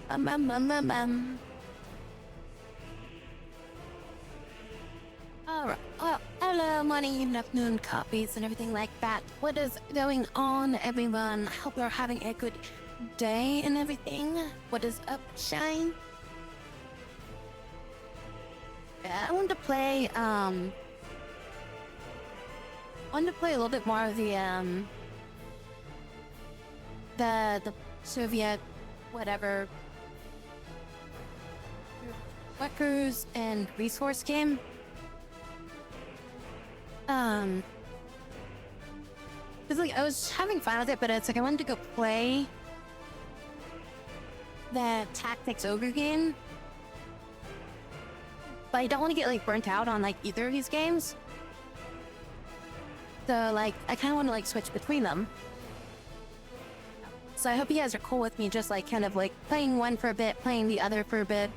Um, um, um, um, um. Alright, well, hello, morning, evening, afternoon, coffees, and everything like that. What is going on, everyone? I hope you're having a good day and everything. What is up, Shine? Yeah, I wanted to play a little bit more of the Soviet, whatever, workers and resource game. Cause like I was having fun with it, but it's like I wanted to go play the Tactics Ogre game, but I don't want to get like burnt out on like either of these games. So like I kind of want to like switch between them. So I hope you guys are cool with me just like kind of like playing one for a bit, playing the other for a bit.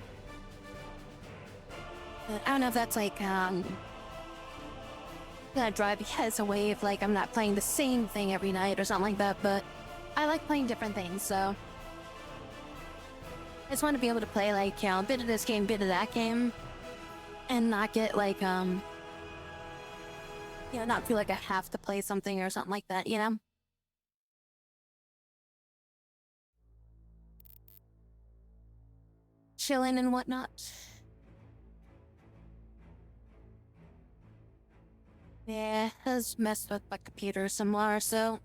But I don't know if that's like gonna drive you guys away if like I'm not playing the same thing every night or something like that, but I like playing different things, so I just want to be able to play like, you know, a bit of this game, bit of that game, and not get like you know, not feel like I have to play something or something like that, you know? Chilling and whatnot. Yeah, has messed with my computer some more, so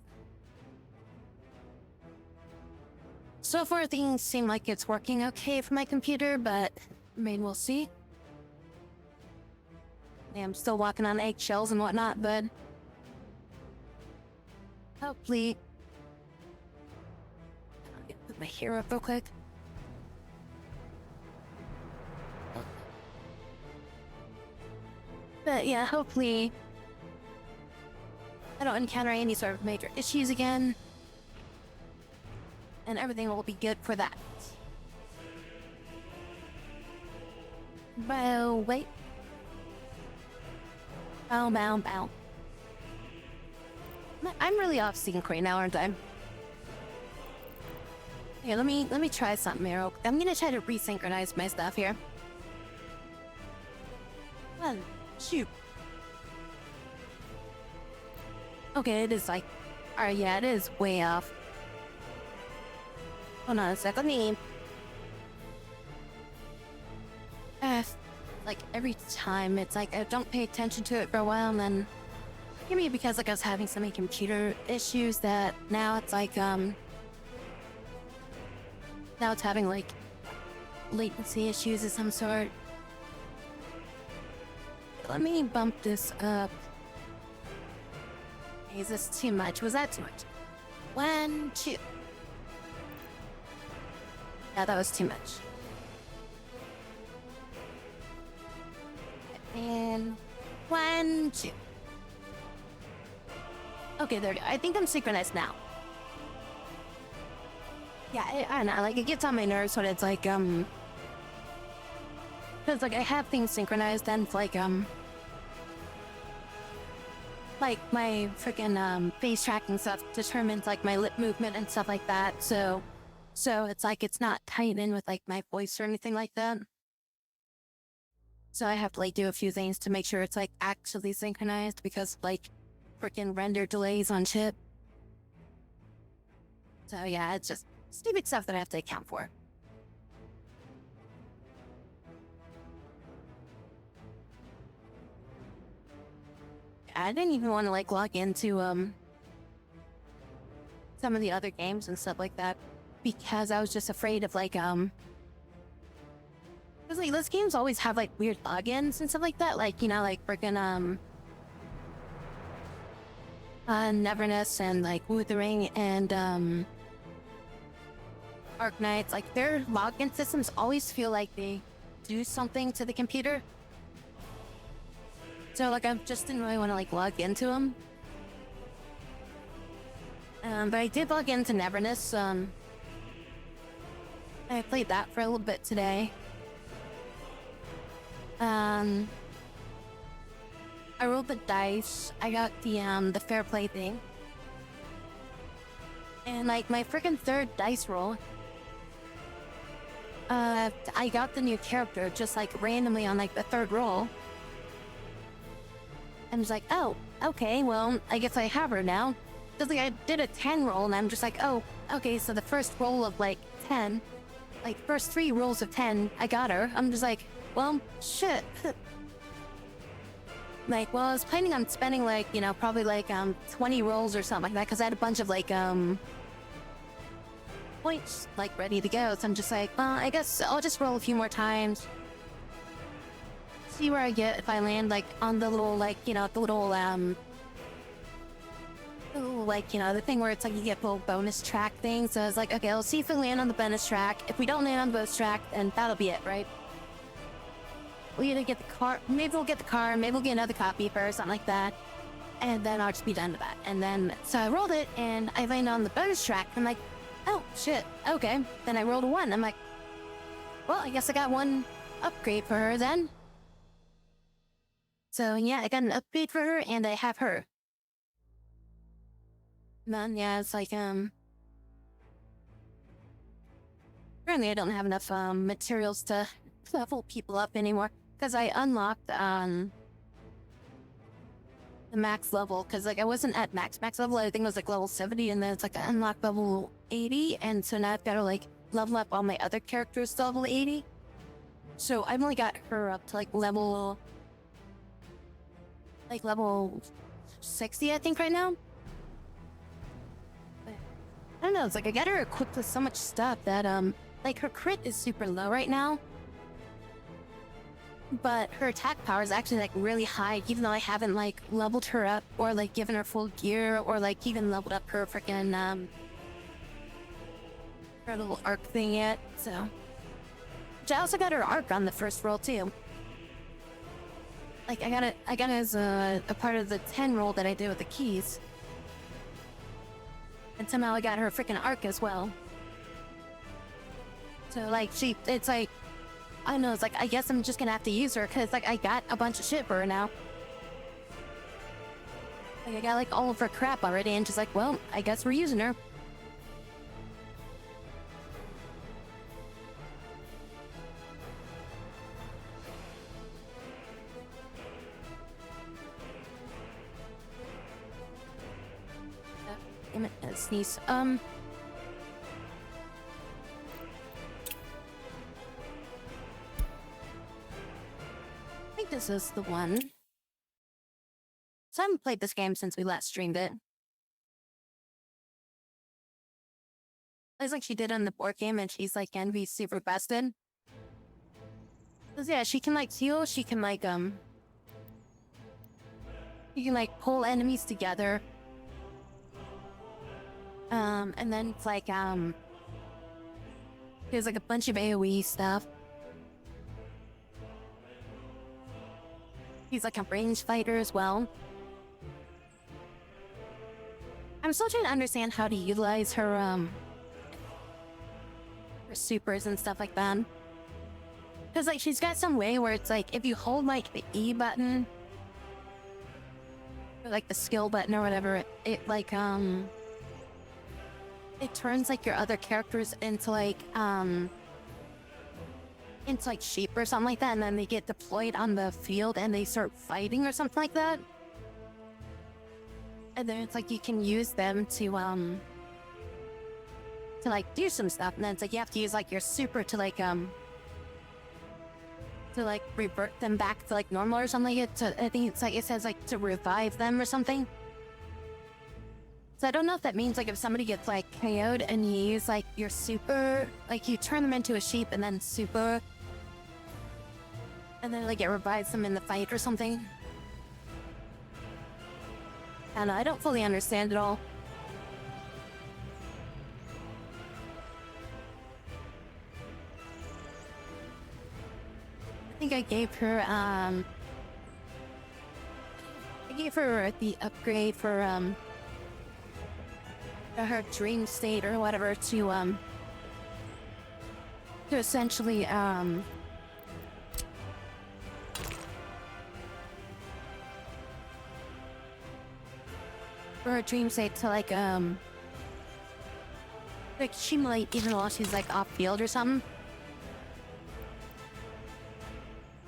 far things seem like it's working okay for my computer, but I mean, we'll see. Yeah, I'm still walking on eggshells and whatnot, but hopefully I'll put my hair up real quick. But yeah, hopefully I don't encounter any sort of major issues again, and everything will be good for that. Bow, wait. Bow, bow, bow. I'm really off sync right now, aren't I? Yeah, let me try something here. I'm gonna try to resynchronize my stuff here. Well, shoot. Okay, it is like, alright, yeah, it is way off. Hold on a sec, let me... like, every time, it's like, I don't pay attention to it for a while, and then... Maybe because, like, I was having so many computer issues that now it's like, now it's having, like, latency issues of some sort. Let me bump this up. Is this too much? Was that too much? 1, 2. Yeah, that was too much. And 1, 2. Okay, there we go. I think I'm synchronized now. Yeah, I don't know. Like, it gets on my nerves when it's like, because like I have things synchronized and like my freaking face tracking stuff determines like my lip movement and stuff like that. So it's like it's not tied in with like my voice or anything like that. So I have to like do a few things to make sure it's like actually synchronized because like freaking render delays on chip. So yeah, it's just stupid stuff that I have to account for. I didn't even want to like log into some of the other games and stuff like that because I was just afraid of like because like those games always have like weird logins and stuff like that, like, you know, like freaking Neverness and like Wuthering and Arknights, like their login systems always feel like they do something to the computer. So like I just didn't really want to like log into them. But I did log into Neverness. I played that for a little bit today. I rolled the dice. I got the fair play thing. And like my freaking third dice roll, except I got the new character just like randomly on like the third roll. I'm just like, oh, okay, well, I guess I have her now. Cause like I did a 10 roll and I'm just like, oh, okay, so the first roll of like 10, like first 3 rolls of 10, I got her. I'm just like, well, shit. Like, well, I was planning on spending like, you know, probably like 20 rolls or something like that, cause I had a bunch of like points like ready to go. So I'm just like, well, I guess I'll just roll a few more times. See where I get if I land like on the little like, you know, the little like, you know, the thing where it's like you get little bonus track thing. So I was like, okay, I'll see if we land on the bonus track. If we don't land on the bonus track, then that'll be it, right? We'll either get the car, maybe we'll get the car, maybe we'll get another copy first, something like that. And then I'll just be done with that. And then, so I rolled it and I landed on the bonus track. I'm like, oh, shit, okay. Then I rolled a 1. I'm like, well, I guess I got 1 upgrade for her then. So yeah, I got an upgrade for her and I have her. Man, yeah, it's like, apparently I don't have enough, materials to level people up anymore. Because I unlocked, the max level. Because, like, I wasn't at max level. I think it was, like, level 70. And then it's, like, I unlocked level 80. And so now I've got to, like, level up all my other characters to level 80. So I've only got her up to, like, level 60, I think, right now. But I don't know, it's like I got her equipped with so much stuff that, like, her crit is super low right now. But her attack power is actually, like, really high, even though I haven't, like, leveled her up or, like, given her full gear or, like, even leveled up her freaking, her little arc thing yet, so. Which I also got her arc on the first roll, too. Like, I got it as a part of the 10 roll that I did with the keys. And somehow I got her freaking arc as well. So, like, it's like, I don't know, it's like, I guess I'm just gonna have to use her, because, like, I got a bunch of shit for her now. Like, I got, like, all of her crap already, and just like, well, I guess we're using her. Damn it, sneeze. I think this is the one. So I haven't played this game since we last streamed it. It's like she did on the board game and she's like can be super busted. Cause yeah, she can like heal, she can like you can like pull enemies together. And then it's like there's like a bunch of AoE stuff. He's like a range fighter as well. I'm still trying to understand how to utilize her supers and stuff like that. Cause like she's got some way where it's like if you hold like the E button or like the skill button or whatever, it like it turns like your other characters into like sheep or something like that, and then they get deployed on the field and they start fighting or something like that. And then it's like you can use them to like do some stuff, and then it's like you have to use like your super to like revert them back to like normal or something like it. So I think it's like it says like to revive them or something. So I don't know if that means like if somebody gets like KO'd and you use like your super, like you turn them into a sheep and then super, and then like it revives them in the fight or something. I don't know, I don't fully understand it all. I think I gave her the upgrade for her dream state or whatever to essentially for her dream state to like she might even while she's like off field or something.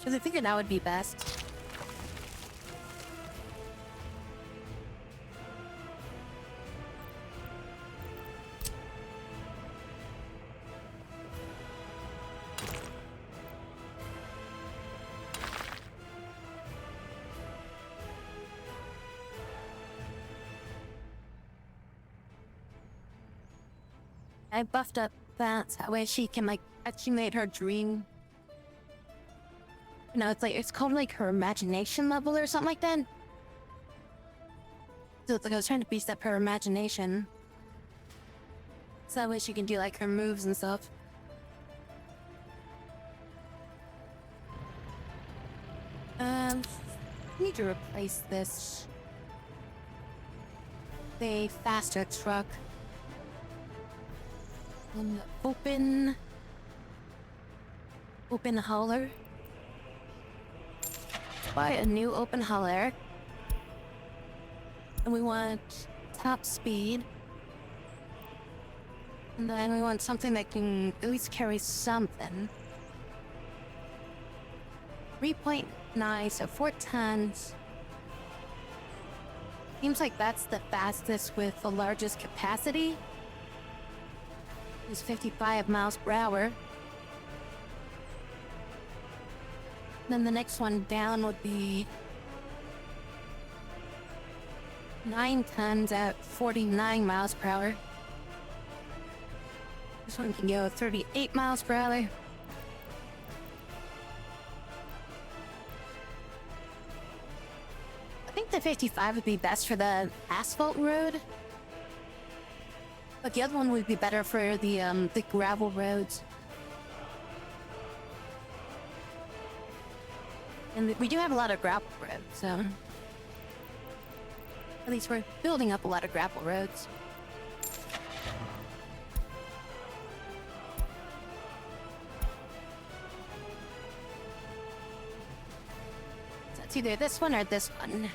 Because I figured that would be best. I buffed up that way she can like accumulate her dream. No, it's called like her imagination level or something like that. So it's like I was trying to beast up her imagination. So that way she can do like her moves and stuff. I need to replace this. The faster truck. Open hauler. Buy a new open hauler. And we want top speed. And then we want something that can at least carry something. 3.9, so 4 tons. Seems like that's the fastest with the largest capacity. Is 55 miles per hour. Then the next one down would be 9 tons at 49 miles per hour. This one can go 38 miles per hour. I think the 55 would be best for the asphalt road. But the other one would be better for the gravel roads. And we do have a lot of gravel roads, so... At least we're building up a lot of gravel roads. So it's either this one or this one.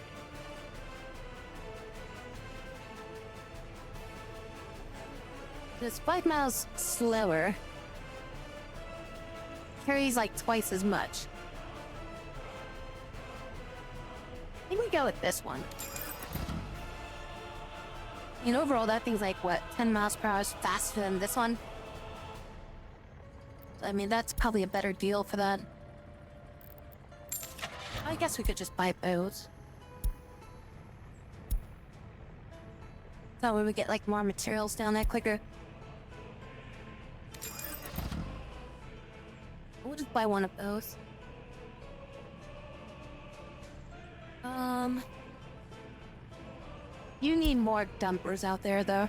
It's 5 miles slower. Carries like twice as much. I think we go with this one. And overall, that thing's like, what, 10 miles per hour faster than this one? I mean, that's probably a better deal for that. I guess we could just buy both. That way we get like more materials down there quicker. We'll just buy one of those. You need more dumpers out there, though.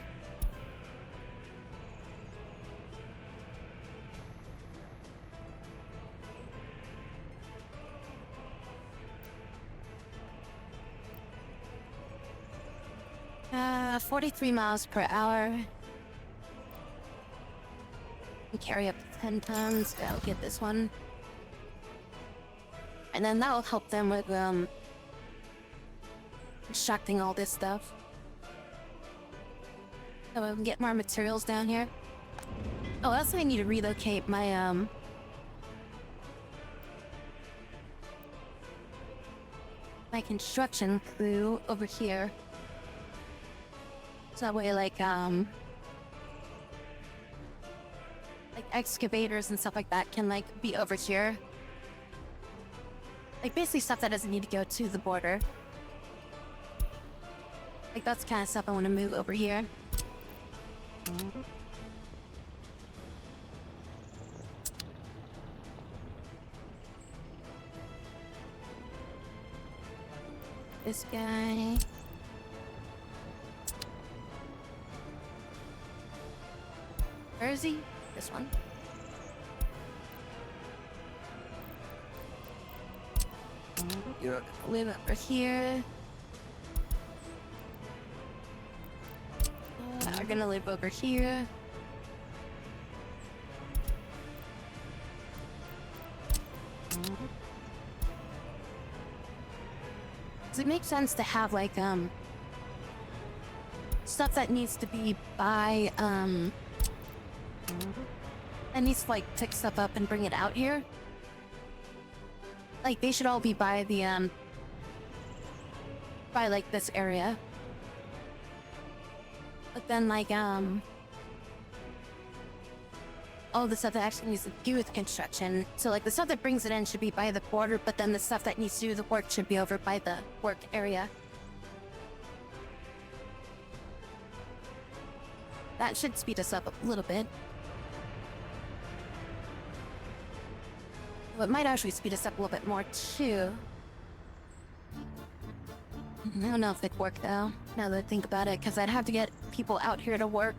Uh, 43 miles per hour. We carry up to 10 tons. I'll get this one. And then that'll help them with, constructing all this stuff. So we can get more materials down here. Oh, also I need to relocate my, my construction crew over here. So that way, like excavators and stuff like that can, like, be over here. Like, basically stuff that doesn't need to go to the border. Like, that's the kind of stuff I want to move over here. This guy. Where is he? This one. You're gonna live over here. We're gonna live over here. Does it make sense to have like stuff that needs to be by that needs to like pick stuff up and bring it out here? Like, they should all be by the, by, like, this area. But then, like, all the stuff that actually needs to do with construction. So, like, the stuff that brings it in should be by the border, but then the stuff that needs to do the work should be over by the work area. That should speed us up a little bit. Well, it might actually speed us up a little bit more, too. I don't know if it'd work, though, now that I think about it, because I'd have to get people out here to work.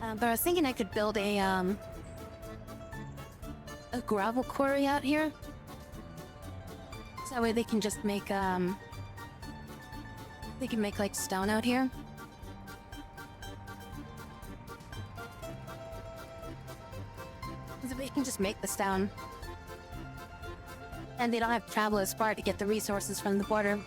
But I was thinking I could build a gravel quarry out here. So that way they can just make, they can make, like, stone out here. So they can just make the stone. And they don't have to travel as far to get the resources from the border.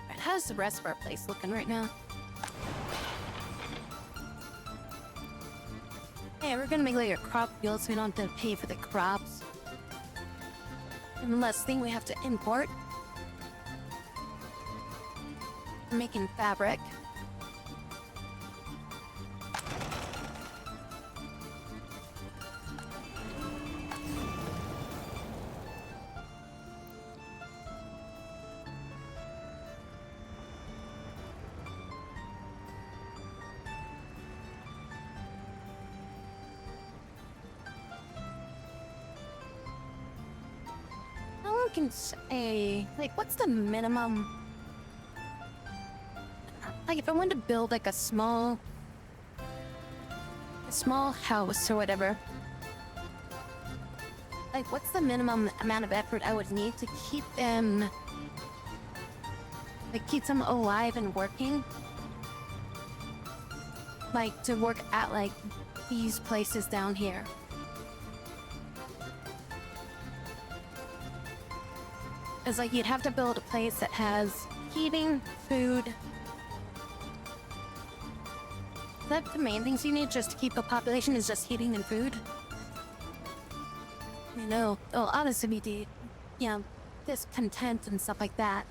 Alright, how's the rest of our place looking right now? Hey, we're gonna make like a crop field so we don't have to pay for the crops. And the last thing we have to import. We're making fabric. Can say, like, what's the minimum? Like, if I wanted to build like a small house or whatever, like, what's the minimum amount of effort I would need to keep them, like, keep them alive and working? Like, to work at, like, these places down here. It's like you'd have to build a place that has heating, food. Is that the main things you need just to keep a population, is just heating and food? You know, they'll honestly be, you know, discontent and stuff like that.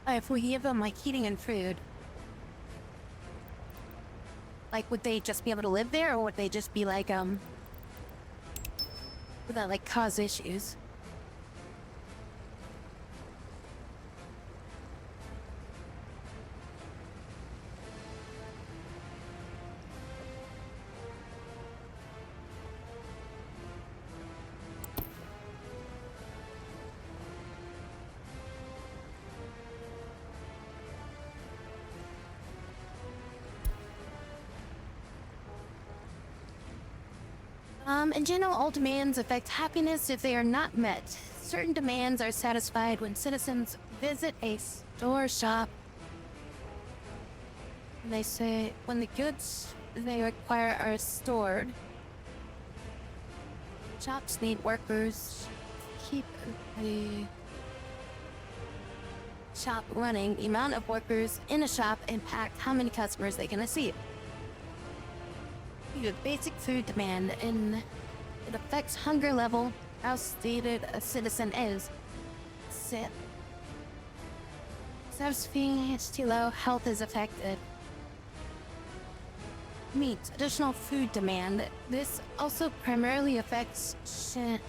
If we give them, like, heating and food, like, would they just be able to live there, or would they just be, like, would that, like, cause issues? In general, all demands affect happiness if they are not met. Certain demands are satisfied when citizens visit a store shop. They say when the goods they require are stored. Shops need workers to keep the shop running. The amount of workers in a shop impact how many customers they can receive. You have basic food demand, and it affects hunger level, how stated a citizen is. Self-feeding is too low, health is affected. Meat, additional food demand. This also primarily affects sanity?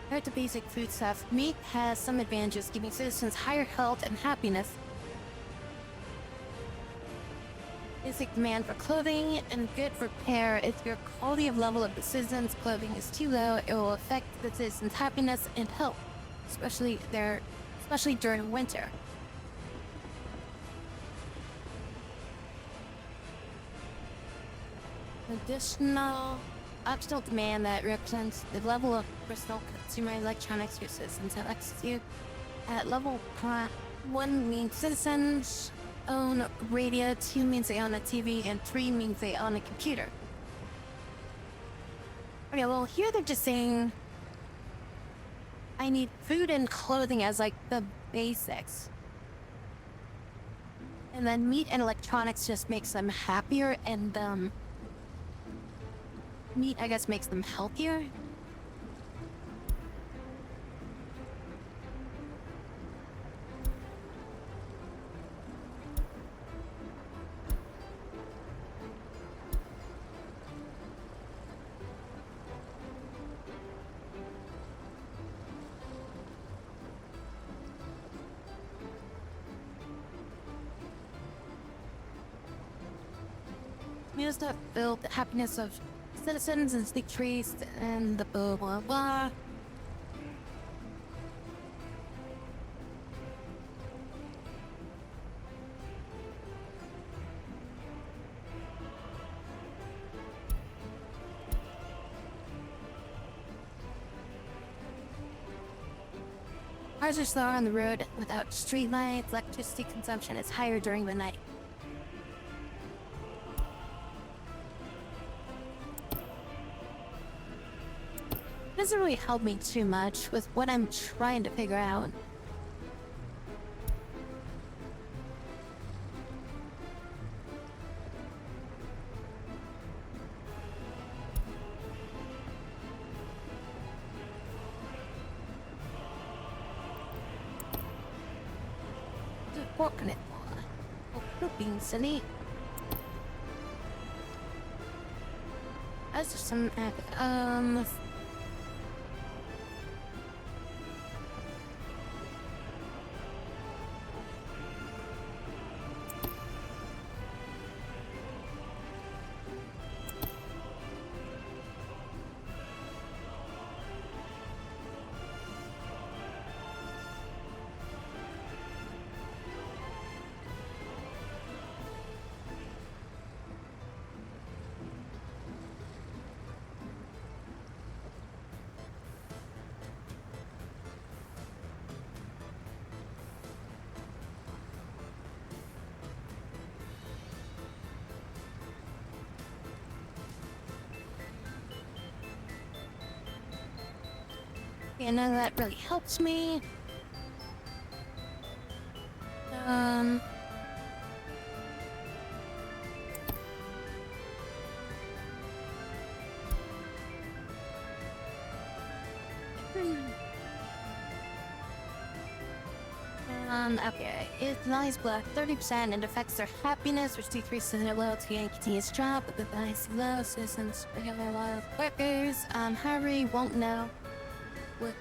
Compared to basic food stuff, meat has some advantages, giving citizens higher health and happiness. Basic demand for clothing and good repair. If your quality of level of the citizens' clothing is too low, it will affect the citizens' happiness and health, especially during winter. Optional demand that represents the level of personal consumer electronics your citizens have access to. At level 1 means citizens own radio, 2 means they own a TV, and 3 means they own a computer. Okay, well, here they're just saying I need food and clothing as, like, the basics. And then meat and electronics just makes them happier, and, meat, I guess, makes them healthier. Meals that build the happiness of citizens and decreased and the blah blah blah. Cars are slower on the road without street lights. Electricity consumption is higher during the night. Doesn't really help me too much with what I'm trying to figure out. What can it be? Oh, being silly. That's just some and none of that really helps me. Okay. It's nice black 30% and affects their happiness, which decreases their loyalty and continues job, but the nice low citizens, regular loyal workers. However, you won't know what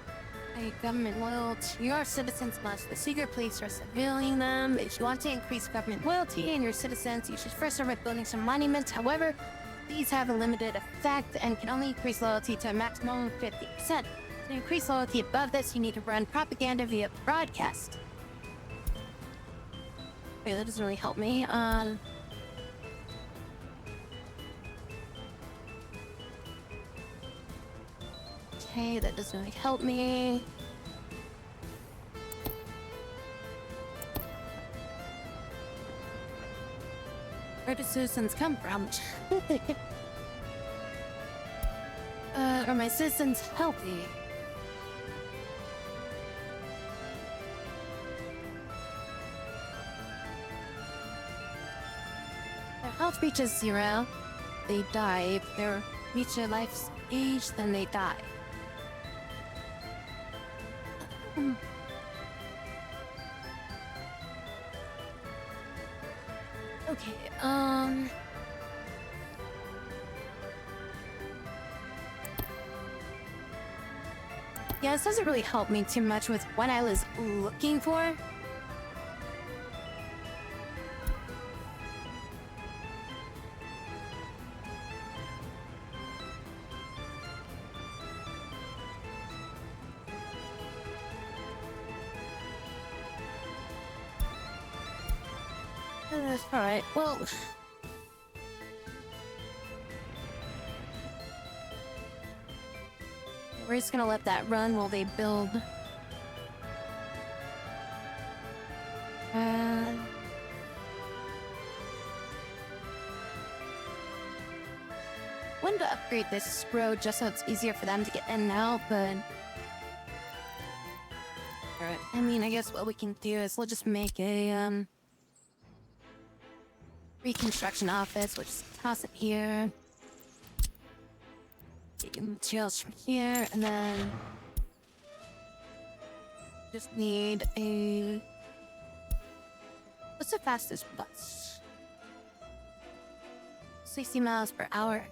a government loyal to your citizens must. The secret police are surveilling them. If you want to increase government loyalty in your citizens, you should first start by building some monuments. However, these have a limited effect and can only increase loyalty to a maximum of 50%. To increase loyalty above this, you need to run propaganda via broadcast. Okay, that doesn't really help me. Okay, that doesn't really help me. Where do citizens come from? Are my citizens healthy? Their health reaches 0, they die. If they reach their life's age, then they die. Okay, yeah, this doesn't really help me too much with what I was looking for. Alright, well... we're just gonna let that run while they build. wanted to upgrade this road just so it's easier for them to get in and out, but... Alright, I mean, I guess what we can do is we'll just make a, reconstruction office. We'll just toss it here. Get your materials from here, and then... just need a... What's the fastest bus? 60 miles per hour.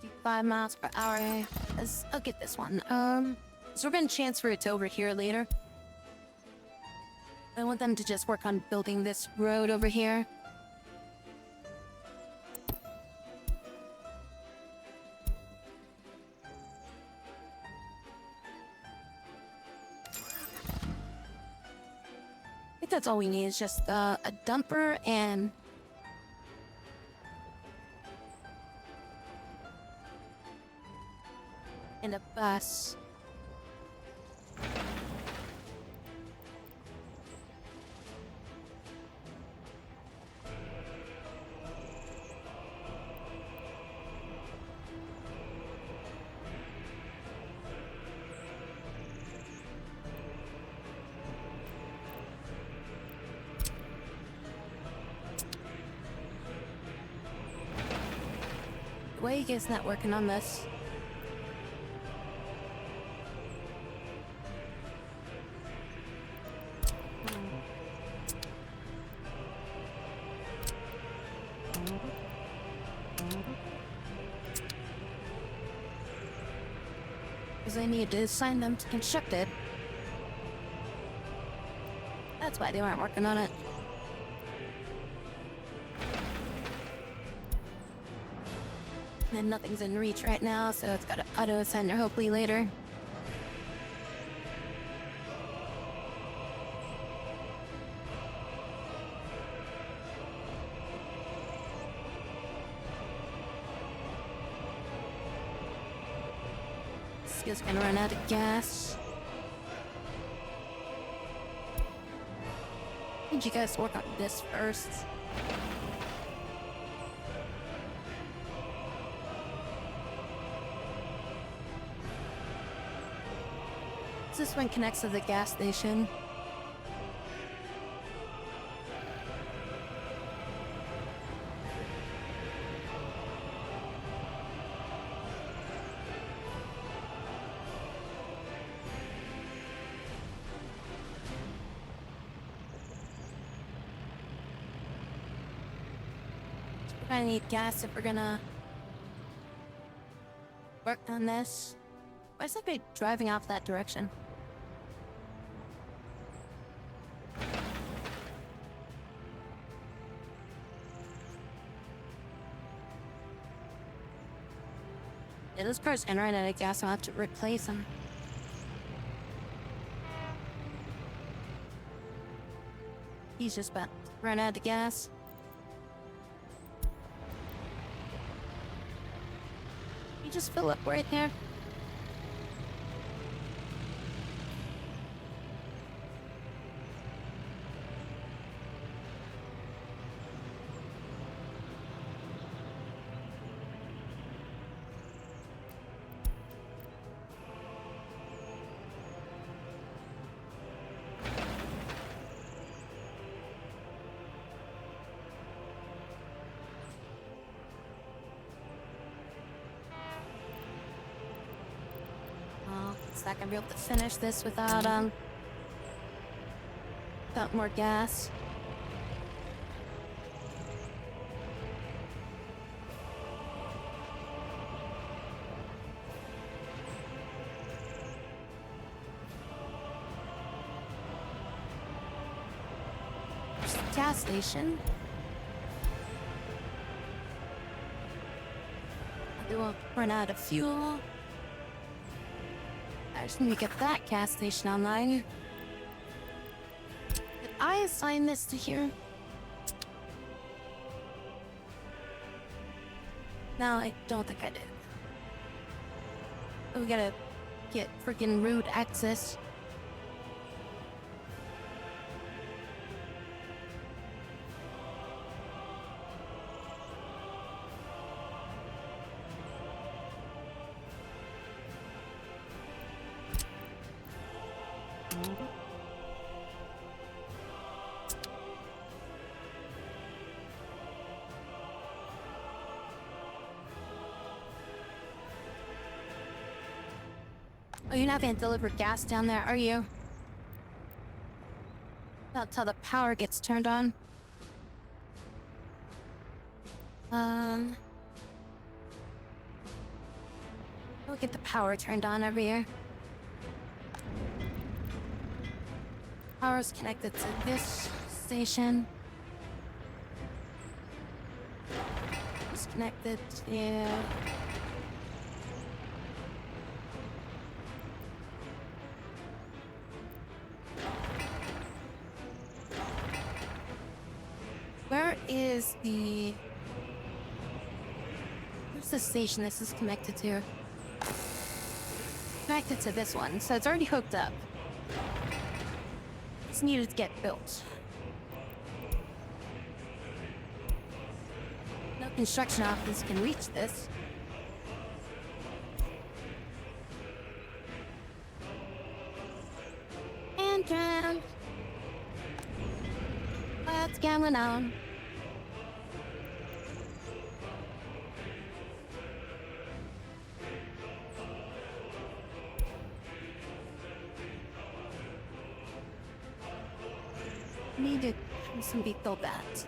55 miles per hour. I'll get this one. So we're gonna transfer it to over here later. I want them to just work on building this road over here. I think that's all we need is just a dumper and a bus. Why are you guys not working on this? Because I need to assign them to construct it. That's why they weren't working on it. And nothing's in reach right now, so it's got to auto-assign her hopefully later. Skill's gonna run out of gas. Need you guys to work on this first. This one connects to the gas station. We're gonna need gas if we're gonna work on this. Why is that guy driving off that direction? Yeah, this car's gonna run out of gas, so I'll have to replace him. He's just about to run out of gas. You just fill up right there. It's not gonna be able to finish this without more gas. There's the gas station. They won't run out of fuel. I just need to get that gas station online. Did I assign this to here? No, I don't think I did. We gotta get freaking road access. Oh, you're not gonna deliver gas down there, are you? Not till the power gets turned on. We'll get the power turned on over here. Power's connected to this station. It's connected to... Where is the... Where's the station this is connected to? Connected to this one, so it's already hooked up. It's needed to get built. No construction office can reach this. And drown. What's going on? Need to have some vehicle that.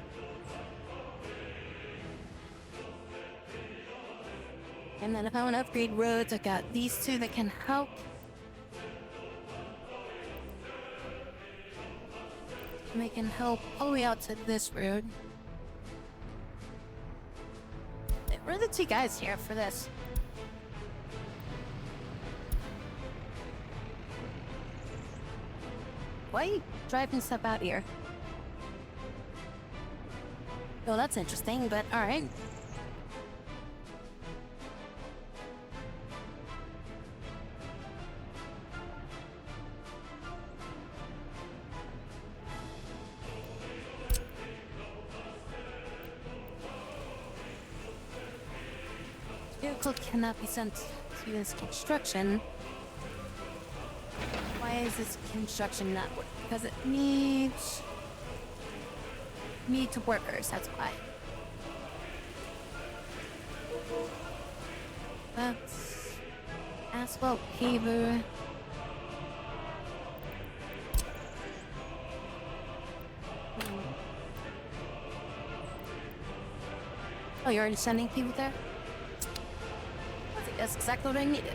And then if I want to upgrade roads, I've got these two that can help. And they can help all the way out to this road. Where are the two guys here for this? Why are you driving stuff out here? Oh, that's interesting, but alright. Vehicle cannot be sent to this construction. Why is this construction not working? Because it needs workers, that's why. That's asphalt paver. Oh, you're already sending people there? I think that's exactly what I needed.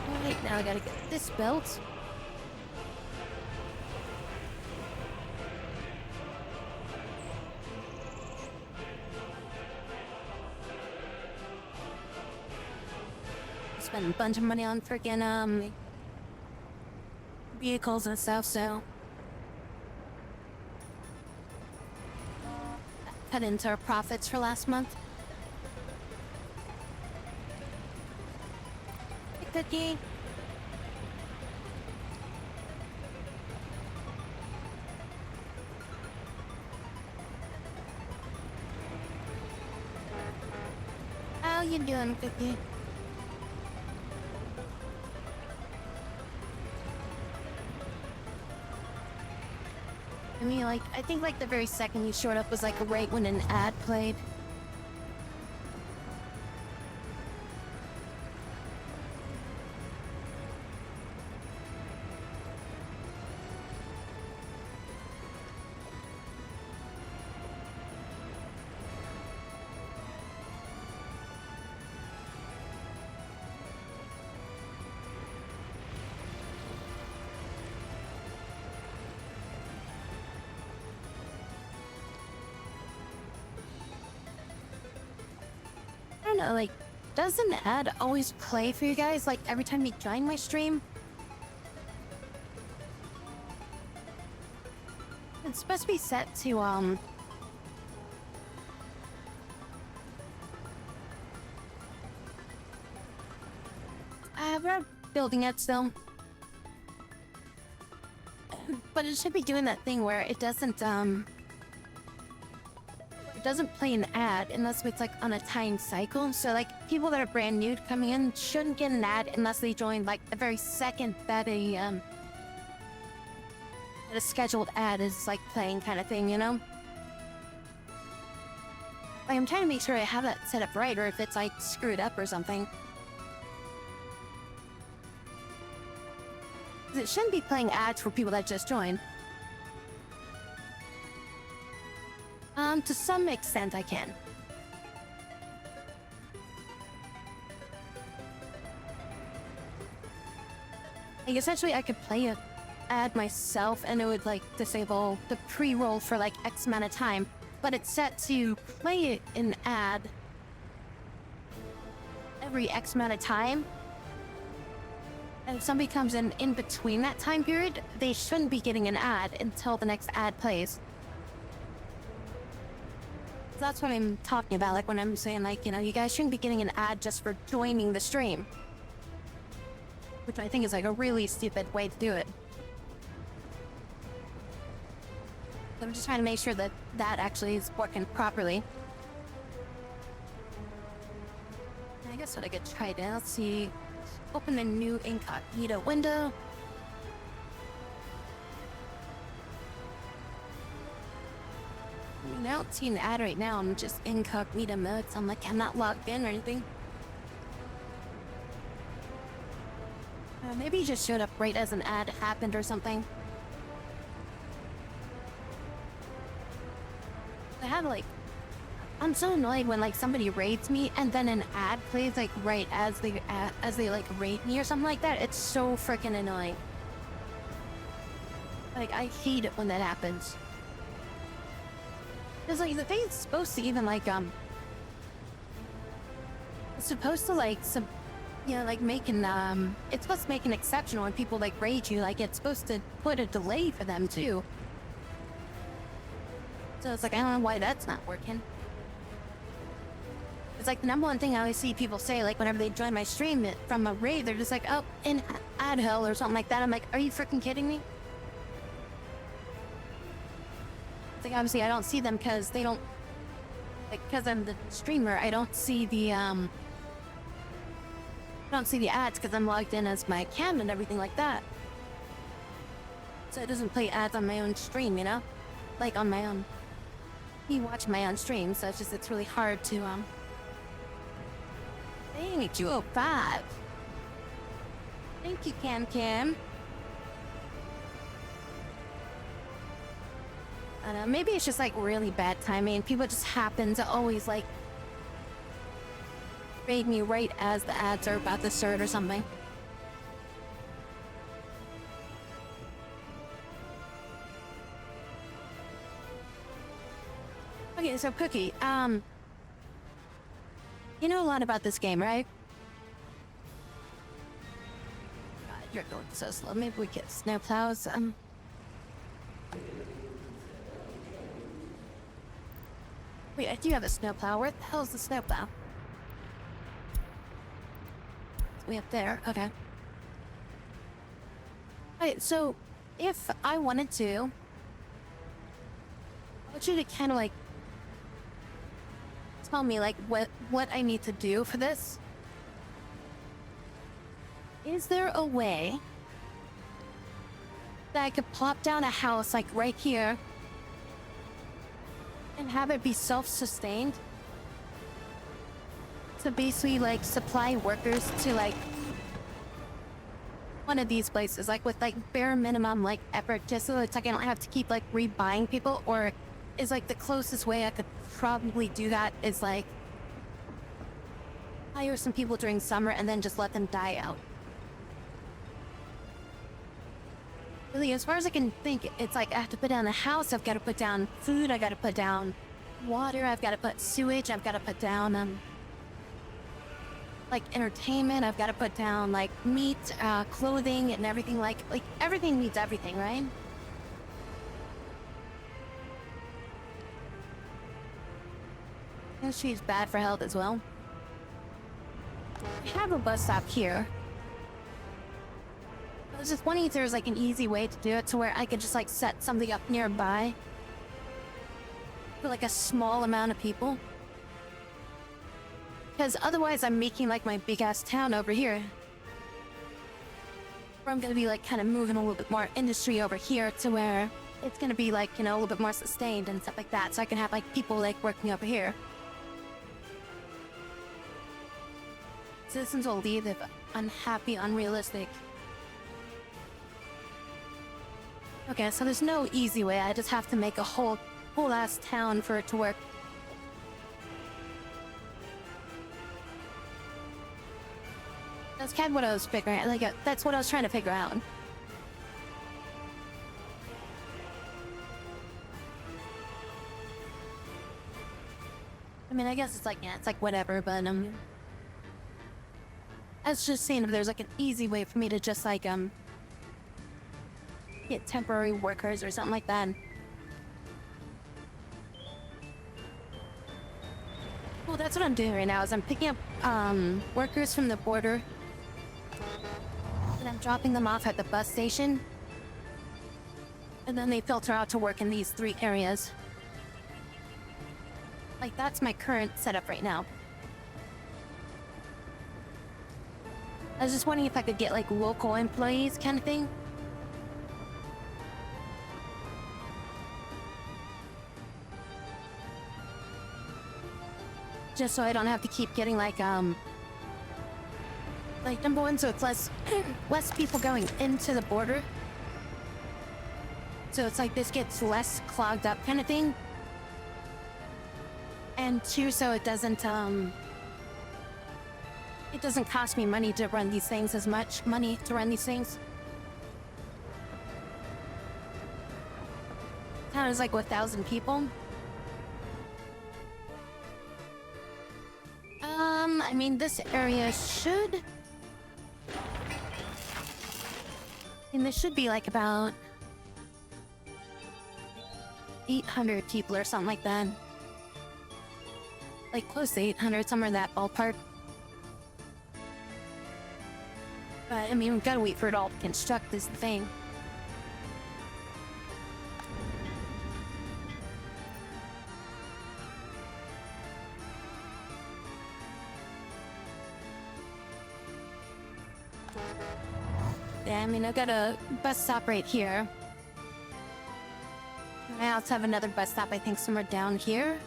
Alright, now I gotta get this built. Spend a bunch of money on freaking vehicles and stuff, so cut into our profits for last month. Hey, Cookie. How you doing, Cookie? I mean, like, I think, like, the very second you showed up was, like, right when an ad played. I don't know, like, does an ad always play for you guys, like, every time you join my stream? It's supposed to be set to, we're building it still. But it should be doing that thing where it doesn't doesn't play an ad unless it's like on a timed cycle. So like people that are brand new coming in shouldn't get an ad unless they join like the very second that a scheduled ad is like playing, kind of thing, you know? Like I'm trying to make sure I have that set up right, or if it's like screwed up or something. It shouldn't be playing ads for people that just joined. To some extent I can. Like essentially I could play an ad myself and it would like disable the pre-roll for like X amount of time, but it's set to play an ad every X amount of time. And if somebody comes in between that time period, they shouldn't be getting an ad until the next ad plays. So that's what I'm talking about, like when I'm saying like, you know, you guys shouldn't be getting an ad just for joining the stream. Which I think is like a really stupid way to do it. I'm just trying to make sure that that actually is working properly. I guess what I could try to, let's see, open a new incognito window. I don't see an ad right now, I'm just incognito mode, so I'm like, I'm not logged in or anything. Maybe it just showed up right as an ad happened or something. I have like, I'm so annoyed when like somebody raids me and then an ad plays like right as they like raid me or something like that. It's so freaking annoying. Like I hate it when that happens. Cause like the thing is supposed to even like it's supposed to like like making it's supposed to make an exception when people like raid you. Like it's supposed to put a delay for them too. So it's like I don't know why that's not working. It's like the number one thing I always see people say, like whenever they join my stream from a raid, they're just like, oh, in ad hell or something like that. I'm like, are you freaking kidding me? It's like obviously I don't see them because they don't, like, because I'm the streamer, I don't see the ads because I'm logged in as my account and everything like that. So it doesn't play ads on my own stream, you know? Like on my own. You watch my own stream, so it's really hard to Dang, 205. Thank you, Cam. I don't know, maybe it's just like really bad timing. People just happen to always like raid me right as the ads are about to start or something. Okay, so Cookie, you know a lot about this game, right? God, you're going so slow. Maybe we get snowplows. Wait, I do have a snowplow. Where the hell is the snowplow? It's way up there. Okay. Alright, so if I wanted to, I want you to kind of like tell me like what I need to do for this. Is there a way that I could plop down a house like right here and have it be self-sustained to basically like supply workers to like one of these places, like with like bare minimum like effort, just so it's like I don't have to keep like rebuying people? Or is like the closest way I could probably do that is like hire some people during summer and then just let them die out? Really, as far as I can think, it's like I have to put down a house, I've got to put down food, I got to put down water, I've got to put sewage, I've got to put down like entertainment, I've got to put down like meat, clothing, and everything. Like everything needs everything, right? And she's bad for health as well. I have a bus stop here. I was just wondering if there's like an easy way to do it to where I could just like set something up nearby. for like a small amount of people. Because otherwise I'm making like my big ass town over here. Where I'm gonna be like kind of moving a little bit more industry over here to where it's gonna be like, you know, a little bit more sustained and stuff like that. So I can have like people like working over here. Citizens will leave if unhappy, unrealistic. Okay, so there's no easy way. I just have to make a whole ass town for it to work. That's kind of what I was figuring out. Like, that's what I was trying to figure out. I mean, I guess it's like, yeah, it's like whatever, but I was just seeing if there's like an easy way for me to just like get temporary workers or something like that. Well, that's what I'm doing right now, is I'm picking up workers from the border. And I'm dropping them off at the bus station. And then they filter out to work in these 3 areas. Like, that's my current setup right now. I was just wondering if I could get, like, local employees kind of thing. Just so I don't have to keep getting, like, number one, so it's less people going into the border. So it's like this gets less clogged up kind of thing. And 2, so it doesn't cost me money to run these things, as much money to run these things. Town is like 1,000 people. I mean, this area should... there should be like about 800 people or something like that. Like close to 800, somewhere in that ballpark. But I mean, we've got to wait for it all to construct this thing. Yeah, I mean, I've got a bus stop right here. I also have another bus stop, I think, somewhere down here.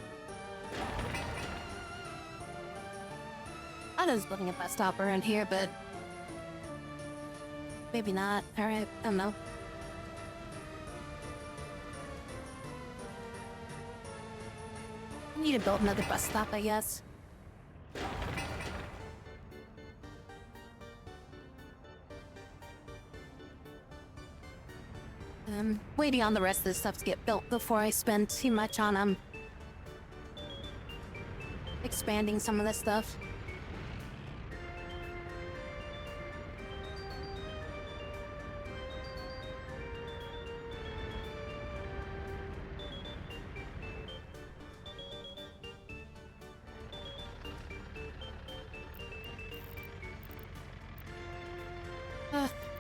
I was building a bus stop around here, but maybe not. Alright, I don't know. I need to build another bus stop, I guess. I'm waiting on the rest of this stuff to get built before I spend too much on expanding some of this stuff.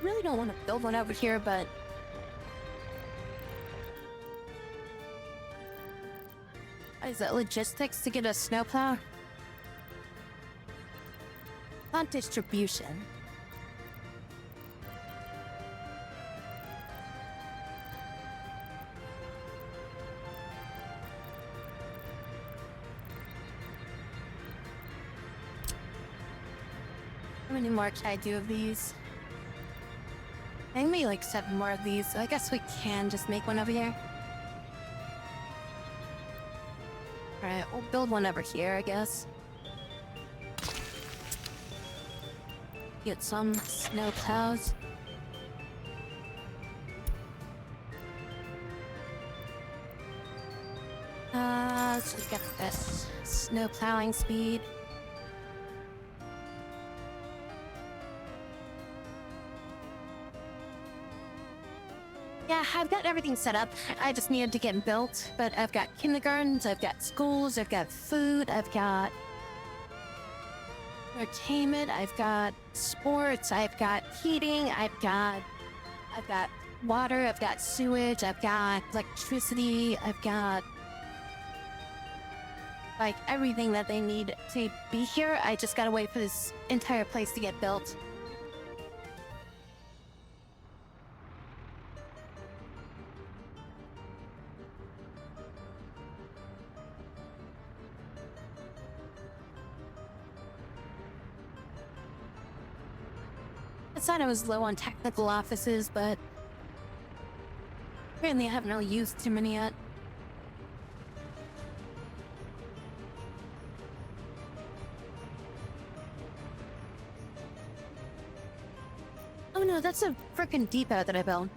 Really don't want to build one over here, but is it logistics to get a snowplow? Not distribution. How many more can I do of these? I think maybe like 7 more of these, so I guess we can just make one over here. Alright, we'll build one over here, I guess. Get some snow plows. Let's just get the best snow plowing speed. Yeah, I've got everything set up. I just needed to get built, but I've got kindergartens, I've got schools, I've got food, I've got entertainment, I've got sports, I've got heating, I've got water, I've got sewage, I've got electricity, I've got like everything that they need to be here. I just gotta wait for this entire place to get built. I thought I was low on technical offices, but apparently I haven't really used too many yet. Oh no, that's a frickin' depot that I built.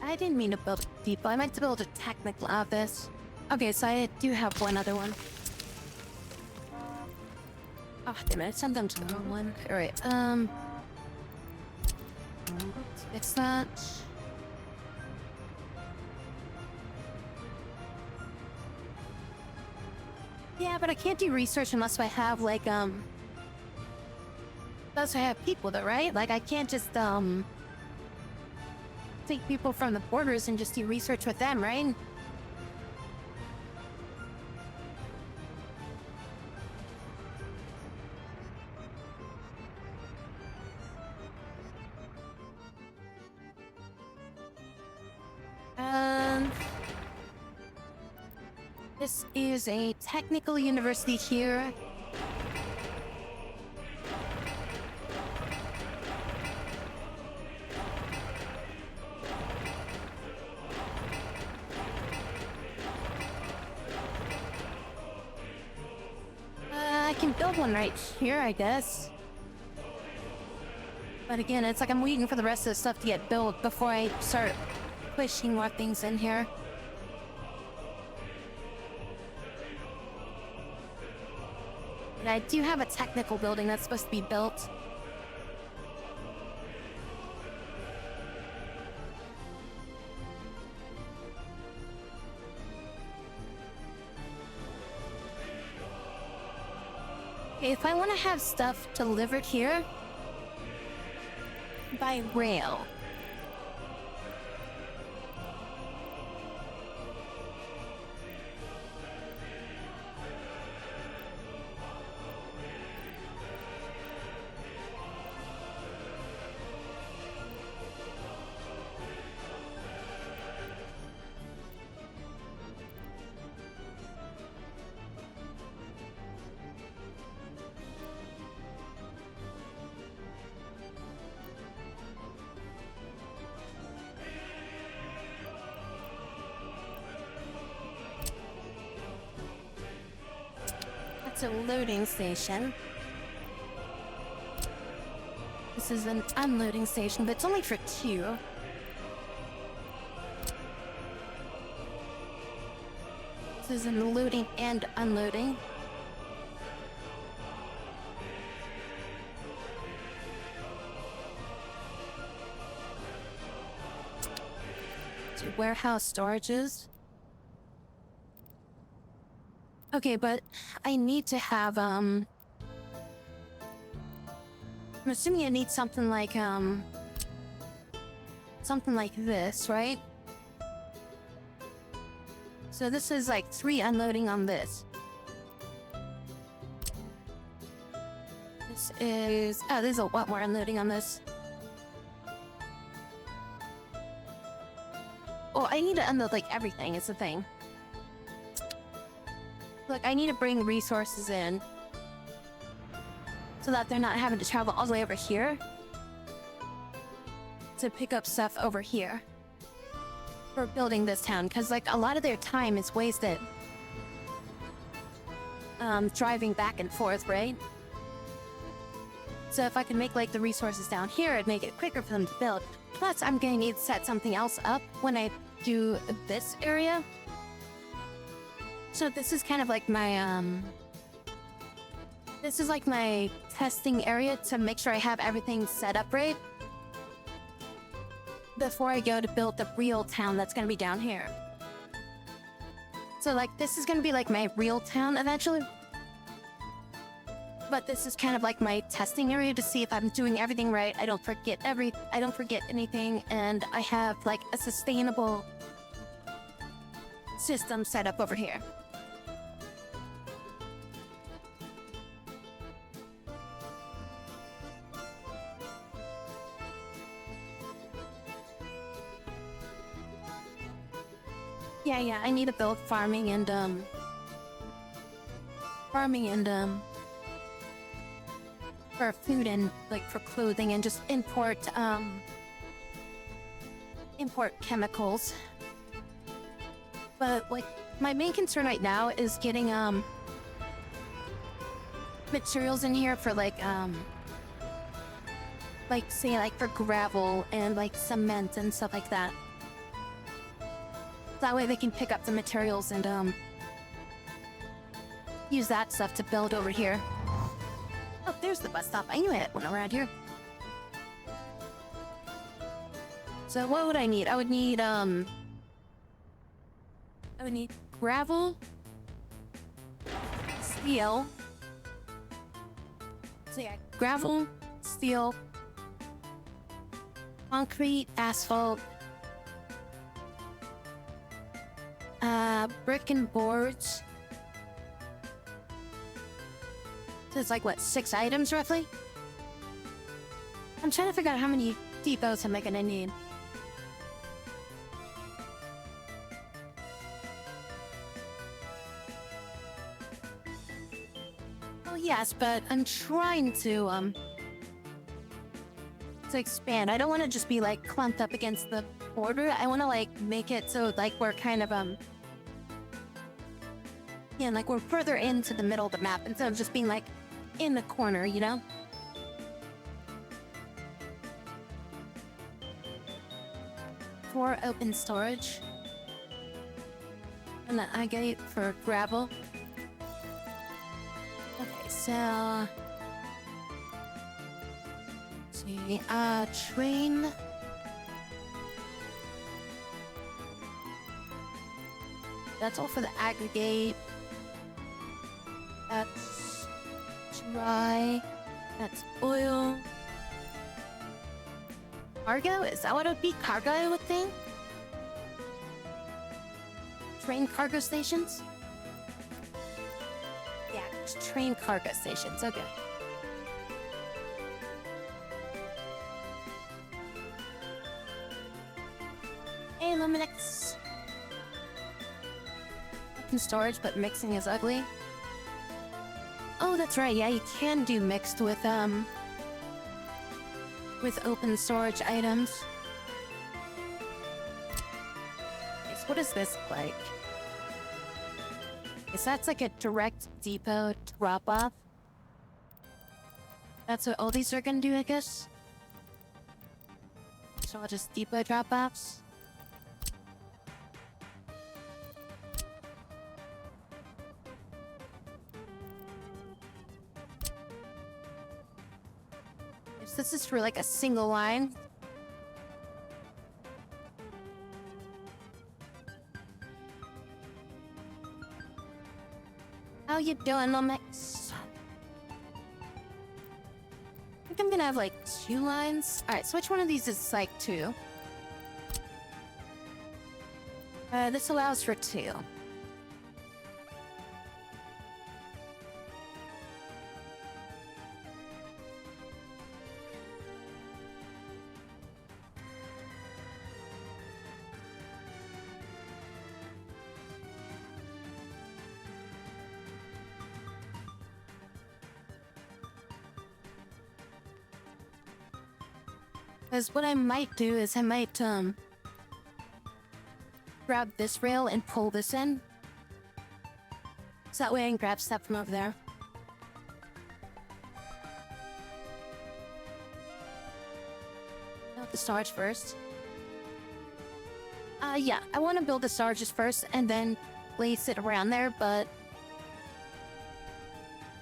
I didn't mean to build a depot, I meant to build a technical office. Okay, so I do have one other one. Oh, damn it, sometimes the wrong one. Alright, let's fix that. Yeah, but I can't do research unless I have, like, unless I have people though, right? Like, I can't just, take people from the borders and just do research with them, right? This is a technical university here. I can build one right here, I guess. But again, it's like I'm waiting for the rest of the stuff to get built before I start pushing more things in here. But I do have a technical building that's supposed to be built. Okay, if I want to have stuff delivered here by rail, that's a loading station. This is an unloading station, but it's only for 2. This is an loading and unloading. Warehouse storages. Okay, but I need to have, I'm assuming I need something like this, right? So this is like 3 unloading on this. This is, oh, there's a lot more unloading on this. Oh, I need to unload like everything, is the thing. Look, I need to bring resources in so that they're not having to travel all the way over here to pick up stuff over here for building this town, because like a lot of their time is wasted driving back and forth, right? So if I can make like the resources down here, it'd make it quicker for them to build. Plus, I'm gonna need to set something else up when I do this area. So this is kind of like my, this is like my testing area to make sure I have everything set up right before I go to build the real town that's gonna be down here. So like, this is gonna be like my real town eventually. But this is kind of like my testing area to see if I'm doing everything right. I don't forget anything, and I have like a sustainable system set up over here. Yeah, I need to build farming and for food and like for clothing, and just import chemicals. But like my main concern right now is getting materials in here for like say like for gravel and like cement and stuff like that. That way they can pick up the materials and use that stuff to build over here. Oh, there's the bus stop. I knew I had one around here. So what would I need? I would need gravel, steel. So yeah, gravel, steel, concrete, asphalt, brick and boards. So it's like, what, 6 items roughly? I'm trying to figure out how many depots am I gonna need. Oh yes, but I'm trying to expand. I don't want to just be like clumped up against the border. I want to like make it so like we're kind of yeah, like we're further into the middle of the map instead of just being like in the corner, you know? For open storage. And then I get it for gravel. Okay, so let's see, train. That's all for the aggregate. That's dry. That's oil. Cargo? Is that what it would be? Cargo, I would think? Train cargo stations? Yeah, train cargo stations. Okay. Hey, Luminix. Open storage, but mixing is ugly. Oh, that's right. Yeah, you can do mixed with open storage items. Okay, so what does this look like? Is that like a direct depot drop-off? That's what all these are gonna do, I guess? So I'll just depot drop-offs? This is for like a single line. How you doing, Lumix? I think I'm gonna have like 2 lines. Alright, so which one of these is like 2? This allows for 2. Because what I might do is I might grab this rail and pull this in. So that way I can grab stuff from over there. Build the storage first. Yeah, I want to build the storages first and then place it around there, but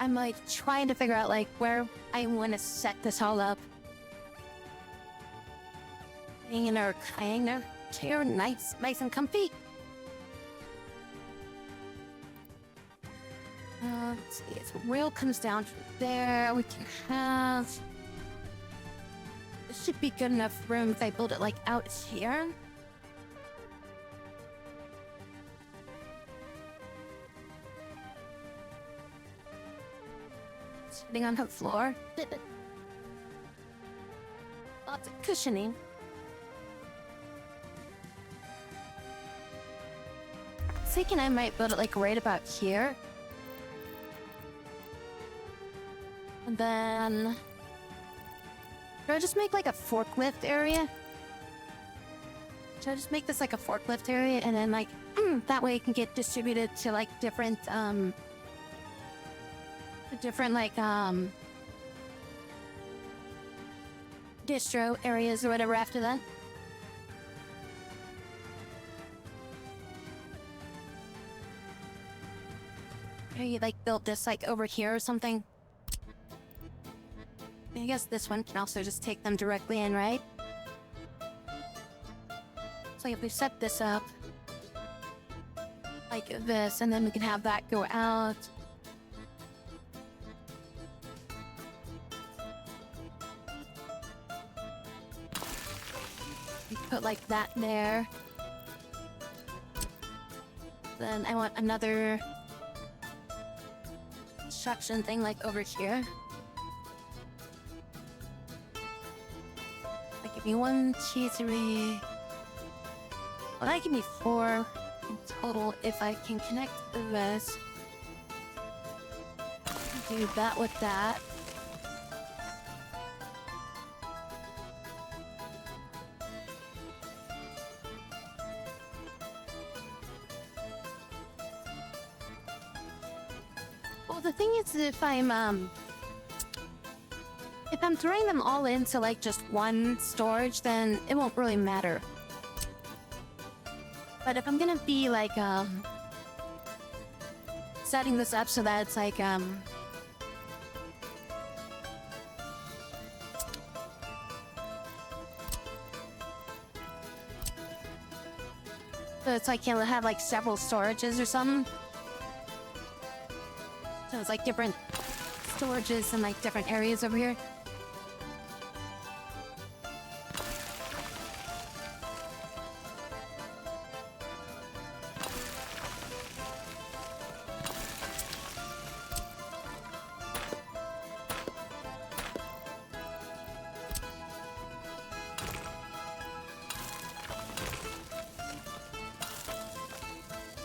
I'm like trying to figure out like where I want to set this all up. In our kind chair, nice and comfy. Let's see, so rail comes down from there. We can have. This should be good enough room if I build it like out here. sitting on her floor. Lots of cushioning. Thinking I might build it like right about here. And then... Should I just make like a forklift area? Should I just make this like a forklift area and then like... that way it can get distributed to like different distro areas or whatever after that. You like build this like over here or something. I guess this one can also just take them directly in, right? So if we set this up like this, and then we can have that go out. We put like that there. Then I want another construction thing like over here. That give me 1, 2, 3. Well, that give me 4 in total if I can connect this. Do that with that. Well, the thing is, if I'm throwing them all into like just one storage, then it won't really matter. But if I'm gonna be like setting this up so that it's like so it's like you'll have like several storages or something. So it's like different storages in like different areas over here.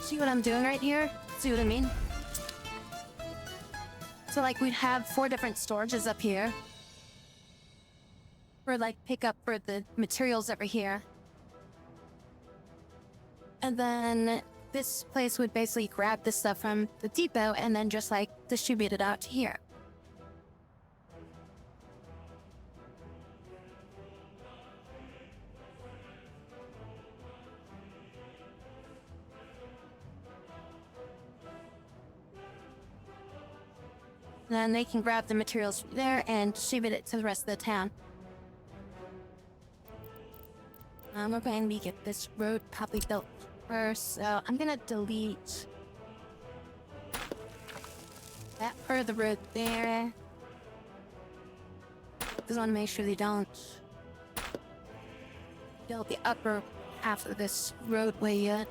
See what I'm doing right here? See what I mean? So like we'd have 4 different storages up here. For like pickup for the materials over here. And then this place would basically grab this stuff from the depot and then just like distribute it out to here. Then they can grab the materials from there and distribute it to the rest of the town. We're going to get this road probably built first, so I'm gonna delete that part of the road there. Just want to make sure they don't build the upper half of this roadway yet.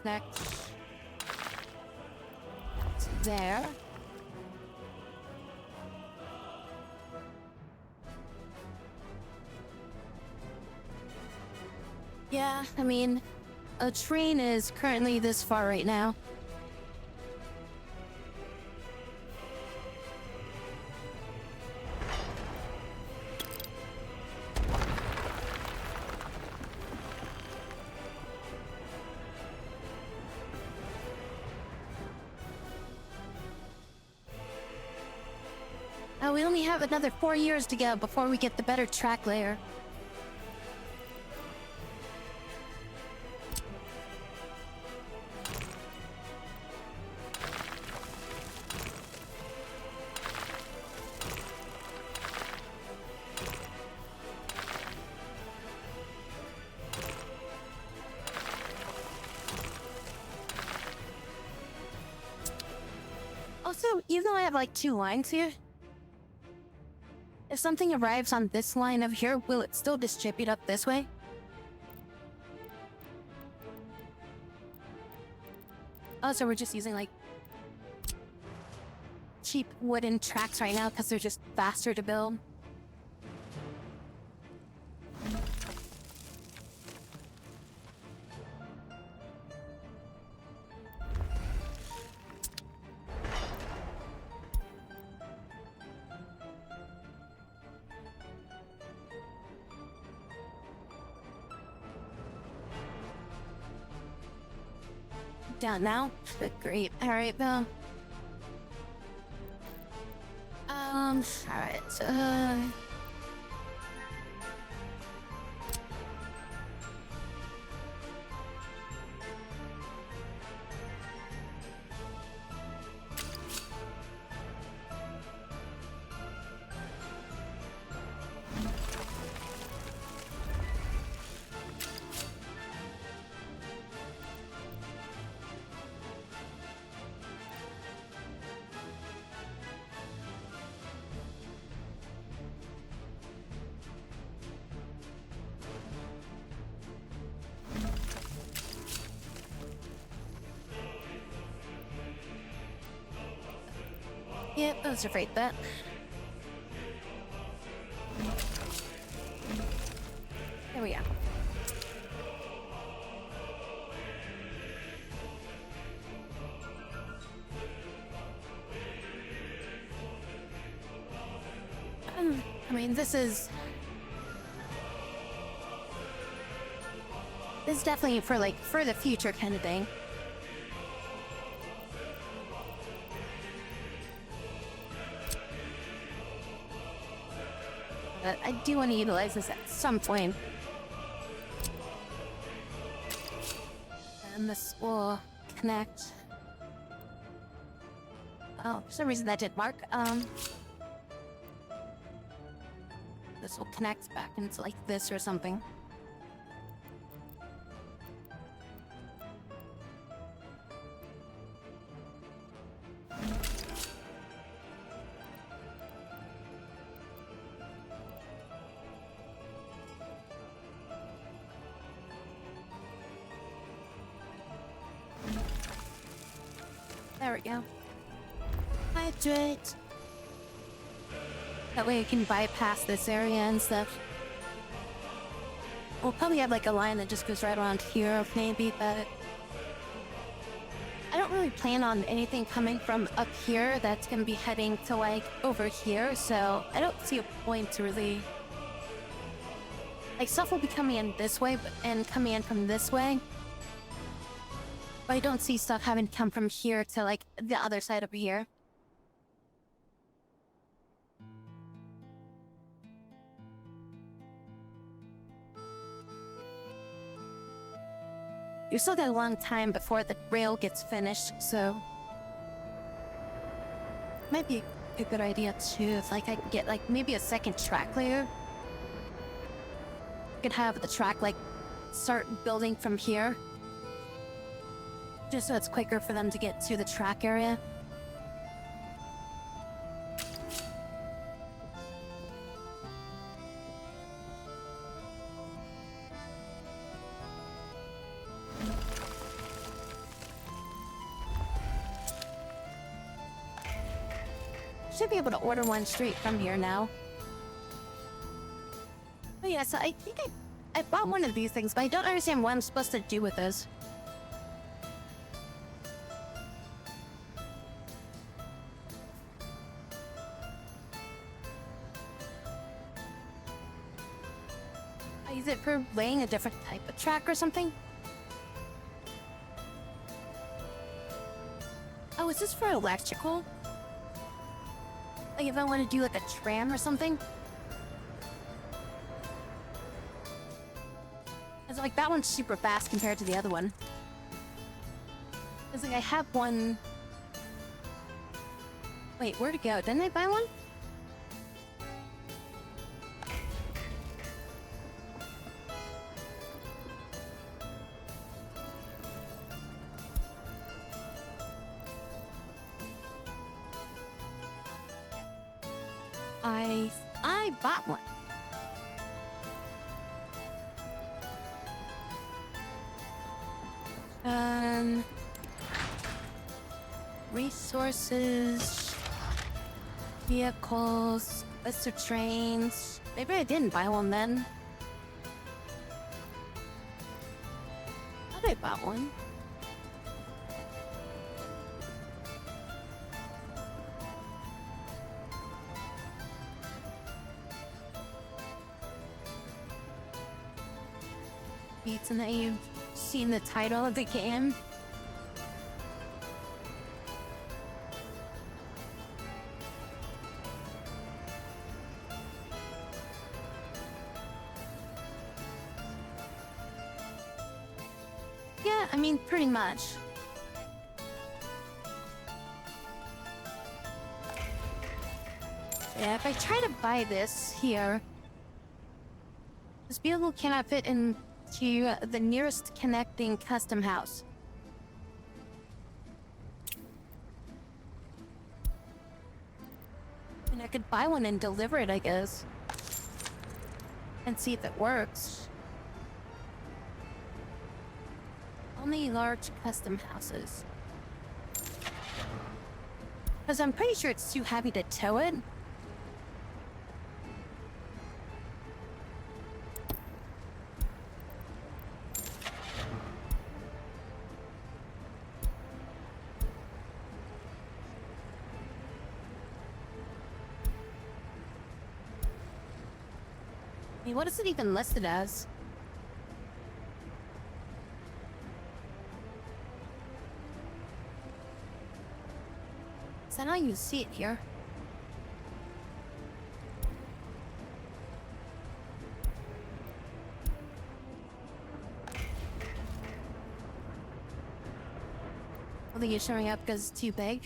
Connect there. Yeah, I mean, a train is currently this far right now. We only have another 4 years to go before we get the better track layer. Also, even though I have like 2 lines here, if something arrives on this line over here, will it still distribute up this way? Oh, so we're just using like cheap wooden tracks right now because they're just faster to build. Down now? Great. Alright, Bill. Alright, yep, I was afraid of that. There we go. I mean, this is definitely for the future kind of thing. But I do want to utilize this at some point. And this will connect. Oh, for some reason that didn't mark. This will connect back into like this or something. There we go. Hydrate. That way I can bypass this area and stuff. We'll probably have like a line that just goes right around here, maybe, but I don't really plan on anything coming from up here that's gonna be heading to like over here, so I don't see a point to really... Like, stuff will be coming in this way and coming in from this way. But I don't see stuff having to come from here to like the other side over here. You still got a long time before the rail gets finished, so might be a good idea too if like I could get like maybe a second track layer. I could have the track like start building from here, just so it's quicker for them to get to the track area. Should be able to order one straight from here now. Oh yeah, so I think I bought one of these things, but I don't understand what I'm supposed to do with this. Is it for laying a different type of track or something? Oh, is this for electrical? Like if I want to do like a tram or something? It's like that one's super fast compared to the other one. It's like I have one... Wait, where'd it go? Didn't I buy one? I bought one. Resources. Vehicles, list of trains. Maybe I didn't buy one then. I thought I bought one. Beats and that you've seen the title of the game. Yeah, I mean, pretty much. Yeah, if I try to buy this here, this vehicle cannot fit into the nearest connecting custom house. I mean, I could buy one and deliver it, I guess. And see if it works. Only large custom houses. Because I'm pretty sure it's too heavy to tow it. I mean, what is it even listed as? Is that how you see it here? I think it's showing up because it's too big.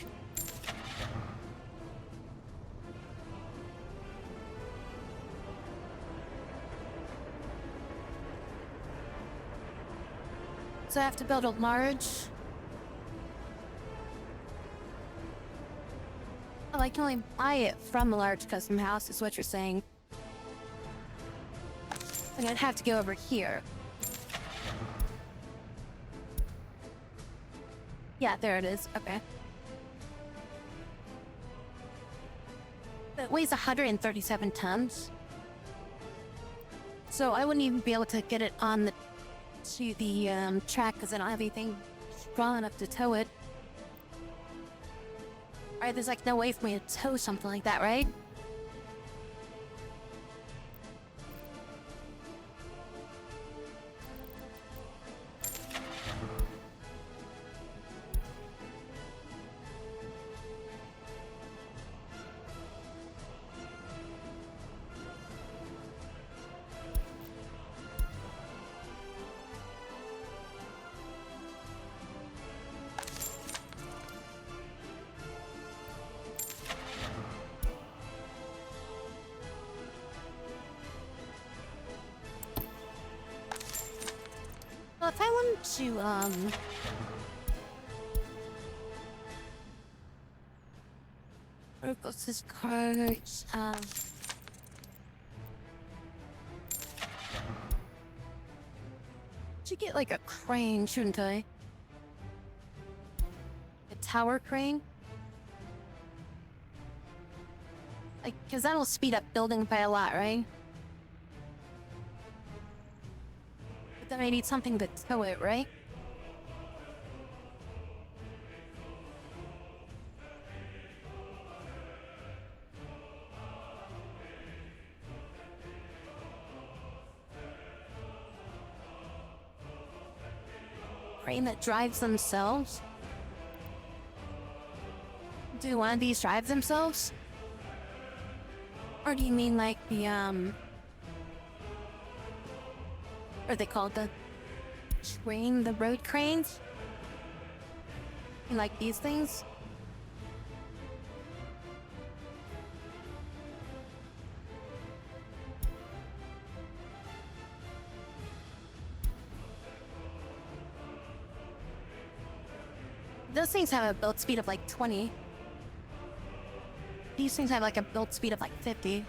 So I have to build a large... Oh, I can only buy it from a large custom house, is what you're saying. And I'd have to go over here. Yeah, there it is. Okay. It weighs 137 tons. So I wouldn't even be able to get it on the track because I don't have anything strong enough to tow it. Alright, there's like no way for me to tow something like that, right? Well, if I wanted to, where goes this cart? Should get like a crane, shouldn't I? A tower crane? Like, cause that'll speed up building by a lot, right? But then I need something to tow it, right? Crane that drives themselves? Do one of these drive themselves? Or do you mean like the, what are they called? The train, the road cranes? You like these things? Those things have a build speed of like 20. These things have like a build speed of like 50.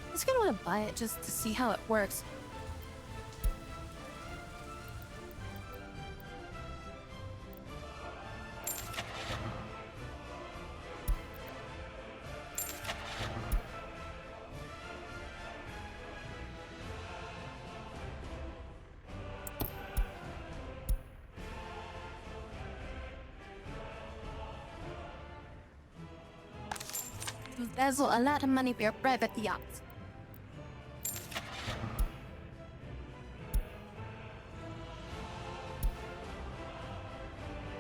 I'm just gonna want to buy it just to see how it works. embezzle a lot of money for your private yacht.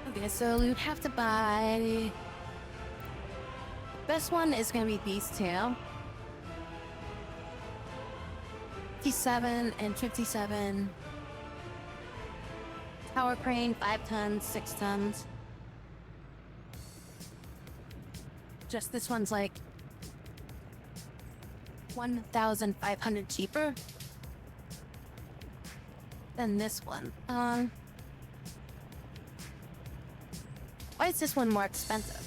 Okay, so we'd have to buy... Best one is gonna be these two. 57 and 57. Tower crane, 5 tons, 6 tons. Just this one's like 1,500 cheaper than this one. Why is this one more expensive?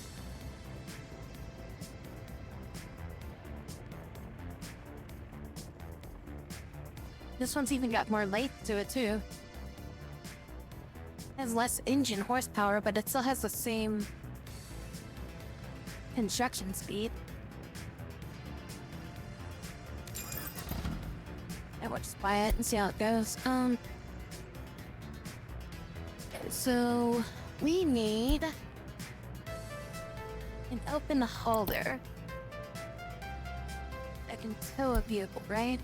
This one's even got more length to it too. It has less engine horsepower, but it still has the same construction speed. And we'll just buy it and see how it goes. So we need an open holder that can tow a vehicle, right?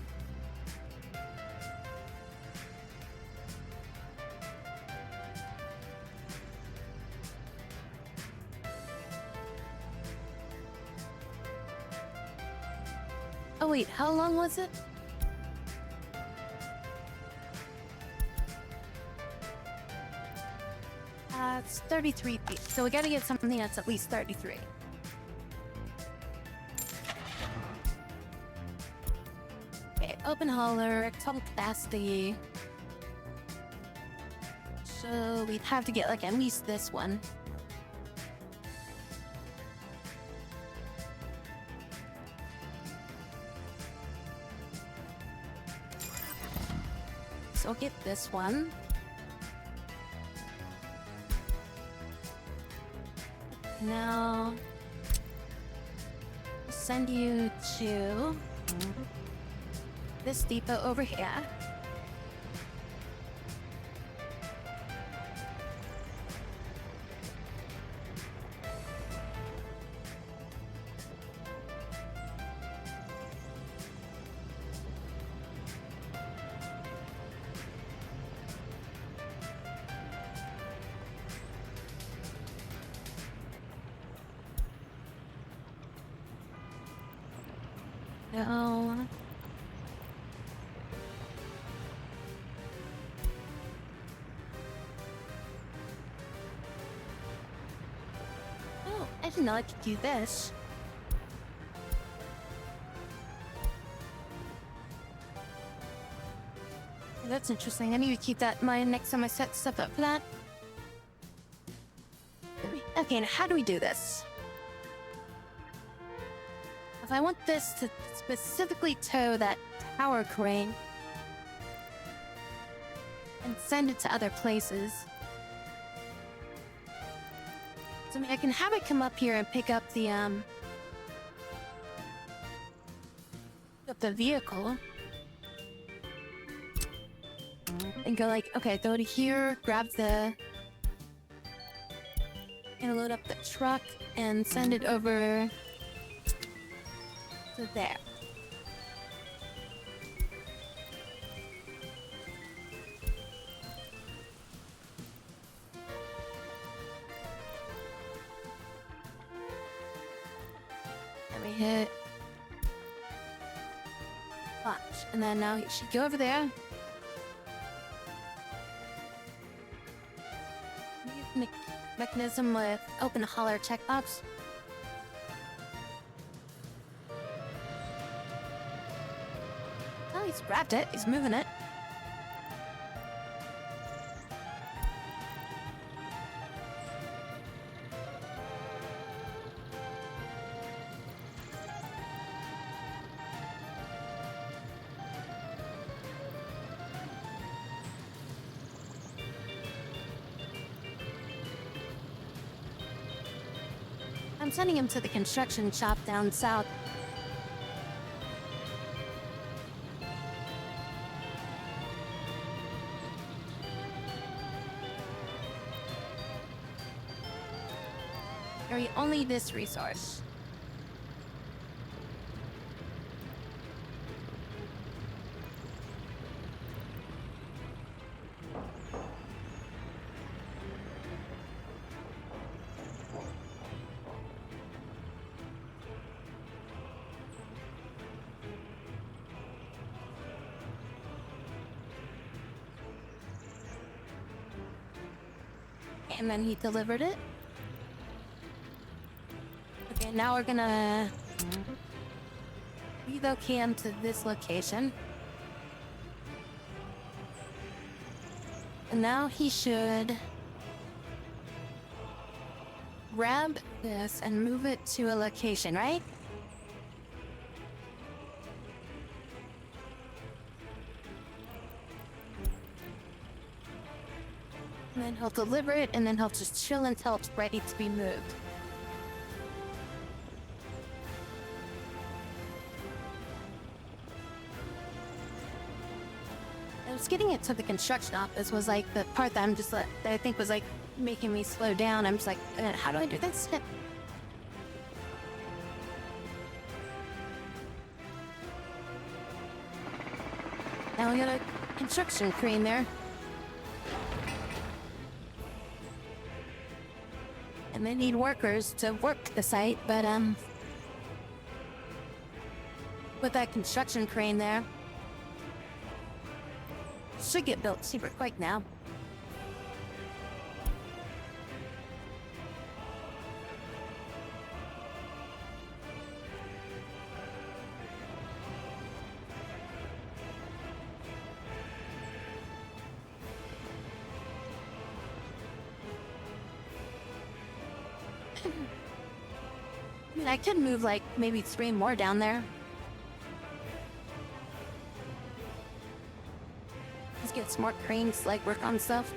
Oh wait, how long was it? It's 33 feet, so we gotta get something that's at least 33. Okay, open hauler, total capacity. So we'd have to get like at least this one. So get this one. Now, I'll send you to this depot over here. No. Oh, I didn't know I could do this. That's interesting. I need to keep that in mind next time I set stuff up for that. Okay, now how do we do this? If I want this to specifically tow that tower crane and send it to other places. So I mean, I can have it come up here and pick up the vehicle. And go like, okay, go to here, grab the... and load up the truck and send it over to there. Let me hit launch, and then now you should go over there. Mechanism with open hauler checkbox. Oh, he's grabbed it. He's moving it. I'm sending him to the construction shop down south. Carry only this resource. and then he delivered it. Okay, now we're gonna relocate him to this location. And now he should grab this and move it to a location, right? And then he'll deliver it, and then he'll just chill until it's ready to be moved. I was getting it to the construction office was like the part that that I think was like making me slow down. I'm just like, how do I do this? Now we got a construction crane there. And they need workers to work the site, but with that construction crane there, should get built super quick now. I mean, I could move like maybe 3 more down there. Let's get some more cranes to like work on stuff.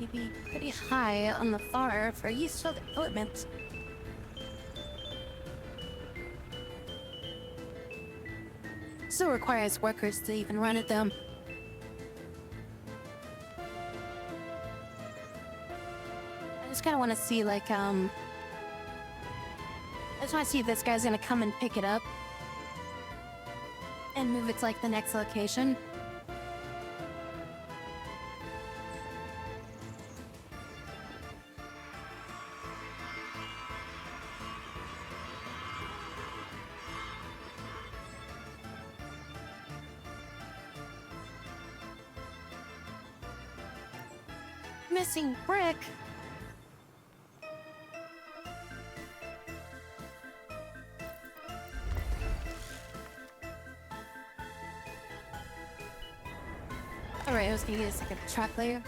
Maybe pretty high on the far for useful equipment. Still requires workers to even run it though. I just kind of want to see like I just want to see if this guy's gonna come and pick it up and move it to like the next location. Missing brick. Alright, I was gonna get a second track layer.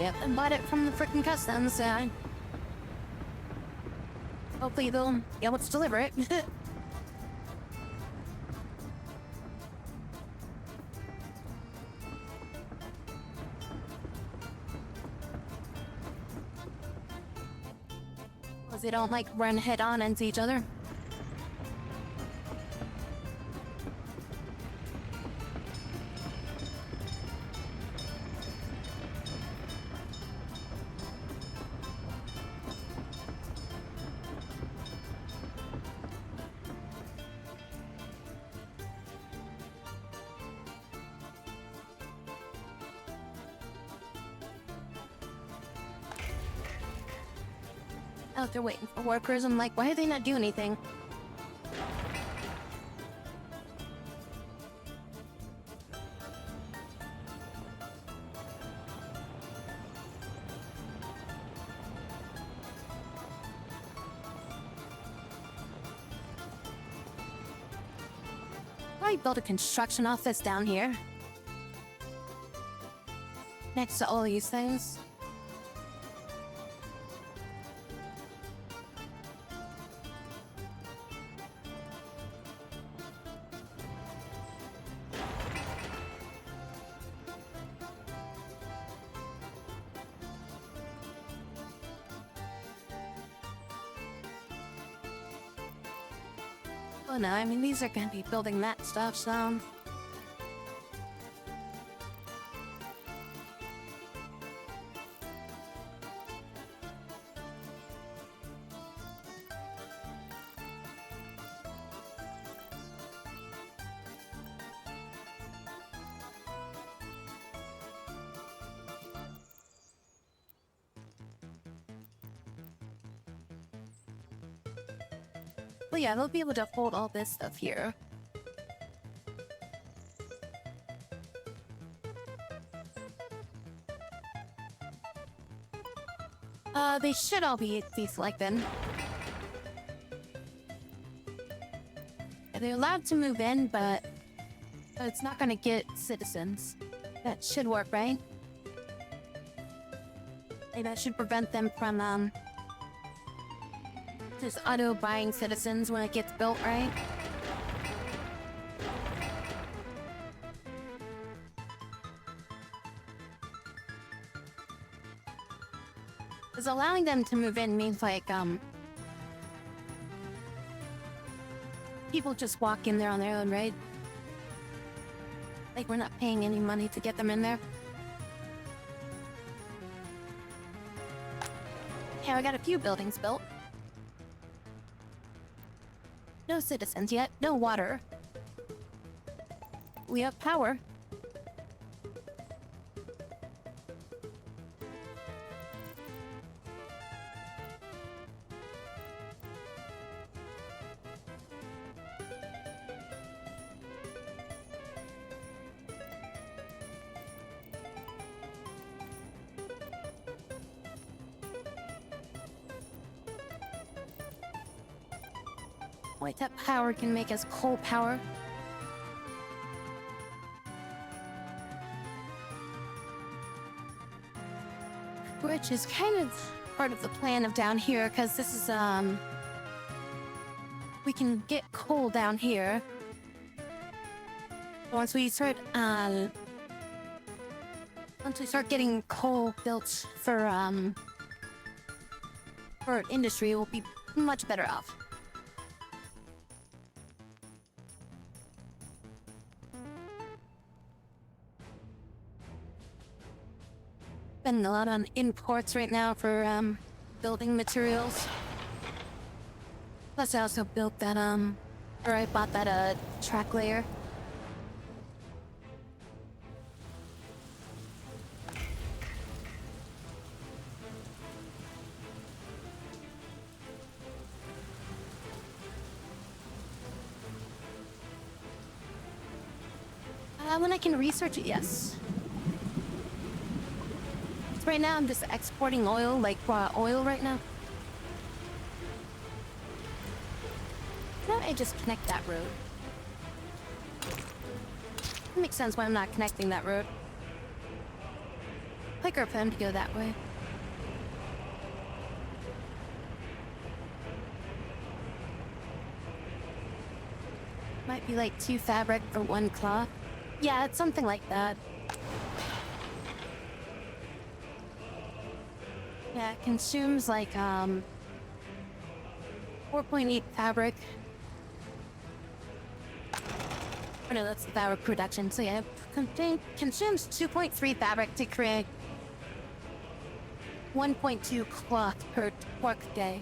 Yep, and bought it from the frickin' customs, hopefully they'll be able to deliver it. Because they don't, like, run head-on into each other. Out there waiting for workers. I'm like, why are they not doing anything? Probably build a construction office down here. Next to all these things. Oh no, I mean, these are gonna be building that stuff, so... But yeah, they'll be able to hold all this stuff here. They should all be selected. They're allowed to move in, but it's not gonna get citizens. That should work, right? And that should prevent them from, just auto-buying citizens when it gets built, right? Because allowing them to move in means, like, people just walk in there on their own, right? Like, we're not paying any money to get them in there. Yeah, I got a few buildings built. No citizens yet, no water. We have power. Wait, that power can make us coal power. Which is kind of part of the plan of down here, because this is, we can get coal down here. Once we start getting coal built for industry, we'll be much better off. Spending a lot on imports right now for building materials. Plus I also built that or I bought that track layer. When I can research it, yes. Right now, I'm just exporting oil, like raw oil right now. Why don't I just connect that road? It makes sense why I'm not connecting that road. Quicker for them to go that way. Might be like 2 fabric for 1 cloth. Yeah, it's something like that. Yeah, it consumes like 4.8 fabric. Oh no, that's the fabric production. So yeah, it consumes 2.3 fabric to create 1.2 cloth per work day.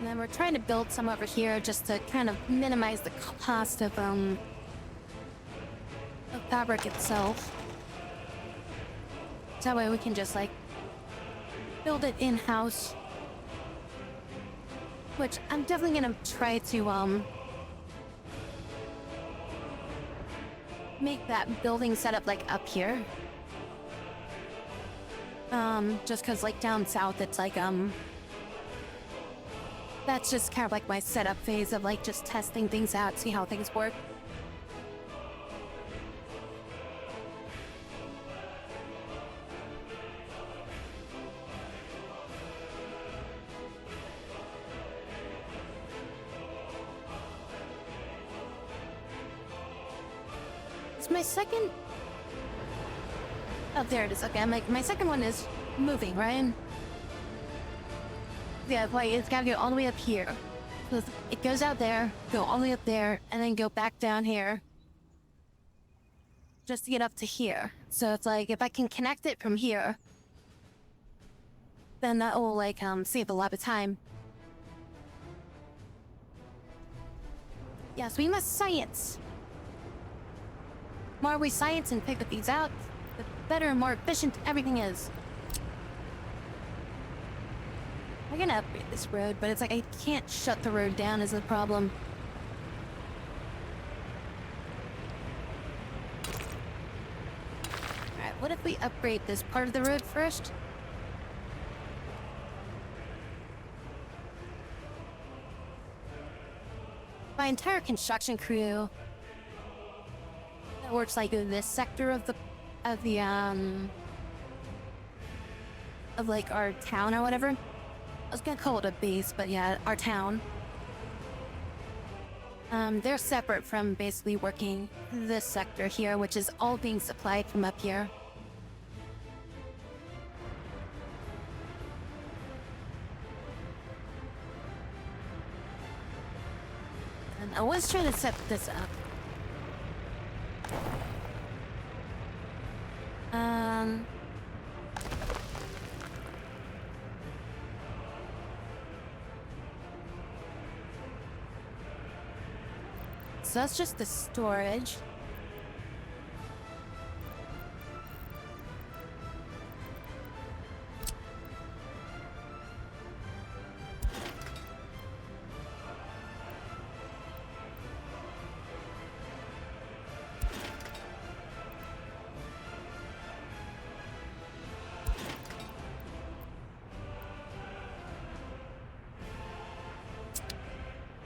And then we're trying to build some over here just to kind of minimize the cost of fabric itself. So that way we can just like build it in-house. Which I'm definitely gonna try to make that building setup like up here. Just cause like down south it's like that's just kind of like my setup phase of like just testing things out, see how things work. It's my second... Oh, there it is. Okay, my second one is moving, right? Yeah, like it's gotta go all the way up here. So it goes out there, go all the way up there, and then go back down here. Just to get up to here. So it's like, if I can connect it from here, then that will like, save a lot of time. Yes, we must science. The more we science and figure these out, the better and more efficient everything is. I'm gonna upgrade this road, but it's like I can't shut the road down is the problem. Alright, what if we upgrade this part of the road first? My entire construction crew that works like in this sector of like our town or whatever. I was gonna call it a base, but yeah, our town. They're separate from basically working this sector here, which is all being supplied from up here. And I was trying to set this up. So that's just the storage.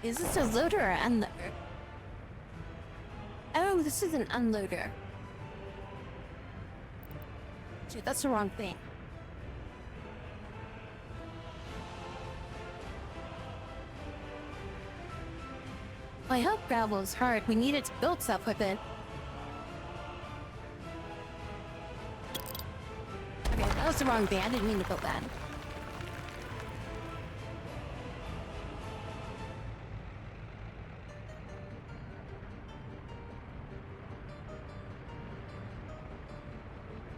Is this a loader or unloader? Oh, this is an unloader. Dude, that's the wrong thing. Well, I hope gravel is hard. We needed to build stuff with it. Okay, that was the wrong thing. I didn't mean to build that.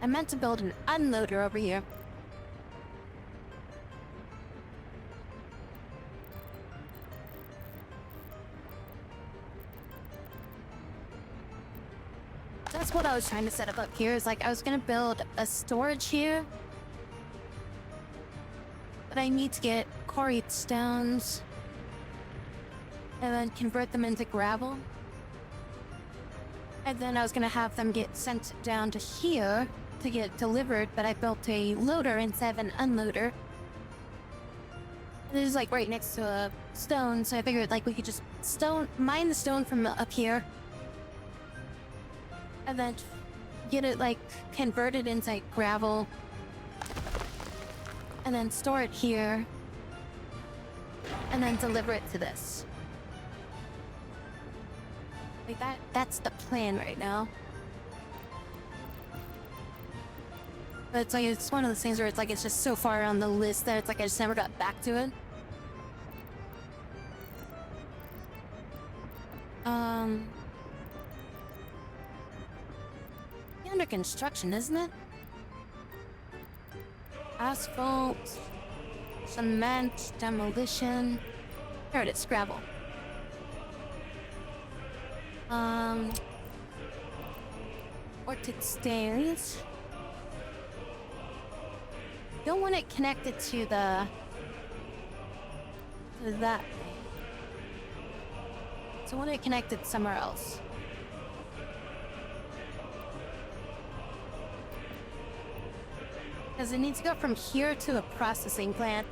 I meant to build an unloader over here. That's what I was trying to set up here. Is like I was gonna build a storage here, but I need to get quarried stones and then convert them into gravel. And then I was gonna have them get sent down to here to get delivered, but I built a loader instead of an unloader. This is like right next to a stone, so I figured like we could just mine the stone from up here and then get it like converted into like gravel and then store it here and then deliver it to this. Like that's the plan right now. But it's like, it's one of those things where it's like, it's just so far on the list that it's like, I just never got back to it. Under construction, isn't it? Asphalt, cement, demolition. There it is, gravel. Orchid stairs. Don't want it connected to that. So I want it connected somewhere else. Because it needs to go from here to a processing plant.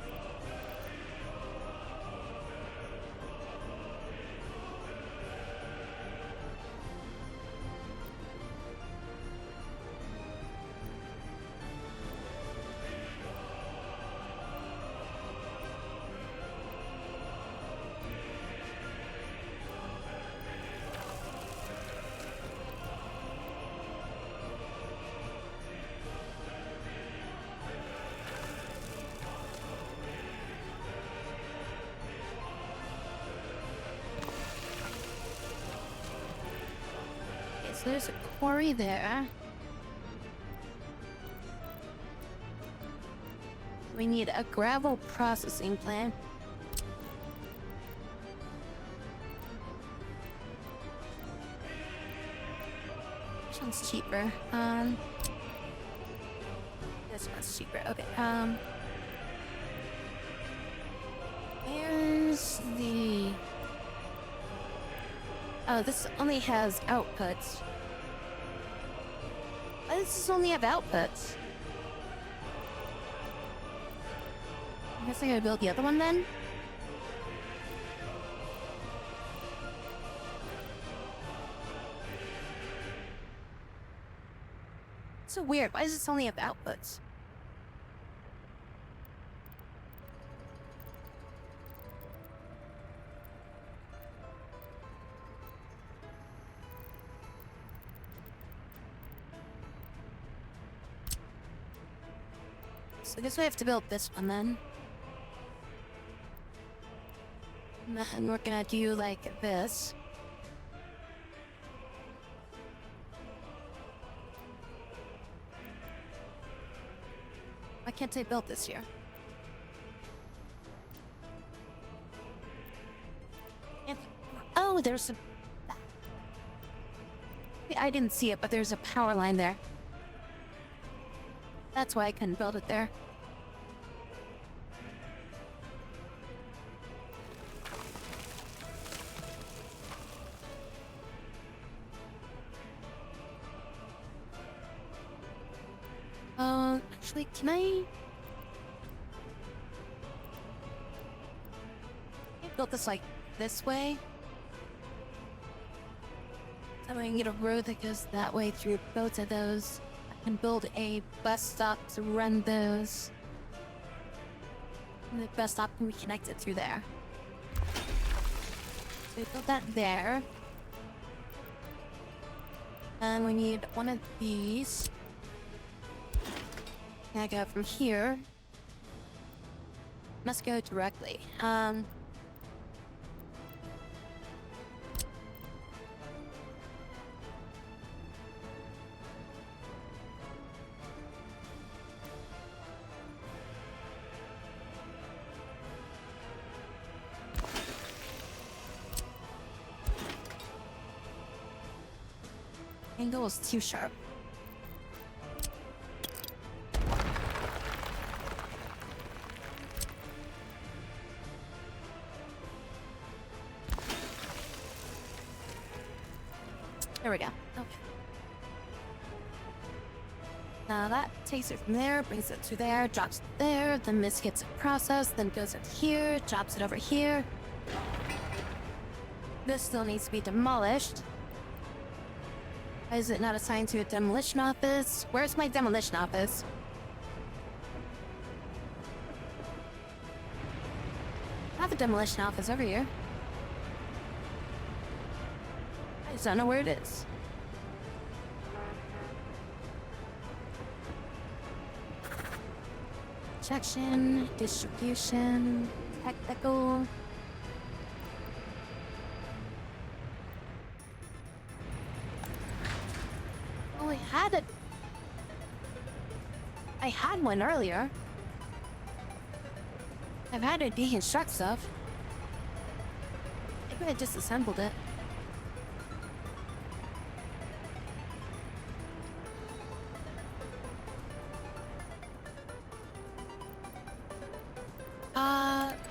So there's a quarry there. We need a gravel processing plant. Which one's cheaper? This one's cheaper. Okay, there's the... Oh, this only has outputs. Why does this only have outputs? I guess I gotta build the other one then? It's so weird. Why does this only have outputs? So I guess we have to build this one then. And then we're gonna do like this. Why can't I build this here? Oh, there's a... I didn't see it, but there's a power line there. That's why I couldn't build it there. Actually, can I build this like this way? So I can get a road that goes that way through both of those. I can build a bus stop to run those. And the bus stop can be connected through there. So we built that there. And we need one of these. Can I go from here? Must go directly. Angle is too sharp. There we go. Okay. Now that takes it from there, brings it to there, drops it there, then this gets it processed, then goes into here, drops it over here. This still needs to be demolished. Why is it not assigned to a demolition office? Where's my demolition office? I have a demolition office over here. I just don't know where it is. Projection, distribution, technical. Oh, I had one earlier. I've had to deconstruct stuff. Maybe I disassembled it.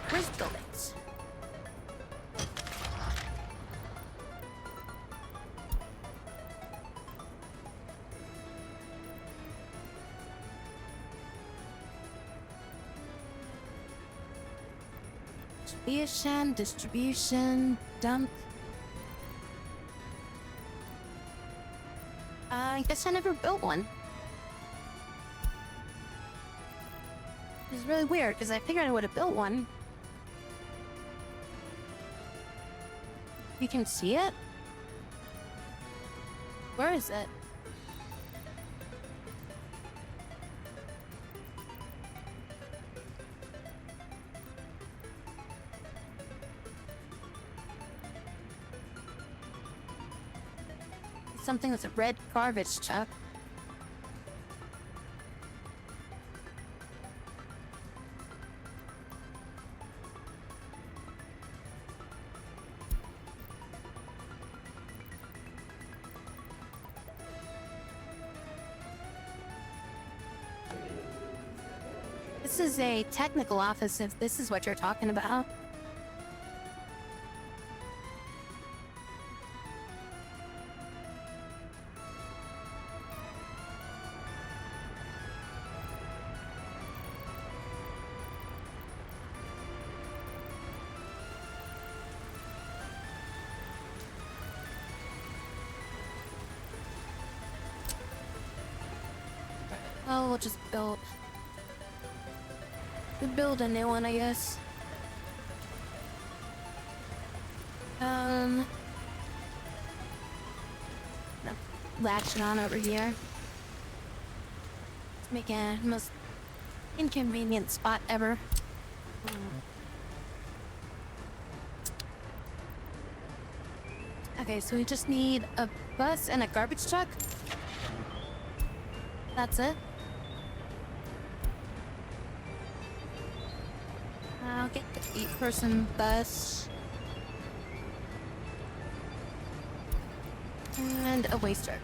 Where's buildings? Distribution, dump. I guess I never built one. It's really weird because I figured I would have built one. You can see it? Where is it? Something with a red garbage truck. This is a technical office if this is what you're talking about. Oh, we'll just build a new one, I guess. No. Latch it on over here. Let's make a most inconvenient spot ever. Okay, so we just need a bus and a garbage truck. That's it. I'll get the 8-person bus. And a waste truck.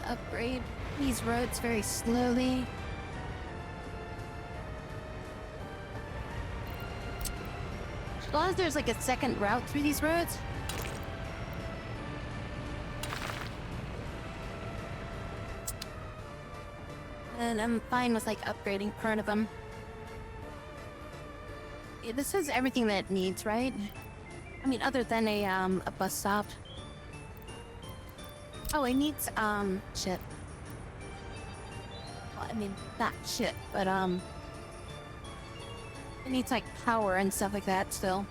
Upgrade these roads very slowly. As long as there's like a second route through these roads. And I'm fine with like upgrading part of them. Yeah, this is everything that it needs, right? I mean, other than a bus stop. Oh, it needs, shit. Well, I mean, not shit, but, it needs, like, power and stuff like that still.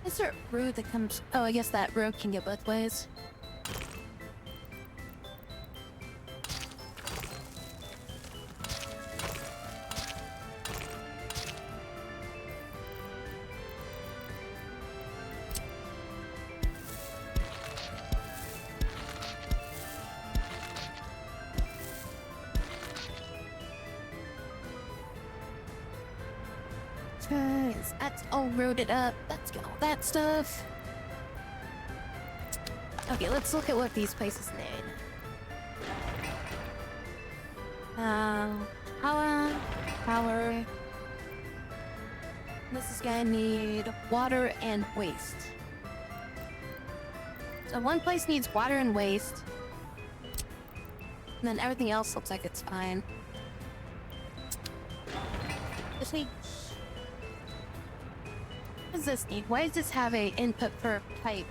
Is there a road that comes... Oh, I guess that road can go both ways. Cause that's all roaded up. Let's get all that stuff. Okay, let's look at what these places need. Power. This is gonna need water and waste. So one place needs water and waste. And then everything else looks like it's fine. This needs... What does this need? Why does this have a input for pipe?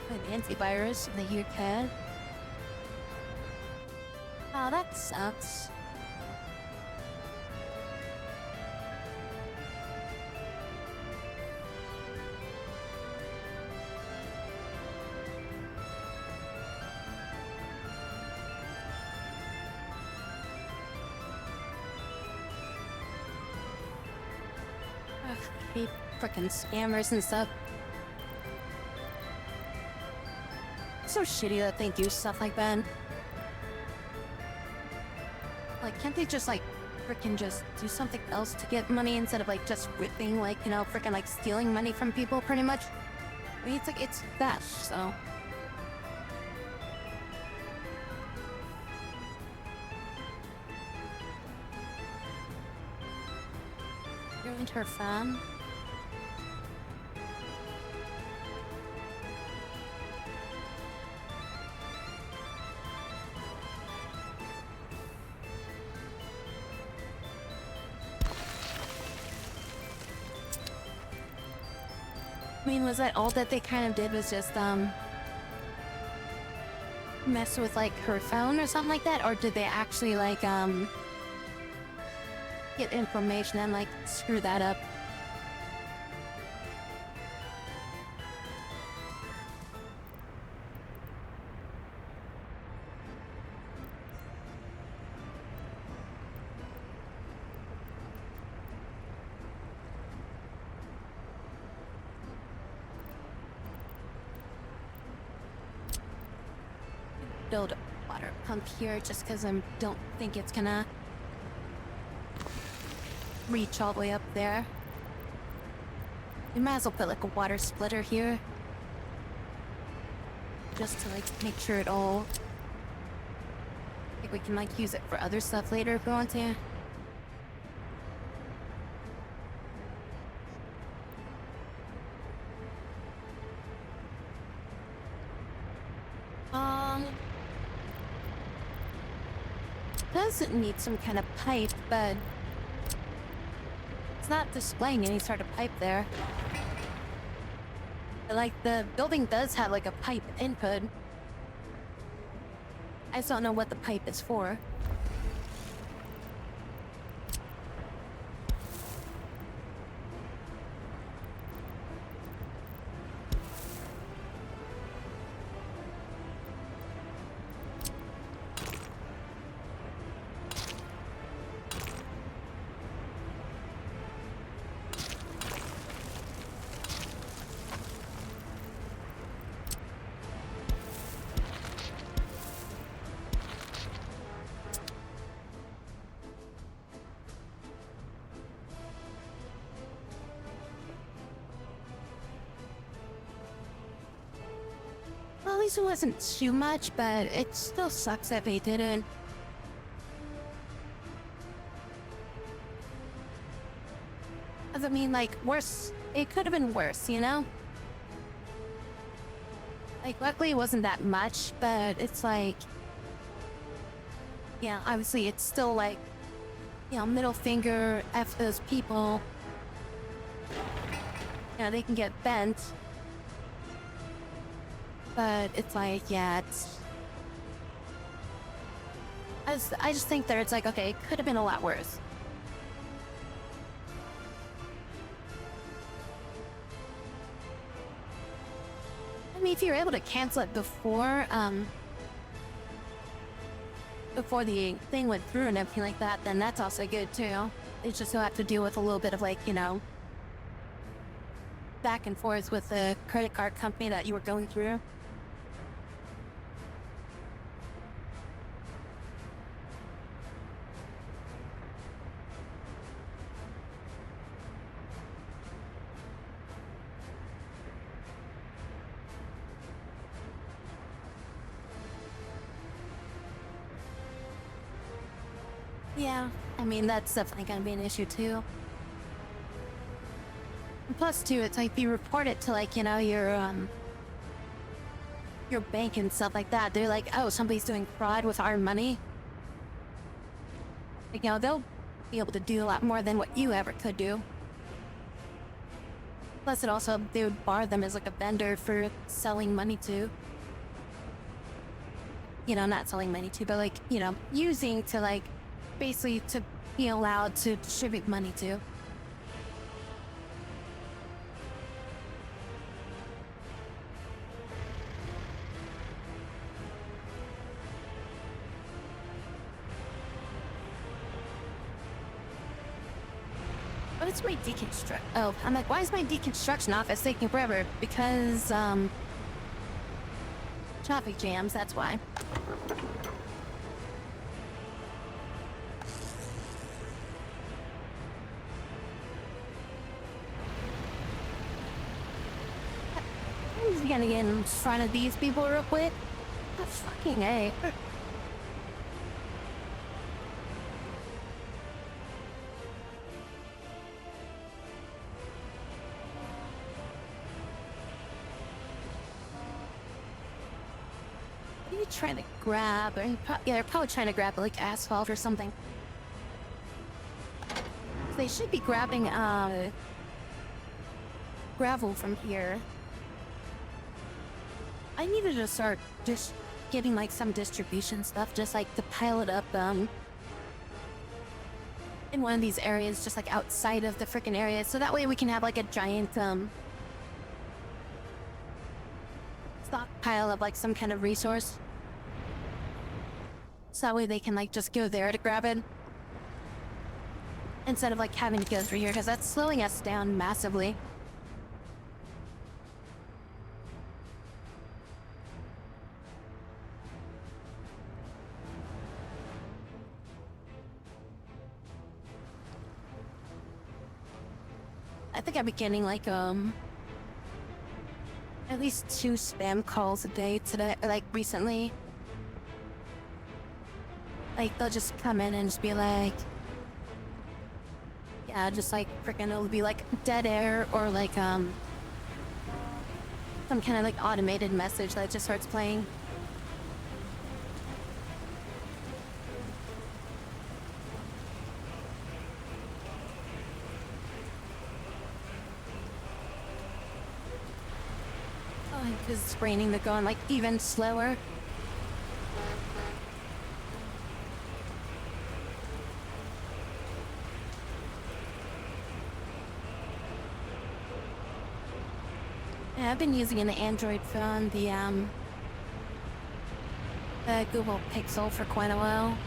An antivirus in the UK. Oh, that sucks. Ugh, frickin' scammers and stuff. So shitty that they do stuff like that. Like, can't they just, like, frickin' just do something else to get money instead of, like, just ripping, like, you know, frickin', like, stealing money from people, pretty much? I mean, it's like, it's theft, so... Ruined her fan. I mean, was that all that they kind of did was just, mess with, like, her phone or something like that? Or did they actually, like, get information and, like, screw that up? Build a water pump here just because I don't think it's gonna reach all the way up there. We might as well put like a water splitter here just to like make sure it all, like we can like use it for other stuff later if we want to. Doesn't need some kind of pipe, but it's not displaying any sort of pipe there. But, like, the building does have like a pipe input. I just don't know what the pipe is for. Well, at least it wasn't too much, but it still sucks that they didn't. I mean, like, worse. It could have been worse, you know? Like, luckily it wasn't that much, but it's like... Yeah, obviously it's still like, you know, middle finger, F those people. Yeah, they can get bent. But it's like, yeah, it's... I just think that it's like, okay, it could have been a lot worse. I mean, if you're able to cancel it before the thing went through and everything like that, then that's also good too. They just still have to deal with a little bit of like, you know, back and forth with the credit card company that you were going through. Yeah, I mean, that's definitely gonna be an issue too. And plus, too, it's like if you report it to, like, your bank and stuff like that, they're like, oh, somebody's doing fraud with our money. Like, they'll be able to do a lot more than what you ever could do. Plus, it also, they would bar them as, like, a vendor for selling money to. Not selling money to, but, like, using to, like, basically to be allowed to distribute money to. But it's my deconstruct. Oh, I'm like, why is my deconstruction office taking forever? Because, traffic jams, that's why. I'm just gonna get in front of these people real quick. Oh, fucking A. What are you trying to grab? Or yeah, they're probably trying to grab like asphalt or something. So they should be grabbing gravel from here. I needed to start just getting like some distribution stuff, just like to pile it up in one of these areas, just like outside of the freaking area, so that way we can have like a giant stockpile of like some kind of resource. So that way they can like just go there to grab it instead of like having to go through here, because that's slowing us down massively. I think I've been getting like at least 2 spam calls a day today, like recently. Like they'll just come in and just be like, yeah, just like freaking, it'll be like dead air or like some kind of like automated message that just starts playing. Because it's raining, they're going like even slower. Yeah, I've been using an Android phone, the Google Pixel, for quite a while.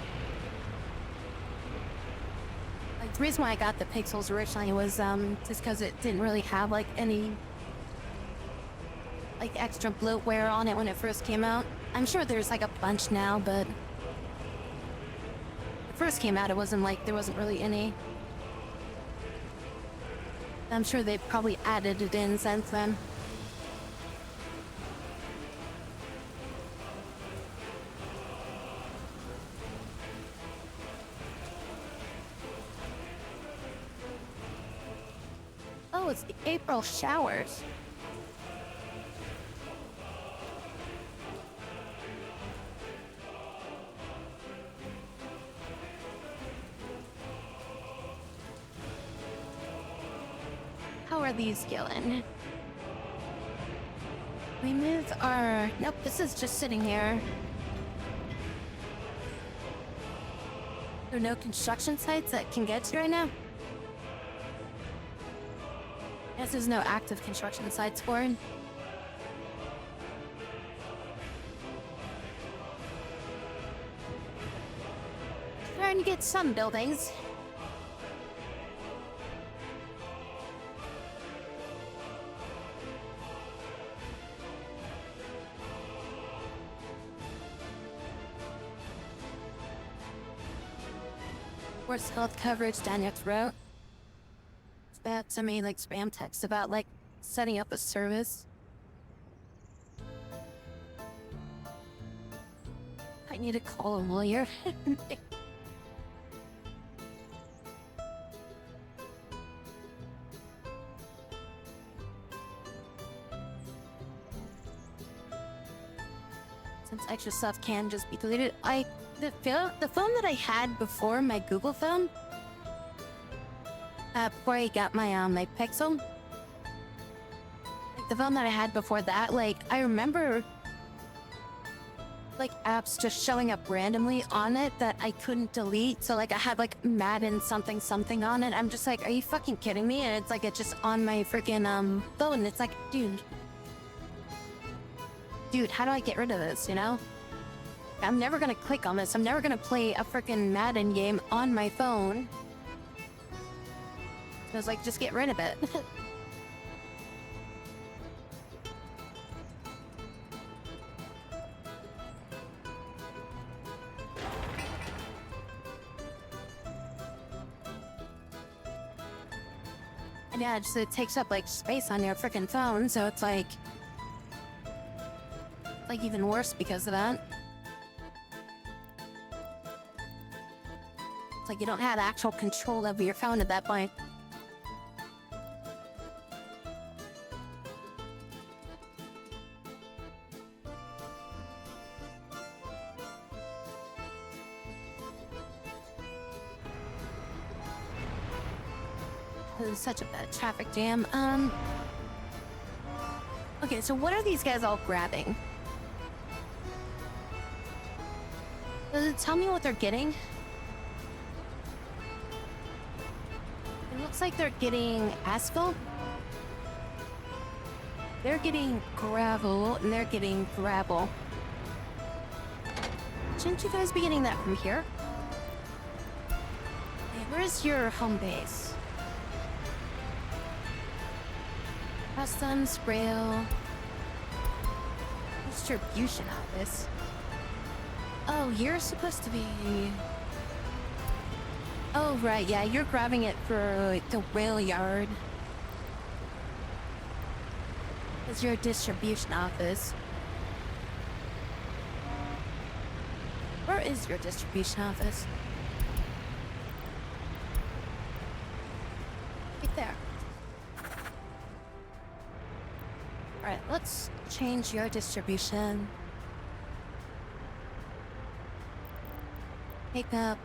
Like the reason why I got the Pixels originally was just because it didn't really have like any like extra bloatware on it when it first came out. I'm sure there's like a bunch now, but when it first came out, it wasn't like there wasn't really any. I'm sure they've probably added it in since then. Oh, it's the April showers. How are these going? We moved our... Nope, this is just sitting here. There are no construction sites that can get to right now? Yes, there's no active construction sites for it. Trying to get some buildings. Worst health coverage, Daniels wrote. That to me like spam text about like setting up a service. I need to call a lawyer. Since extra stuff can just be deleted. The phone that I had before, my Google phone, before I got my Pixel, like the phone that I had before that, like I remember like apps just showing up randomly on it that I couldn't delete. So like I had like Madden something something on it. I'm just like, are you fucking kidding me? And it's like it's just on my freaking phone. It's like, dude, how do I get rid of this, you know? I'm never gonna click on this. I'm never gonna play a freaking Madden game on my phone. So I was like, just get rid of it. And yeah, it takes up like space on your freaking phone, so it's like even worse because of that. It's like you don't have actual control over your phone at that point. This is such a bad traffic jam. Okay, so what are these guys all grabbing? Does it tell me what they're getting? It looks like they're getting asphalt. They're getting gravel, and they're getting gravel. Shouldn't you guys be getting that from here? Hey, where's your home base? Customs, rail, distribution office. Oh, you're supposed to be... Oh, right, yeah, you're grabbing it for like, the rail yard. It's your distribution office. Where is your distribution office? Right there. Alright, let's change your distribution. Pick up.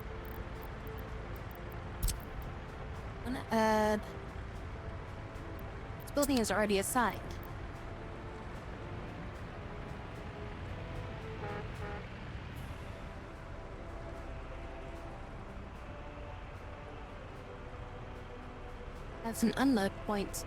I'm gonna add. This building is already assigned. That's an unload point.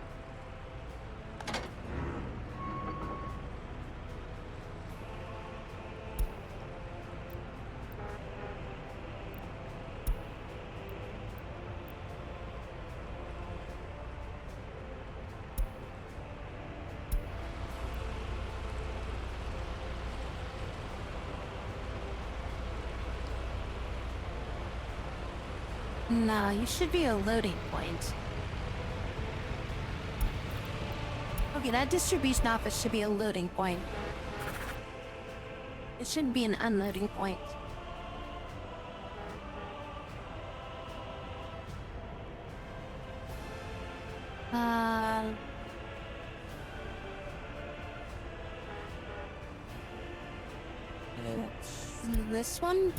Nah, you should be a loading point. Okay, that distribution office should be a loading point. It shouldn't be an unloading point. This one?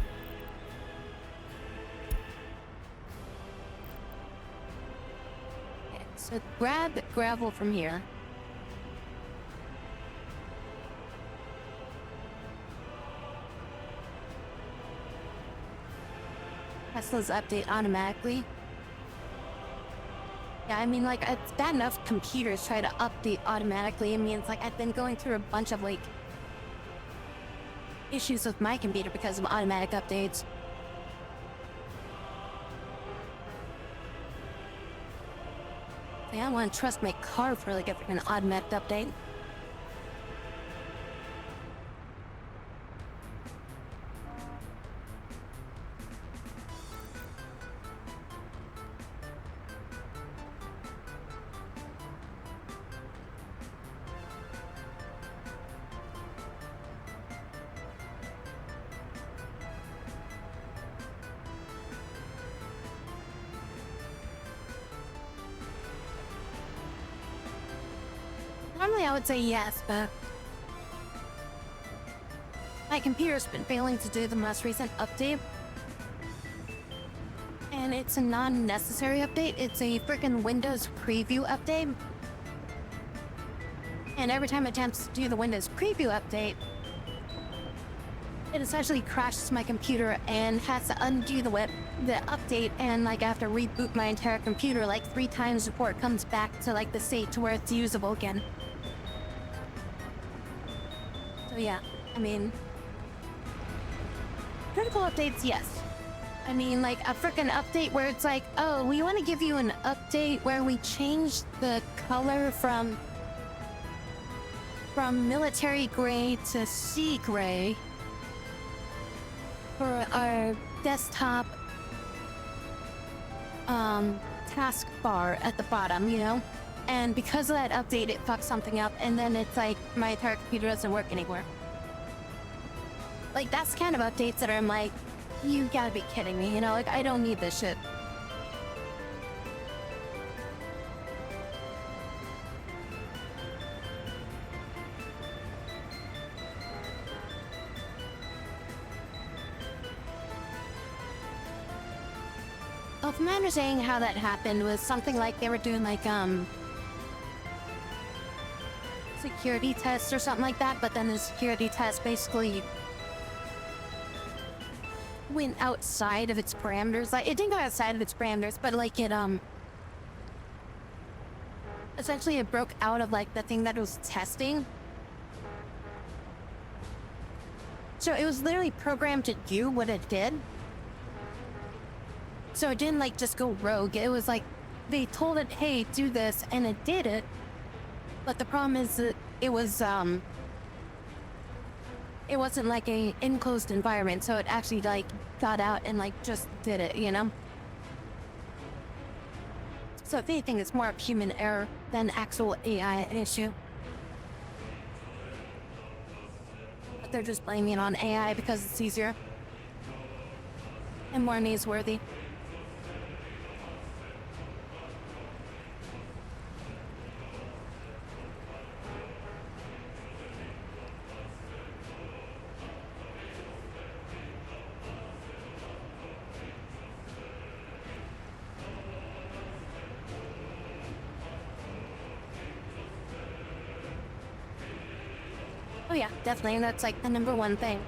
Okay, so grab gravel from here. Tesla's update automatically. Yeah, I mean, like, it's bad enough computers try to update automatically. I mean, it's like I've been going through a bunch of, like, issues with my computer because of automatic updates. Like, I don't want to trust my car for, like, an automatic update. Normally I would say yes, but my computer's been failing to do the most recent update. And it's a non-necessary update. It's a freaking Windows preview update. And every time it attempts to do the Windows preview update, it essentially crashes my computer and has to undo the update, and like I have to reboot my entire computer like 3 times before it comes back to like the state to where it's usable again. So yeah, I mean, critical updates, yes. I mean, like a frickin' update where it's like, oh, we want to give you an update where we change the color from military gray to sea gray for our desktop taskbar at the bottom, you know? And because of that update, it fucks something up, and then it's like my entire computer doesn't work anymore. Like, that's the kind of updates that I'm like, you gotta be kidding me, you know? Like, I don't need this shit. Well, from my understanding, how that happened was something like they were doing like, security tests or something like that, but then the security test basically went outside of its parameters. Like, it didn't go outside of its parameters, but like it, essentially it broke out of like the thing that it was testing. So it was literally programmed to do what it did. So it didn't like just go rogue. It was like they told it, hey, do this, and it did it. But the problem is that it wasn't like a enclosed environment, so it actually like got out and like just did it, you know? So if anything, it's more of human error than actual AI issue. But they're just blaming it on AI because it's easier and more newsworthy. Oh yeah, definitely, that's like the #1 thing.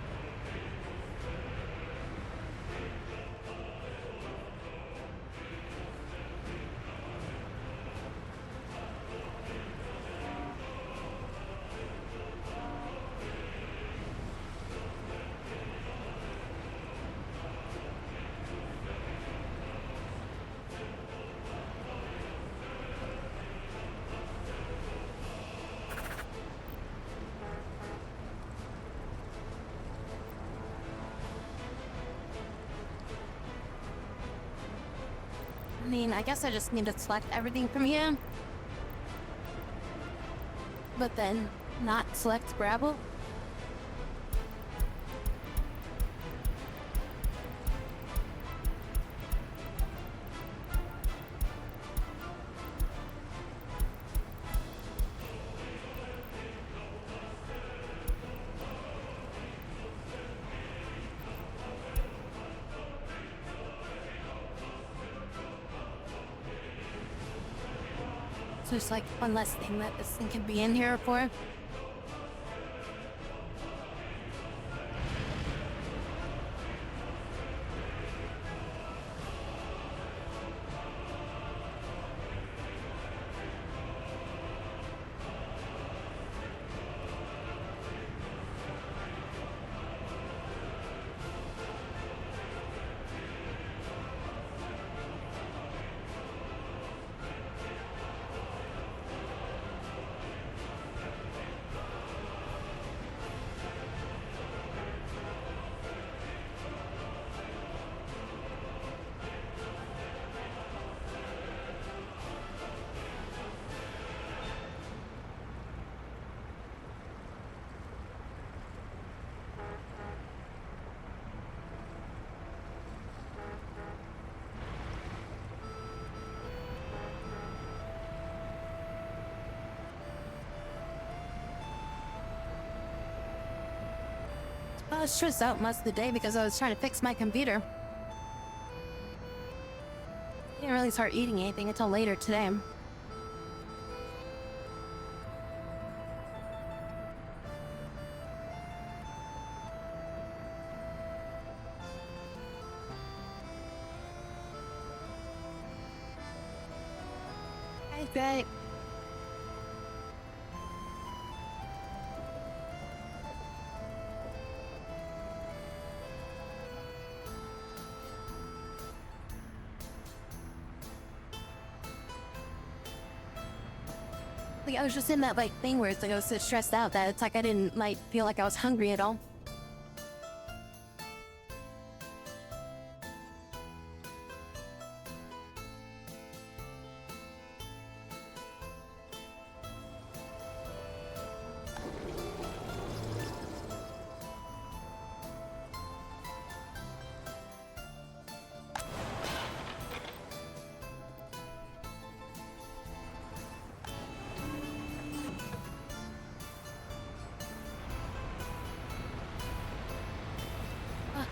I mean, I guess I just need to select everything from here. But then not select gravel. So there's like one less thing that this thing can be in here for. I was stressed out most of the day because I was trying to fix my computer. I didn't really start eating anything until later today. I bet. Like, I was just in that like thing where it's like I was so stressed out that it's like I didn't like feel like I was hungry at all.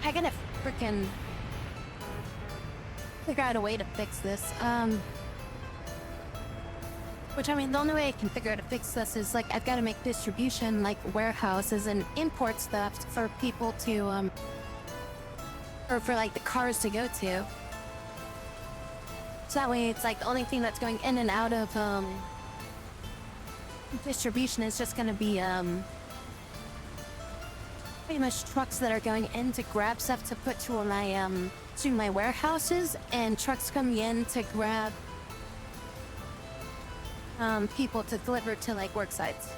I gotta freaking figure out a way to fix this. Which, I mean, the only way I can figure out to fix this is like I've got to make distribution like warehouses and import stuff for people to or for like the cars to go to. So that way it's like the only thing that's going in and out of distribution is just gonna be pretty much trucks that are going in to grab stuff to put to my warehouses, and trucks coming in to grab people to deliver to like work sites.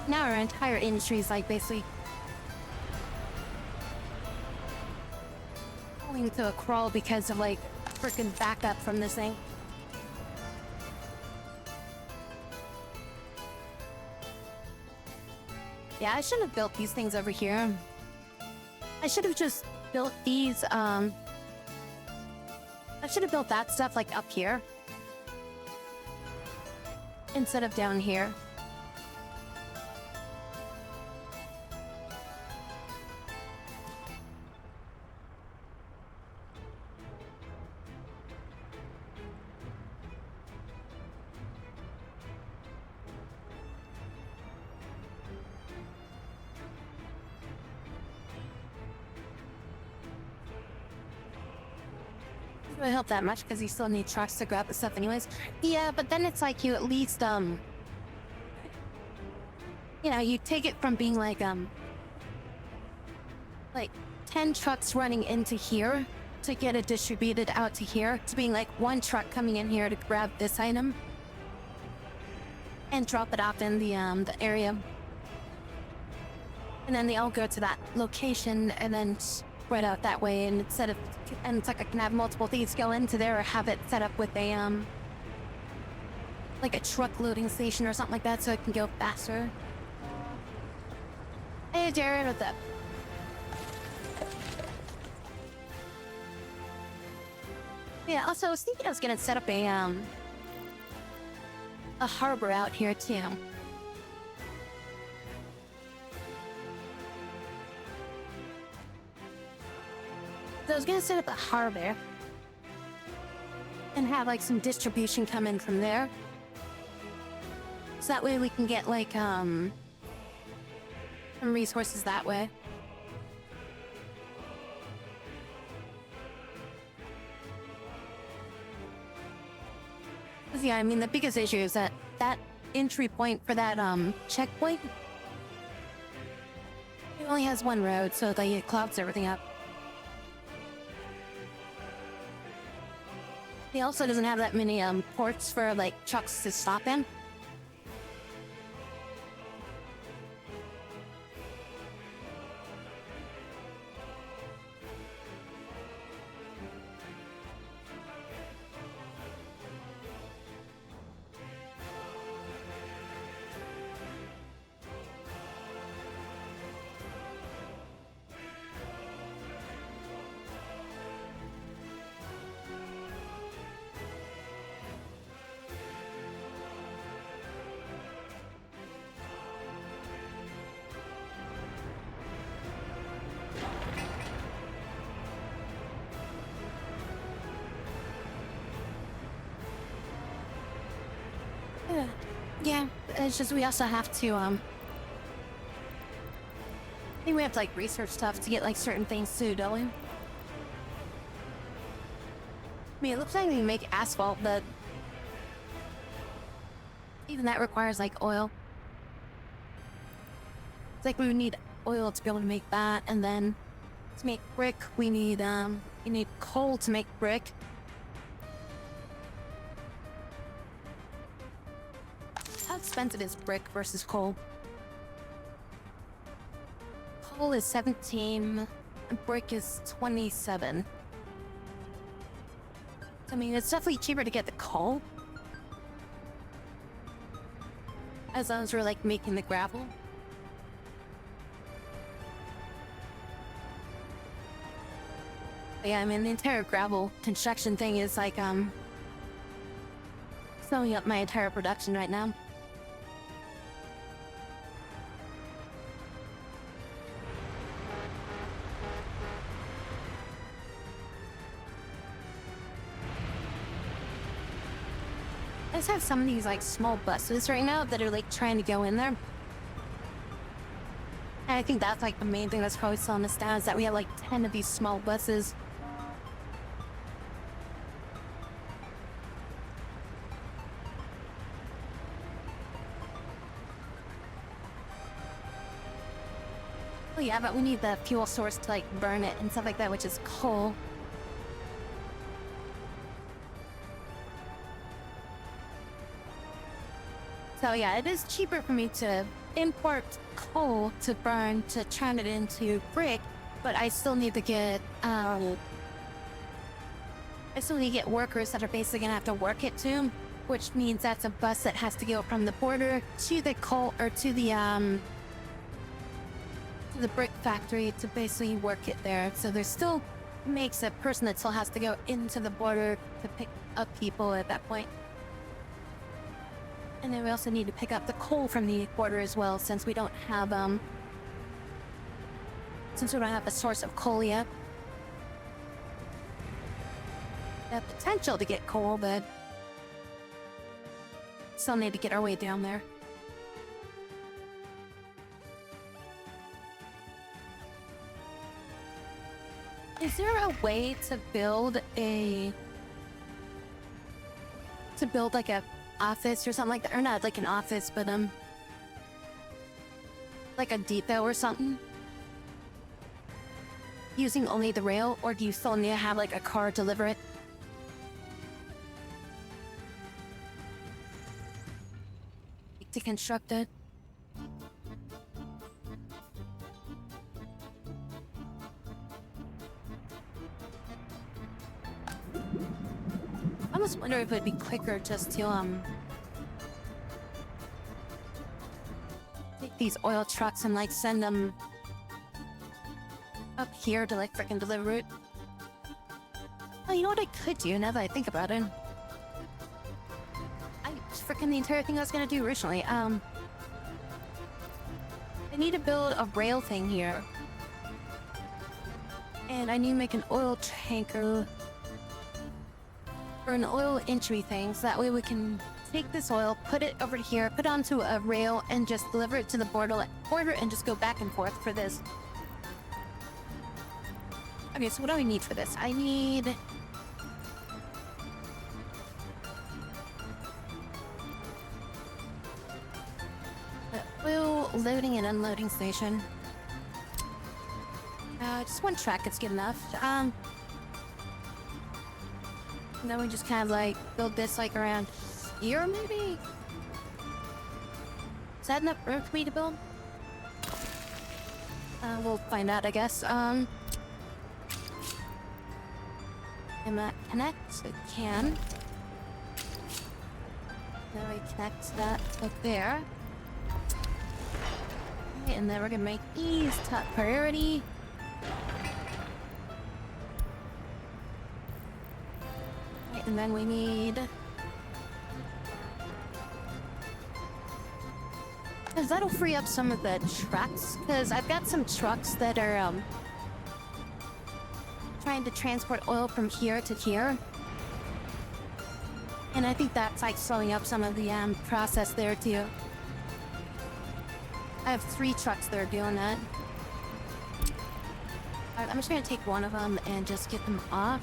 Now our entire industry is like basically falling to a crawl because of like freaking backup from this thing. Yeah, I shouldn't have built these things over here. I should have just built these, I should have built that stuff like up here instead of down here. It would help that much because you still need trucks to grab the stuff anyways. Yeah, but then it's like you at least you know, you take it from being like 10 trucks running into here to get it distributed out to here to being like one truck coming in here to grab this item and drop it off in the area, and then they all go to that location and then spread out that way. And instead of, and it's like I can have multiple things go into there or have it set up with a like a truck loading station or something like that so it can go faster. Hey Jared, what's up? Yeah, also I was thinking I was gonna set up a harbor out here too. So I was gonna set up a harbor and have like some distribution come in from there. So that way we can get like some resources that way. Yeah, I mean the biggest issue is that entry point for that checkpoint, it only has one road, so like it clouds everything up. He also doesn't have that many ports for like trucks to stop in. it's just we also have to, I think we have to, like, research stuff to get, like, certain things too, don't we? I mean, it looks like we can make asphalt, but even that requires, like, oil. It's like we would need oil to be able to make that, and then to make brick, we need coal to make brick. How expensive is brick versus coal? Coal is 17, and brick is 27. I mean, it's definitely cheaper to get the coal, as long as we're, like, making the gravel. But yeah, I mean, the entire gravel construction thing is, like, slowing up my entire production right now. I just have some of these, like, small buses right now that are, like, trying to go in there. And I think that's, like, the main thing that's probably slowing us down, is that we have, like, 10 of these small buses. Oh yeah, but we need the fuel source to, like, burn it and stuff like that, which is coal. So yeah, it is cheaper for me to import coal to burn to turn it into brick, but I still need to get workers that are basically gonna have to work it too, which means that's a bus that has to go from the border to the coal or to the brick factory to basically work it there. So there still makes a person that still has to go into the border to pick up people at that point. And then we also need to pick up the coal from the border as well, since we don't have a source of coal yet. We have potential to get coal, but still need to get our way down there. Is there a way to build like a office or something like that? Or not like an office, but like a depot or something? Using only the rail, or do you still need to have like a car deliver it? To construct it? I almost wonder if it'd be quicker just to take these oil trucks and like send them up here to like frickin' deliver it. Oh, you know what I could do now that I think about it? Frickin' the entire thing I was gonna do originally. I need to build a rail thing here. And I need to make an oil tanker. Or an oil entry thing, so that way we can take this oil, put it over here, put it onto a rail, and just deliver it to the border and just go back and forth for this. Okay, so what do I need for this? I need... oil loading and unloading station. Just one track is good enough. And then we just kind of like build this like around here, maybe? Is that enough room for me to build? We'll find out, I guess. Can that connect? It can. Now we connect that up there. Okay, and then we're gonna make these top priority. And then we need... Because that'll free up some of the trucks. Because I've got some trucks that are trying to transport oil from here to here. And I think that's like slowing up some of the process there too. I have 3 trucks that are doing that. Alright, I'm just gonna take one of them and just get them off.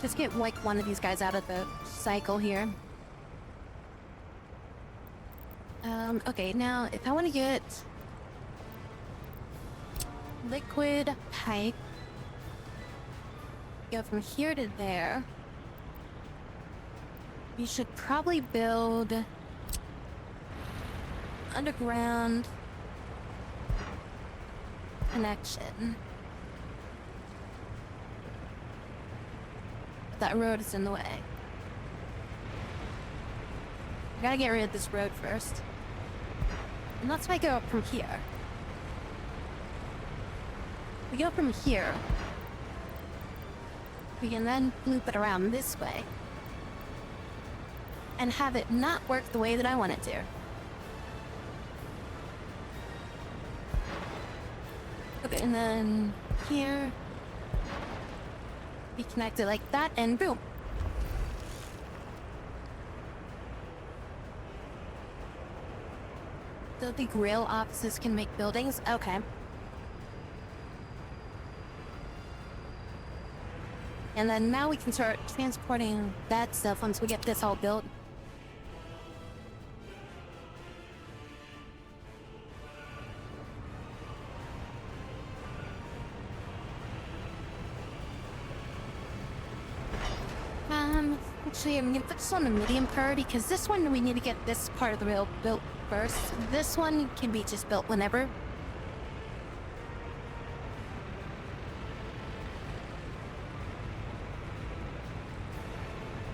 Just get like one of these guys out of the cycle here. Okay, now if I want to get liquid pipe, go from here to there, we should probably build underground connection. That road is in the way. I gotta get rid of this road first. And that's why I go up from here. We go from here. We can then loop it around this way. And have it not work the way that I want it to. Okay, and then here. Be connected like that, and boom. So the rail offices can make buildings? Okay. And then now we can start transporting that stuff once we get this all built. Actually, I'm gonna put this on a medium priority because this one we need to get this part of the rail built first. This one can be just built whenever.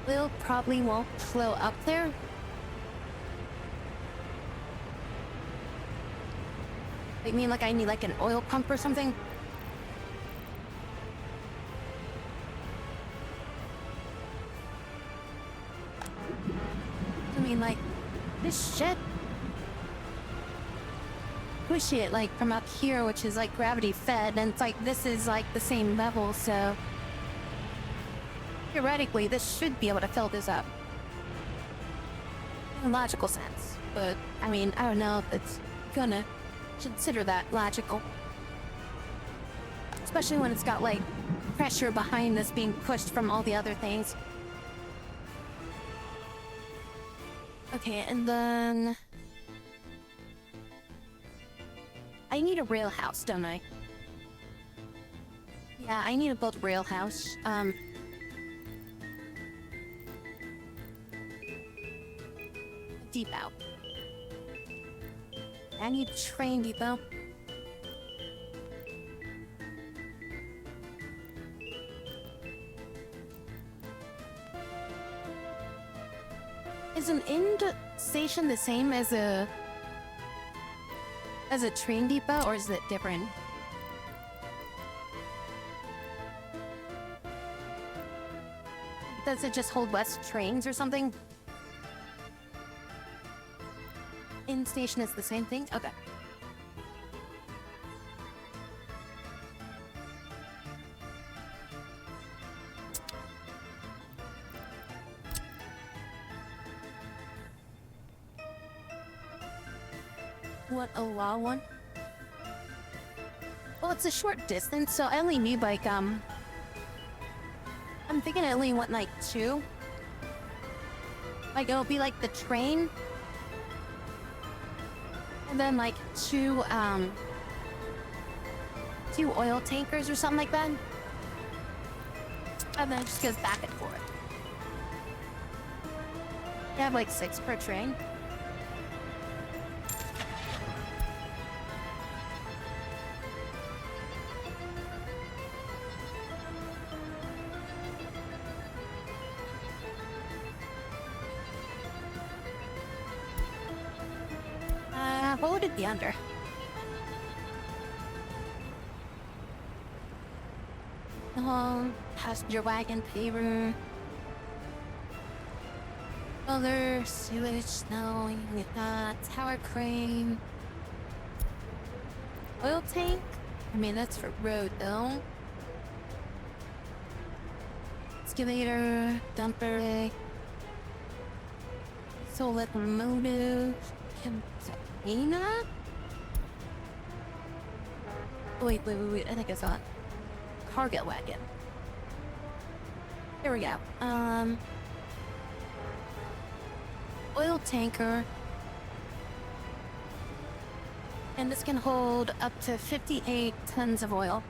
Will probably won't flow up there. You mean like I need like an oil pump or something? I mean, like, this shit. Push it, like, from up here, which is, like, gravity fed, and it's like, this is, like, the same level, so... Theoretically, this should be able to fill this up. In logical sense. But, I mean, I don't know if it's gonna consider that logical. Especially when it's got, like, pressure behind this being pushed from all the other things. Okay, and then... I need a rail house, don't I? Yeah, I need to build a rail house. Depot. I need a train depot. Is an end station the same as a train depot, or is it different? Does it just hold less trains or something? End station is the same thing? Okay. What a long one. Well, it's a short distance, so I only need like, I'm thinking I only want like 2. Like, it'll be like the train. And then like 2 oil tankers or something like that. And then it just goes back and forth. You have like 6 per train. What would it be under? Passenger wagon, paver. Other sewage, snow, with that. Tower crane. Oil tank? I mean, that's for road, though. Excavator, dumper. diesel locomotive container? Wait, I think I saw it. Cargo wagon. There we go. Oil tanker. And this can hold up to 58 tons of oil.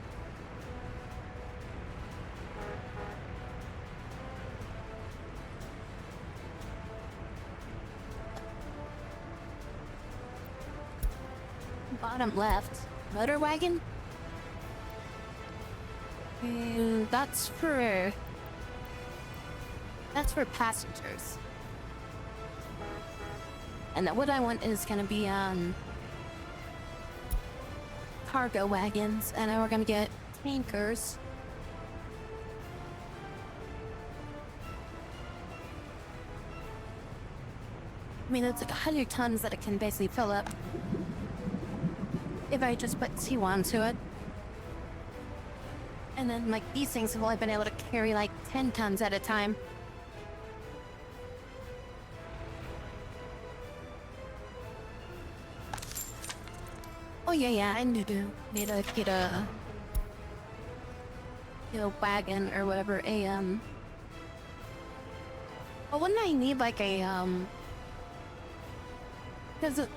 Bottom left. Motor wagon? And that's for passengers. And then what I want is gonna be cargo wagons, and then we're gonna get tankers. I mean, it's like 100 tons that it can basically fill up if I just put T1 to it. And then, like, these things have only been able to carry, like, 10 tons at a time. Oh, yeah, I need to get a wagon or whatever, Well, wouldn't I need, like, because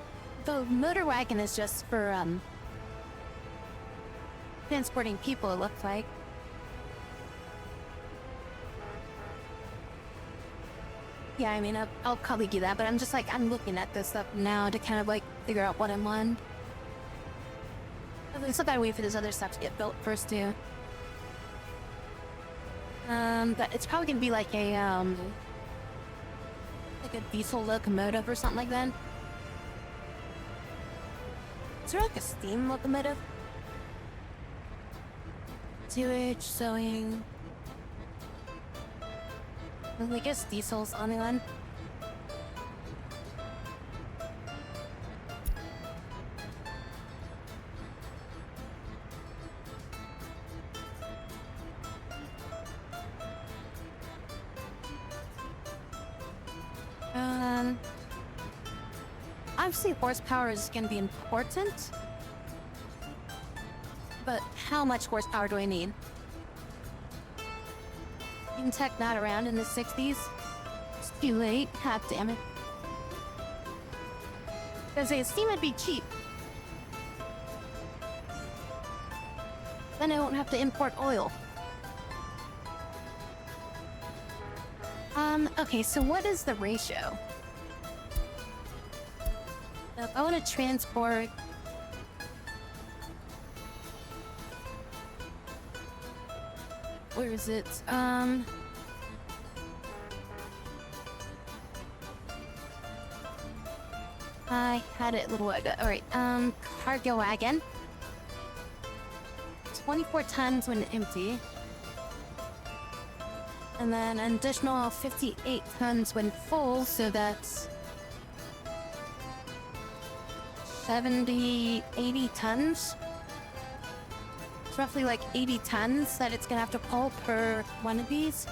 the motor wagon is just for, transporting people, it looks like. Yeah, I mean, I'll probably do that, but I'm just like, I'm looking at this stuff now to kind of like figure out what I want. We still gotta wait for this other stuff to get built first, too. But it's probably gonna be like a diesel locomotive or something like that. Is there like a steam locomotive? Sewage, sewing. I guess diesel's on the one. Obviously horsepower is going to be important, but how much horsepower do I need? You can tech that around in the 60s. It's too late. God damn it. Because a steam would be cheap. Then I won't have to import oil. Okay, so what is the ratio? If I want to transport... Where is it? I had it a little while ago. Alright, cargo wagon. 24 tons when empty. And then an additional 58 tons when full, so that's 70, 80 tons. It's roughly like 80 tons that it's gonna have to pull per one of these.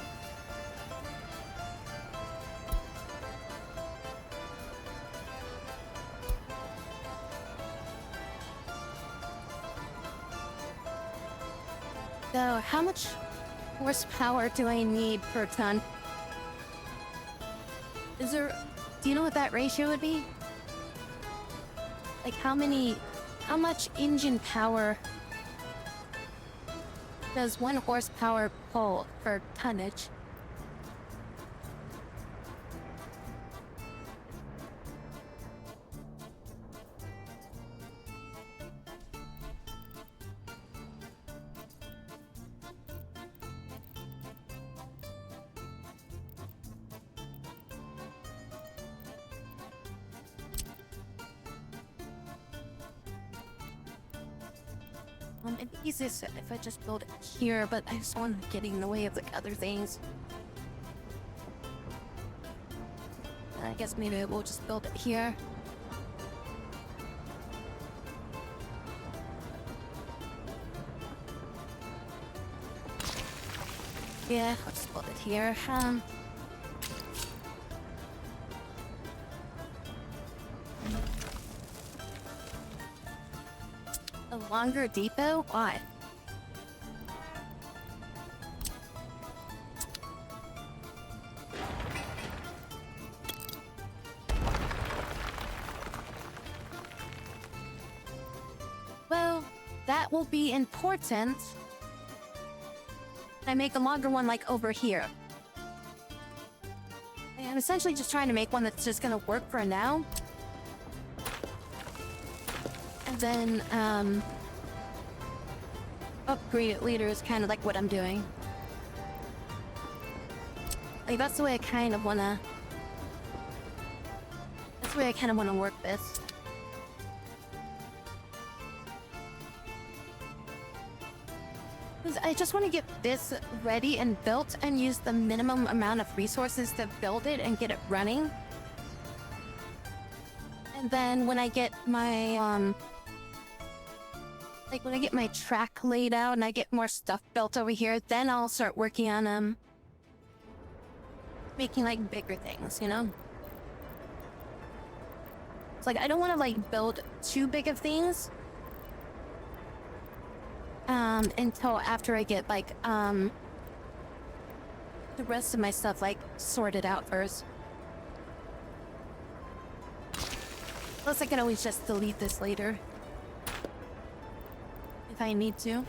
So, how much horsepower do I need per ton? Is there... Do you know what that ratio would be? Like, how much engine power does 1 horsepower pull per tonnage? It'd be easiest if I just build it here, but I just want to get in the way of the other things. I guess maybe we'll just build it here. Yeah, I'll just build it here. longer depot? Why? Well, that will be important. I make a longer one like over here. I'm essentially just trying to make one that's just gonna work for now. And then, upgrade it later is kind of like what I'm doing. Like, that's the way I kind of wanna... That's the way I kind of wanna work this. I just want to get this ready and built and use the minimum amount of resources to build it and get it running. And then when I get my, like when I get my track laid out and I get more stuff built over here, then I'll start working on, making like bigger things, you know? It's like, I don't want to like build too big of things. Until after I get, like, the rest of my stuff, like, sorted out first. Plus, I can always just delete this later. If I need to.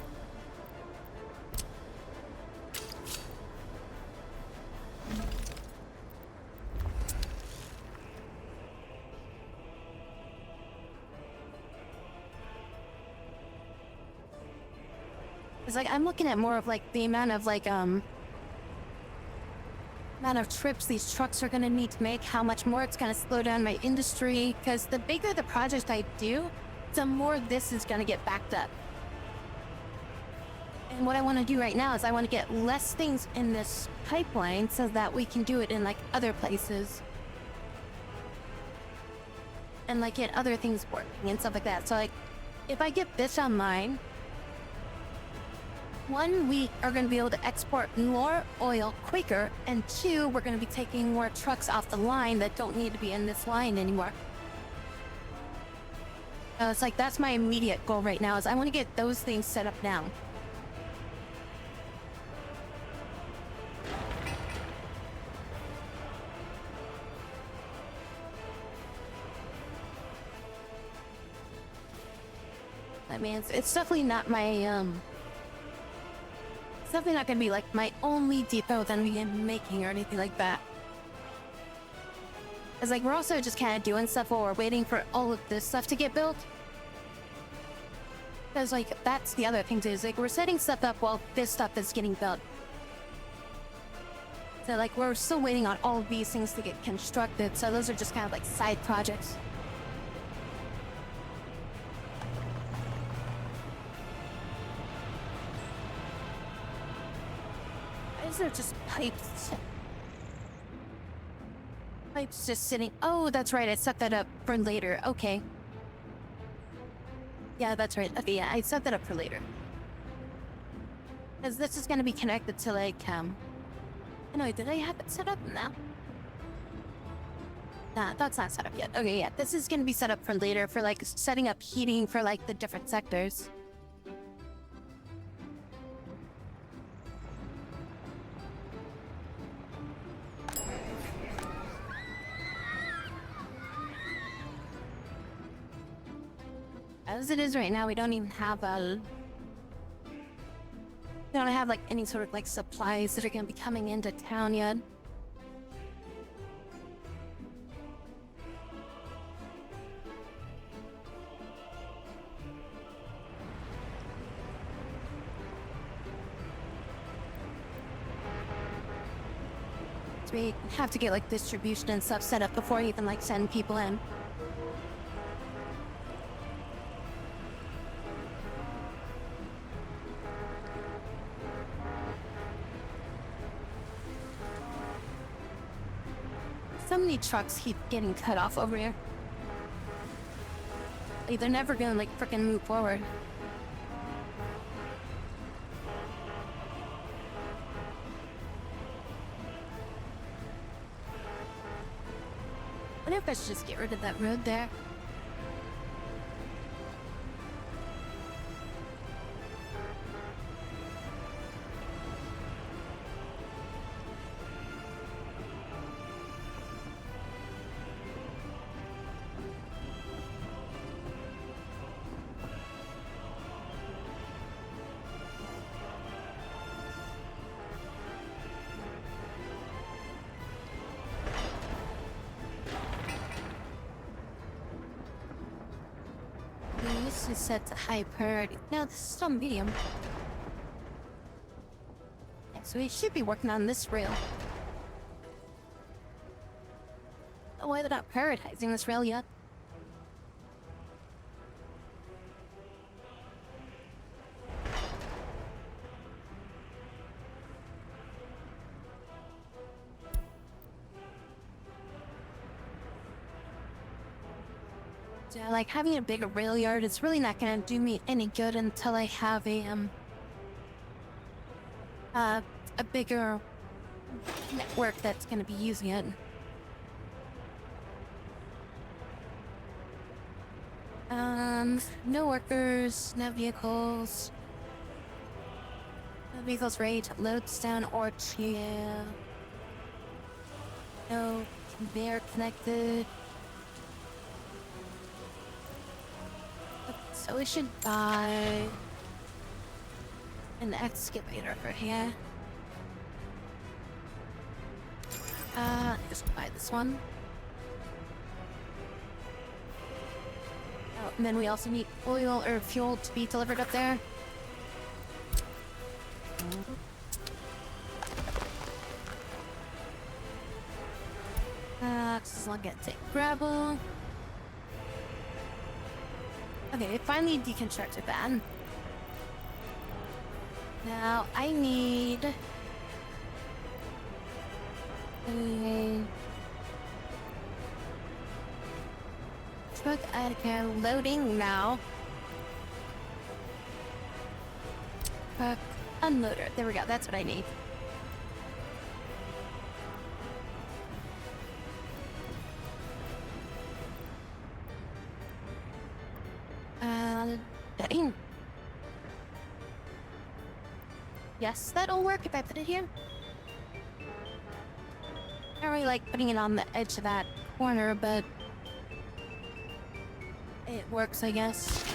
It's like, I'm looking at more of, like, the amount of, like, amount of trips these trucks are gonna need to make, how much more it's gonna slow down my industry, because the bigger the project I do, the more this is gonna get backed up. And what I want to do right now is I want to get less things in this pipeline so that we can do it in, like, other places. And, like, get other things working and stuff like that. So, like, if I get this online... One, we are going to be able to export more oil quicker, and two, we're going to be taking more trucks off the line that don't need to be in this line anymore. It's like, that's my immediate goal right now, is I want to get those things set up now. I mean, it's definitely not my, it's definitely not gonna be like my only depot that I'm making or anything like that. It's like we're also just kind of doing stuff while we're waiting for all of this stuff to get built. Because like that's the other thing too, is like we're setting stuff up while this stuff is getting built. So like we're still waiting on all of these things to get constructed, so those are just kind of like side projects. These are just pipes. Pipes just sitting. Oh, that's right. I set that up for later. Okay. Yeah, that's right. Okay, yeah, I set that up for later. Because this is going to be connected to, like, Anyway, did I have it set up? No. Nah, that's not set up yet. Okay, yeah, this is going to be set up for later, for, like, setting up heating for, like, the different sectors. As it is right now, we don't even have we don't have like any sort of like supplies that are going to be coming into town yet. So we have to get like distribution and stuff set up before we even like send people in. So many trucks keep getting cut off over here. Like, they're never gonna like frickin' move forward. I wonder if I should just get rid of that road there. This is set to high priority. No, this is still medium. So we should be working on this rail. Oh, why they're not prioritizing this rail yet? Yeah, like having a bigger rail yard, it's really not gonna do me any good until I have a bigger network that's gonna be using it. No workers, no vehicles. No vehicles ready to load down or yeah. No conveyor connected. So we should buy an excavator for here. Just buy this one. Oh, and then we also need oil or fuel to be delivered up there. This is not gonna take gravel. Okay, finally deconstructed that. Now I need a truck loading now. Truck unloader. There we go. That's what I need. Betting. Yes, that'll work if I put it here. I really like putting it on the edge of that corner, but it works, I guess.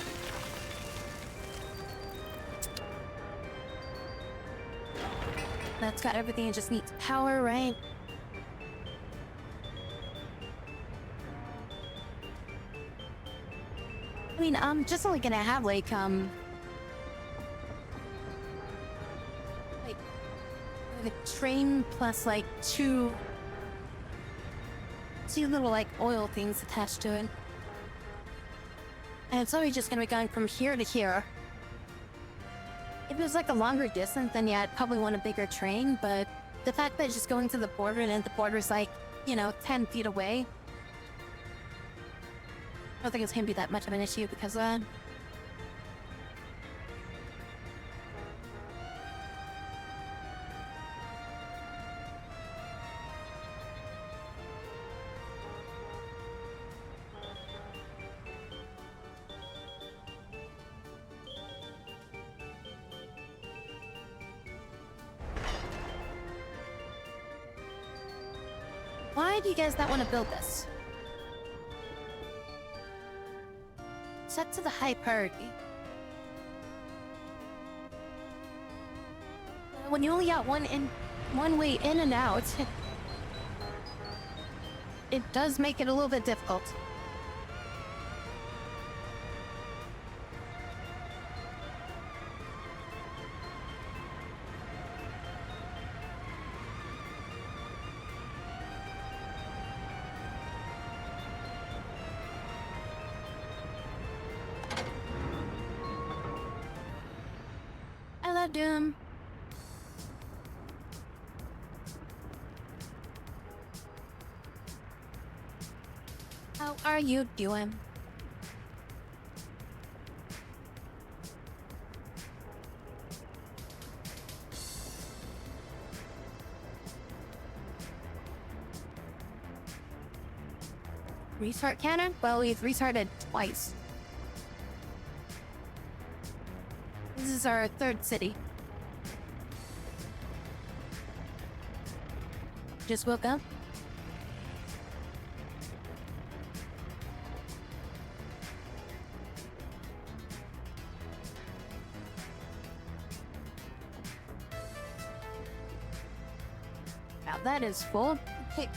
That's got everything, it just needs power, right? I mean, I'm just only gonna have like a train plus like two little like oil things attached to it. And it's only just gonna be going from here to here. If it was like a longer distance, then yeah, I'd probably want a bigger train, but the fact that it's just going to the border and the border's like, you know, 10 feet away, I don't think it's gonna be that much of an issue because of that. Why do you guys not want to build this? Set to the high priority. When you only got one way in and out, it does make it a little bit difficult. Hello, Doom. How are you doing? Restart cannon? Well, we've restarted twice. This is our third city. Just woke up. Now that is full. Hey.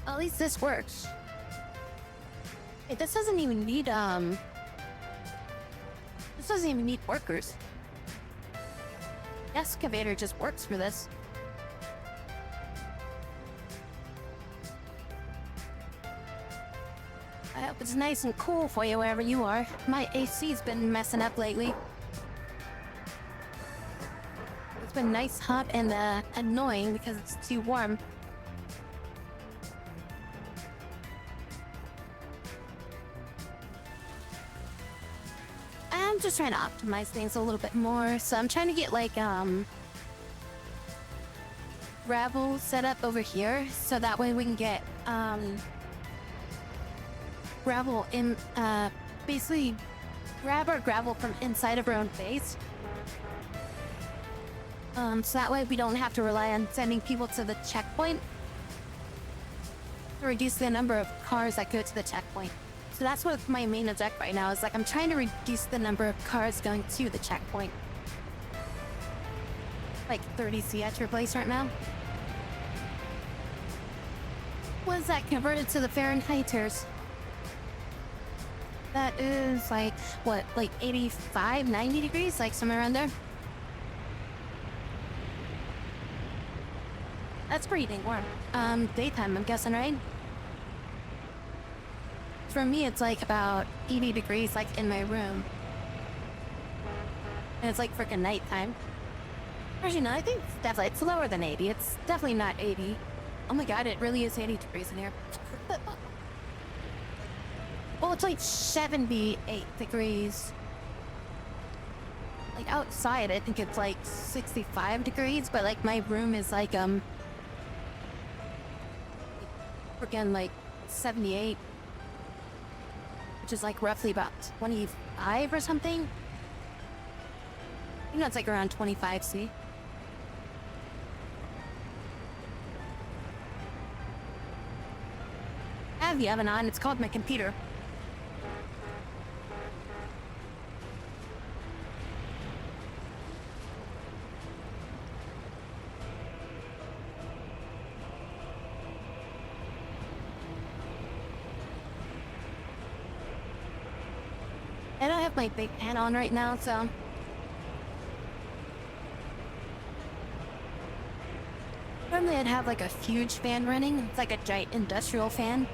At least this works. This doesn't even need, this doesn't even need workers. The excavator just works for this. I hope it's nice and cool for you wherever you are. My AC's been messing up lately. It's been nice, hot, and annoying because it's too warm. I'm just trying to optimize things a little bit more, so I'm trying to get like gravel set up over here, so that way we can get gravel in basically grab our gravel from inside of our own base. So that way we don't have to rely on sending people to the checkpoint to reduce the number of cars that go to the checkpoint. So that's what my main objective right now is. Like, I'm trying to reduce the number of cars going to the checkpoint. Like 30 C at your place right now. What is that converted to the Fahrenheiters? That is like, what, like 85, 90 degrees? Like somewhere around there? That's pretty dang warm. Daytime, I'm guessing, right? For me, it's like about 80 degrees, like in my room. And it's like freaking nighttime. Actually, no, I think it's lower than 80. It's definitely not 80. Oh my god, it really is 80 degrees in here. Well, it's like 78 degrees. Like outside, I think it's like 65 degrees, but like my room is like, freaking like 78. Which is like roughly about 25 or something. I think that's like around 25 C. I have the oven on, it's called my computer. I don't have my big fan on right now, so... Normally I'd have like a huge fan running. It's like a giant industrial fan.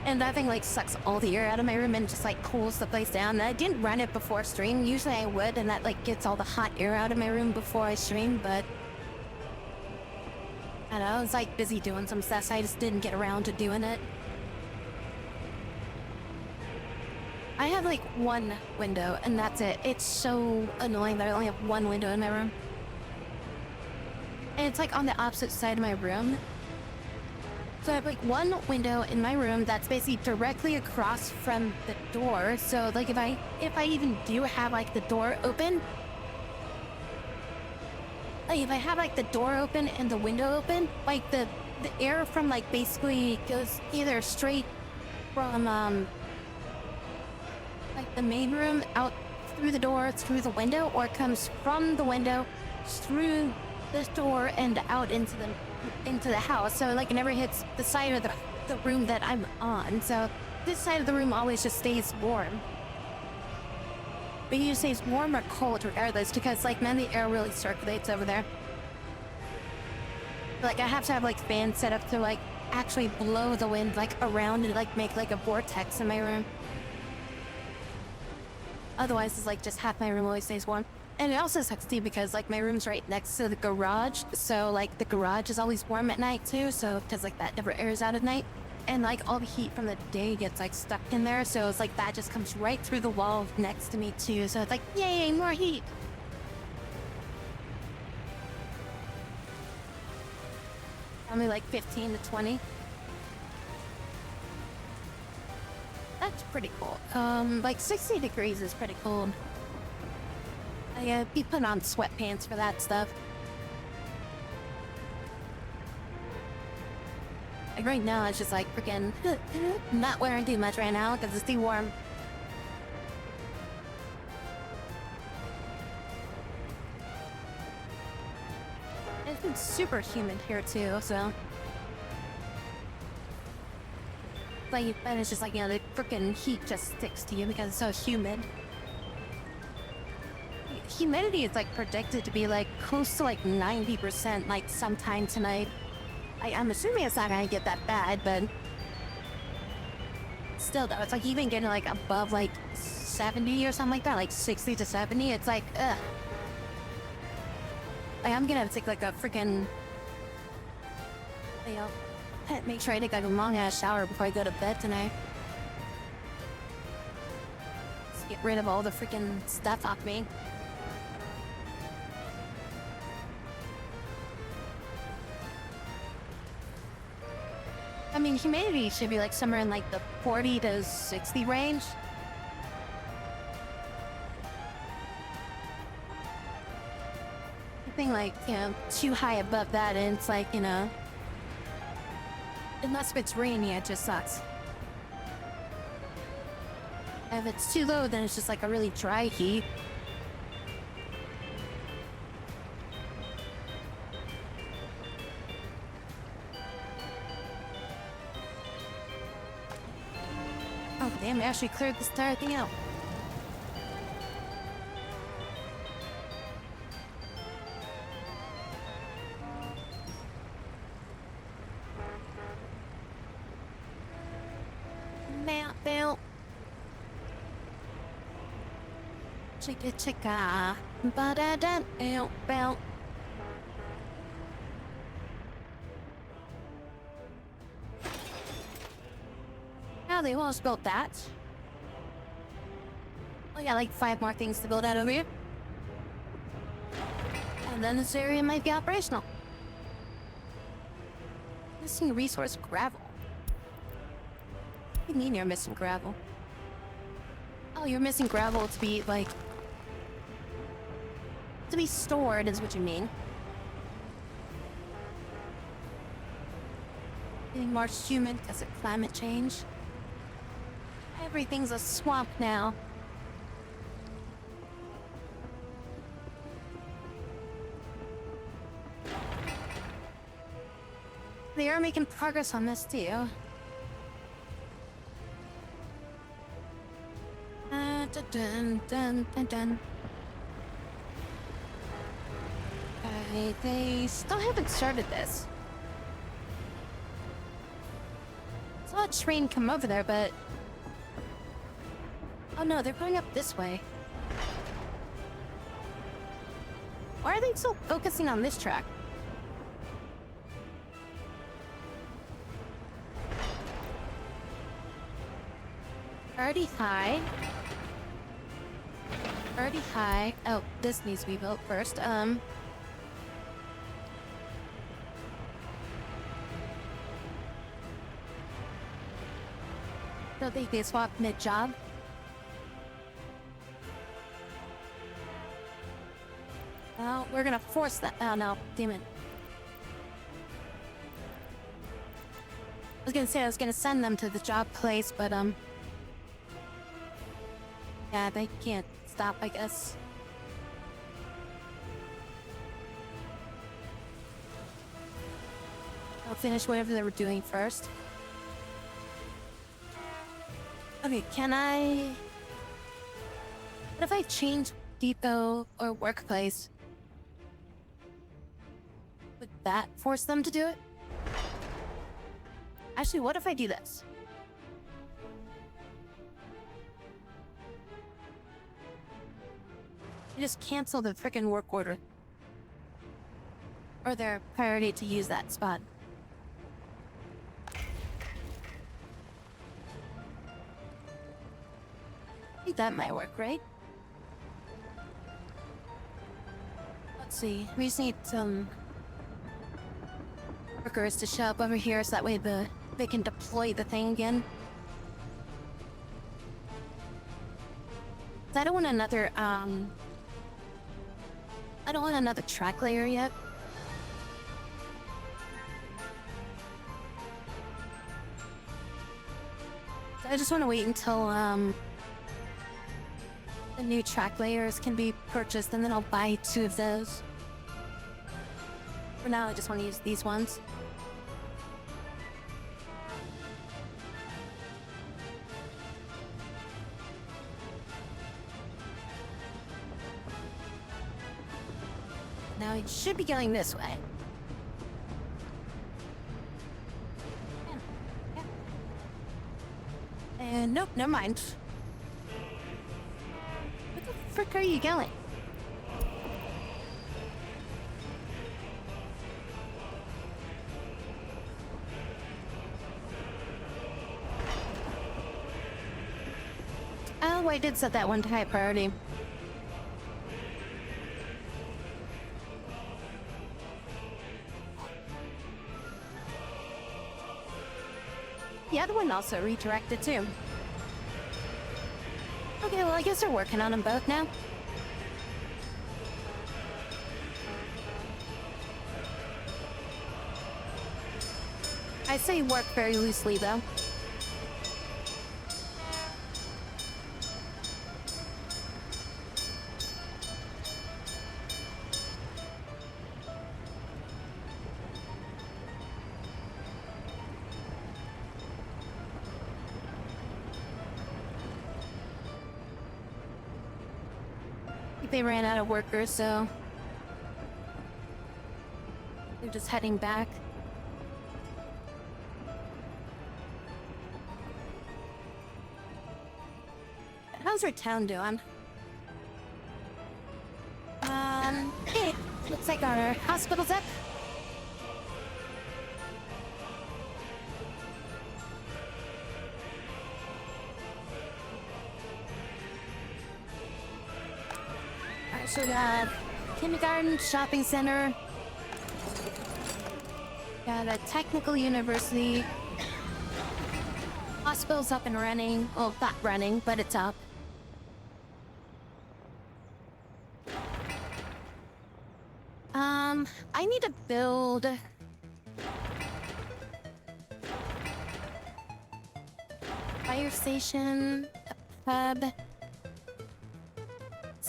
And that thing like sucks all the air out of my room and just like cools the place down. And I didn't run it before stream. Usually I would, and that like gets all the hot air out of my room before I stream, but... I don't know, I was like busy doing some stuff, so I just didn't get around to doing it. I have like one window and that's it. It's so annoying that I only have one window in my room. And it's like on the opposite side of my room. So I have like one window in my room that's basically directly across from the door. So like if I even do have like the door open, like if I have like the door open and the window open, like the air from like basically goes either straight from like the main room out through the door, through the window, or it comes from the window through this door and out into the house. So like it never hits the side of the room that I'm on. So this side of the room always just stays warm. But it stays warm or cold regardless, because like man, the air really circulates over there. Like I have to have like fans set up to like actually blow the wind like around and like make like a vortex in my room. Otherwise, it's like just half my room always stays warm. And it also sucks too because like my room's right next to the garage. So like the garage is always warm at night too. So because like that never airs out at night. And like all the heat from the day gets like stuck in there. So it's like that just comes right through the wall next to me too. So it's like, yay, more heat. Only like 15 to 20. That's pretty cool. Like 60 degrees is pretty cold. I be putting on sweatpants for that stuff. Like right now, it's just like freaking not wearing too much right now because it's too warm. It's been super humid here too, so. Like, and it's just like, you know, the freaking heat just sticks to you because it's so humid. Humidity is like predicted to be like close to like 90% like sometime tonight. I'm assuming it's not gonna get that bad, but still though, it's like even getting like above like 70 or something like that, like 60 to 70, it's like, ugh. Like, I'm gonna have to take like a freaking, you know, make sure I take like a long ass shower before I go to bed tonight. Just get rid of all the freaking stuff off me. I mean, humidity should be like somewhere in like the 40 to 60 range. Anything like, you know, too high above that and it's like, you know, unless if it's rainy, it just sucks. If it's too low, then it's just like a really dry heat. Oh damn, I actually cleared this entire thing out. Bell. Chicka chicka. Ba-da-da. Bell. Now they almost built that. Oh yeah, like 5 more things to build out over here. And then this area might be operational. Missing resource gravel. What do you mean you're missing gravel? Oh, you're missing gravel to be, like... to be stored is what you mean. Getting more humid because of climate change. Everything's a swamp now. They are making progress on this too. Dun, dun, dun, dun. Okay, they still haven't started this. I saw a train come over there, but... oh no, they're going up this way. Why are they still focusing on this track? Already high. Already high. Oh, this needs to be built first. Don't think they swapped mid-job. Oh, we're gonna force that. Oh no, damn it. I was gonna say I was gonna send them to the job place, but yeah, they can't stop, I guess. I'll finish whatever they were doing first. Okay, can I... what if I change depot or workplace? Would that force them to do it? Actually, what if I do this? I just cancel the frickin' work order. Or their priority to use that spot. I think that might work, right? Let's see. We just need some workers to show up over here so that way they can deploy the thing again. I don't want another I don't want another track layer yet. So I just want to wait until the new track layers can be purchased, and then I'll buy 2 of those. For now, I just want to use these ones. Now it should be going this way. And nope, never mind. Where the frick are you going? Oh, I did set that one to high priority. The other one also redirected too. Okay, well I guess they're working on them both now. I say work very loosely though. They ran out of workers, so they're just heading back. How's our town doing? Hey, looks like our hospital's up. So we got kindergarten, shopping center, got a technical university, hospital's up and running. Well, not running, but it's up. I need to build fire station, a pub.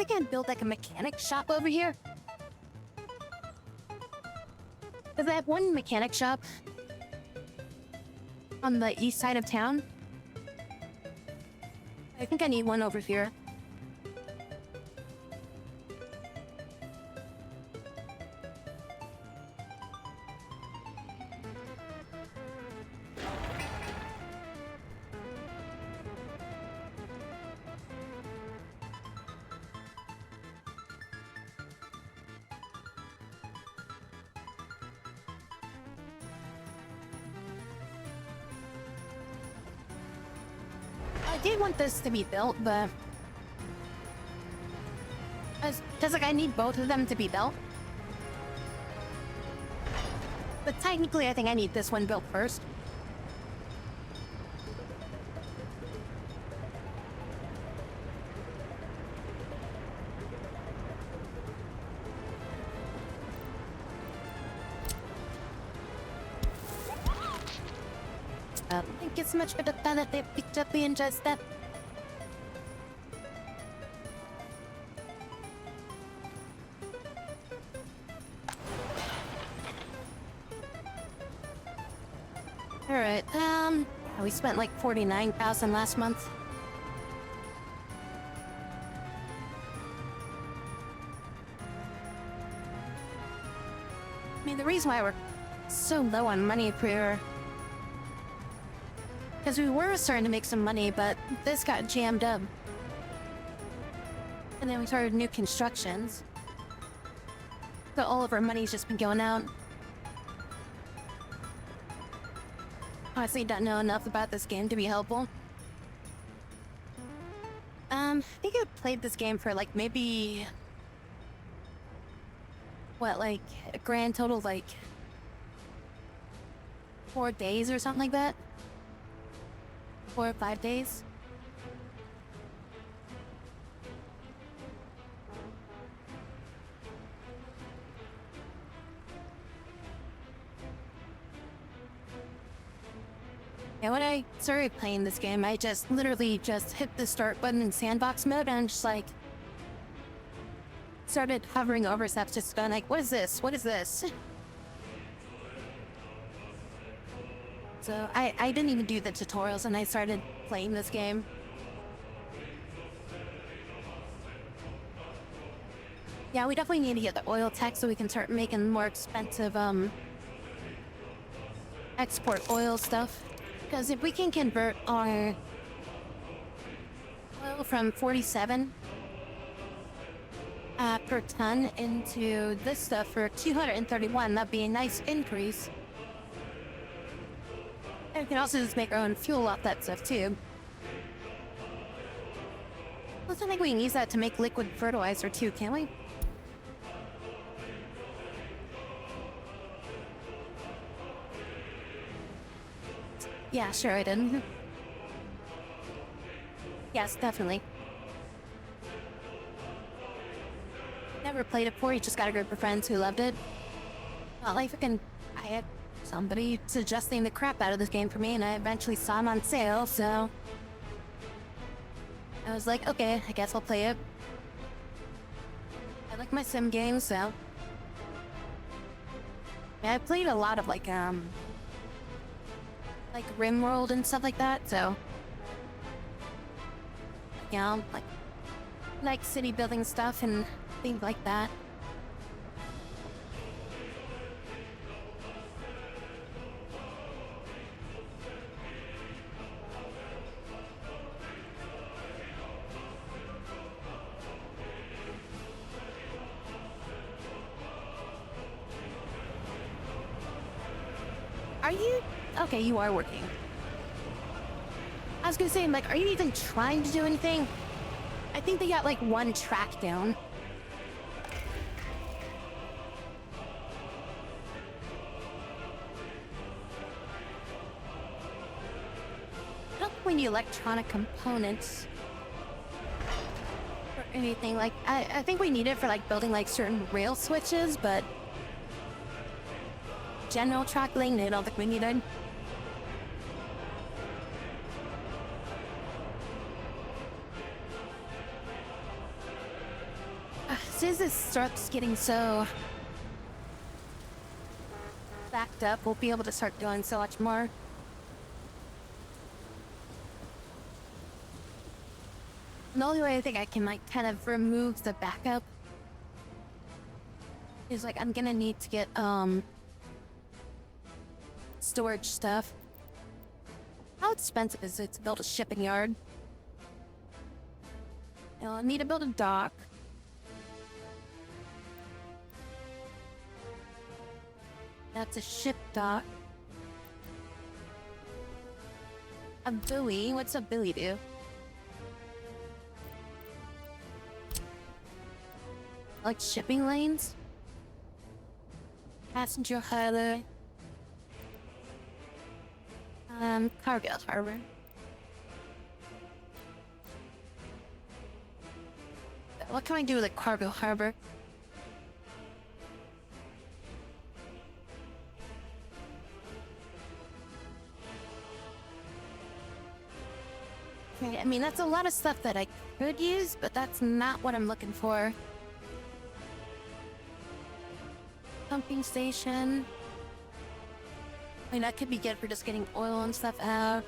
I can't build like a mechanic shop over here. Because I have one mechanic shop on the east side of town. I think I need one over here. I did want this to be built, but just like I need both of them to be built. But technically, I think I need this one built first. I think it's much better that they picked up and just that. Alright, we spent like 49,000 last month. I mean, the reason why we're so low on money per... because we were starting to make some money, but this got jammed up. And then we started new constructions. So all of our money's just been going out. Honestly, don't know enough about this game to be helpful. I think I played this game for like maybe... what, like a grand total of like 4 days or something like that? 4 or 5 days. Yeah, when I started playing this game, I just literally just hit the start button in sandbox mode and just like started hovering over stuff, just going like, what is this? What is this? So I didn't even do the tutorials and I started playing this game. Yeah, we definitely need to get the oil tax so we can start making more expensive, export oil stuff. Because if we can convert our oil from 47 per ton into this stuff for 231, that'd be a nice increase. And we can also just make our own fuel off that stuff too. Plus, I think we can use that to make liquid fertilizer too, can't we? Yeah, sure I did. Yes, definitely. Never played it before, you just got a group of friends who loved it. Well, like I had somebody suggesting the crap out of this game for me, and I eventually saw them on sale, so I was like, okay, I guess I'll play it. I like my sim games, so yeah, I played a lot of like RimWorld and stuff like that, so you know, like city building stuff and things like that. Are you? Okay, you are working. I was gonna say, like, are you even trying to do anything? I think they got, like, one track down. I don't think we need electronic components or anything. Like, I think we need it for, like, building, like, certain rail switches, but general track lane, I don't think we need it. As soon as this starts getting so backed up, we'll be able to start doing so much more. And the only way I think I can, like, kind of remove the backup is, like, I'm gonna need to get, storage stuff. How expensive is it to build a shipping yard? I'll need to build a dock. That's a ship dock. A buoy? What's a buoy do? Like shipping lanes? Passenger harbor. Cargo harbor. What can I do with a cargo harbor? I mean, that's a lot of stuff that I could use, but that's not what I'm looking for. Pumping station. I mean, that could be good for just getting oil and stuff out.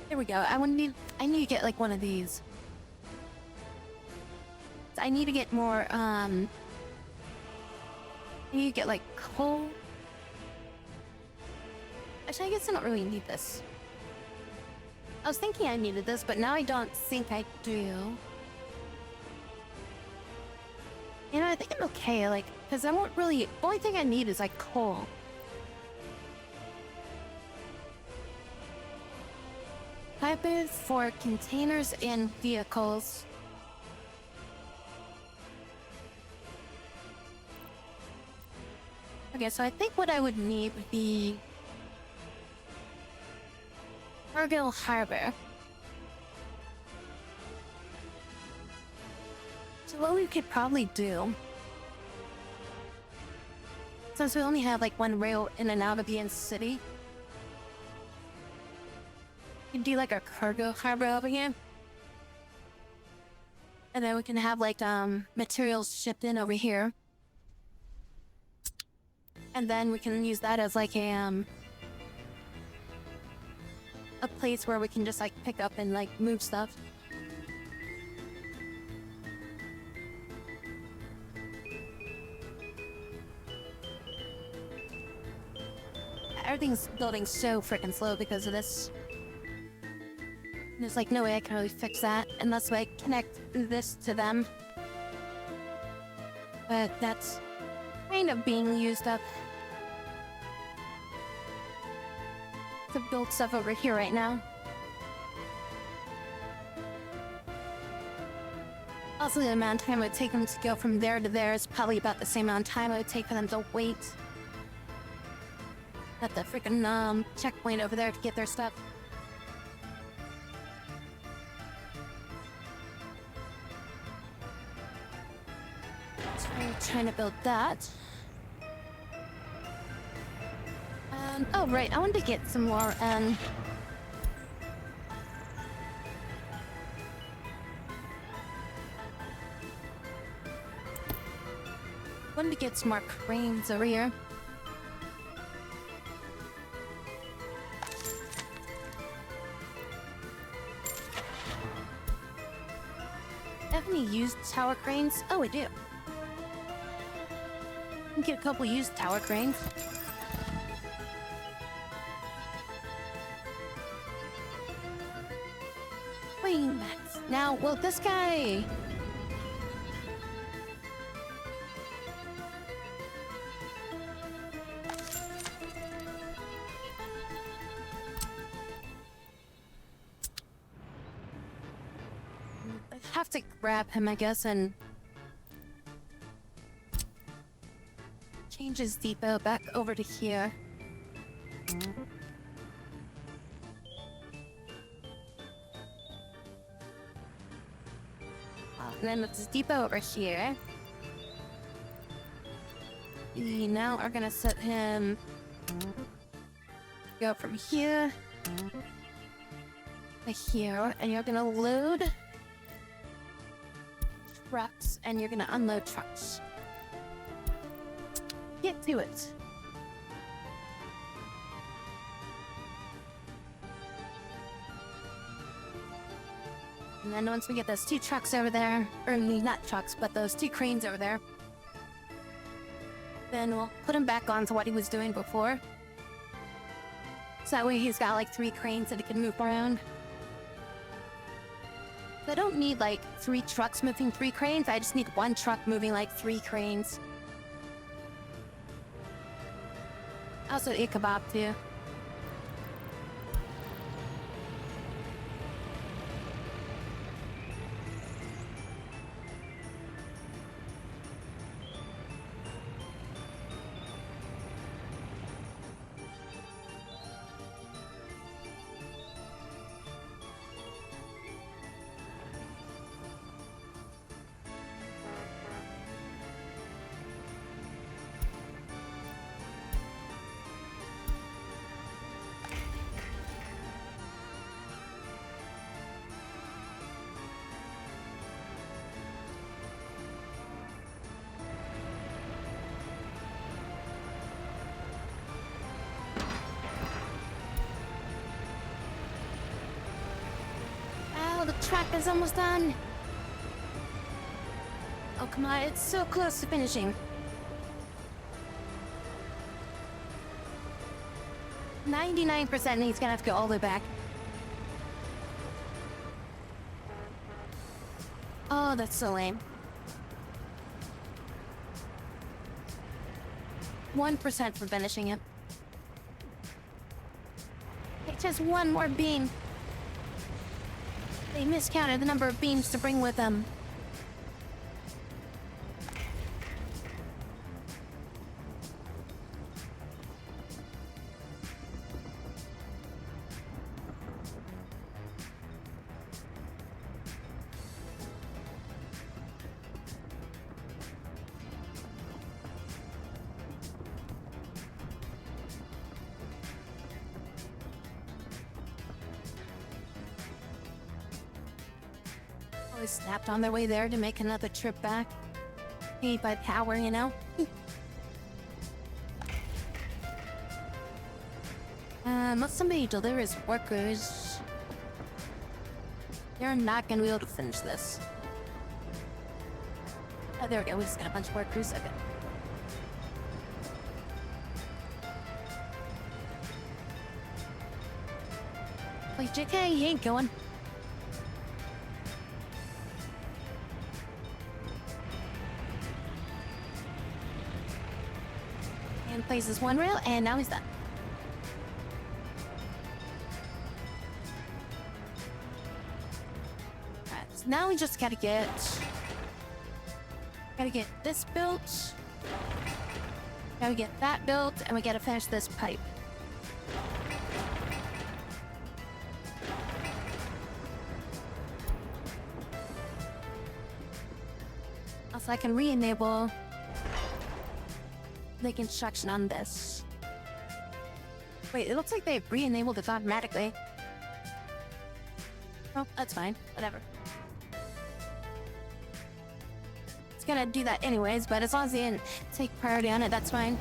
There we go. I need to get like one of these. I need to get more, I need to get like coal. Actually, I guess I don't really need this. I was thinking I needed this, but now I don't think I do. You know, I think I'm okay, like, because I won't really, the only thing I need is like coal. Hybrid for containers and vehicles. Okay, so I think what I would need would be Cargill Harbor. So what we could probably do, since we only have like one rail in and out of the city, we can do like our cargo harbor over here. And then we can have like materials shipped in over here. And then we can use that as like a place where we can just like pick up and like move stuff. everything's building so freaking slow because of this. There's like no way I can really fix that unless I connect this to them. But that's kind of being used up to build stuff over here right now. Also, the amount of time it would take them to go from there to there is probably about the same amount of time it would take for them to wait at the freaking checkpoint over there to get their stuff. So we're trying to build that. Oh right, I wanted to get some more wanted to get some more cranes over here. Have any used tower cranes? Oh, I do. I can get a couple used tower cranes. Wing backs. Now, well, this guy. I have to grab him, I guess, and change his depot back over to here. And then with his depot over here, we now are gonna set him go from here to here, and you're gonna load trucks, and you're gonna unload trucks. Get to it. And then once we get those two trucks over there, or not trucks, but those two cranes over there, then we'll put him back onto what he was doing before. So that way he's got like 3 cranes that he can move around. I don't need like 3 trucks moving 3 cranes, I just need 1 truck moving like 3 cranes. I also eat kebab too. The track is almost done. Oh, come on, it's so close to finishing. 99% and he's gonna have to go all the way back. Oh, that's so lame. 1% for finishing it. It's just 1 more beam. They miscounted the number of beams to bring with them. Always snapped on their way there to make another trip back. Paid by the hour, you know? Unless somebody delivers workers, they're not gonna be able to finish this. Oh, there we go. We just got a bunch of workers. Okay. Like, JK, he ain't going. And plays this one rail, and now he's done. Alright, so now we just gotta get this built. Gotta get that built, and we gotta finish this pipe. Also, I can re-enable the construction on this. Wait, it looks like they've re-enabled it automatically. Oh, that's fine. Whatever. It's gonna do that anyways, but as long as they didn't take priority on it, that's fine.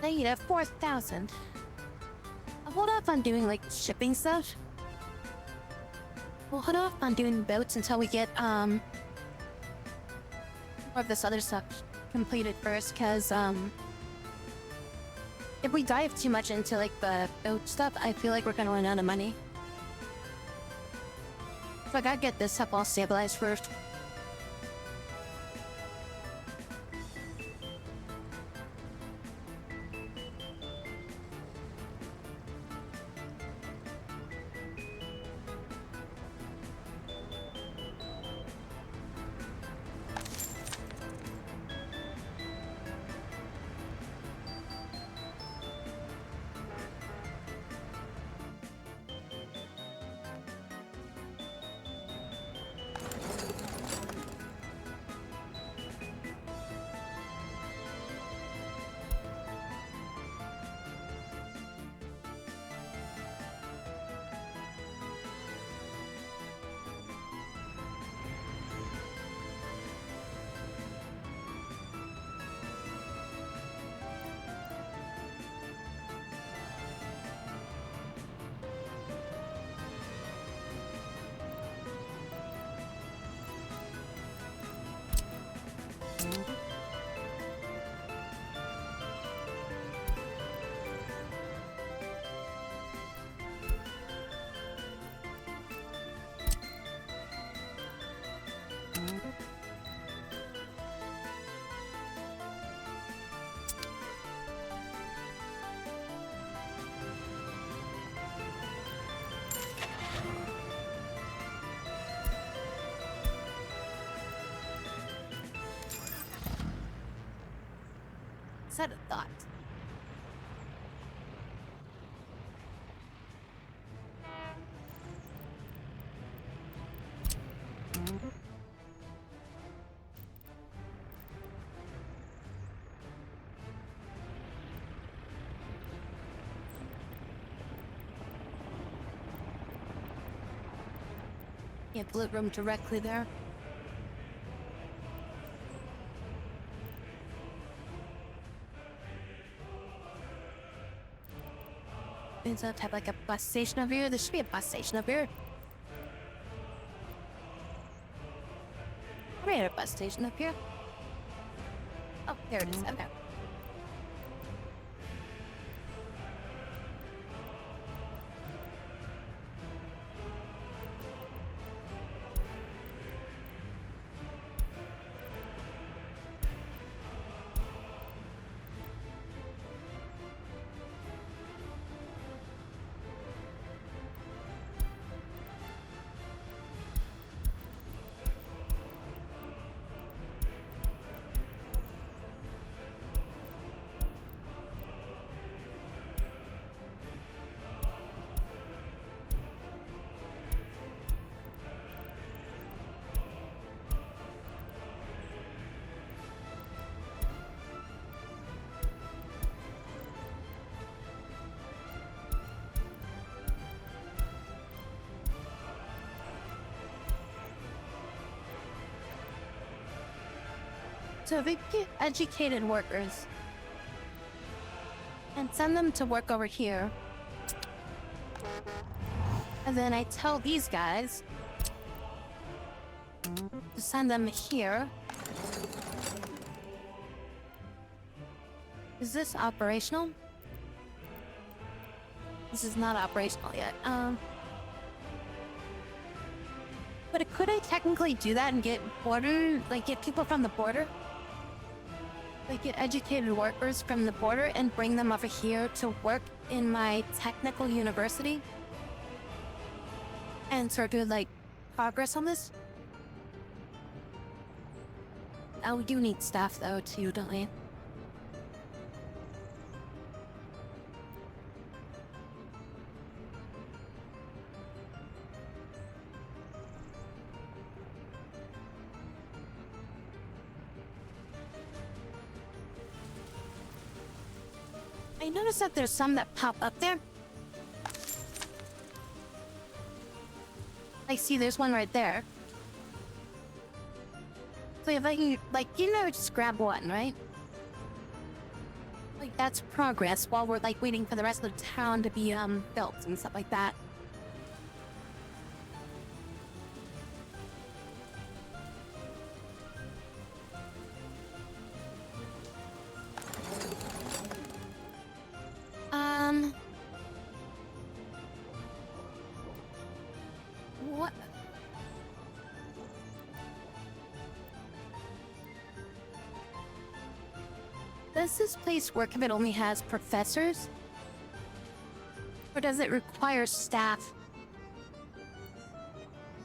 They need 4,000. I'll hold off on doing like shipping stuff. We'll hold off on doing boats until we get more of this other stuff completed first, because if we dive too much into like the boat stuff, I feel like we're gonna run out of money. So I gotta get this stuff all stabilized first. Set a thought. Yeah, bullet room directly there. Means I have to have like a bus station up here. There should be a bus station up here. I had a bus station up here. Oh, there it is. Okay. So we get educated workers and send them to work over here. And then I tell these guys to send them here. Is this operational? This is not operational yet. But could I technically do that and get get people from the border? Like get educated workers from the border and bring them over here to work in my technical university? And start doing like progress on this? Oh, we do need staff though too, don't we? I noticed that there's some that pop up there. I see there's one right there. So if I can, just grab one, right? Like, that's progress while we're, waiting for the rest of the town to be, built and stuff like that. What? Does this place work if it only has professors? Or does it require staff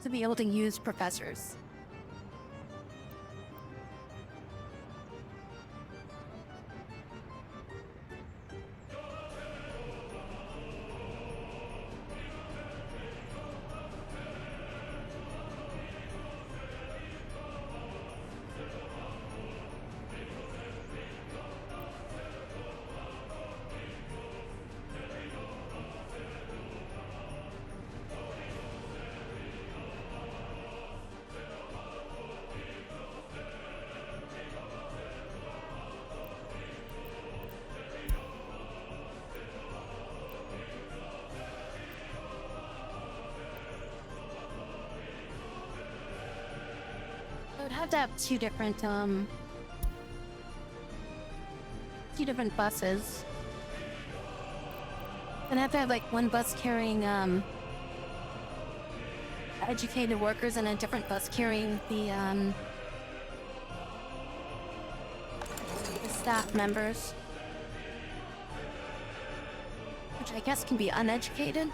to be able to use professors? I would have to have two different buses. And I have to have one bus carrying educated workers and a different bus carrying the staff members, which I guess can be uneducated,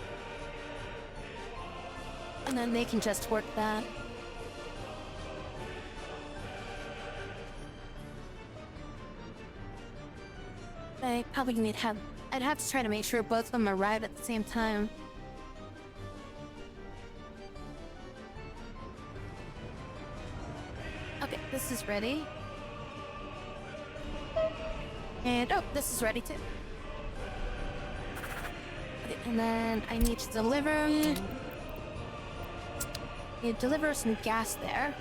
and then they can just work that. I probably need to have... I'd have to try to make sure both of them arrive at the same time. Okay, this is ready. And, oh, this is ready too. Okay, and then I need to deliver... some gas there.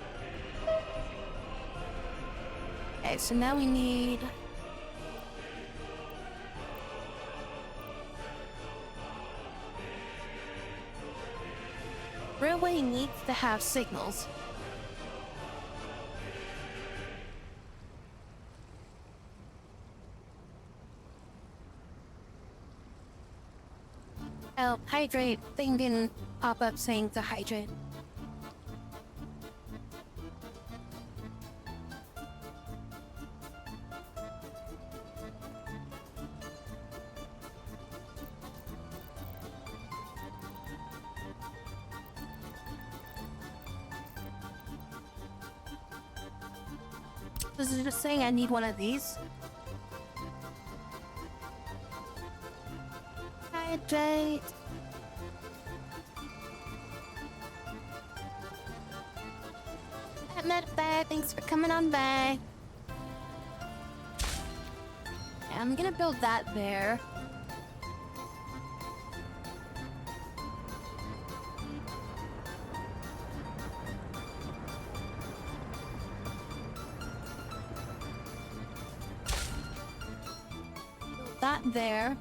Okay, so now we need... Railway needs to have signals. Oh, hydrate. Thing didn't pop up saying to hydrate. This is just saying I need one of these. Hydrate. Medbay, thanks for coming on by. I'm gonna build that there. That there.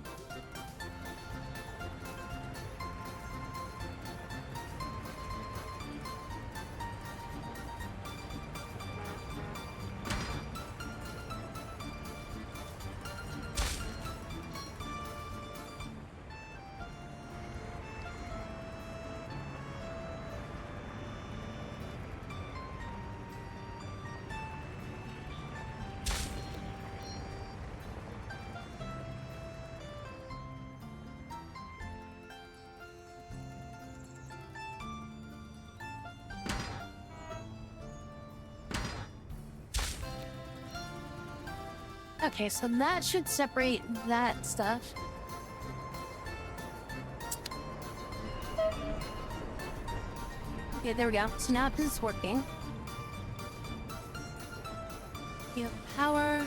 Okay, so that should separate that stuff. Okay, there we go. So now this is working. You have power.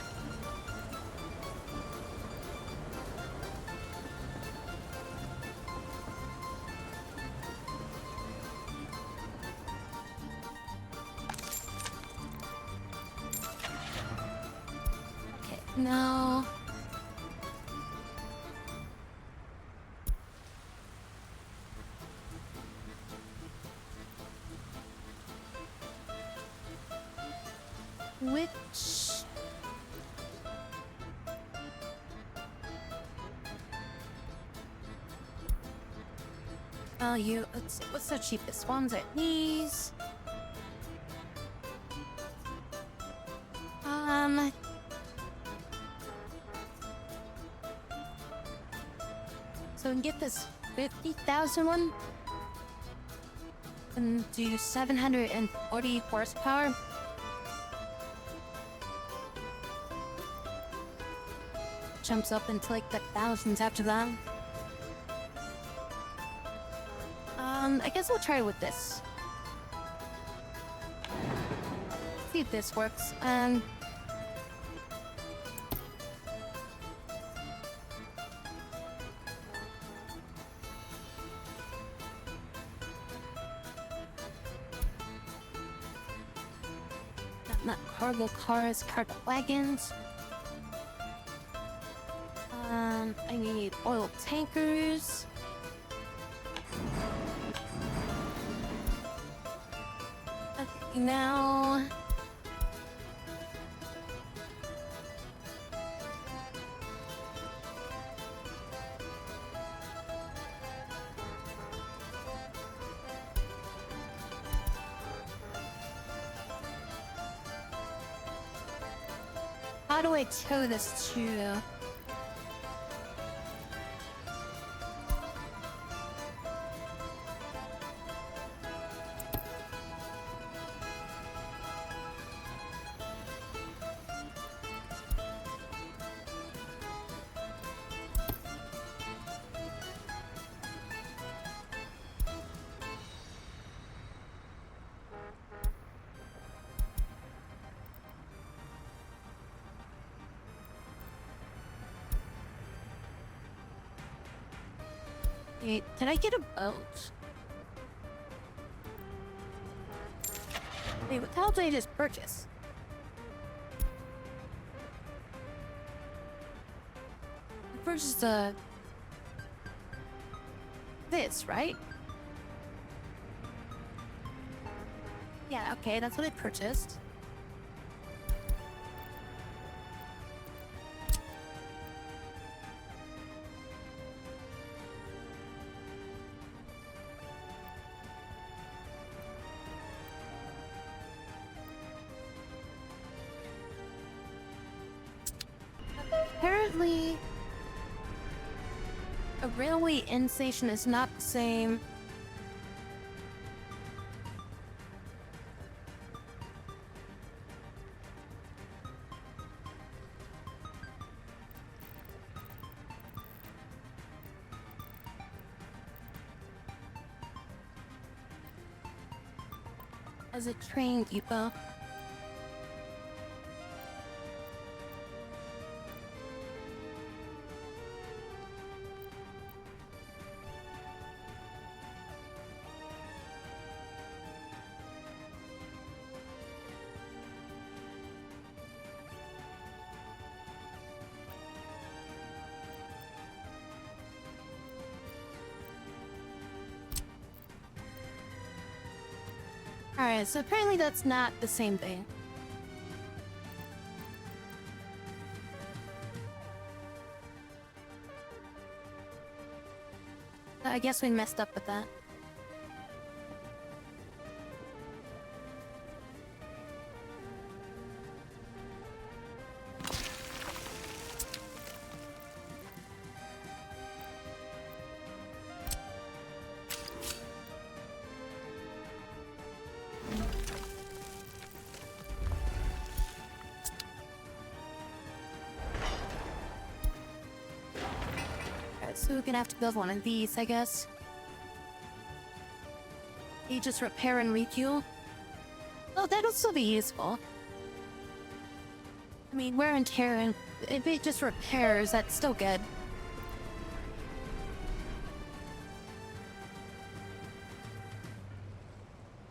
Okay, now... Which... Value, let's see, what's the cheapest ones? Are these? So we can get this 50,000 one and do 740 horsepower. Jumps up into like the thousands after that. I guess we'll try with this. See if this works. Not cargo cars, cargo wagons. I need oil tankers. Okay, now... How do I tow this to... Wait, did I get a boat? Wait, what the hell did I just purchase? I purchased this, right? Yeah, okay, that's what I purchased. Apparently, a railway end station is not the same. As a train depot. Alright, so apparently that's not the same thing. I guess we messed up with that. So we're gonna have to build one of these, I guess. You just repair and refuel. Oh, that'll still be useful. I mean, wear and tear, and if it just repairs, that's still good.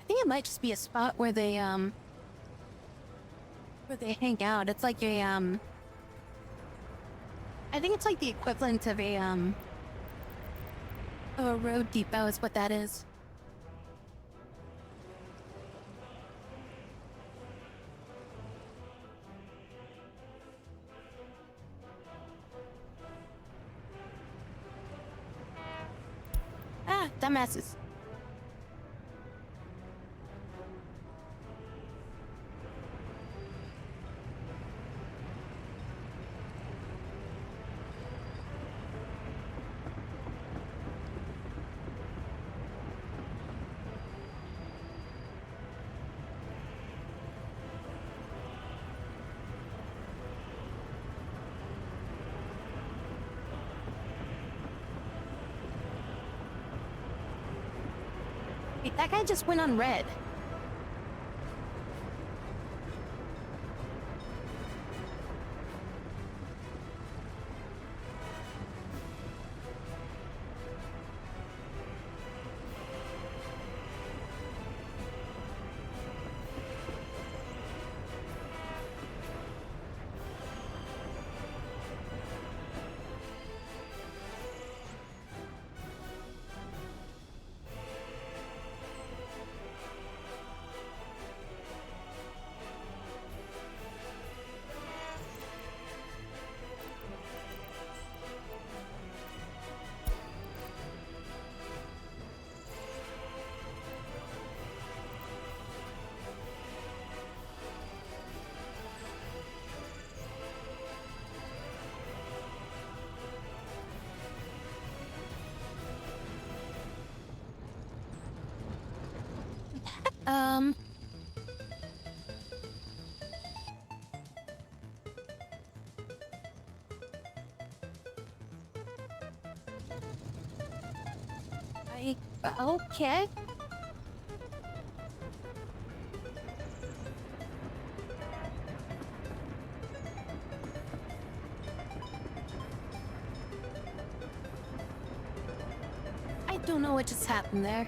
I think it might just be a spot where they hang out. It's like a, I think it's like the equivalent of a road depot is what that is. Ah, dumbasses. Wait, that guy just went on red. Um... Okay. I don't know what just happened there.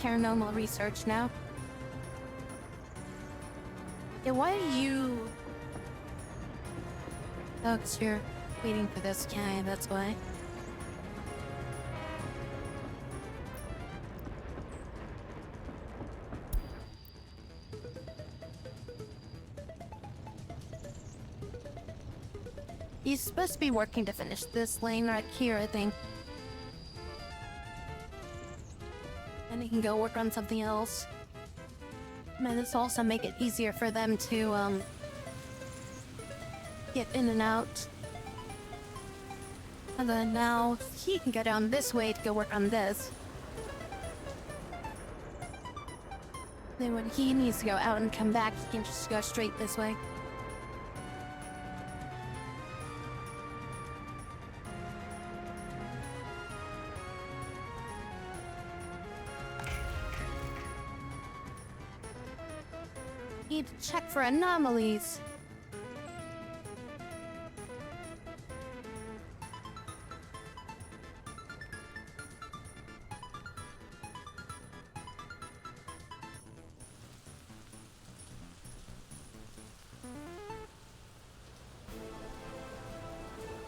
Paranormal research now. Yeah, why are you... Oh, 'cause you're waiting for this guy, that's why. He's supposed to be working to finish this lane right here, I think. And he can go work on something else. Man, this also make it easier for them to, get in and out. And then now he can go down this way to go work on this. Then when he needs to go out and come back, he can just go straight this way. Need to check for anomalies.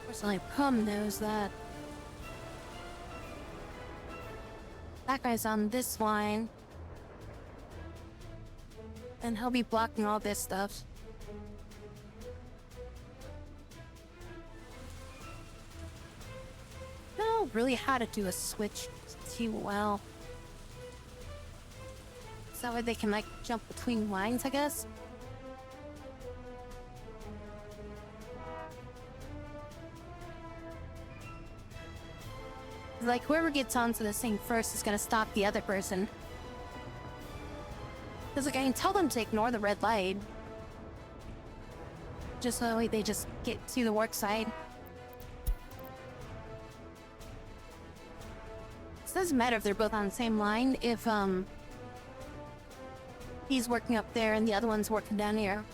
Fortunately, Pum knows that. That guy's on this line. And he'll be blocking all this stuff. I don't know really how to do a switch too well. So that way they can like jump between lines, I guess. Like, whoever gets onto this thing first is gonna stop the other person. Because, like, I can tell them to ignore the red light. Just so like, they just get to the work site. It doesn't matter if they're both on the same line, if, he's working up there and the other one's working down here.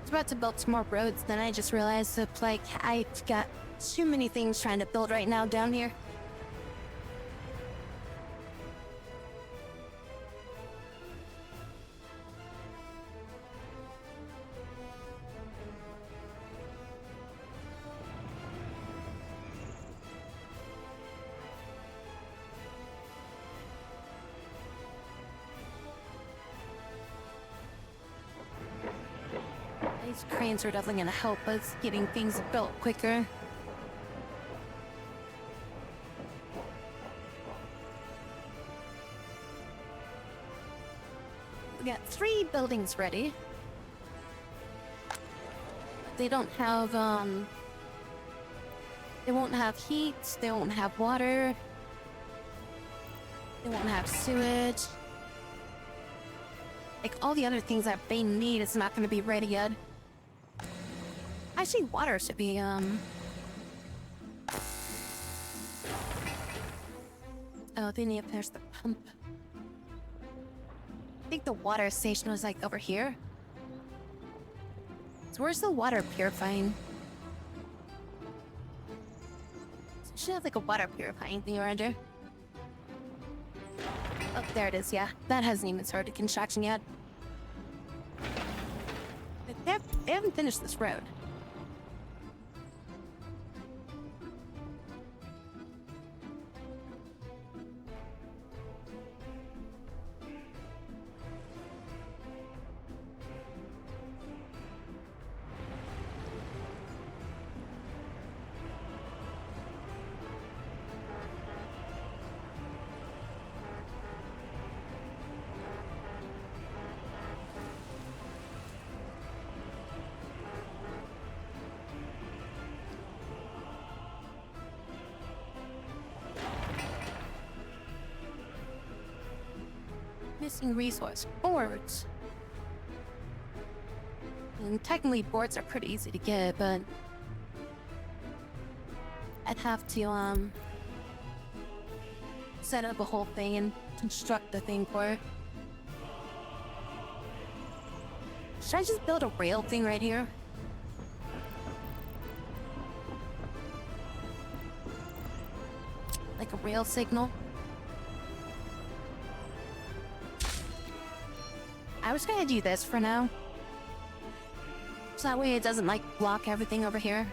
About to build some more roads, then I just realized that, like, I've got too many things trying to build right now down here. These cranes are definitely gonna help us getting things built quicker. We got 3 buildings ready. They don't have, they won't have heat, they won't have water, they won't have sewage. Like, all the other things that they need is not gonna be ready yet. Actually, water should be, Oh, they need to finish the pump. I think the water station was, like, over here. So where's the water purifying? So should have, like, a water purifying thing around here. Oh, there it is, yeah. That hasn't even started construction yet. They haven't finished this road. Missing resource. Boards. And technically boards are pretty easy to get, but I'd have to set up a whole thing and construct the thing for it. Should I just build a rail thing right here? Like a rail signal? I was gonna do this for now. So that way it doesn't, like, block everything over here.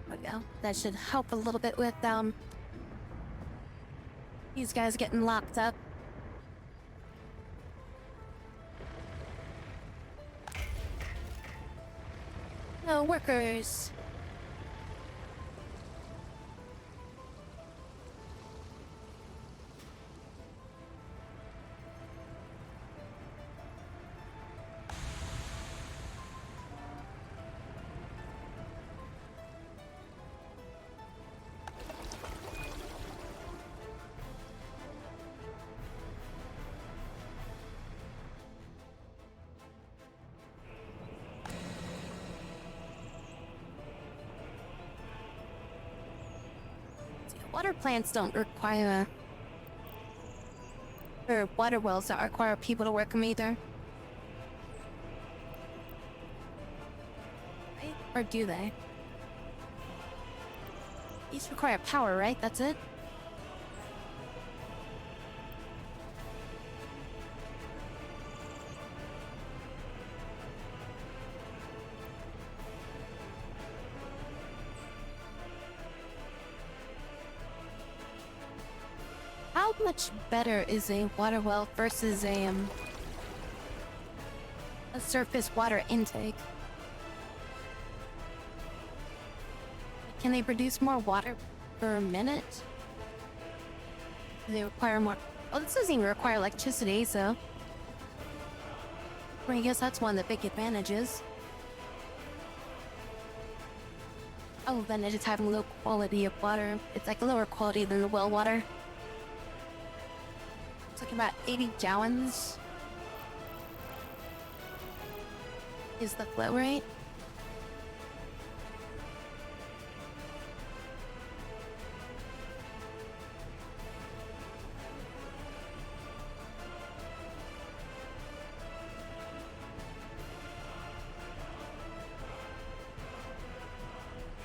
There we go. That should help a little bit with, these guys getting locked up. No workers. Water plants don't require, or water wells that require people to work them either. Right? Or do they? These require power, right? That's it? How much better is a water well versus a surface water intake? Can they produce more water per minute? Do they require more? Oh, this doesn't even require electricity, so I guess that's one of the big advantages. Oh, then it is having low quality of water. It's like lower quality than the well water. It's like about 80 gallons is the flow rate.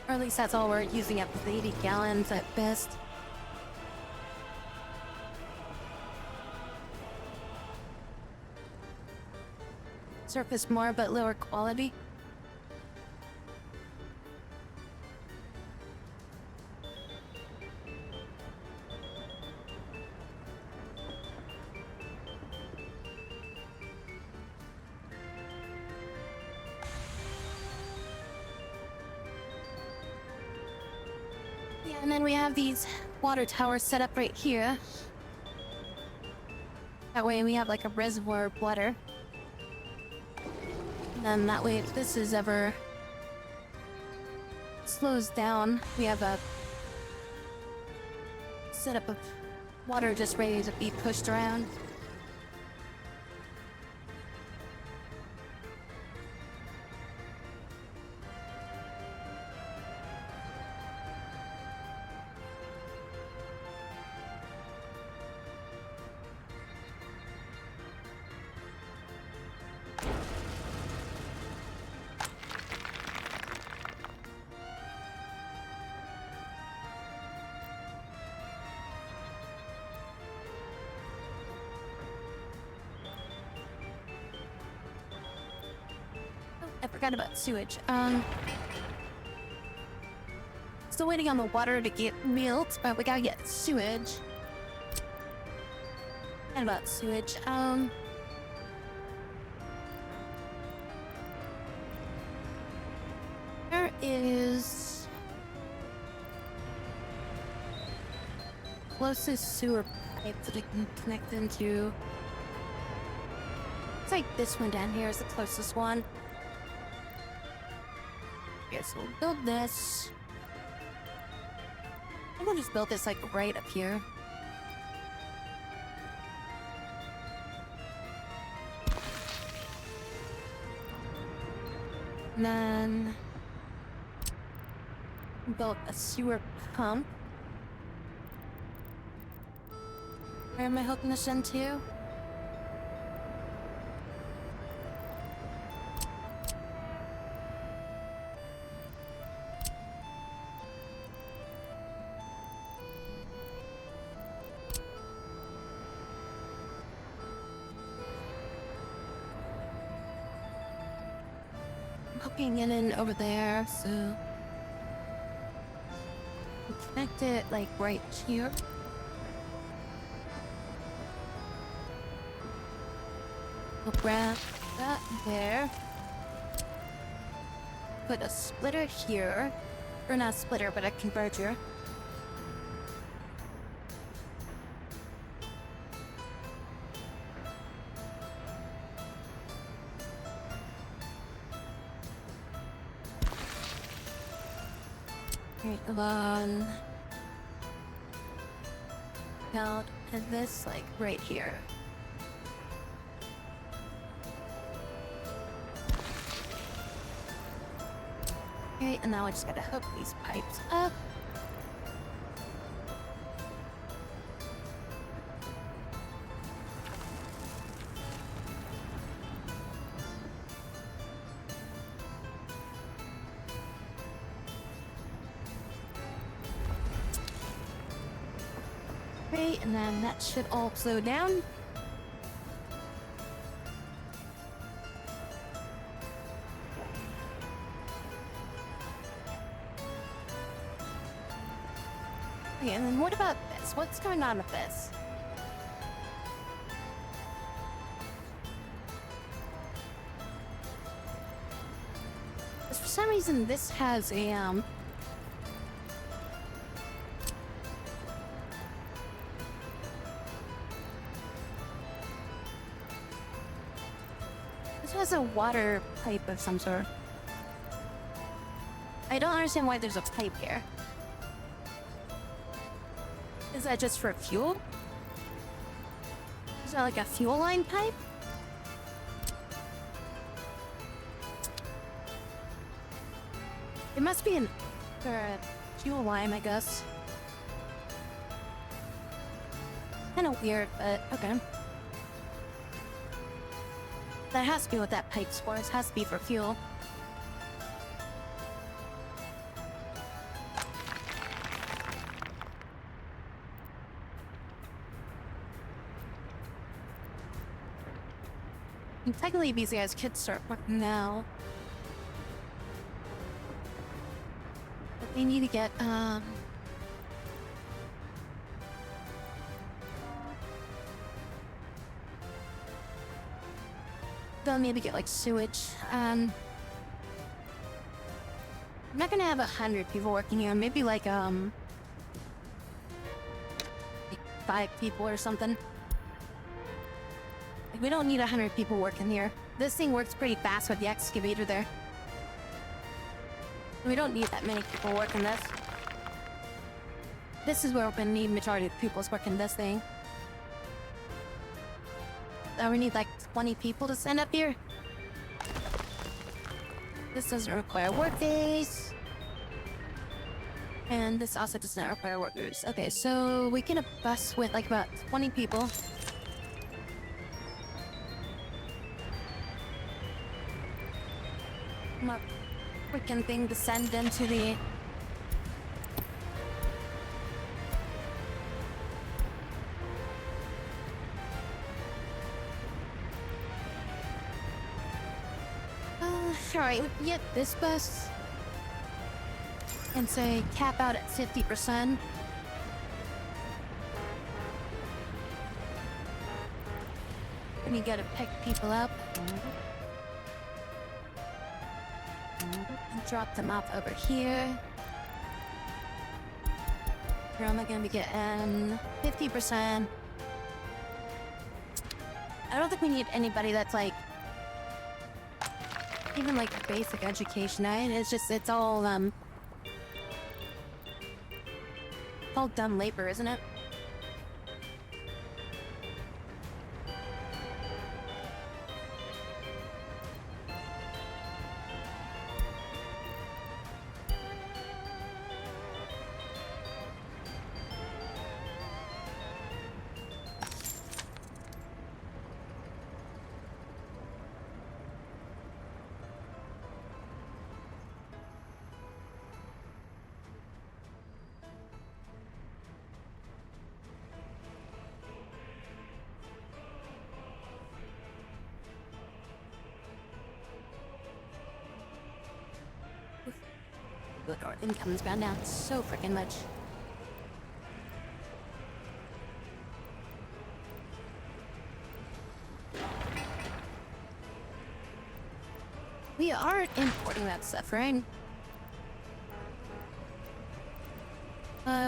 Or at least that's all we're using up, is 80 gallons at best. Surface more, but lower quality. Yeah, and then we have these water towers set up right here. That way we have like a reservoir of water. And then that way, if this is ever slows down, we have a setup of water just ready to be pushed around. I forgot about sewage. Still waiting on the water to get milled, but we gotta get sewage. And about sewage, there is closest sewer pipe that I can connect into. It's like this one down here is the closest one. Okay, so we'll build this. I'm gonna just build this like right up here. And then build a sewer pump. Where am I hooking this into? Hooking it in over there, so we'll connect it like right here. We'll grab that there. Put a splitter here, or not a splitter, but a converter. Along out and this like right here. Okay, and now I just gotta hook these pipes up. Great, and then that should all slow down. Okay, and then what about this? What's going on with this? For some reason, this has a, this has a water pipe of some sort. I don't understand why there's a pipe here. Is that just for fuel? Is that like a fuel line pipe? It must be for a fuel line, I guess. Kind of weird, but okay. That has to be what that pipe's for. It has to be for fuel. And technically, these guys could start working now. But they need to get, they'll need to get, like, sewage. I'm not gonna have 100 people working here. Maybe, like 5 people or something. Like, we don't need 100 people working here. This thing works pretty fast with the excavator there. We don't need that many people working this. This is where we're gonna need majority of the people's working this thing. So we need like 20 people to stand up here. This doesn't require work days. And this also does not require workers. Okay, so we can bus with like about 20 people. My freaking thing descend into the... Alright, we can get this bus and say cap out at 50%. And you gotta pick people up and drop them off over here. We're only gonna be getting 50%. I don't think we need anybody that's like even like basic education, right? It's all dumb labor, isn't it? Good, our income's gone down so freaking much. We are importing that stuff, right?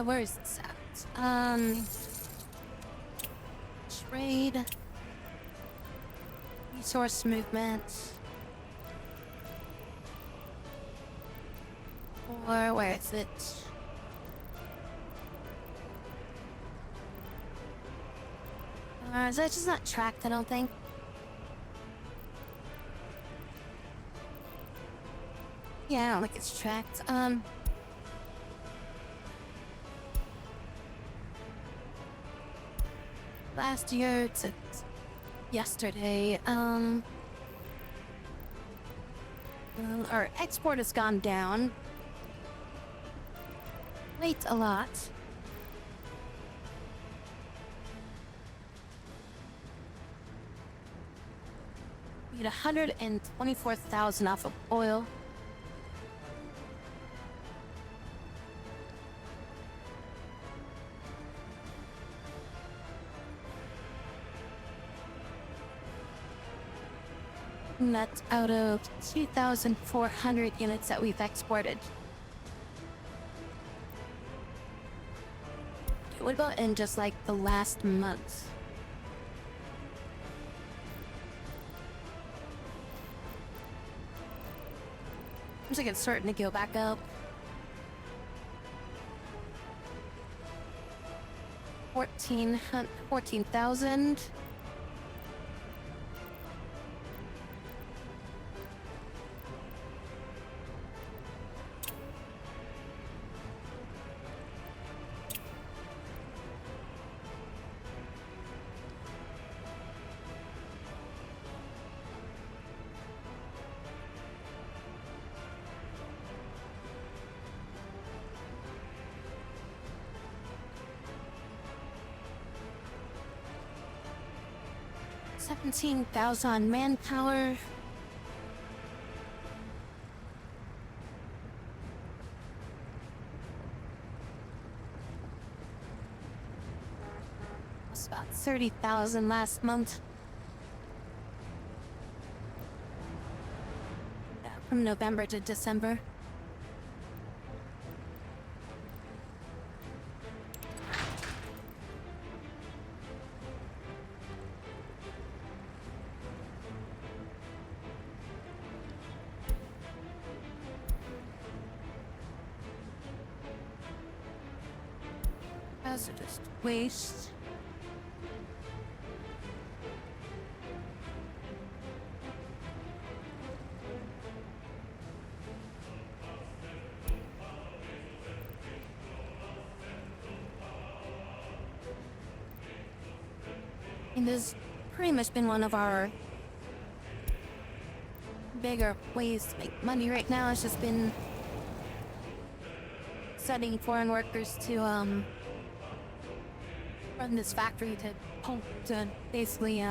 Where is this at? Trade. Resource movement. Or where is it? Is that just not tracked, I don't think? Yeah, I don't think it's tracked. Last year to yesterday, our export has gone down. Wait, a lot. Need 124,000 off of oil. And that's out of 2,400 units that we've exported. Okay, what about in just like the last month? Looks like it's starting to go back up. 14,000. $17,000 manpower. It's about 30,000 last month. Yeah, from November to December. Hazardous waste. And this has pretty much been one of our bigger ways to make money right now. It's just been sending foreign workers to run this factory to basically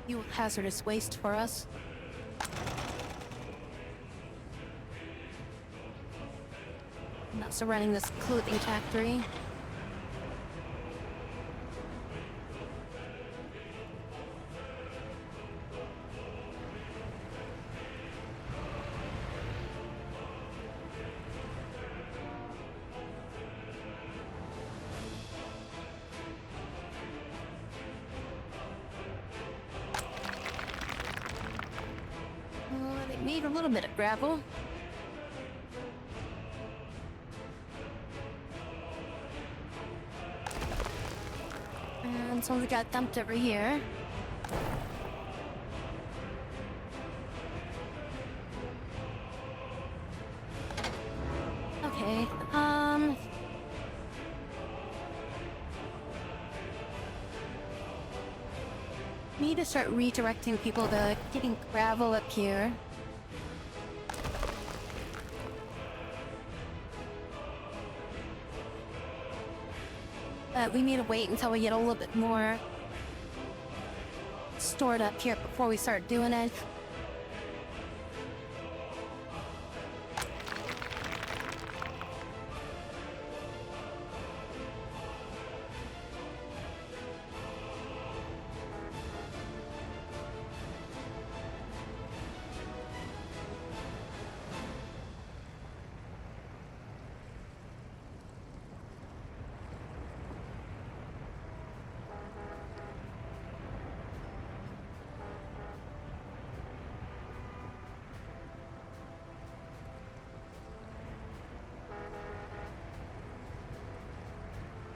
fuel hazardous waste for us. And also running this clothing factory. They need a little bit of gravel. And some of it got dumped over here. Okay, need to start redirecting people to getting gravel up here. But we need to wait until we get a little bit more stored up here before we start doing it.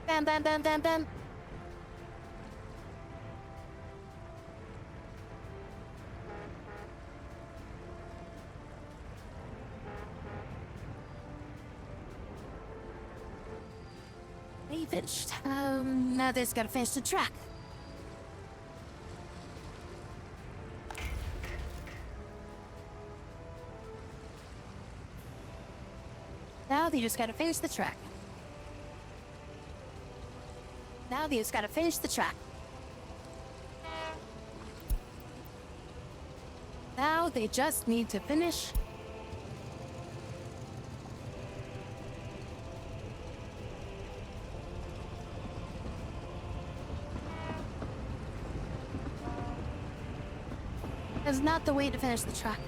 Bam, bam, bam, bam, bam. They finished. Now they just gotta finish the track. Now they just gotta finish the track. Now they just gotta finish the track. now they just need to finish. That's not the way to finish the track.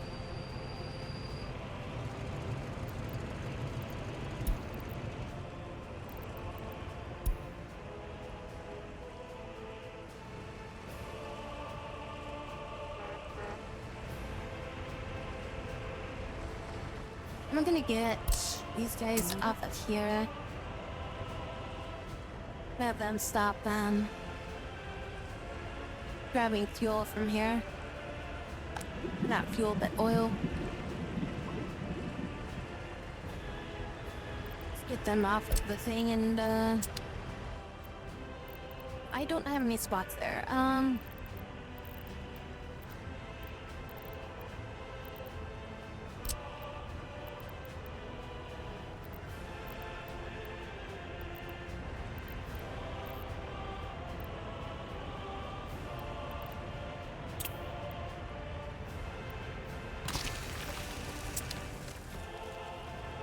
I'm gonna get these guys off of here. Have them stop grabbing fuel from here. Not fuel, but oil. Let's get them off of the thing and I don't have any spots there.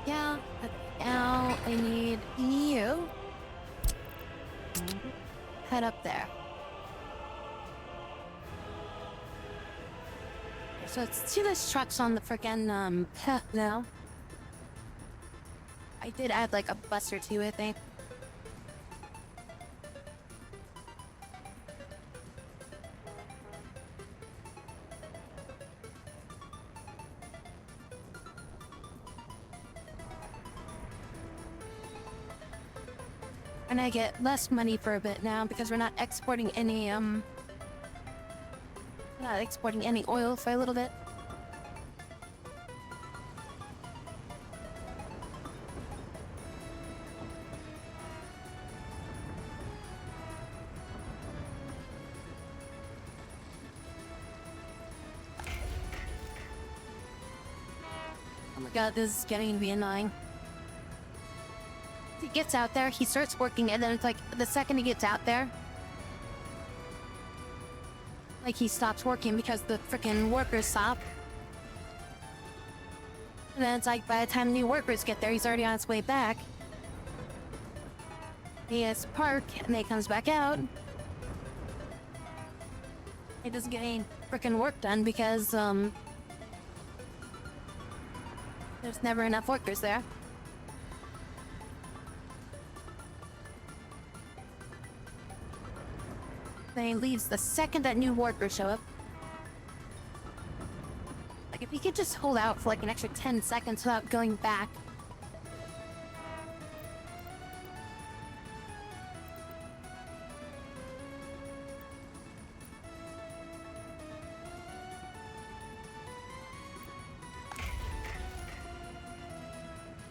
Yeah, now I need you. Head up there. So let's see this truck's on the frickin' path now. I did add like a bus or two, I think. And I get less money for a bit now because we're not exporting any oil for a little bit. Oh my god, this is getting to be annoying. He gets out there, he starts working, and then it's like the second he gets out there, like he stops working because the freaking workers stop. And then it's like by the time new workers get there, he's already on his way back. He has to park, and then he comes back out. He doesn't get any freaking work done because there's never enough workers there. Then he leaves the second that new workers show up. Like, if he could just hold out for like an extra 10 seconds without going back.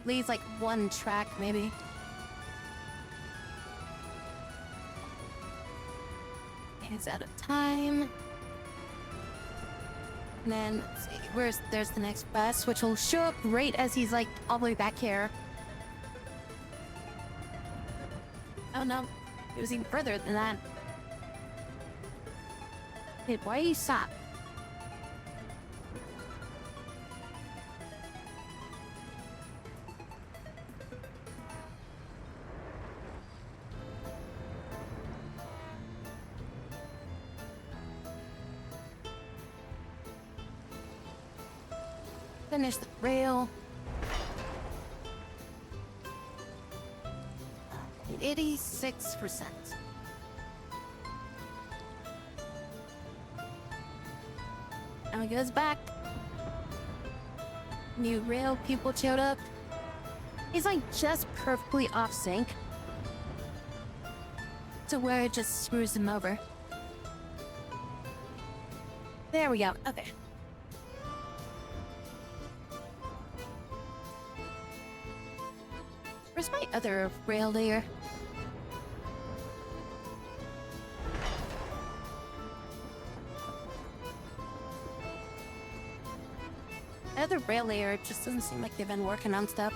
Leaves like one track, maybe. He's out of time. And then, let's see, there's the next bus, which will show up right as he's like all the way back here. Oh no, it was even further than that. Hey, why do you stop? Finish the rail. 86%. Now he goes back. New rail people showed up. He's like just perfectly off sync to where it just screws him over. There we go. Okay. Where's my other rail layer? The other rail layer just doesn't seem like they've been working on stuff.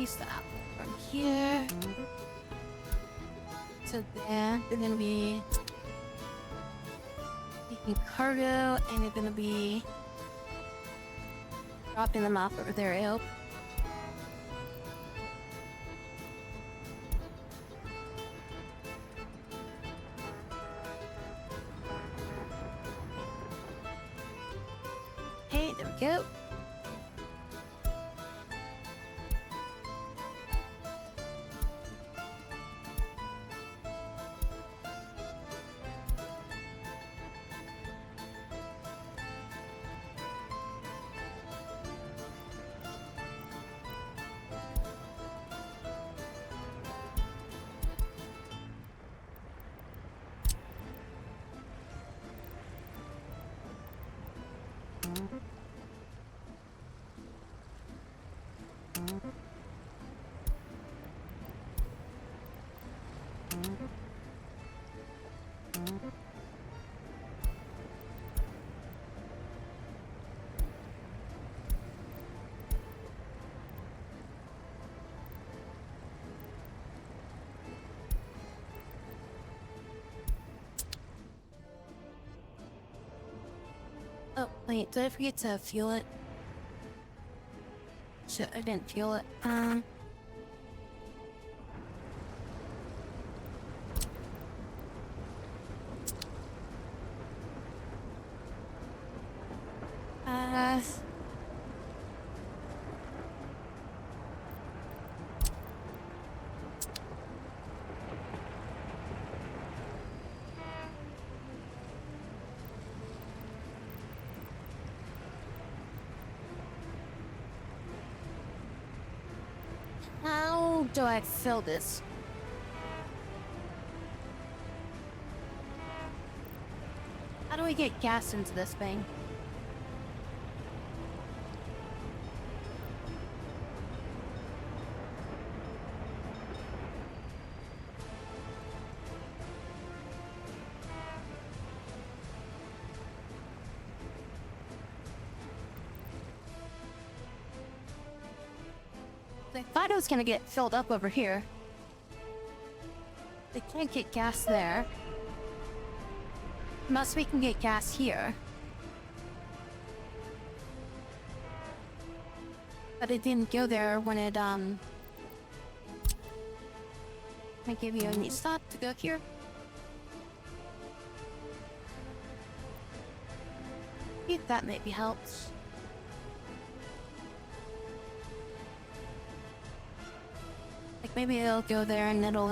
stop from here to there. They're gonna be taking cargo, and they're gonna be dropping them off over there. I hope. Okay, there we go. Oh, wait, did I forget to fuel it? Shit, I didn't fuel it. How do I fill this? How do we get gas into this thing? I thought it was gonna get filled up over here. They can't get gas there. Unless we can get gas here. But it didn't go there when it, I give you a neat stop to go here. See if that maybe helps. Like maybe it'll go there and it'll,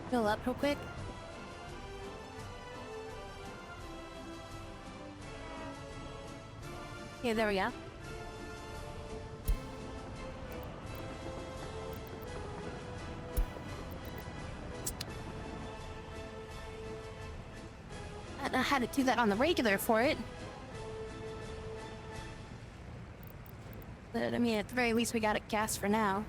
fill up real quick. Okay, there we go. I don't know how to do that on the regular for it. But I mean, at the very least, we got it gas for now.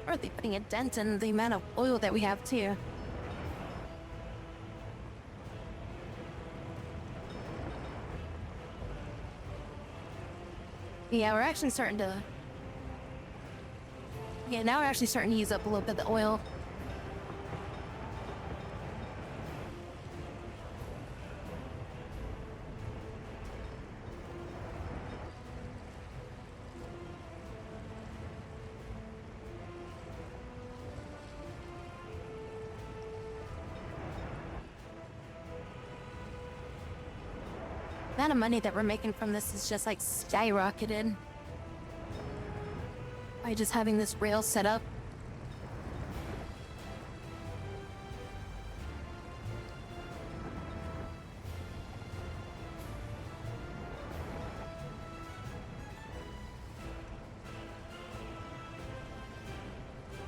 Or are they putting a dent in the amount of oil that we have, too? Yeah, we're actually starting to... Yeah, now we're actually starting to use up a little bit of the oil. The amount of money that we're making from this is just like skyrocketed by just having this rail set up.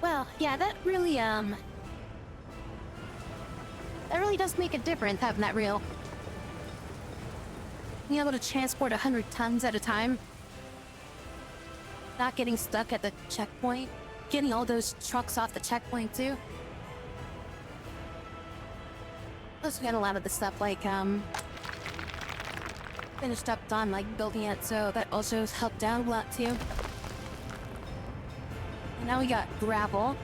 Well, yeah, that really does make a difference having that rail. being able to transport 100 tons at a time. Not getting stuck at the checkpoint. Getting all those trucks off the checkpoint too. Plus we got a lot of the stuff like finished up done, like building it, so that also helped out a lot too. And now we got gravel.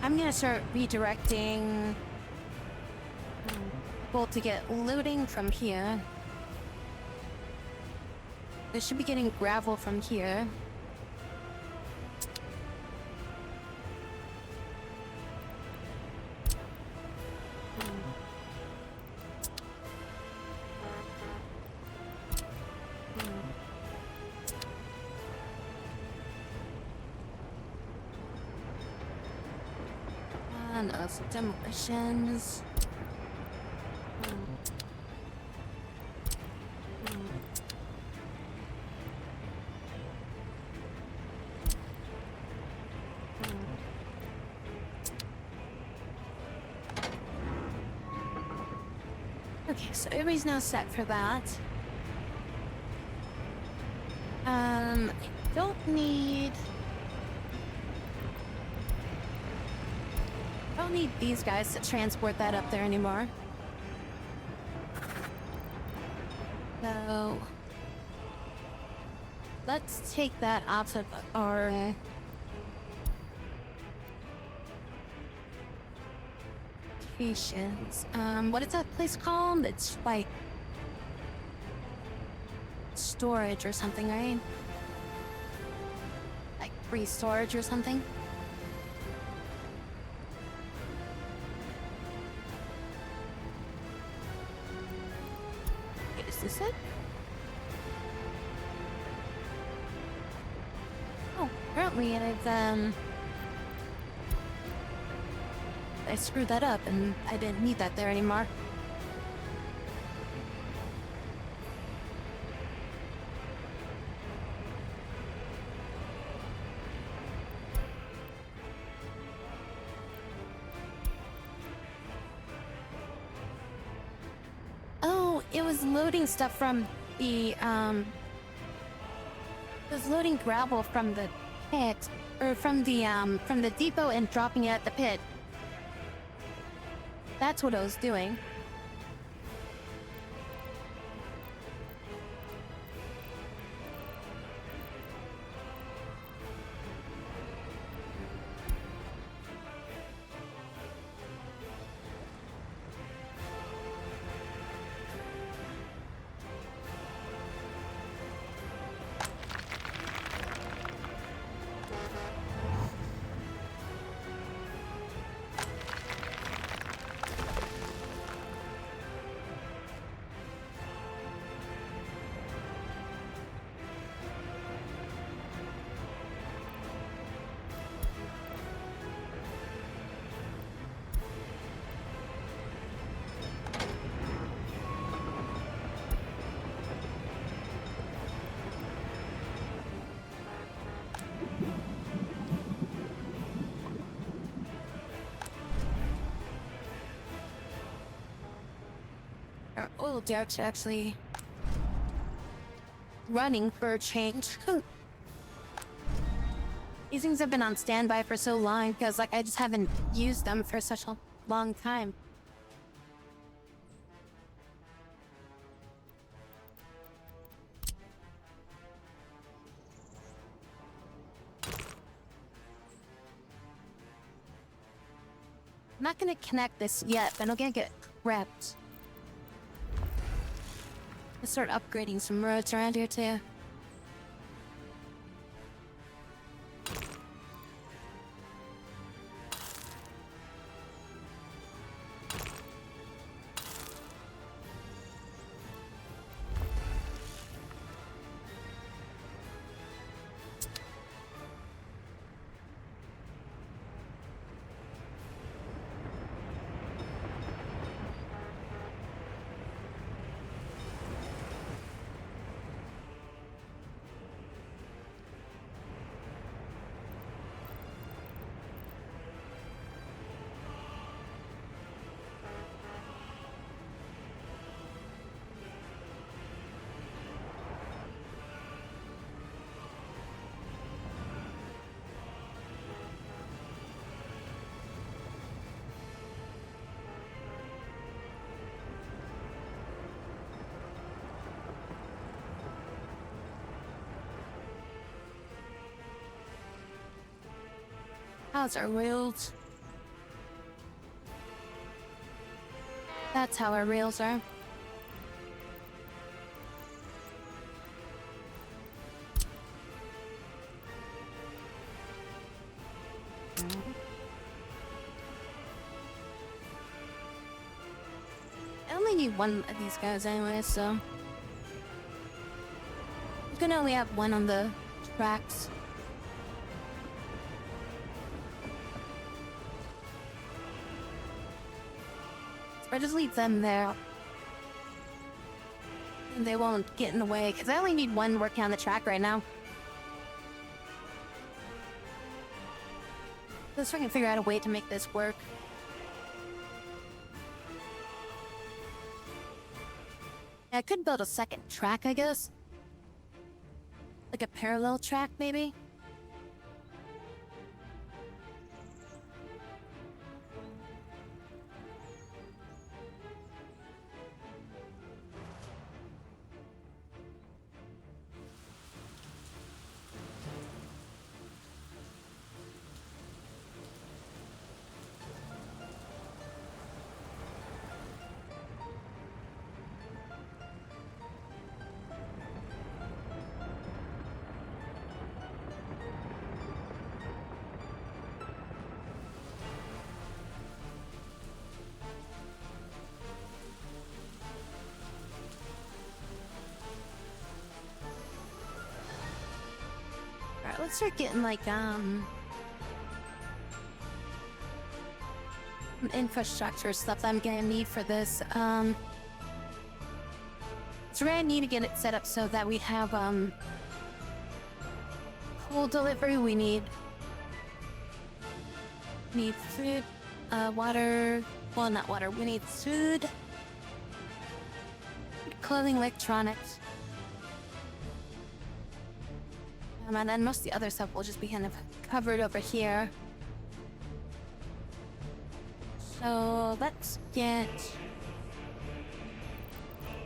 I'm gonna start redirecting people to get looting from here. They should be getting gravel from here. And some demolitions. Okay, so everybody's now set for that. I don't need these guys to transport that up there anymore. So let's take that off of our locations. What is that place called? It's like storage or something, right? Like free storage or something. Is this it? Oh, apparently I screwed that up and I didn't need that there anymore. Oh, it was loading stuff from the, it was loading gravel from the pit, or from the depot and dropping it at the pit. That's what I was doing. Our oil derrick's actually running for a change. These things have been on standby for so long because, like, I just haven't used them for such a long time. I'm not gonna connect this yet, but I'm gonna get prepped. Let's start upgrading some roads around here too. How's our rails? That's how our rails are. I only need one of these guys anyway, so you can only have one on the tracks. Or just leave them there. And they won't get in the way, because I only need one working on the track right now. Let's try and figure out a way to make this work. Yeah, I could build a second track, I guess. Like a parallel track, maybe? Alright, let's start getting like, infrastructure stuff that I'm gonna need for this. So we're gonna need to get it set up so that we have, coal delivery. We need food, water, well, not water, we need food, clothing, electronics. And then most of the other stuff will just be kind of covered over here. So let's get...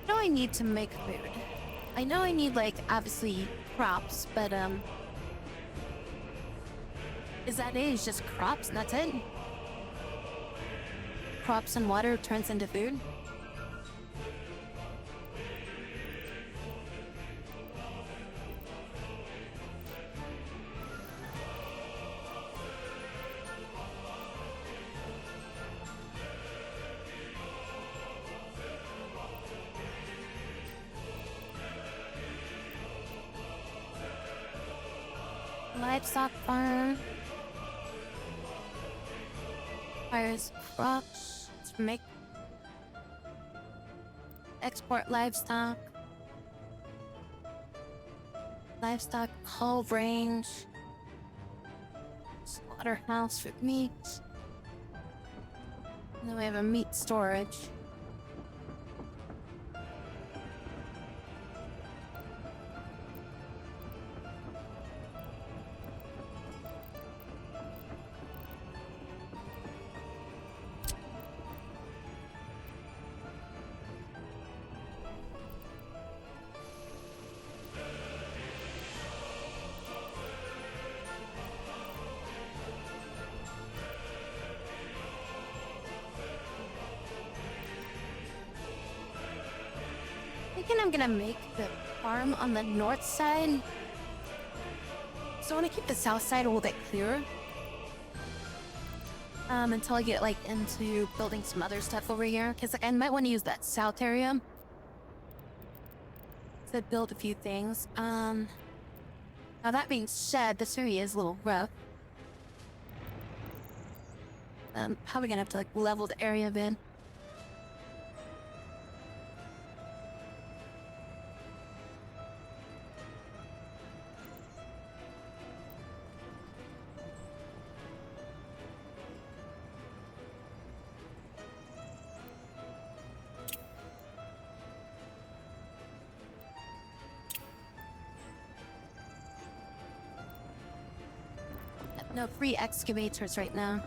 I know I need to make food. I know I need, like, obviously crops, but is that it? It's just crops and that's it? Crops and water turns into food? Livestock farm. Fires crops to make export livestock. Livestock hull range. Slaughterhouse for meat. And then we have a meat storage. I'm gonna make the farm on the north side. So I want to keep the south side a little bit clearer. Until I get like into building some other stuff over here. Because like, I might want to use that south area to build a few things. Now that being said, this area is a little rough. Probably gonna have to like level the area a bit. No free excavators right now.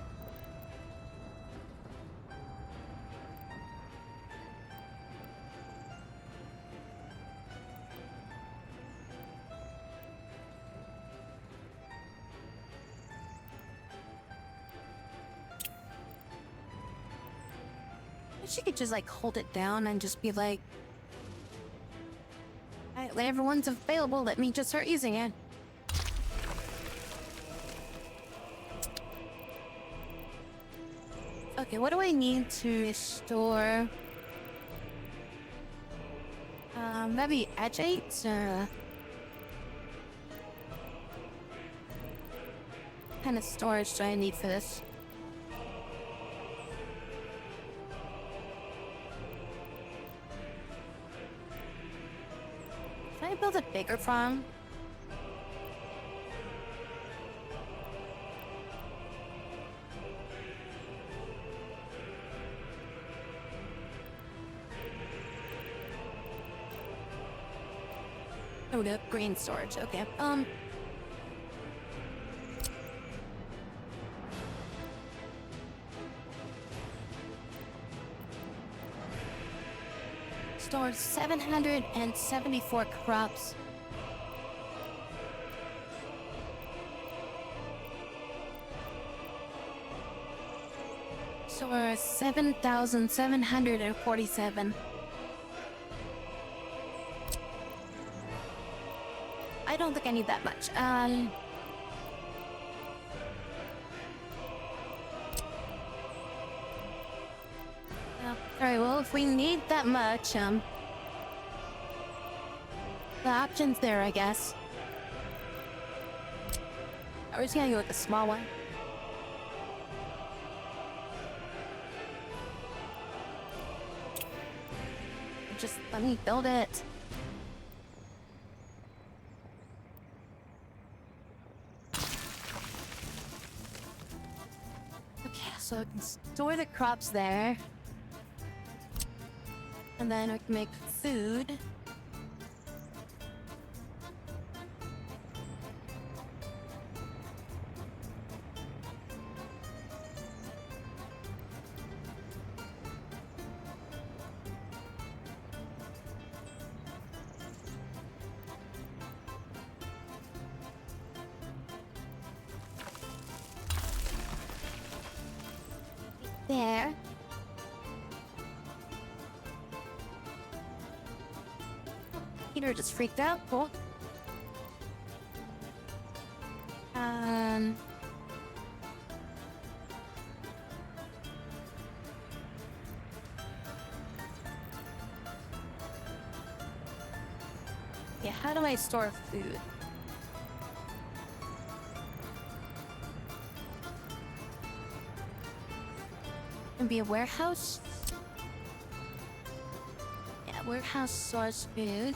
She could just like hold it down and just be like, "Alright, when everyone's available, let me just start using it." Okay, what do I need to restore? Maybe agites or what kind of storage do I need for this? Can I build a bigger farm? Oh, no, green storage. Okay. Store 774 crops. Store 7,747. I don't think I need that much. Alright, well, if we need that much, the option's there, I guess. We're just gonna go with the small one. Just let me build it. Okay, so I can store the crops there. And then we can make food. There. Peter just freaked out. Cool. Yeah, how do I store food? Can be a warehouse? Yeah, warehouse stores food.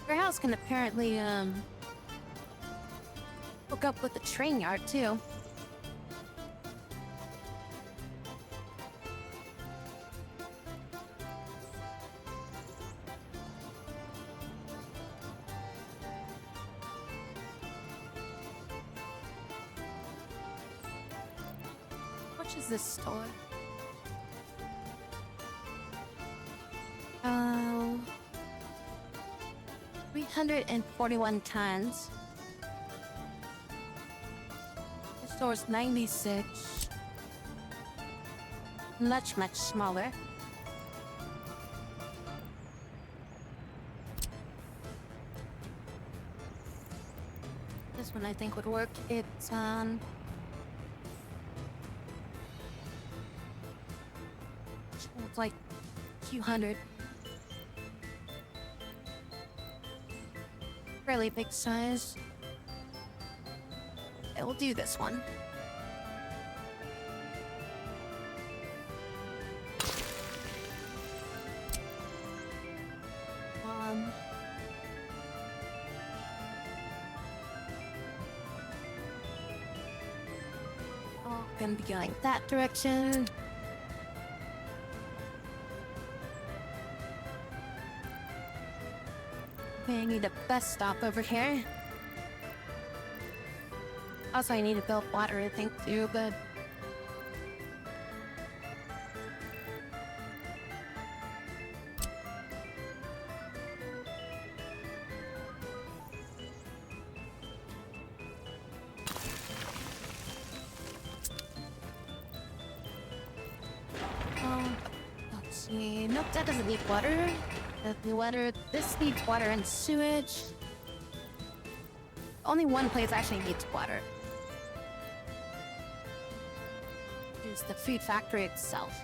Warehouse can apparently, hook up with the train yard, too. How much is this store? Oh... 341 tons. The store's 96. Much smaller. This one I think would work. It's like 200. Fairly big size. I will do this one. Oh, gonna be going that direction. Okay, I need a bus stop over here. Also, I need to build water, I think, too, but... see. Nope, that doesn't need water. This needs water and sewage. Only one place actually needs water. It's the food factory itself.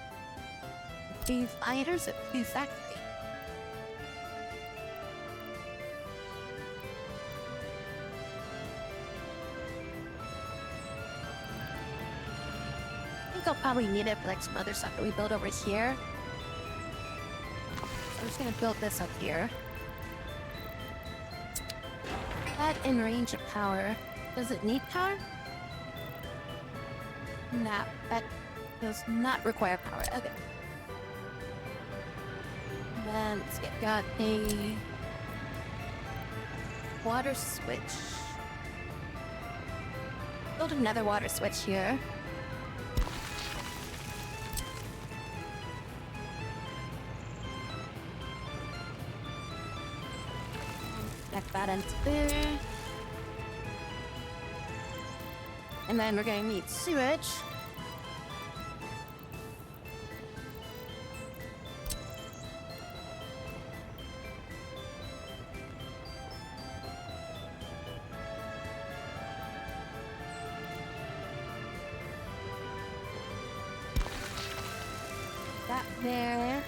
Food fighters at food factory. I think I'll probably need it for like some other stuff that we build over here. I'm just gonna build this up here. That in range of power. Does it need power? Nah, that does not require power. Okay. Then let's get got a water switch. Build another water switch here. Connect that into there. And then we're gonna need sewage. That there.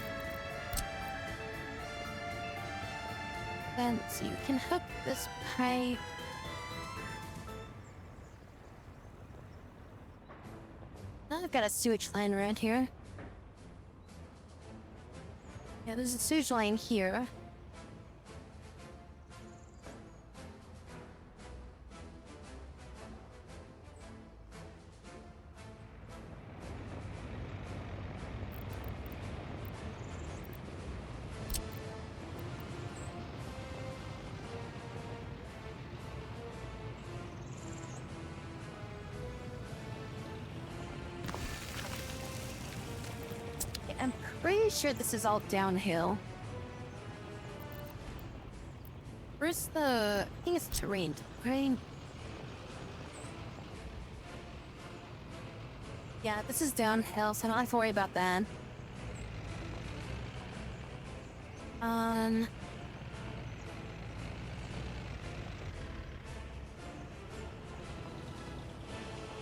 Then so you can hook this pipe. Now I've got a sewage line around here. Yeah, there's a sewage line here. I'm pretty sure this is all downhill. Where's the... I think it's terrain. Terrain. Yeah, this is downhill, so I don't have to worry about that.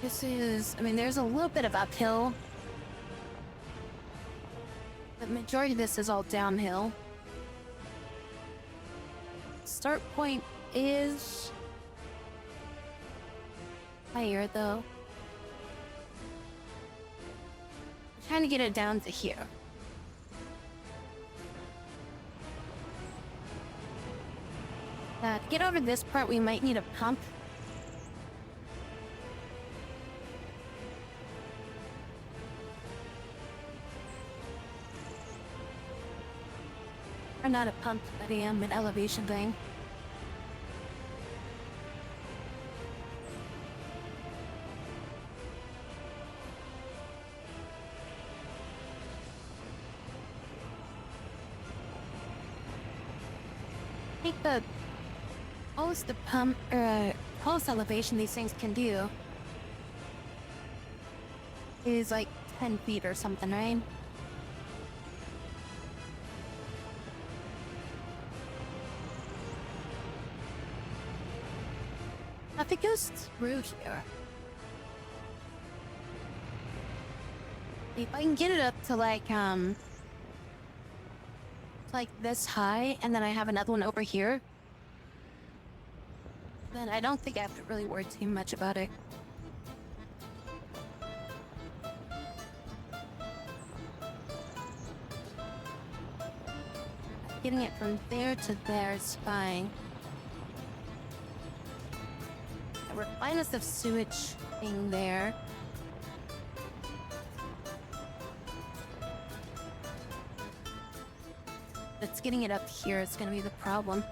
This is... I mean, there's a little bit of uphill. The majority of this is all downhill. Start point is higher though. I'm trying to get it down to here. To get over this part, we might need a pump. Or not a pump, but an elevation thing. I think the most the pump or pulse elevation these things can do is like 10 feet or something, right? If it goes through here, if I can get it up to like this high, and then I have another one over here, then I don't think I have to really worry too much about it. Getting it from there to there is fine. We're minus the sewage thing there. It's getting it up here. It's gonna be the problem.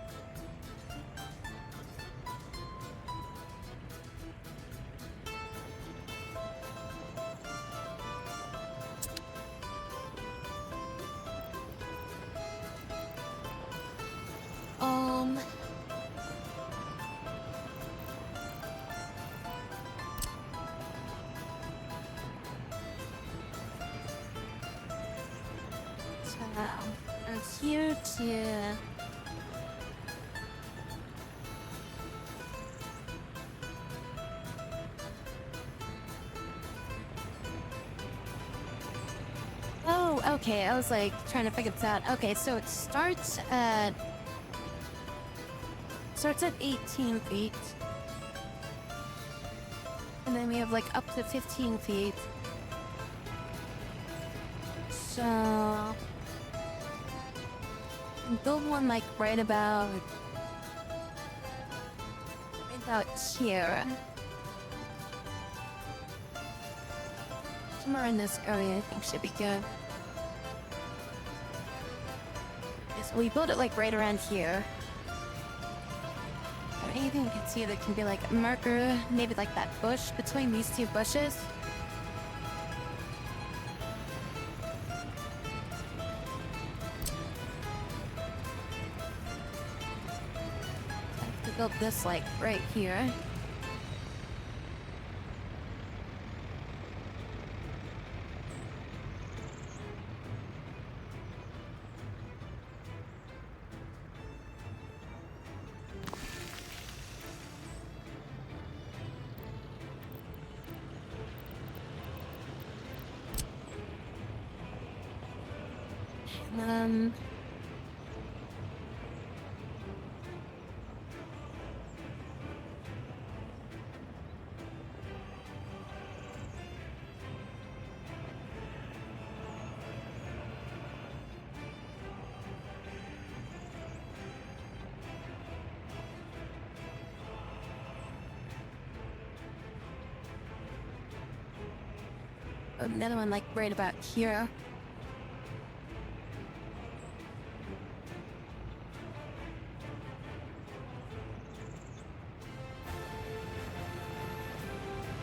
And here too. Oh, okay. I was like trying to figure this out. Okay, so it starts at 18 feet. And then we have like up to 15 feet. So build one like right about here. Somewhere in this area I think should be good. Okay, so we build it like right around here. Or anything you can see that can be like a marker, maybe like that bush between these two bushes. Build this like right here. Another one like right about here.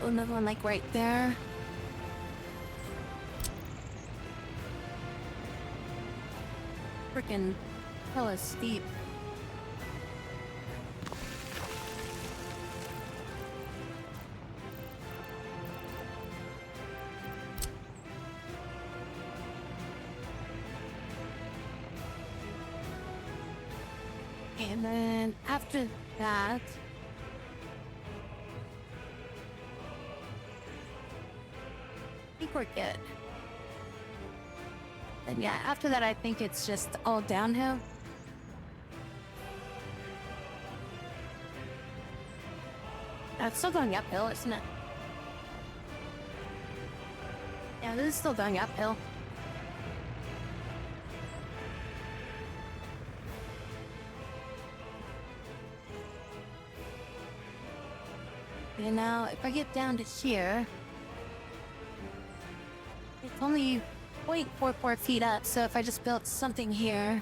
Another one like right there. Freaking hella steep. And then after that, I think we're good. And yeah, after that, I think it's just all downhill. It's still going uphill, isn't it? Yeah, this is still going uphill. And now, if I get down to here, it's only 0.44 feet up, so if I just built something here,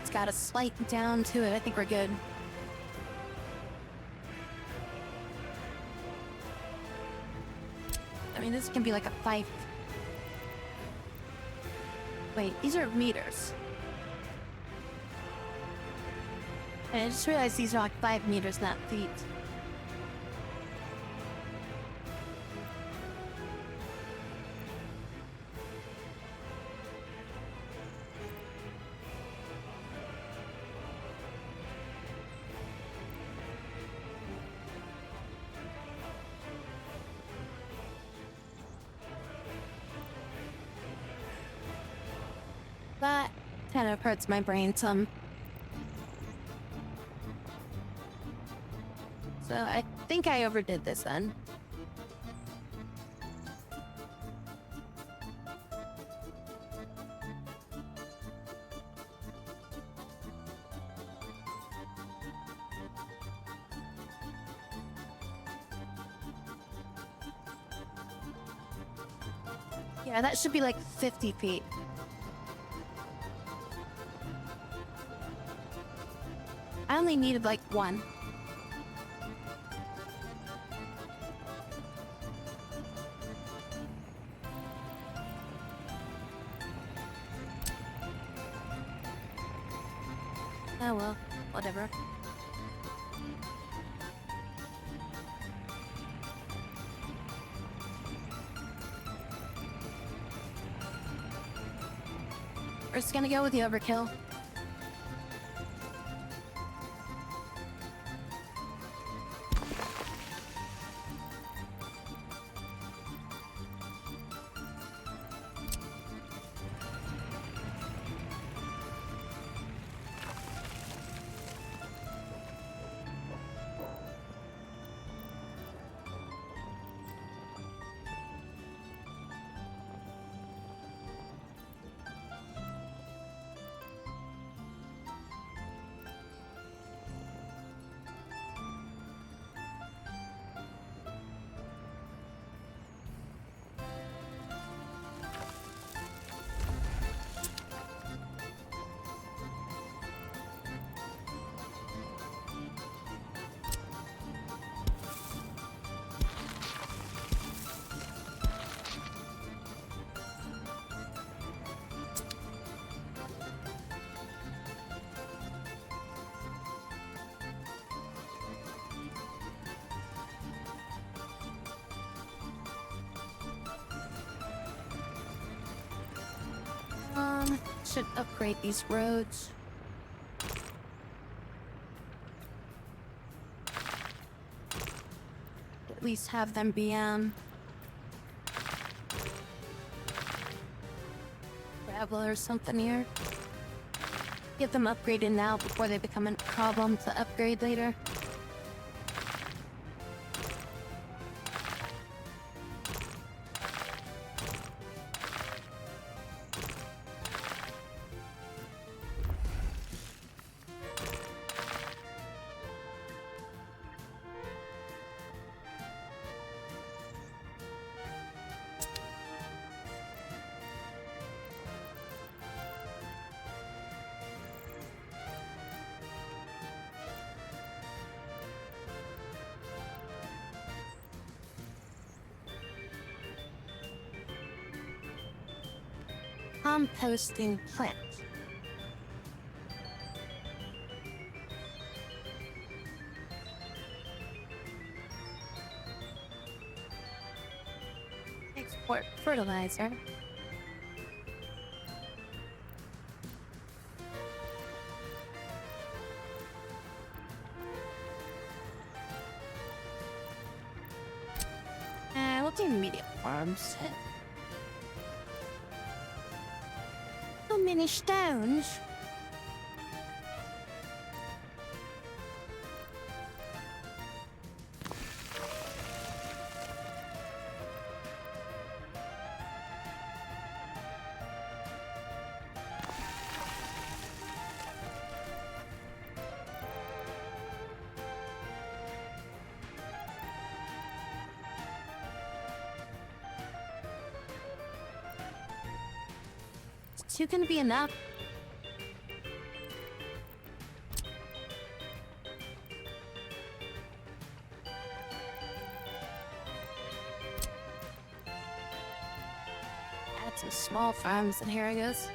it's got a slight down to it, I think we're good. I mean, this can be like a 5... Wait, these are meters. And I just realized these are like 5 meters, not feet. That kind of hurts my brain some. So I think I overdid this then. Yeah, that should be like 50 feet. I only needed like 1. Oh well, whatever. We're just gonna go with the overkill. Should upgrade these roads. At least have them be, gravel or something here. Get them upgraded now before they become a problem to upgrade later. Composting plant. Export fertilizer. We'll do medium farms. So many stones. Is 2 gonna be enough? Add some small farms, and here it goes.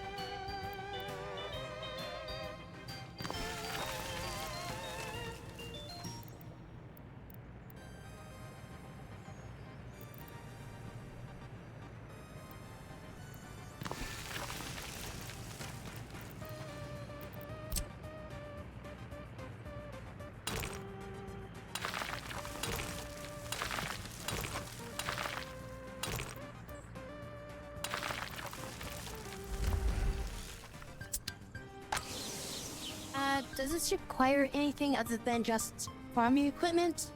Does this require anything other than just farming equipment?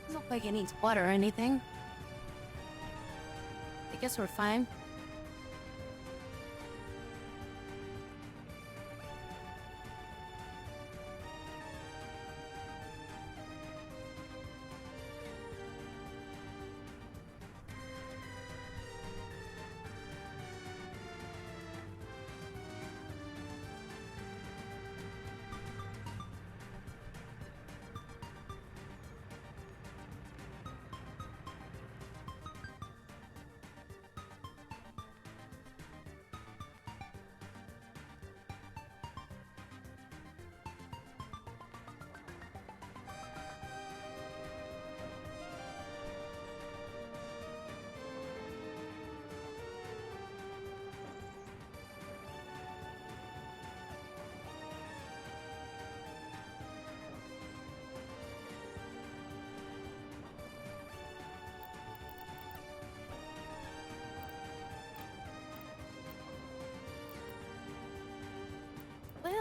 Doesn't look like it needs water or anything. I guess we're fine.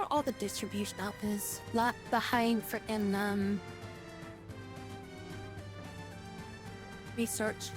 are all the distribution outfits left behind frickin' research?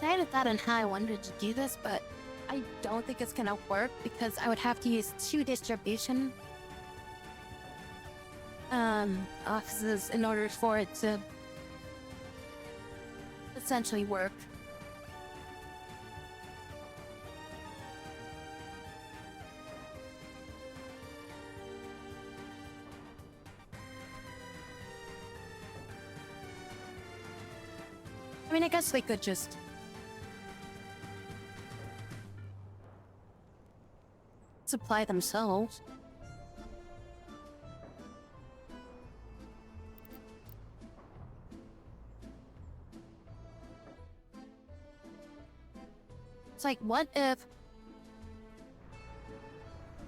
I had a thought on how I wanted to do this, but I don't think it's gonna work because I would have to use 2 distribution offices in order for it to essentially work. I mean, I guess they could just supply themselves. It's like, what if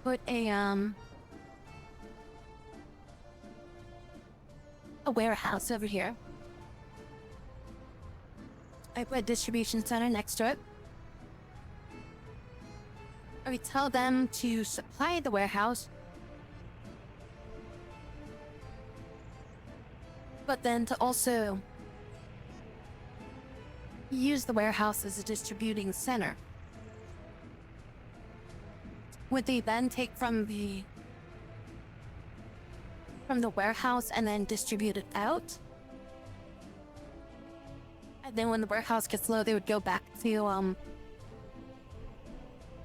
put a warehouse over here. I put a distribution center next to it. We tell them to supply the warehouse, but then to also use the warehouse as a distributing center. Would they then take from the warehouse and then distribute it out? And then when the warehouse gets low, they would go back to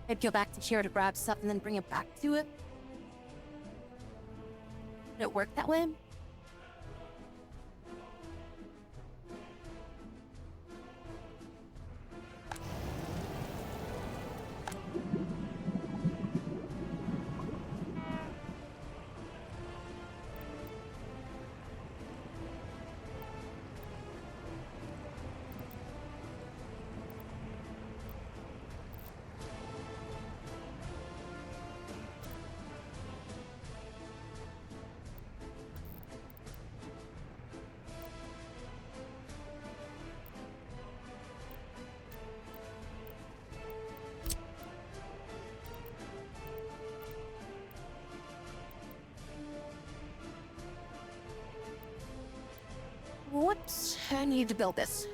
they'd go back to here to grab stuff and then bring it back to it. Did it work that way? What? I need to build this.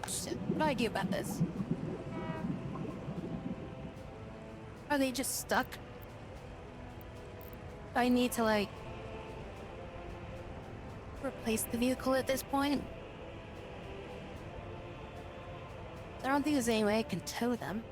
Shit, what do I do about this? Are they just stuck? I need to, like, replace the vehicle at this point? I don't think there's any way I can tow them.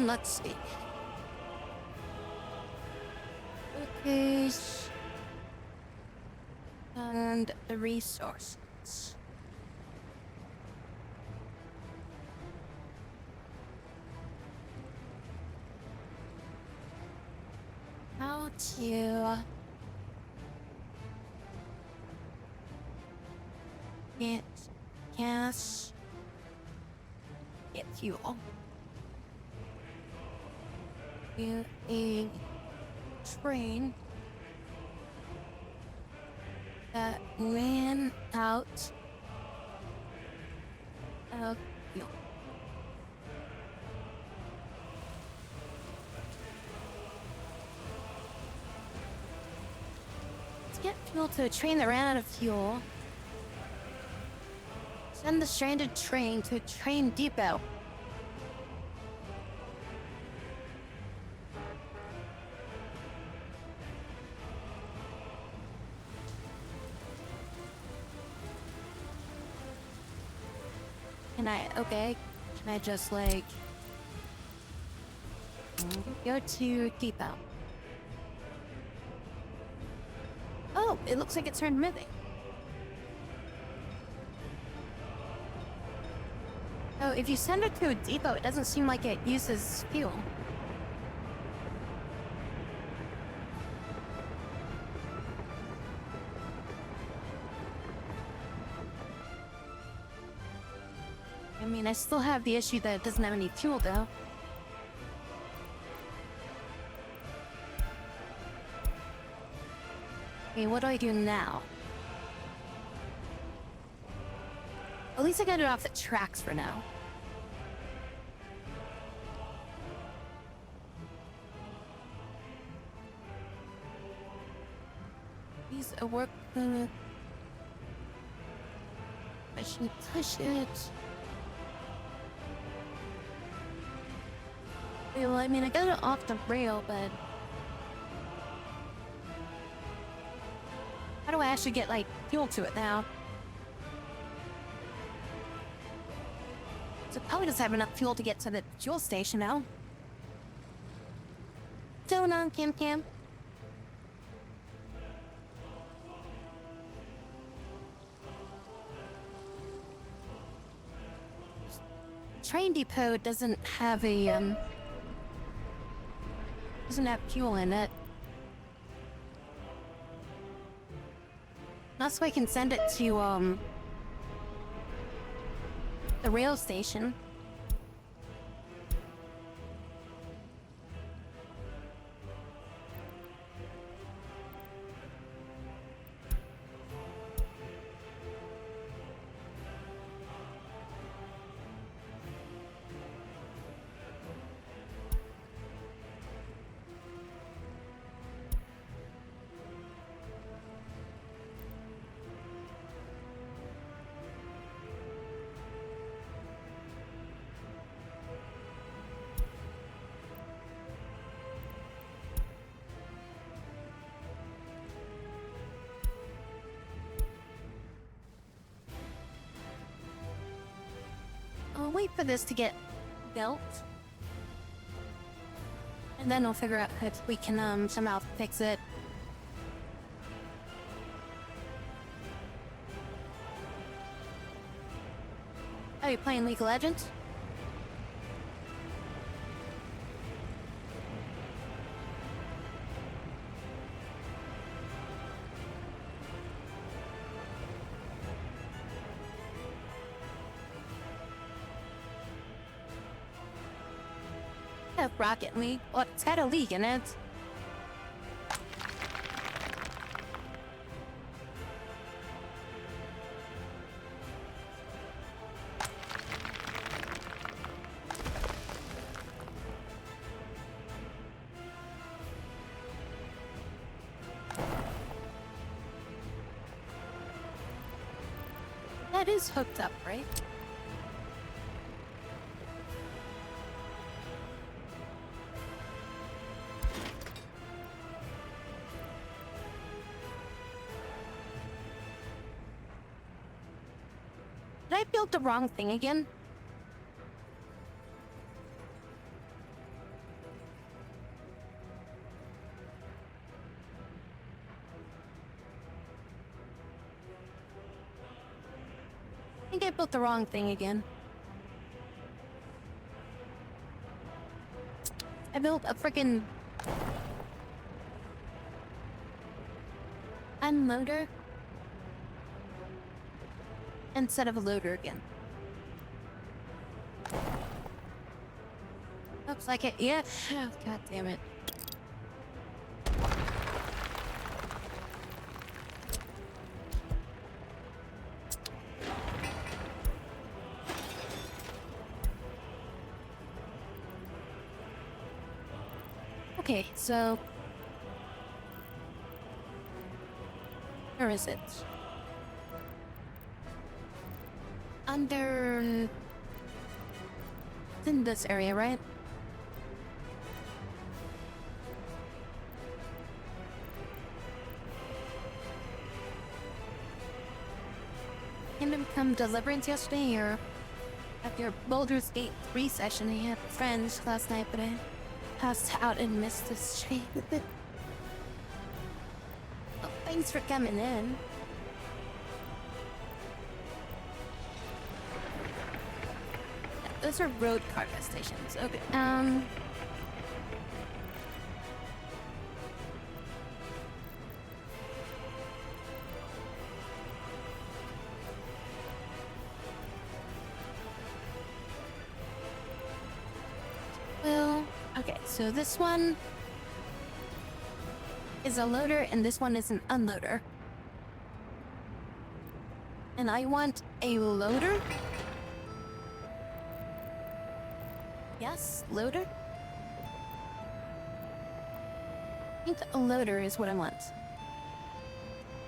let's see. Okay. And the resources. How to get gas, get fuel. Get a train that ran out of fuel. Let's get fuel to a train that ran out of fuel. Send the stranded train to a train depot. Okay, can I just like go to depot? Oh, it looks like it turned moving. Oh, if you send it to a depot, it doesn't seem like it uses fuel. I mean, I still have the issue that it doesn't have any fuel, though. Okay, what do I do now? At least I got it off the tracks for now. Please work the... I should push it. Well, I mean, I got it off the rail, but... how do I actually get, like, fuel to it now? So it probably doesn't have enough fuel to get to the fuel station now. What's going on, Cam? Train depot doesn't have a, doesn't have fuel in it. That's why I can send it to, the rail station. I'll wait for this to get built. And then I'll figure out if we can somehow fix it. Are you playing League of Legends? Rocket League. Well, it's had a league in it. That is hooked up, right? Did I build the wrong thing again? built the wrong thing again. I built a freaking unloader instead of a loader again. Looks like it. Yeah. Oh, God damn it. Okay, so where is it? Under... It's in this area, right? Kingdom Come Deliverance yesterday, or at your Baldur's Gate 3 session. I had friends last night, but I passed out and missed the stream. Oh, thanks for coming in. Those are road car stations. Okay. Well, okay, so this one is a loader and this one is an unloader. And I want a loader. Yes, loader? I think a loader is what I want.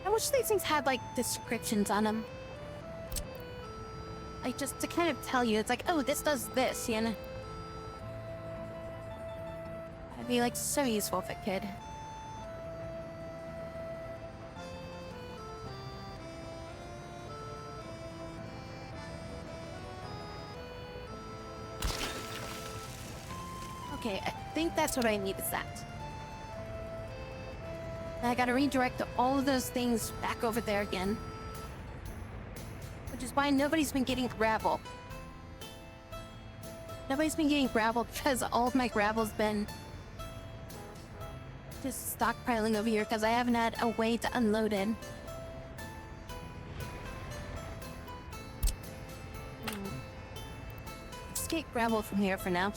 I wish these things had, like, descriptions on them. Like, just to kind of tell you, it's like, oh, this does this, you know? That'd be, like, so useful if it could. Okay, I think that's what I need is that. And I gotta redirect all of those things back over there again. Which is why nobody's been getting gravel. Nobody's been getting gravel because all of my gravel's been just stockpiling over here because I haven't had a way to unload it. Let's get gravel from here for now.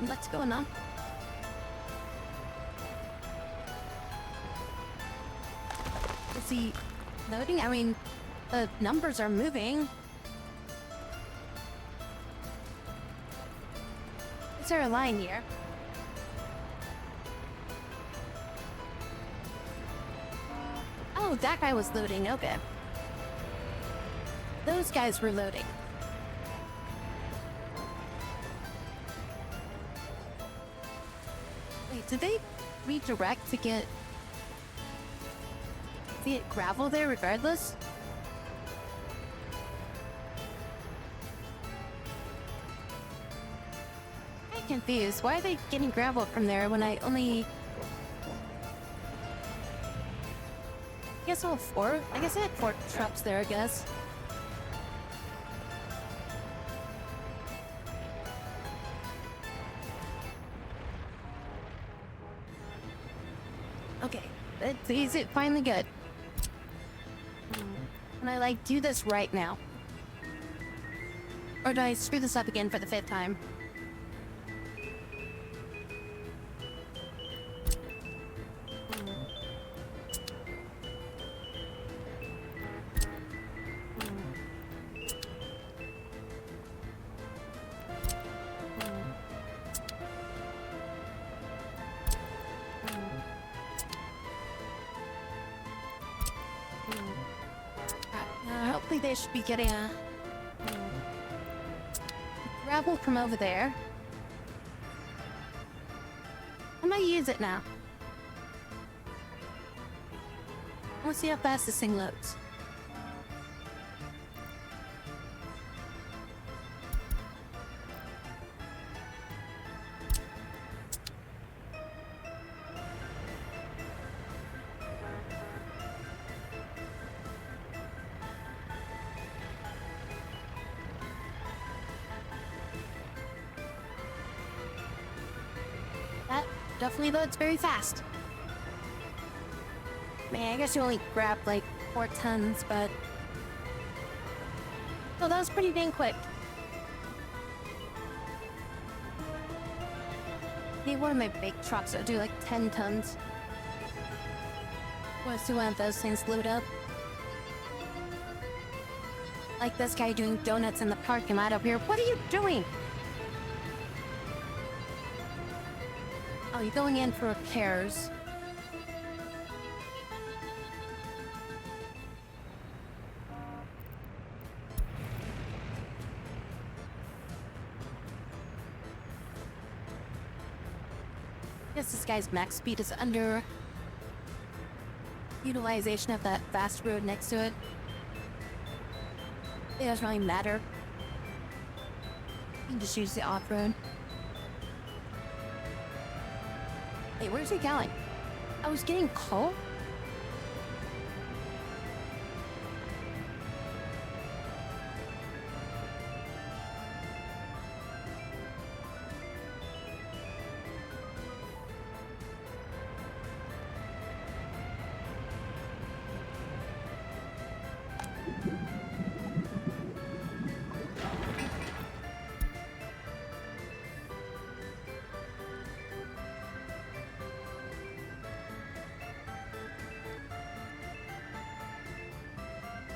What's going on? Is he loading? I mean, the numbers are moving. Is there a line here? Oh, that guy was loading. Okay. Those guys were loading. Wait, did they redirect to get gravel there regardless? I'm confused. Why are they getting gravel from there when I only... I guess all four? I guess I had 4 trucks there, I guess. Okay, is it finally good? Can I, like, do this right now? Or do I screw this up again for the 5th time? they should be getting a gravel from over there. I'm gonna use it now. I wanna see how fast this thing loads. That definitely loads very fast. Man, I guess you only grabbed like 4 tons, but... Oh, that was pretty dang quick. I need one of my big trucks that do like 10 tons. I want to see one of those things load up. Like this guy doing donuts in the parking lot up here. What are you doing? Oh, you're going in for repairs. Guess this guy's max speed is under utilization of that fast road next to it. It doesn't really matter. You can just use the off-road. Hey, where's he going? I was getting coal?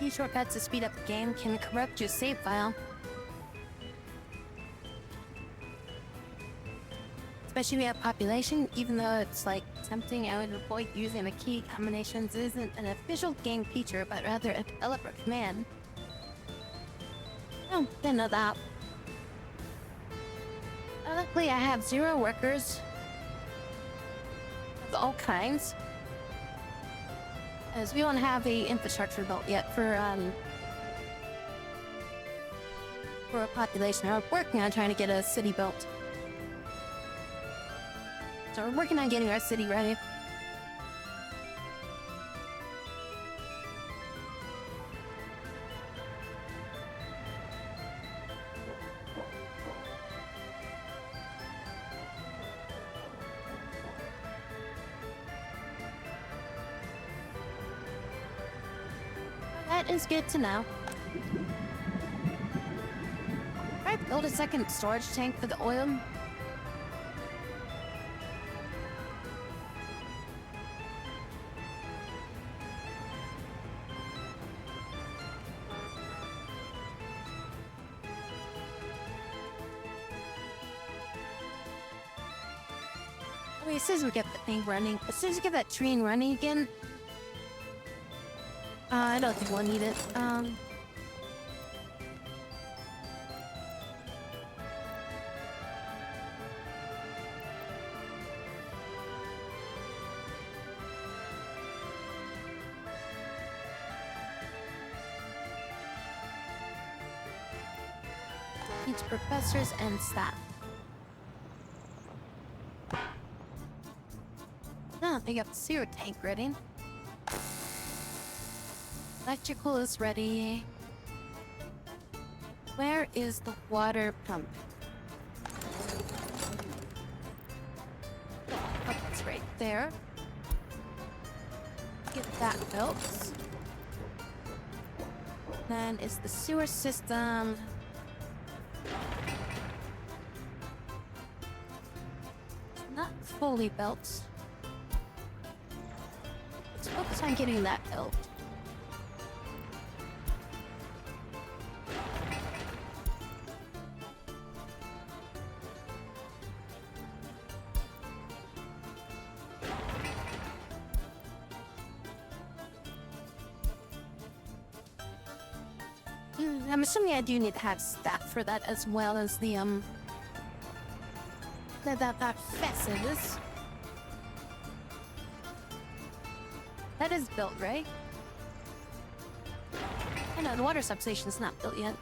These shortcuts to speed up the game can corrupt your save file. Especially when you have population, even though it's like tempting, I would avoid using the key combinations. It isn't an official game feature, but rather a developer command. Oh, didn't know that. Luckily, I have 0 workers of all kinds. As we don't have a infrastructure built yet for a population. We're working on trying to get a city built. So we're working on getting our city ready. That is good to know. Alright, build a second storage tank for the oil. Wait, as soon as we get the thing running, as soon as we get that train running again, I don't think we'll need it. Needs professors and staff. Oh, they got the sewer tank ready. Electrical is ready. Where is the water pump? Oh, it's right there. Get that built. Then is the sewer system. Not fully built. Let's focus on getting that built. I'm assuming I do need to have staff for that as well as the that fences. That is built, right? I know the water substation's not built yet.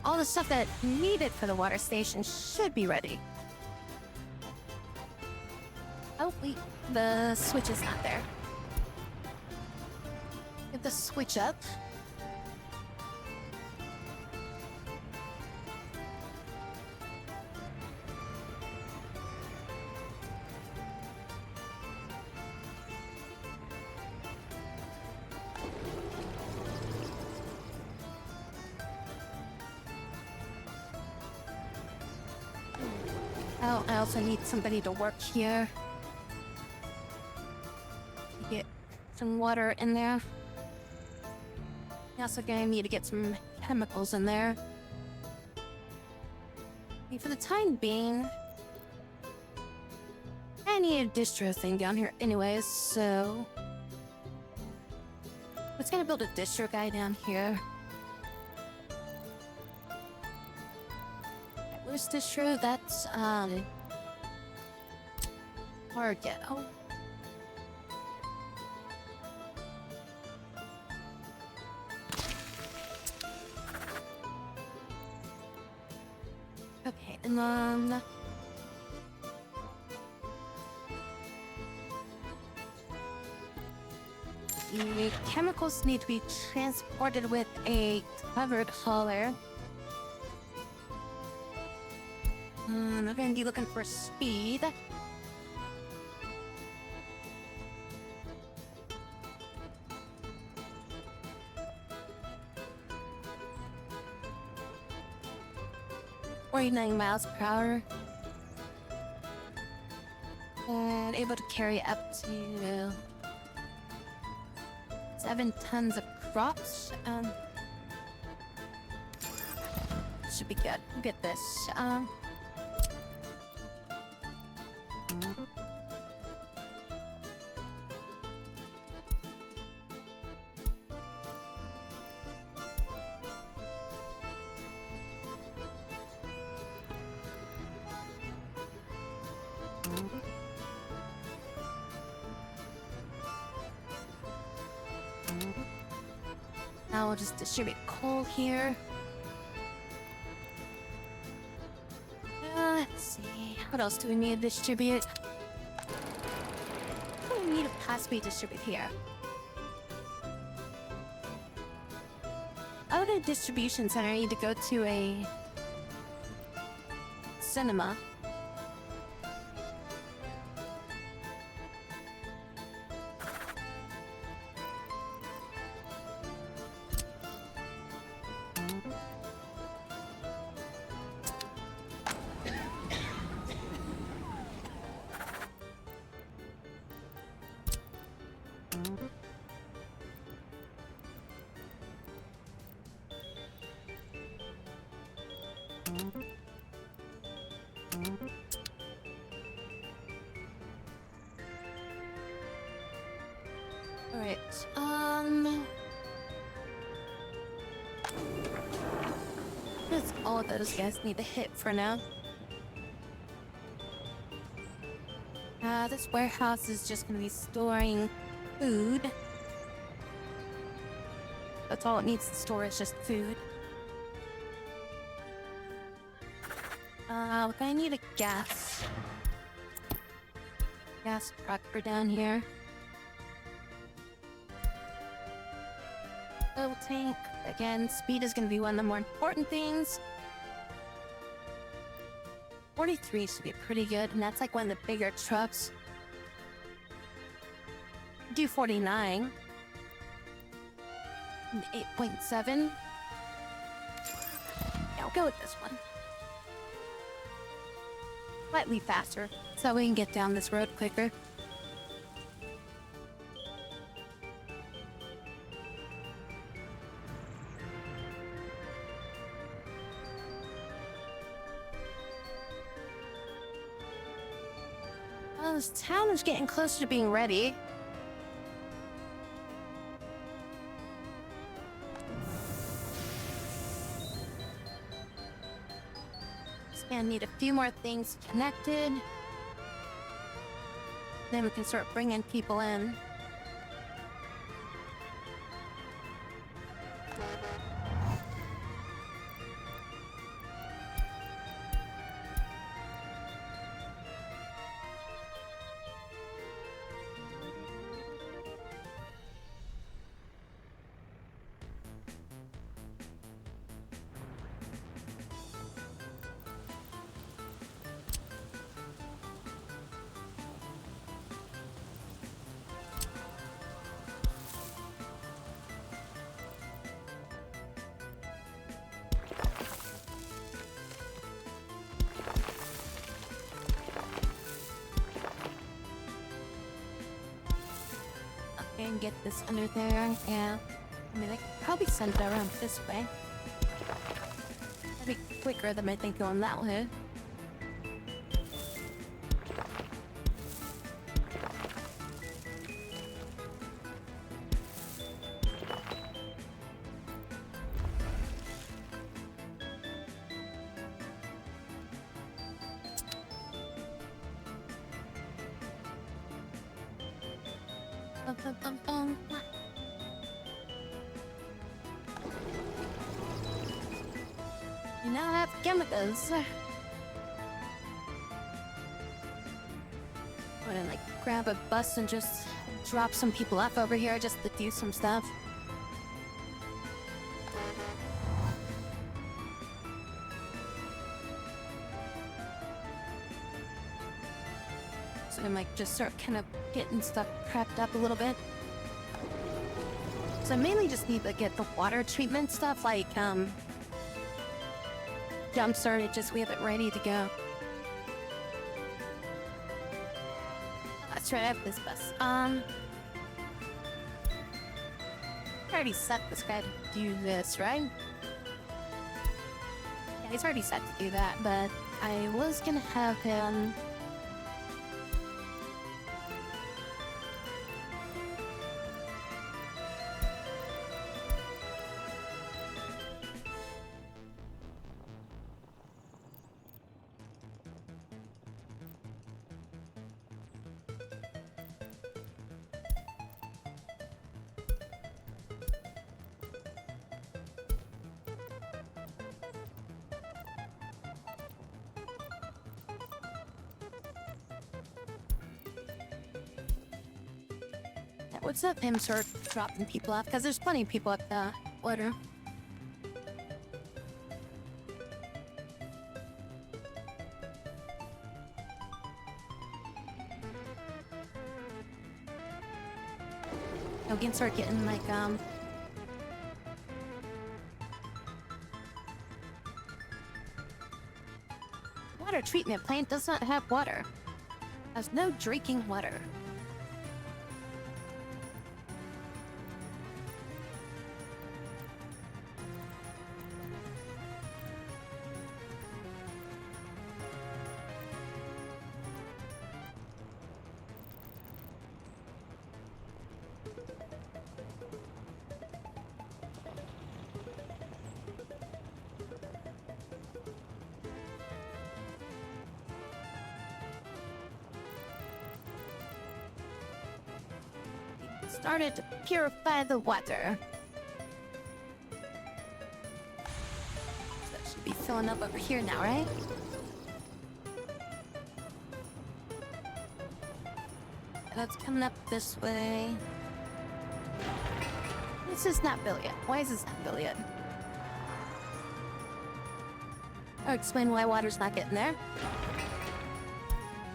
All the stuff that needed for the water station should be ready. Oh, wait. The switch is not there. Get the switch up. Oh, I also need somebody to work here. Get some water in there. Also gonna need to get some chemicals in there. Okay, for the time being, I need a distro thing down here anyways, so let's gonna build a distro guy down here. Where's distro? That's Target. Okay, and then the chemicals need to be transported with a covered hauler. We're gonna be looking for speed. .49 miles per hour. And able to carry up to 7 tons of crops. Should be good. We'll get this. Now we'll just distribute coal here. Let's see. What else do we need to distribute? What do we need to possibly distribute here? Out of the distribution center, I need to go to a cinema. Alright, that's all those guys need to hit for now. This warehouse is just gonna be storing food. That's all it needs to store is just food. We're gonna need a gas truck for down here. Fuel tank. Again, speed is gonna be one of the more important things. 43 should be pretty good, and that's like one of the bigger trucks. Do 49. 8.7. Yeah, I'll go with this one. Slightly faster, so we can get down this road quicker. this town is getting closer to being ready. Just gonna need a few more things connected. Then we can start bringing people in. And get this under there. Yeah, I mean, I could probably send it around this way. That'd be quicker than I think going that way. You now have chemicals. I'm gonna like grab a bus and just drop some people off over here just to do some stuff. So I might just start kind of getting stuff prepped up a little bit. So I mainly just need to get the water treatment stuff, like, jump-start it, just we have it ready to go. Let's try out this bus. I already set this guy to do this, right? Yeah, he's already set to do that, but I was gonna have him... What's up, him start dropping people off? Because there's plenty of people at the water. We can start getting like water treatment plant does not have water. Has no drinking water. Started to purify the water. So that should be filling up over here now, right? That's coming up this way. This is not built yet. Why is this not built yet? I'll explain why water's not getting there.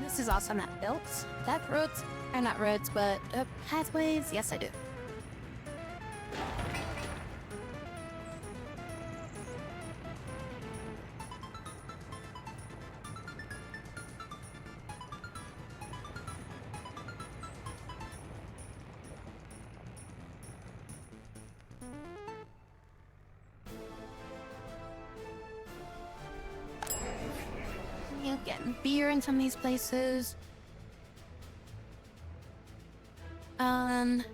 This is also not built. That roads are not roads, but pathways. Yes, I do. You getting beer in some of these places. Um...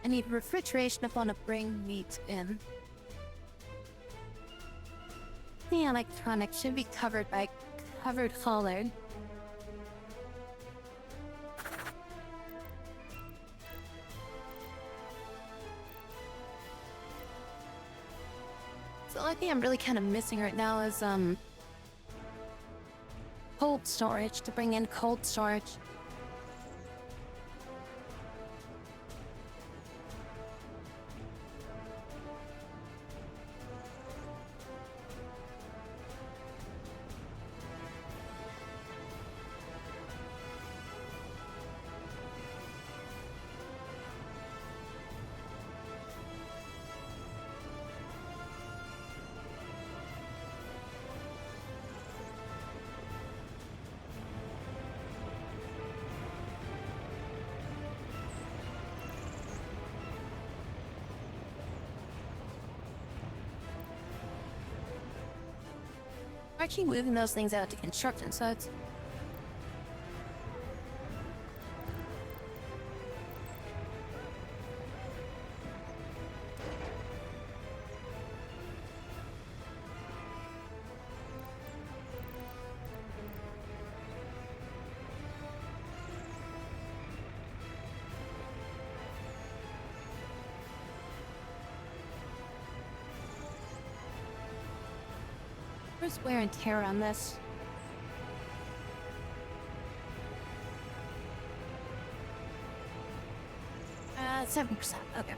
I need refrigeration if I want to bring meat in. The electronics should be covered by covered colored. So the only thing I'm really kind of missing right now is cold storage, to bring in cold storage. We're actually moving those things out to construction sites. There's wear and tear on this. Uh, 7%. Okay.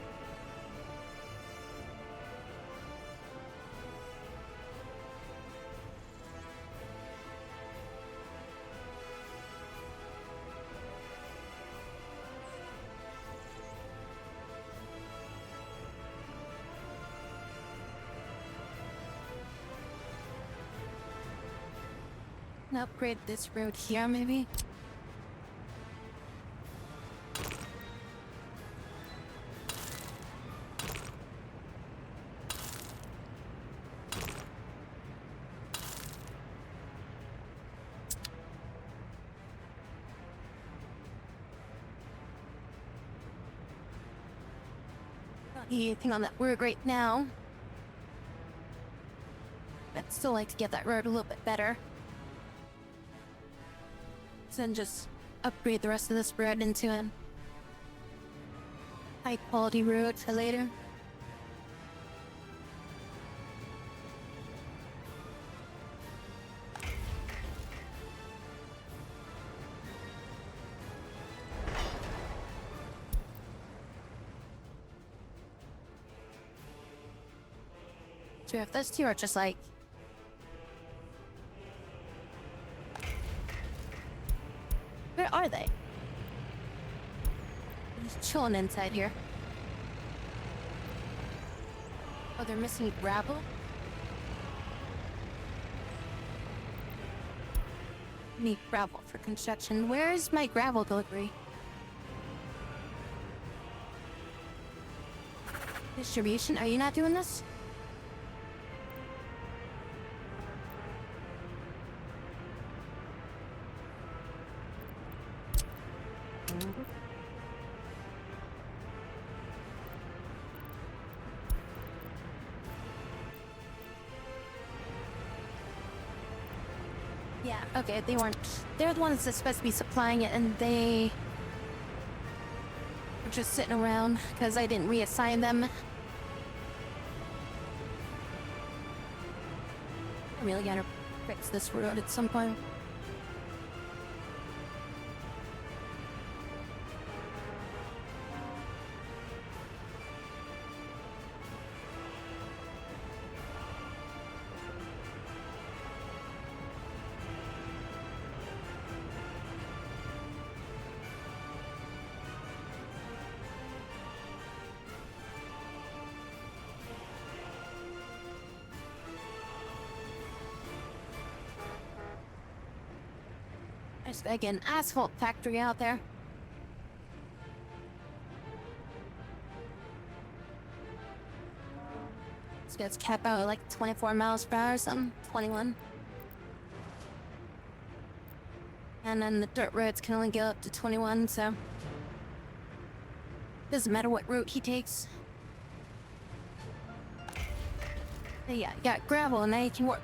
Upgrade this road here, maybe? Not anything on that road right now. I'd still like to get that road a little bit better. And just upgrade the rest of this road into a high quality road for later. So if those two are just like where are they? Just chilling inside here. Oh, they're missing gravel? Need gravel for construction. Where's my gravel delivery? Distribution? Are you not doing this? Yeah, okay, they weren't. They're the ones that's supposed to be supplying it, and they were just sitting around because I didn't reassign them. I really gotta fix this road at some point. There's like an asphalt factory out there. This gets capped out at like 24 miles per hour or something. 21. And then the dirt roads can only go up to 21, so doesn't matter what route he takes. But yeah, you got gravel, and now you can work.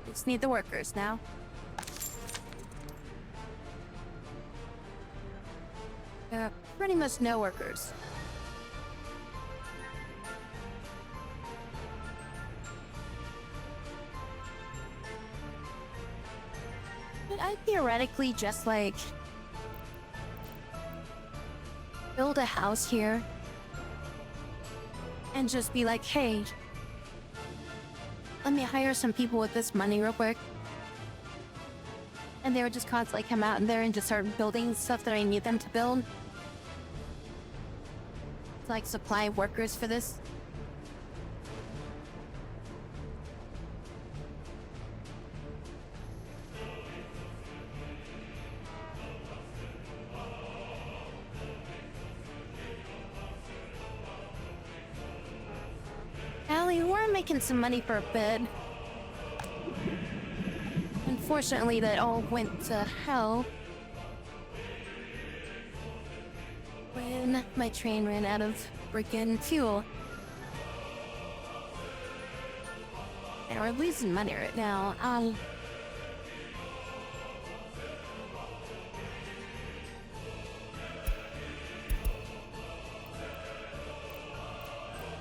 Just need the workers now. Pretty much no workers. But I theoretically just like build a house here and just be like, hey, let me hire some people with this money real quick. And they would just constantly come out in there and just start building stuff that I need them to build. To like supply workers for this. Allie, we're making some money for a bit. Unfortunately, that all went to hell when my train ran out of freaking fuel. And we're losing money right now.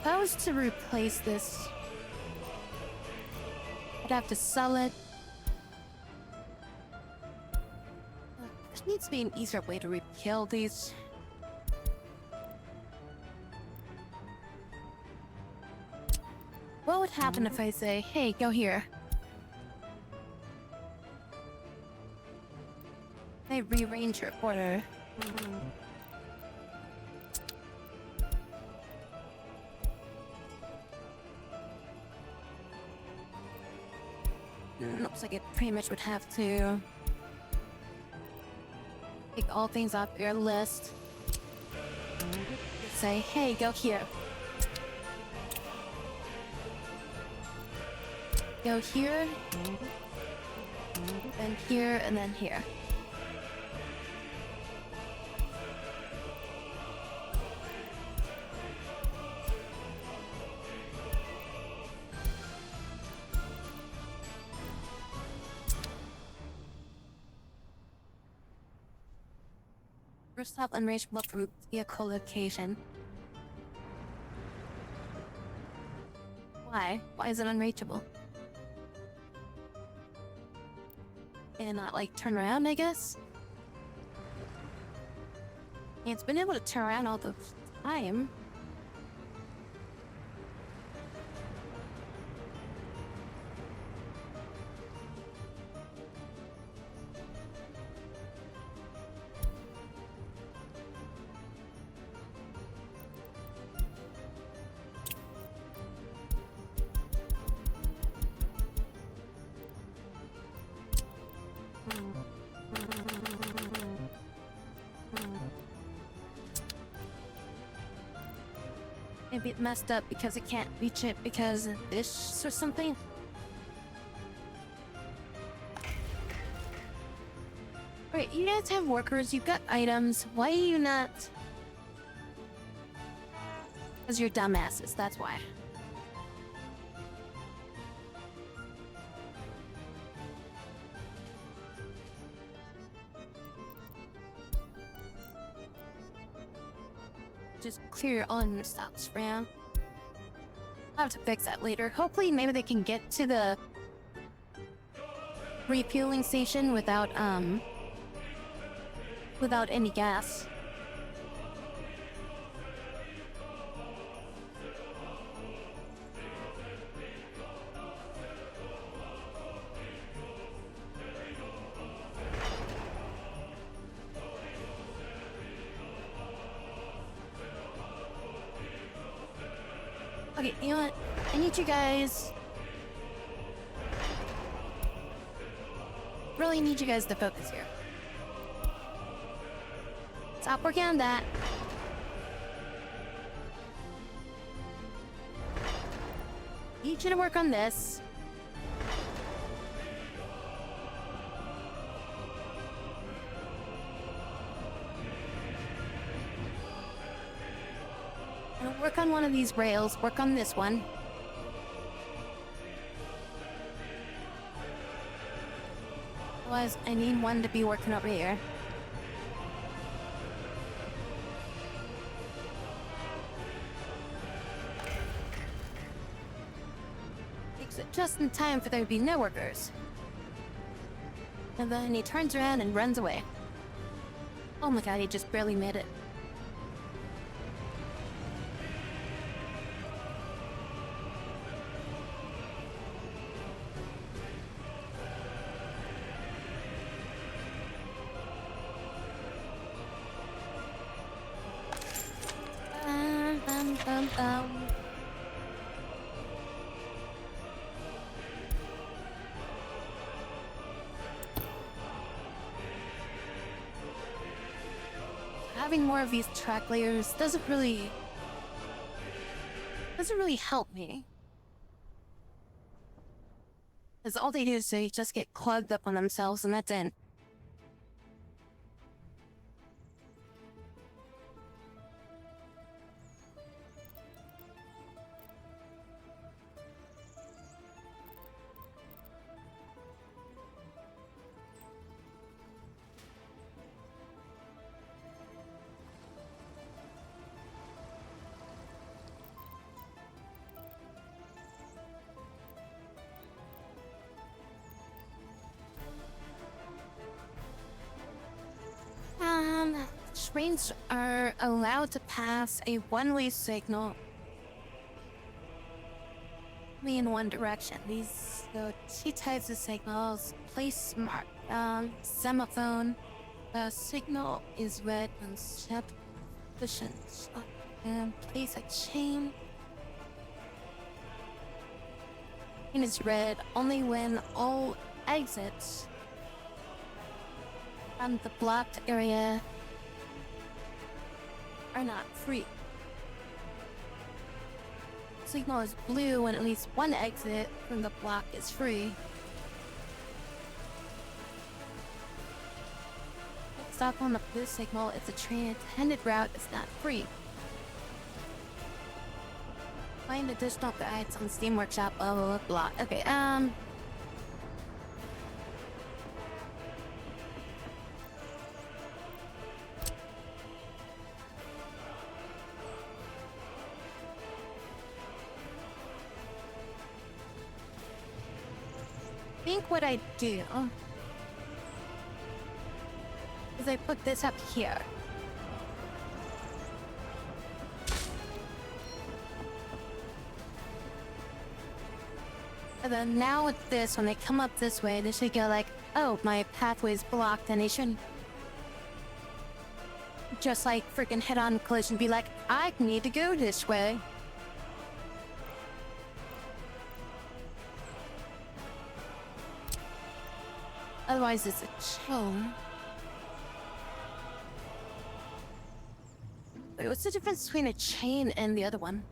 If I was to replace this, I'd have to sell it. There needs to be an easier way to rekill these. What would happen if I say, hey, go here? They rearrange your order. Looks like it pretty much would have to take all things off your list. Say, hey, go here. Go here, then here, and then here. Rooftop unreachable from vehicle location. Why? Why is it unreachable? And not like turn around, I guess? It's been able to turn around all the time. Maybe it messed up because it can't reach it because of this or something. Wait, you guys have workers, you've got items. Why are you not? Because you're dumbasses, that's why. Just clear all your stops, Ram. I'll have to fix that later. Hopefully, maybe they can get to the refueling station without any gas. Okay, you know what? I need you guys really need you guys to focus here. Stop working on that. Need you to work on this. And work on one of these rails. Work on this one. Otherwise, I need one to be working over here. Takes it just in time for there to be no workers. And then he turns around and runs away. Oh my god, he just barely made it. Having more of these track layers doesn't really help me. Because all they do is they just get clogged up on themselves and that's it. Trains are allowed to pass a one-way signal only in one direction. These two types of signals: place smart semaphone. The signal is red and step position, and place a chain. Chain is red only when all exits from the blocked area are not free. Signal is blue when at least one exit from the block is free. Stop on the blue signal if the train intended route is not free. Find additional guides on Steam Workshop, blah blah blah blah. Okay, I think what I do is I put this up here. And then now with this, when they come up this way, they should go like, oh, my pathway's blocked, and they shouldn't just like freaking head-on collision be like, I need to go this way. Otherwise, it's a chill. Wait, what's the difference between a chain and the other one?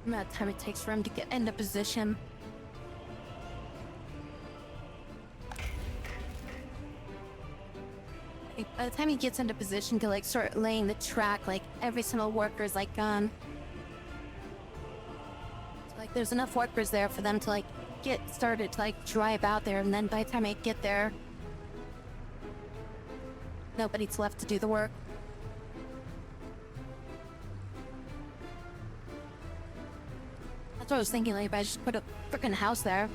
The amount of time it takes for him to get into position. By the time he gets into position to like start laying the track, like every single worker is like gone. So, like there's enough workers there for them to like get started to like drive out there, and then by the time I get there, Nobody's left to do the work. That's what I was thinking, like, if I just put a freaking house there.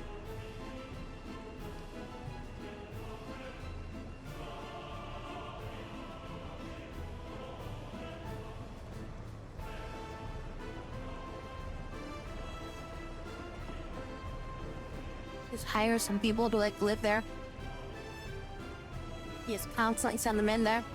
Just hire some people to, like, live there. Just constantly send them in there.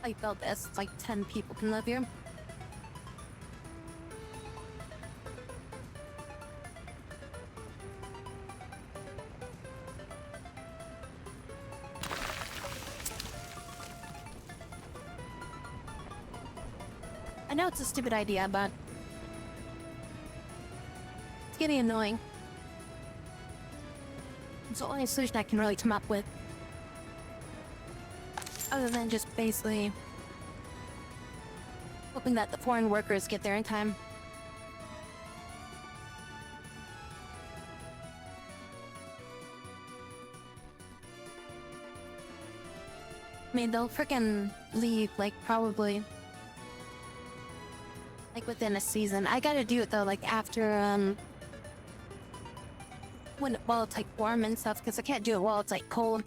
I built this, it's like 10 people can live here. I know it's a stupid idea, but it's getting annoying. It's the only solution I can really come up with. Other than just basically hoping that the foreign workers get there in time. I mean, they'll frickin' leave, like, probably, like, within a season. I gotta do it, though, like, after, while it's, like, warm and stuff, because I can't do it while it's, like, cold.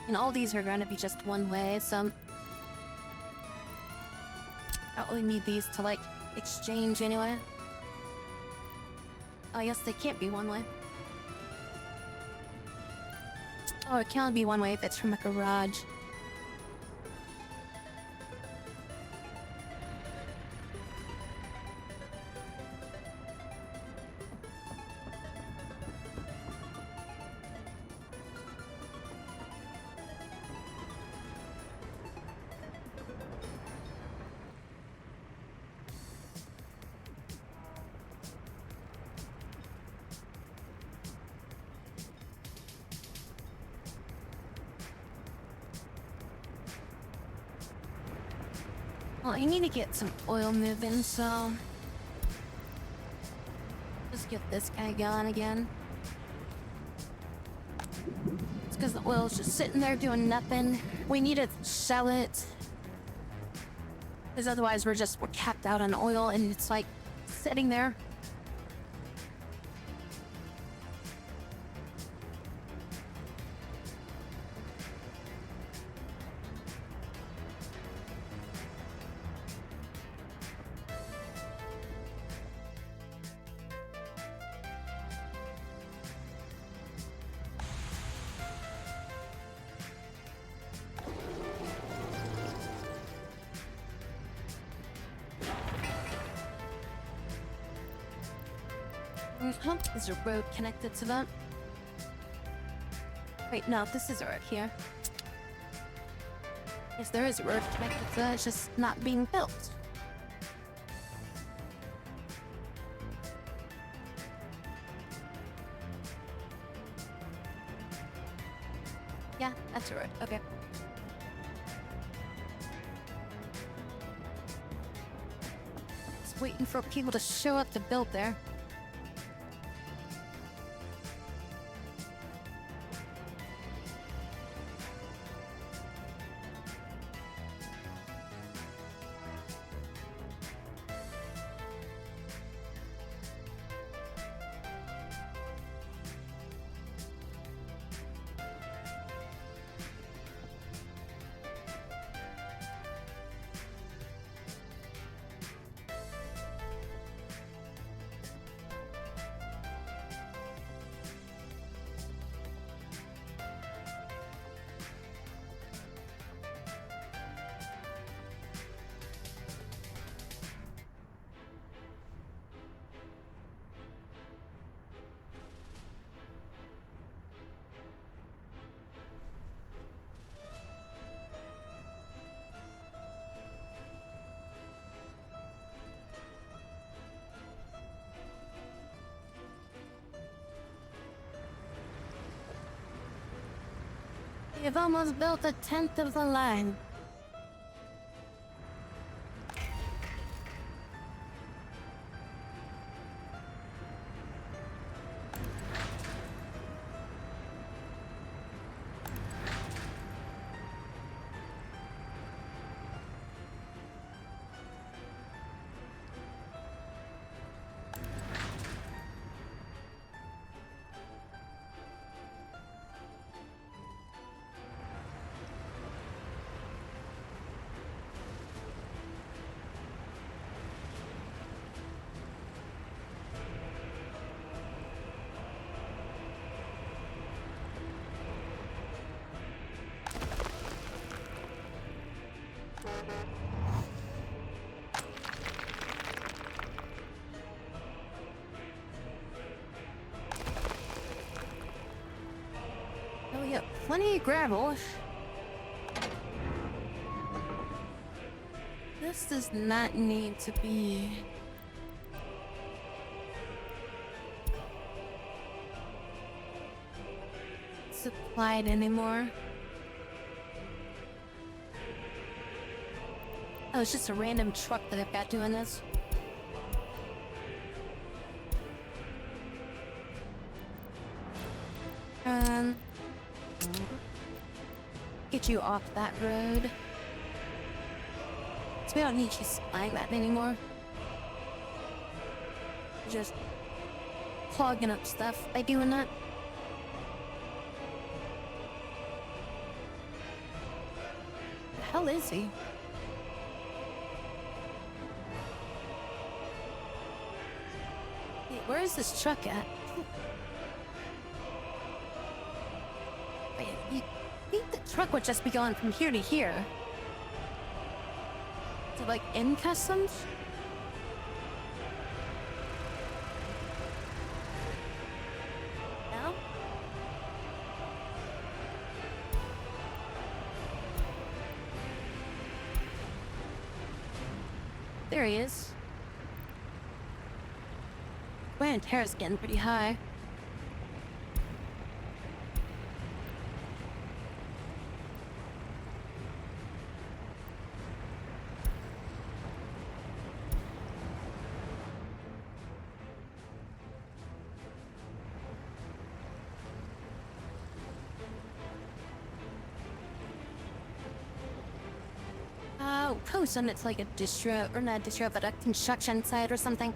And all these are going to be just one way, so I don't really need these to, like, exchange anyway. Oh, yes, they can't be one way. Oh, it can be one way if it's from a garage. Well, I need to get some oil moving, so just get this guy going again. It's because the oil's just sitting there doing nothing. We need to sell it, because otherwise we're capped out on oil, and it's like sitting there. Is there a road connected to that? Wait, no, this is a road here. Yes, there is a road connected to that, it's just not being built. Yeah, that's a road, okay. Just waiting for people to show up to build there. We've almost built 1/10 of the line. Oh, we got plenty of gravel. This does not need to be supplied anymore. Oh, it's just a random truck that I've got doing this. Get you off that road. So we don't need you supplying that anymore. Just clogging up stuff by doing that. The hell is he? Wait, where is this truck at? Wait, you think the truck would just be going from here to here? To like in customs? No? There he is. Wear and tear is getting pretty high. Post on it's like a distro, or not a distro, but a construction site or something.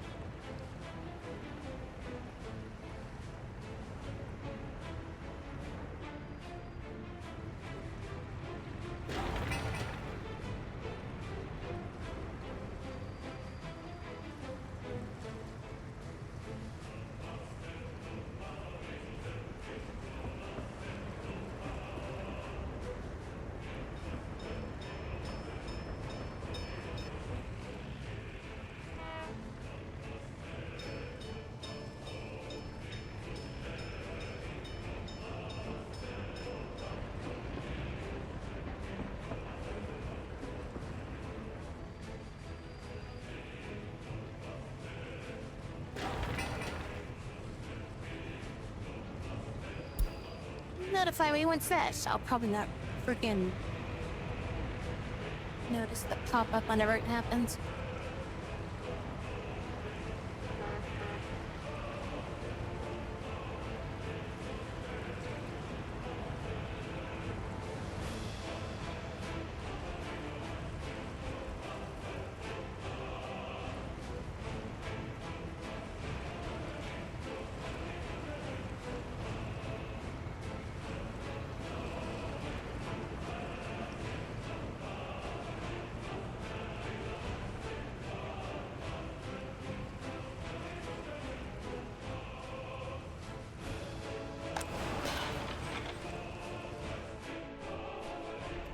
Notify me when fish. I'll probably not freaking notice the pop up whenever it happens.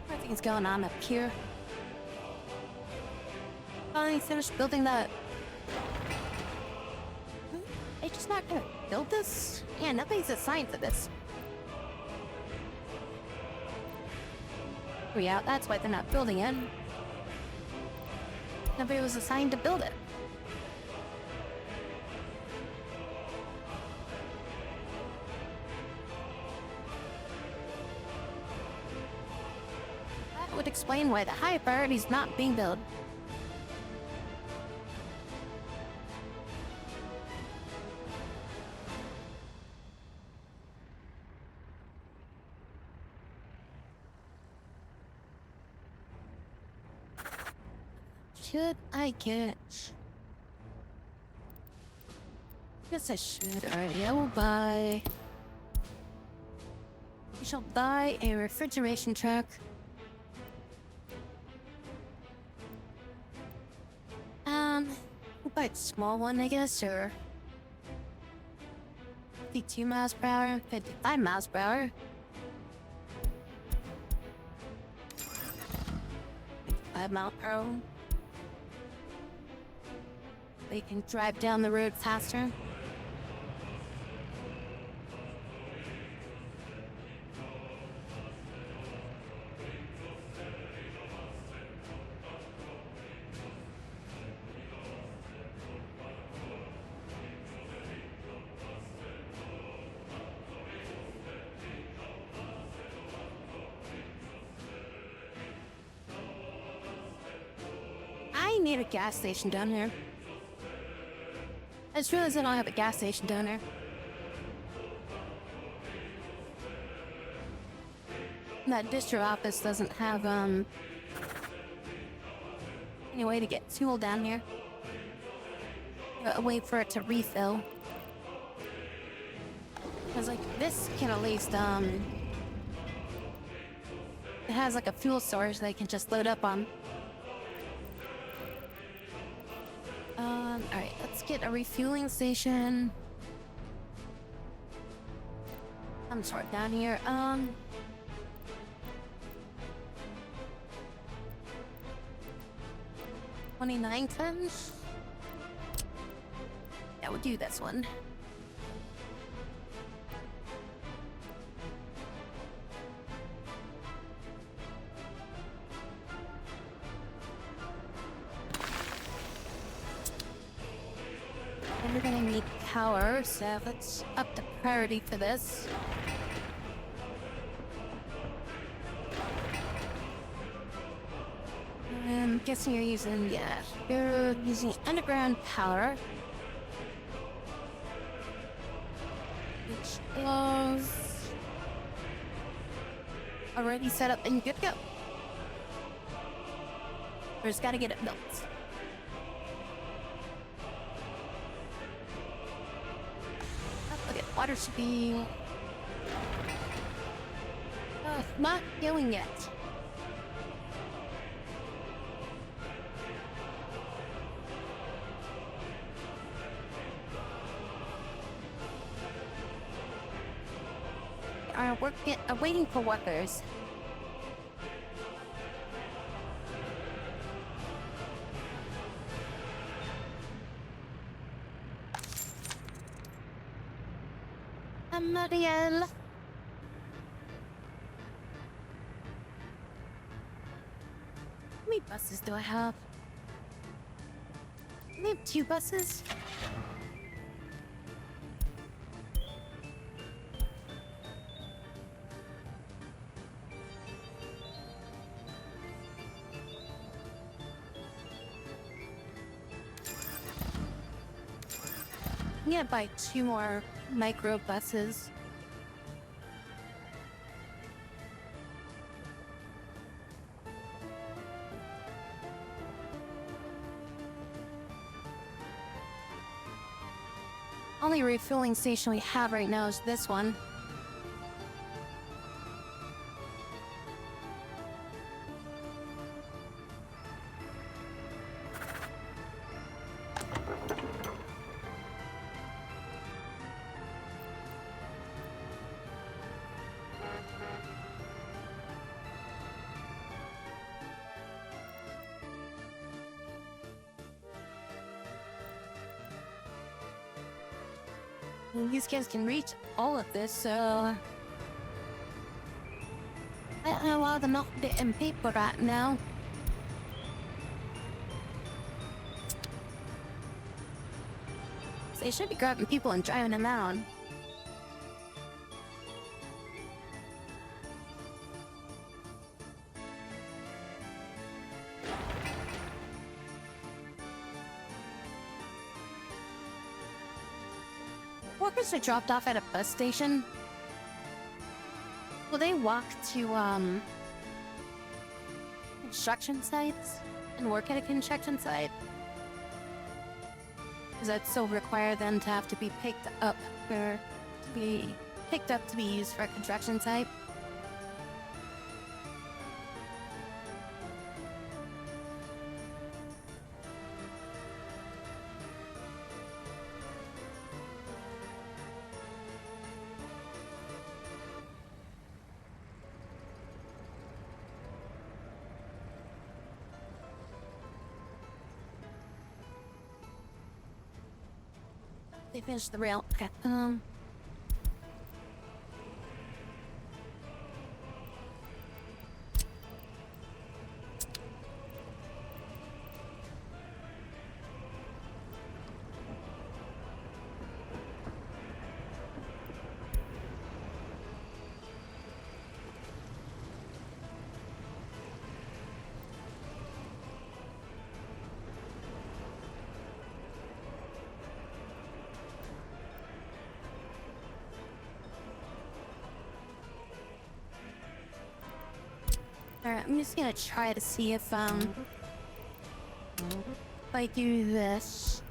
Everything's going on up here. Finally finished building that. They just not gonna build this? Yeah, nothing's assigned to this. Oh yeah, that's why they're not building it. Nobody was assigned to build it. would explain why the high priority is not being built. Should I get... Guess I should. Alright, I will buy... We shall buy a refrigeration truck. We'll buy a small one, I guess, or... 52 miles per hour, 55 miles per hour. 5 miles per hour. They can drive down the road faster. I need a gas station down here. I just realized I don't have a gas station down here. That distro office doesn't have, any way to get fuel down here. Wait for it to refill. Cause like, this can at least, it has like a fuel source they can just load up on. Alright, let's get a refueling station. I'm short down here. 29 tons? Yeah, we'll do this one. And we're gonna need power, so let's up the priority for this. I'm guessing you're using, yeah, you're using underground power. Which is already set up and good to go. We just gotta get it built. Okay, water should be... not going yet. Are waiting for workers. Marielle. How many buses do I have? I have 2 buses. I'm gonna buy 2 more micro buses. Only refueling station we have right now is this one. These kids can reach all of this, so... I don't know why they're not getting people right now. So they should be grabbing people and driving them out. Workers are dropped off at a bus station. Will they walk to, construction sites and work at a construction site? Does that still require them to have to be picked up or to be picked up to be used for a construction site? They finished the rail. Okay. Alright, I'm just gonna try to see if I do this.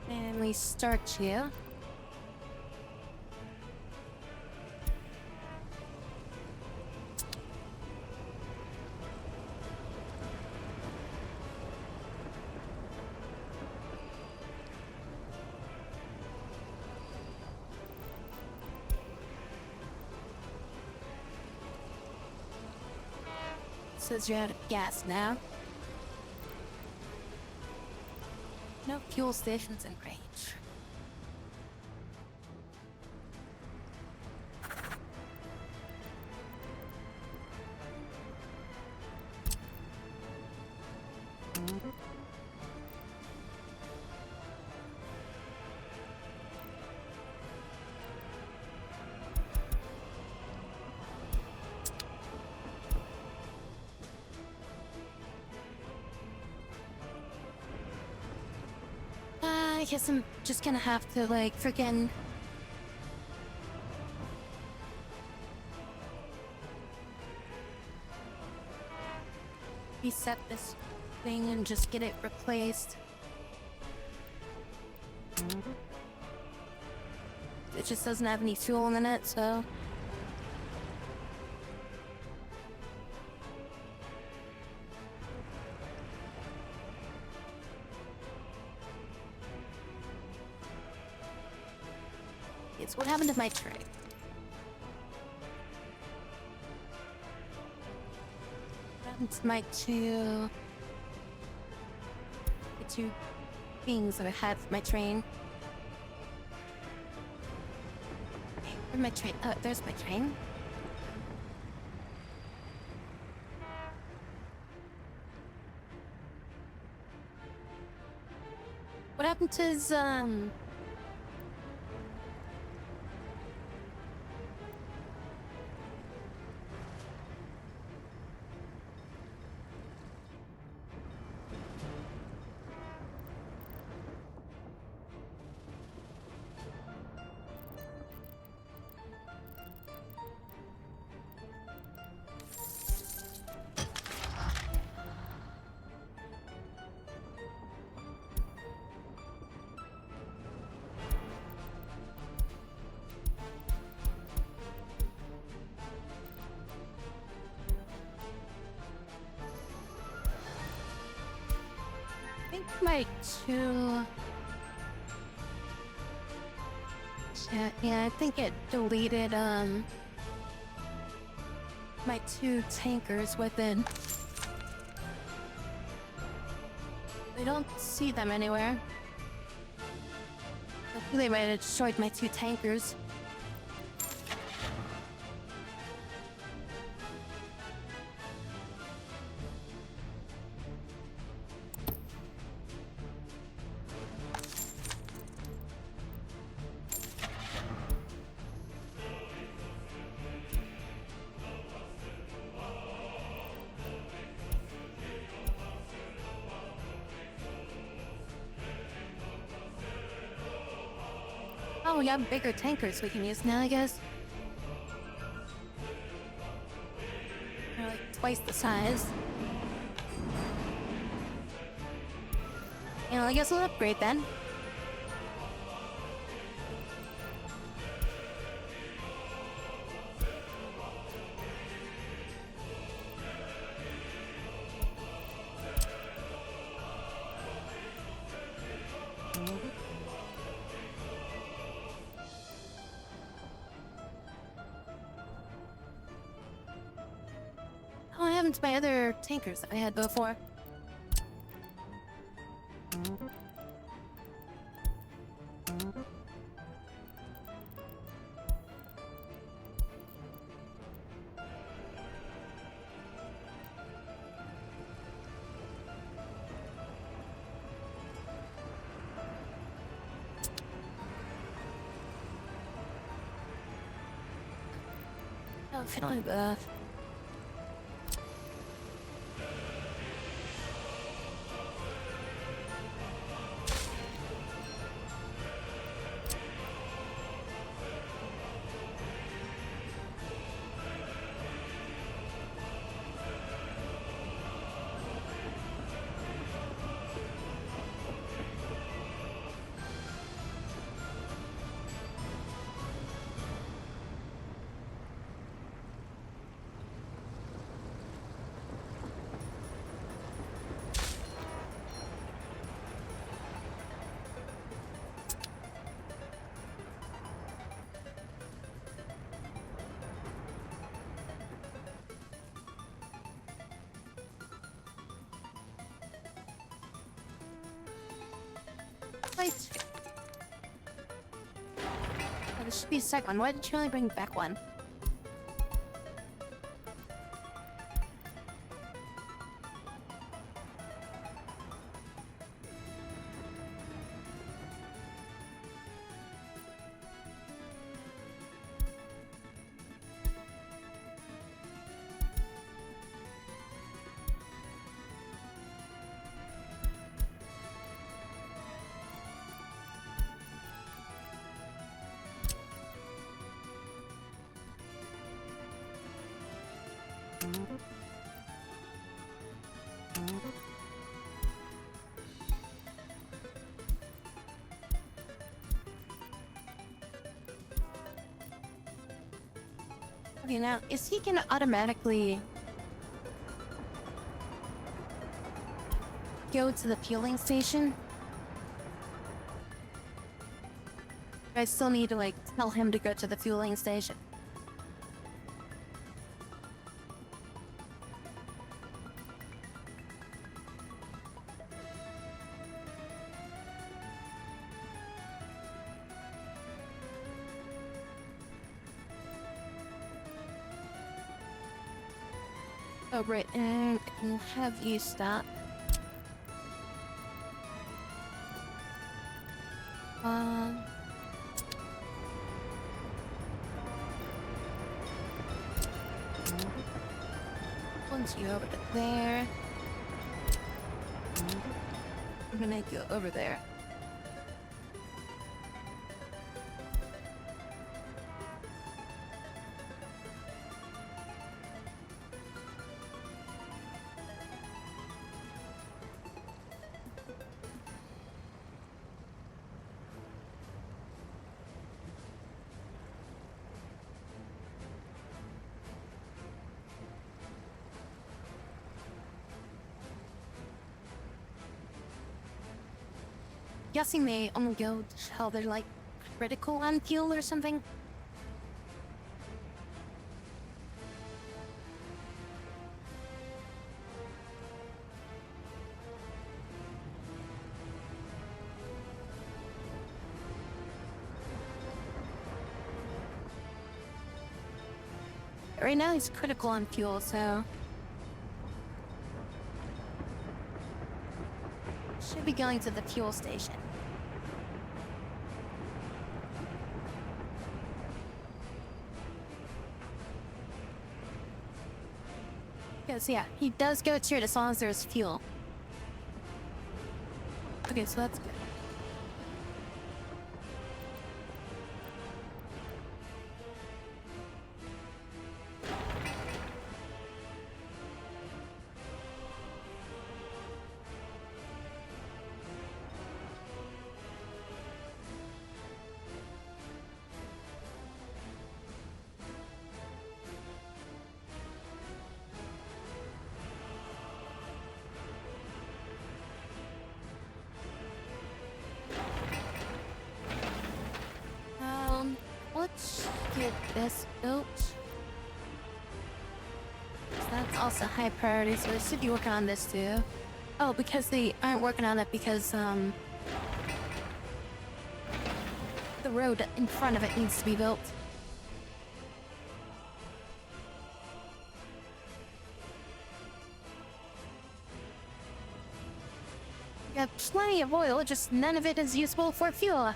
And we start here. Says you're out of gas now. No fuel stations in range. I guess I'm just gonna have to, like, freaking reset this thing and just get it replaced. It just doesn't have any fuel in it, so... It's what happened to my tray. What happened to my the two things that I had for my train? Where's my train? Oh, there's my train. What happened to his, I think my two... Yeah, I think it deleted, my two tankers within. I don't see them anywhere. I think they might have destroyed my two tankers. Oh, we have bigger tankers we can use now, I guess. They're like twice the size. You know, I guess we'll upgrade then. What happened to my other tankers that I had before? Oh, feeling bad. Wait. Oh, there should be a second one. Why did you only bring back one? Okay, now, is he gonna automatically go to the fueling station? I still need to, like, tell him to go to the fueling station. Oh, right, and we'll have you stop. Once you over to there, I'm gonna go over there. Guessing they only go how they're like critical on fuel or something. Right now he's critical on fuel, so should be going to the fuel station. Yes, yeah, he does go to it as long as there's fuel. Okay, so that's good. get this built. So that's also high priority, so they should be working on this too. Oh, because they aren't working on it because, the road in front of it needs to be built. We have plenty of oil, just none of it is usable for fuel.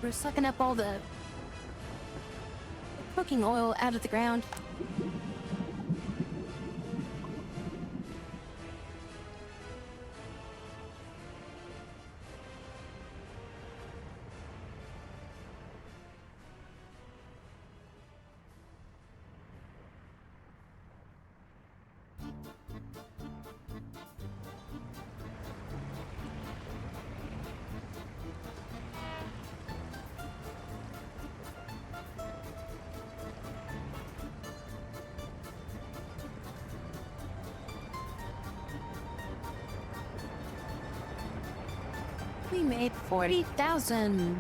We're sucking up all the cooking oil out of the ground. We made 40,000.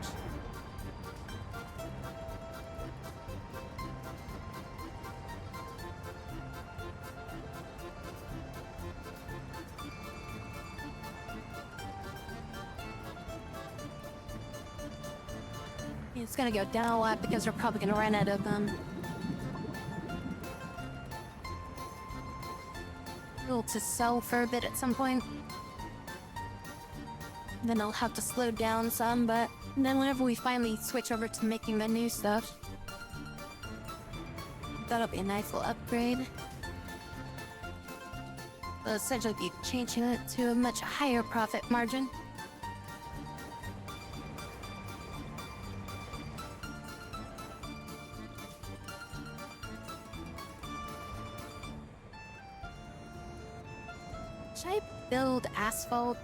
It's gonna go down a lot because we're probably gonna run out of fuel to sell for a bit at some point. Then I'll have to slow down some, but then whenever we finally switch over to making the new stuff, that'll be a nice little upgrade. We'll essentially be changing it to a much higher profit margin. Should I build asphalt?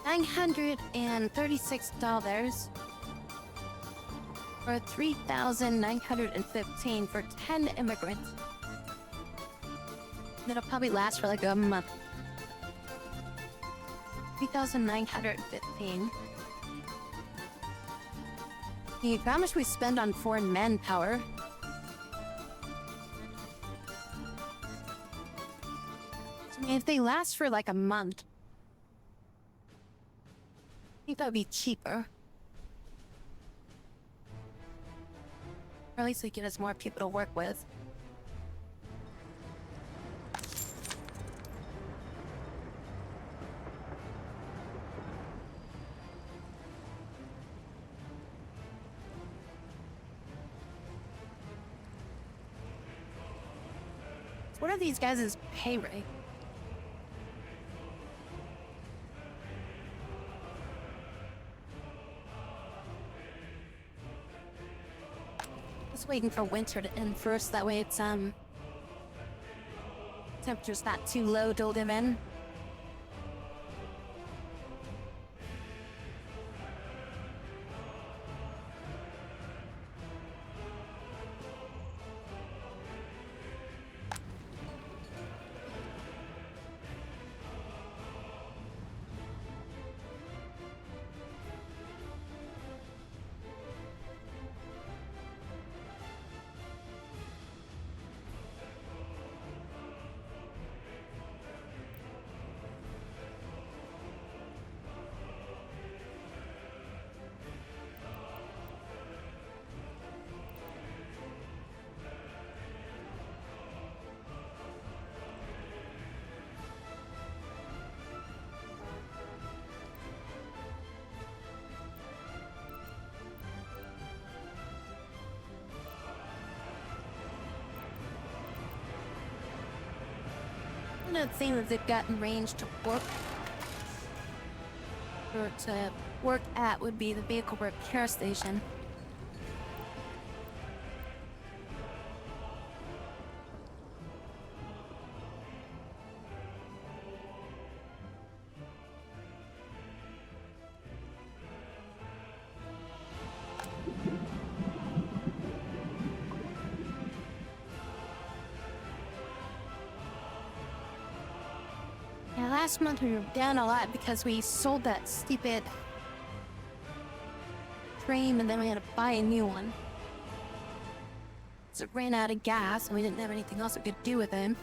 $936 for 3,915 for 10 immigrants. That'll probably last for like a month. 3,915. How much we spend on foreign manpower? I mean, if they last for like a month, I think that would be cheaper. Or at least we get us more people to work with. What are these guys' pay rate? Just waiting for winter to end first, that way it's temperature's not too low to live in. Another thing that they've gotten range to work or to work at would be the vehicle repair station. last month we were down a lot because we sold that stupid frame and then we had to buy a new one. So it ran out of gas and we didn't have anything else we could do with it.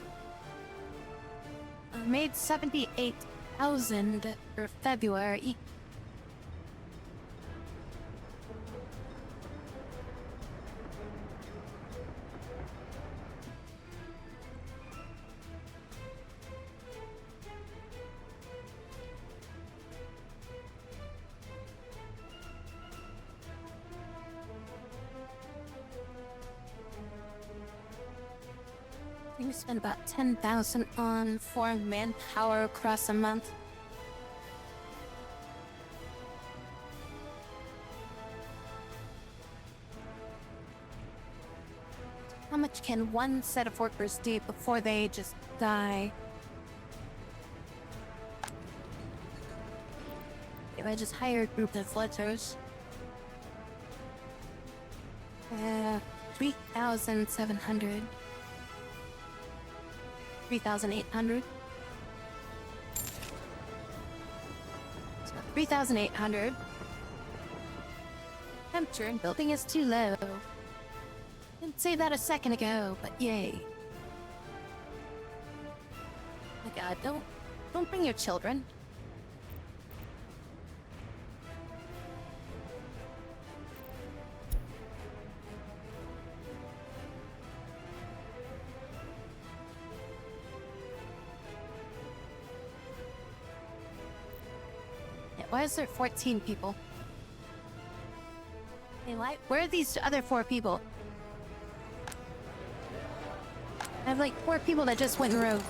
I made 78,000 for February. I think we spent about 10,000 on foreign manpower across a month. How much can one set of workers do before they just die? If I just hire a group of fletchers. 3,700. 3,800. So 3,800. Temperature in building is too low. Didn't say that a second ago, but yay. Oh my god, don't bring your children. Why is there 14 people? Hey, where are these other 4 people? I have like 4 people that just went rogue.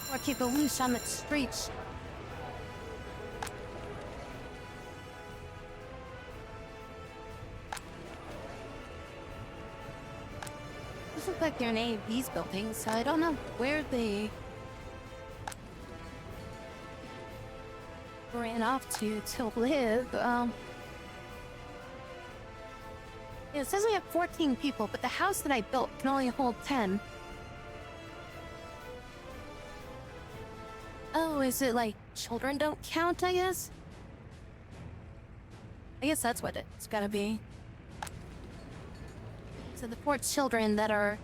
4 people loose on the streets. Doesn't look like they're in any of these buildings, so I don't know where they ran off to live. Yeah, it says we have 14 people, but the house that I built can only hold 10. Oh, is it like children don't count, I guess? I guess that's what it's gotta be. So the 4 children that are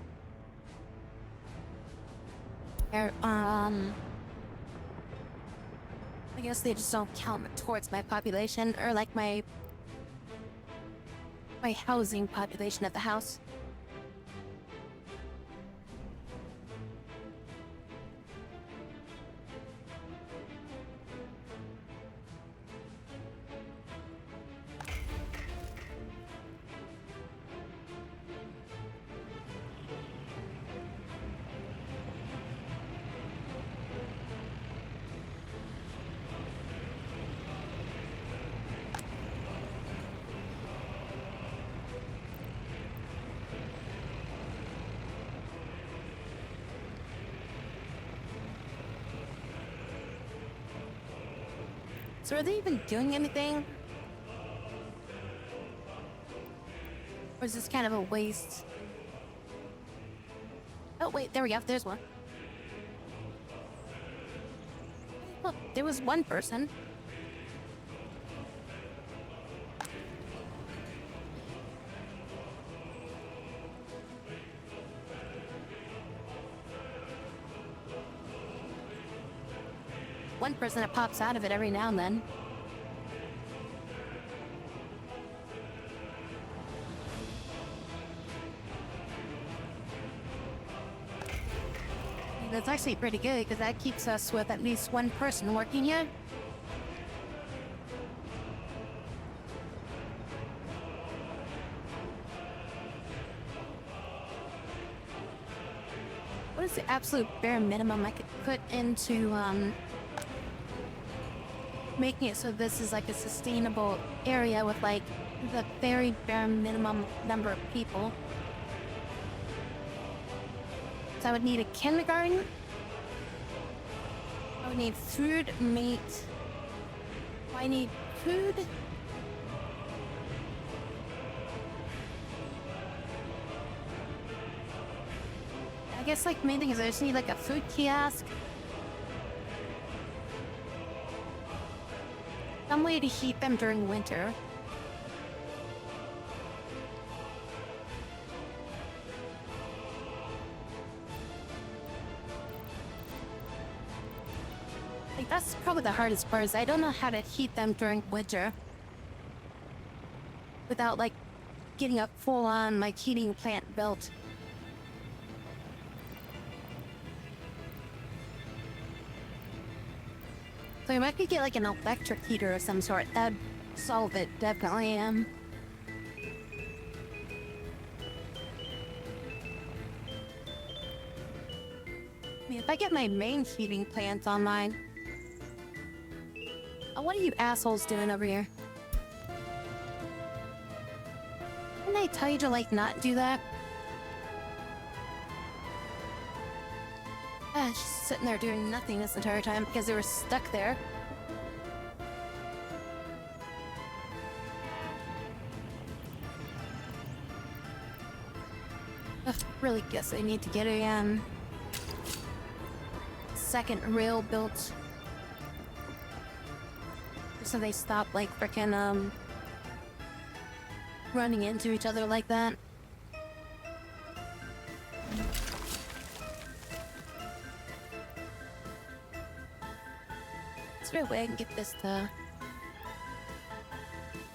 I guess they just don't count towards my population, or like my housing population at the house. So are they even doing anything? Or is this kind of a waste? Oh wait, there we go, there's one. Look, there was one person. One person that pops out of it every now and then. That's actually pretty good, because that keeps us with at least one person working here. What is the absolute bare minimum I could put into, making it so this is like a sustainable area with like the very bare minimum number of people? So I would need a kindergarten. I would need food, meat. I need food. guess like main thing is I just need like a food kiosk. Some way to heat them during winter. Like that's probably the hardest part is I don't know how to heat them during winter. Without like getting a full-on like heating plant built. So I might could get like an electric heater of some sort. That'd solve it, definitely. I mean, if I get my main heating plant online. Oh, what are you assholes doing over here? Didn't I tell you to like not do that? Just sitting there doing nothing this entire time because they were stuck there. Ugh, really guess I need to get a second rail built. So they stop like frickin' running into each other like that. Is there a way I can get this to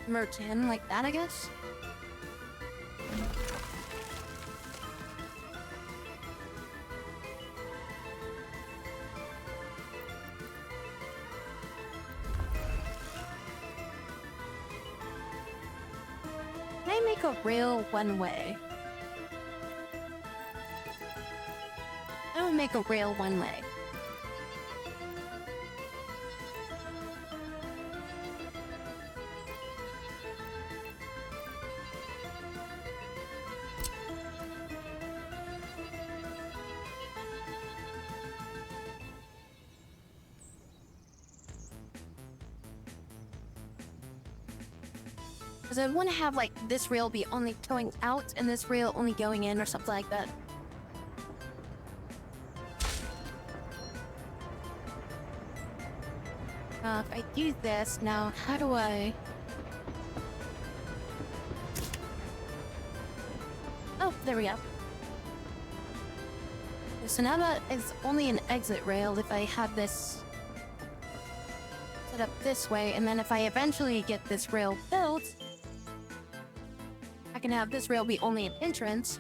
merge in like that, I guess? Can I make a rail one way? I would make a rail one way. Because I want to have like this rail be only going out and this rail only going in or something like that. If I do this now, how do I? Oh, there we go. So now that it's only an exit rail if I have this set up this way, and then if I eventually get this rail built, I can have this rail be only an entrance.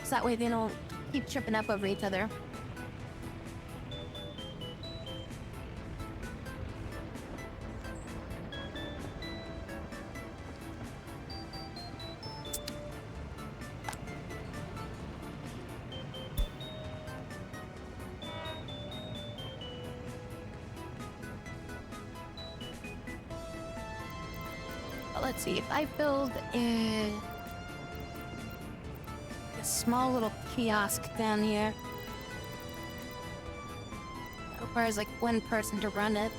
So that way they don't keep tripping up over each other. Let's see, if I build a small little kiosk down here, that requires like one person to run it.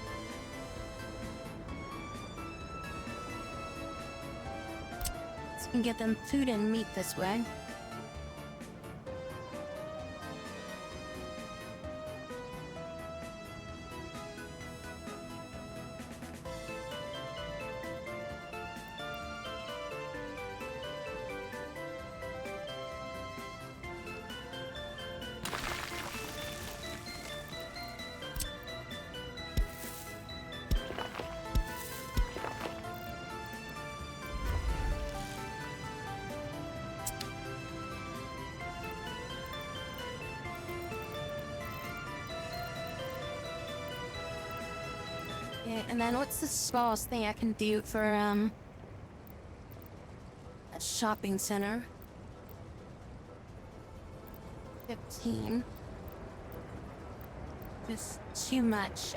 So you can get them food and meat this way. And then what's the smallest thing I can do for a shopping center? 15. Just too much.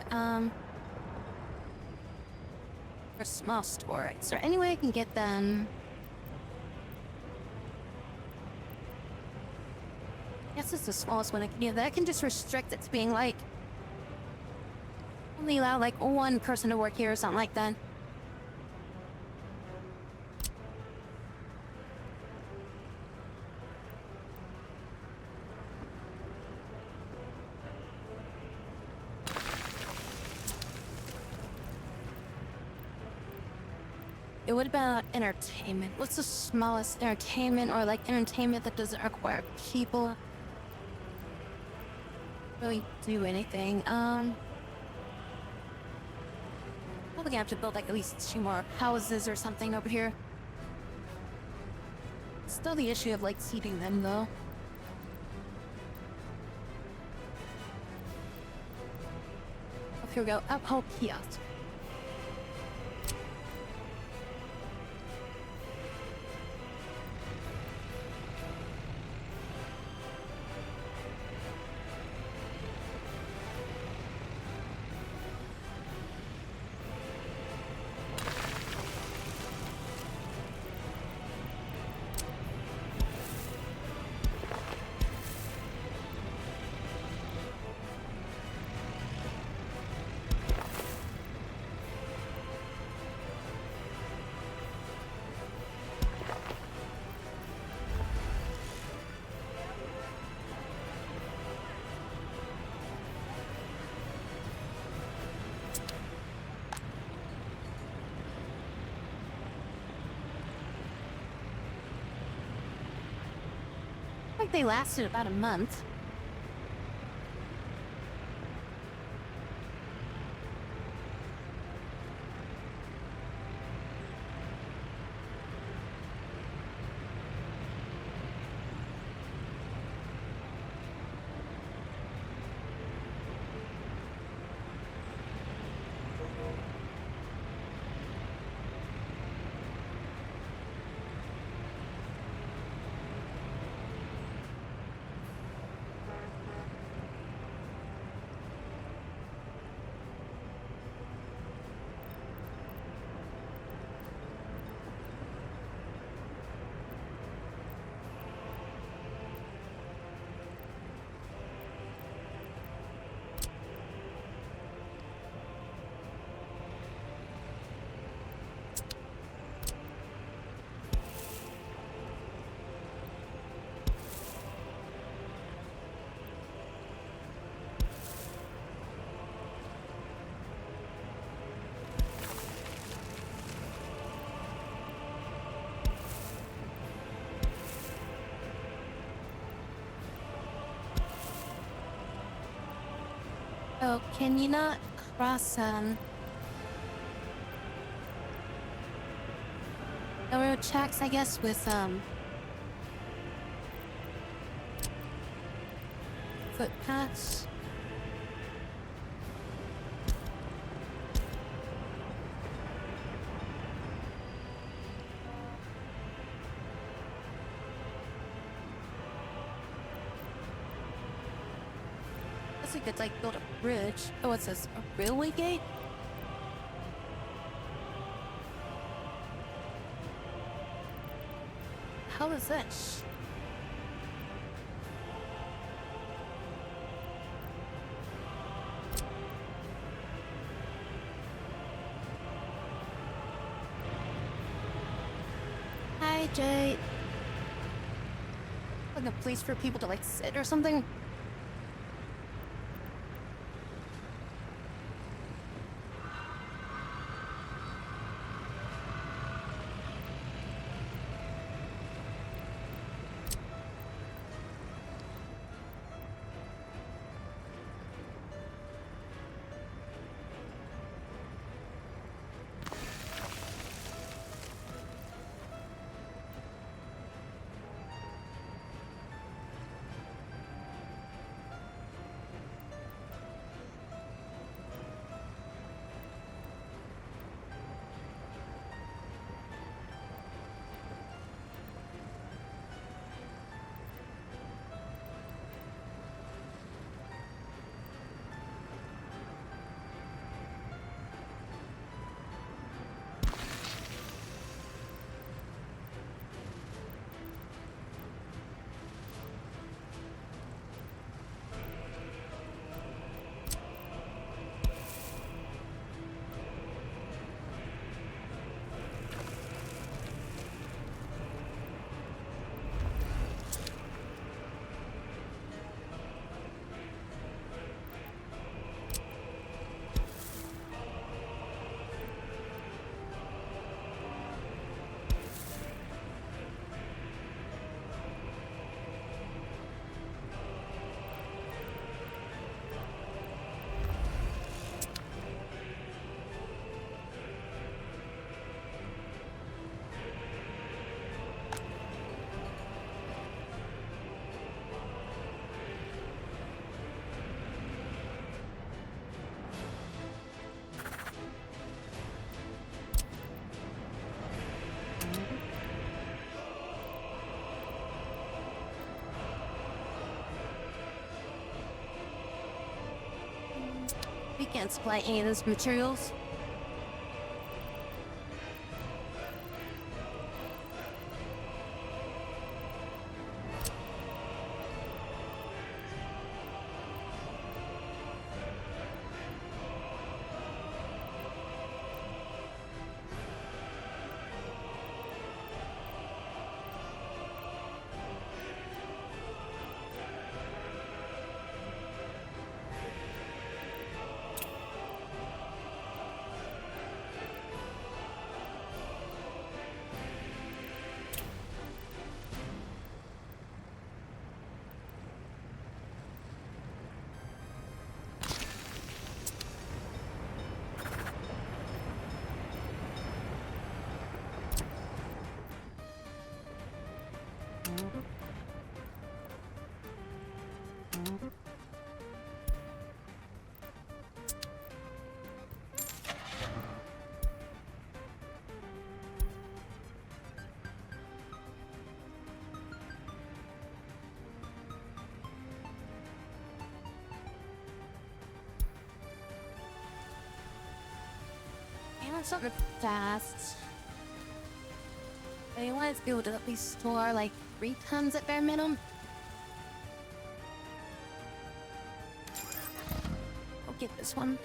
For small store. Is there any way I can get them? I guess it's the smallest one I can do. That I can just restrict it to being like only allow like one person to work here or something like that. it would have been like entertainment. What's the smallest entertainment or like entertainment that doesn't require people really do anything? Probably gonna have to build like at least 2 more houses or something over here. Still the issue of like seeding them though. Oh, here we go. Alcohol kiosk. I think they lasted about a month. Oh, can you not cross, railroad tracks, I guess, with, footpaths? I think it's like build a bridge. Oh, what's this? A railway gate? How is this? Hi, Jay. Like a place for people to like sit or something? We can't supply any of those materials. I want something fast. I want to be able to at least store like 3 tons at bare minimum. I'll get this one.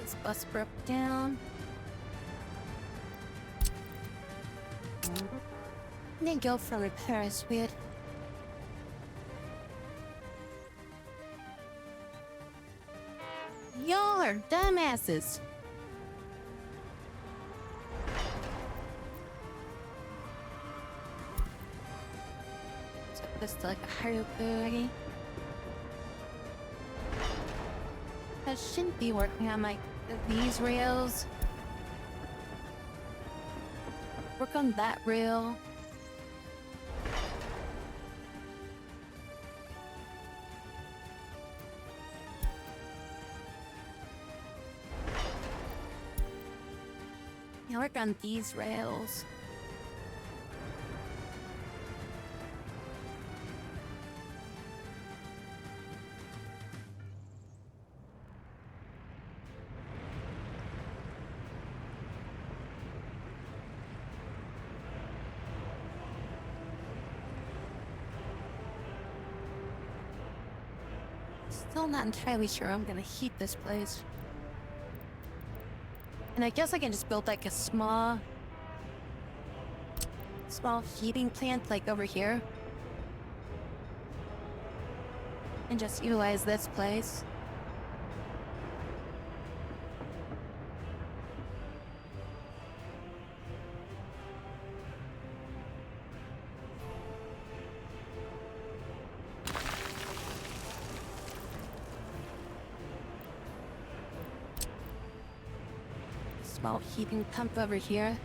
This bus broke down. Then go for repair is weird. Y'all are dumbasses. So this to like a higher boogie. I shouldn't be working on like these rails. Work on that rail. Yeah, work on these rails. Still not entirely sure I'm gonna heat this place. And I guess I can just build like a small heating plant like over here. And just utilize this place. Small heating pump over here.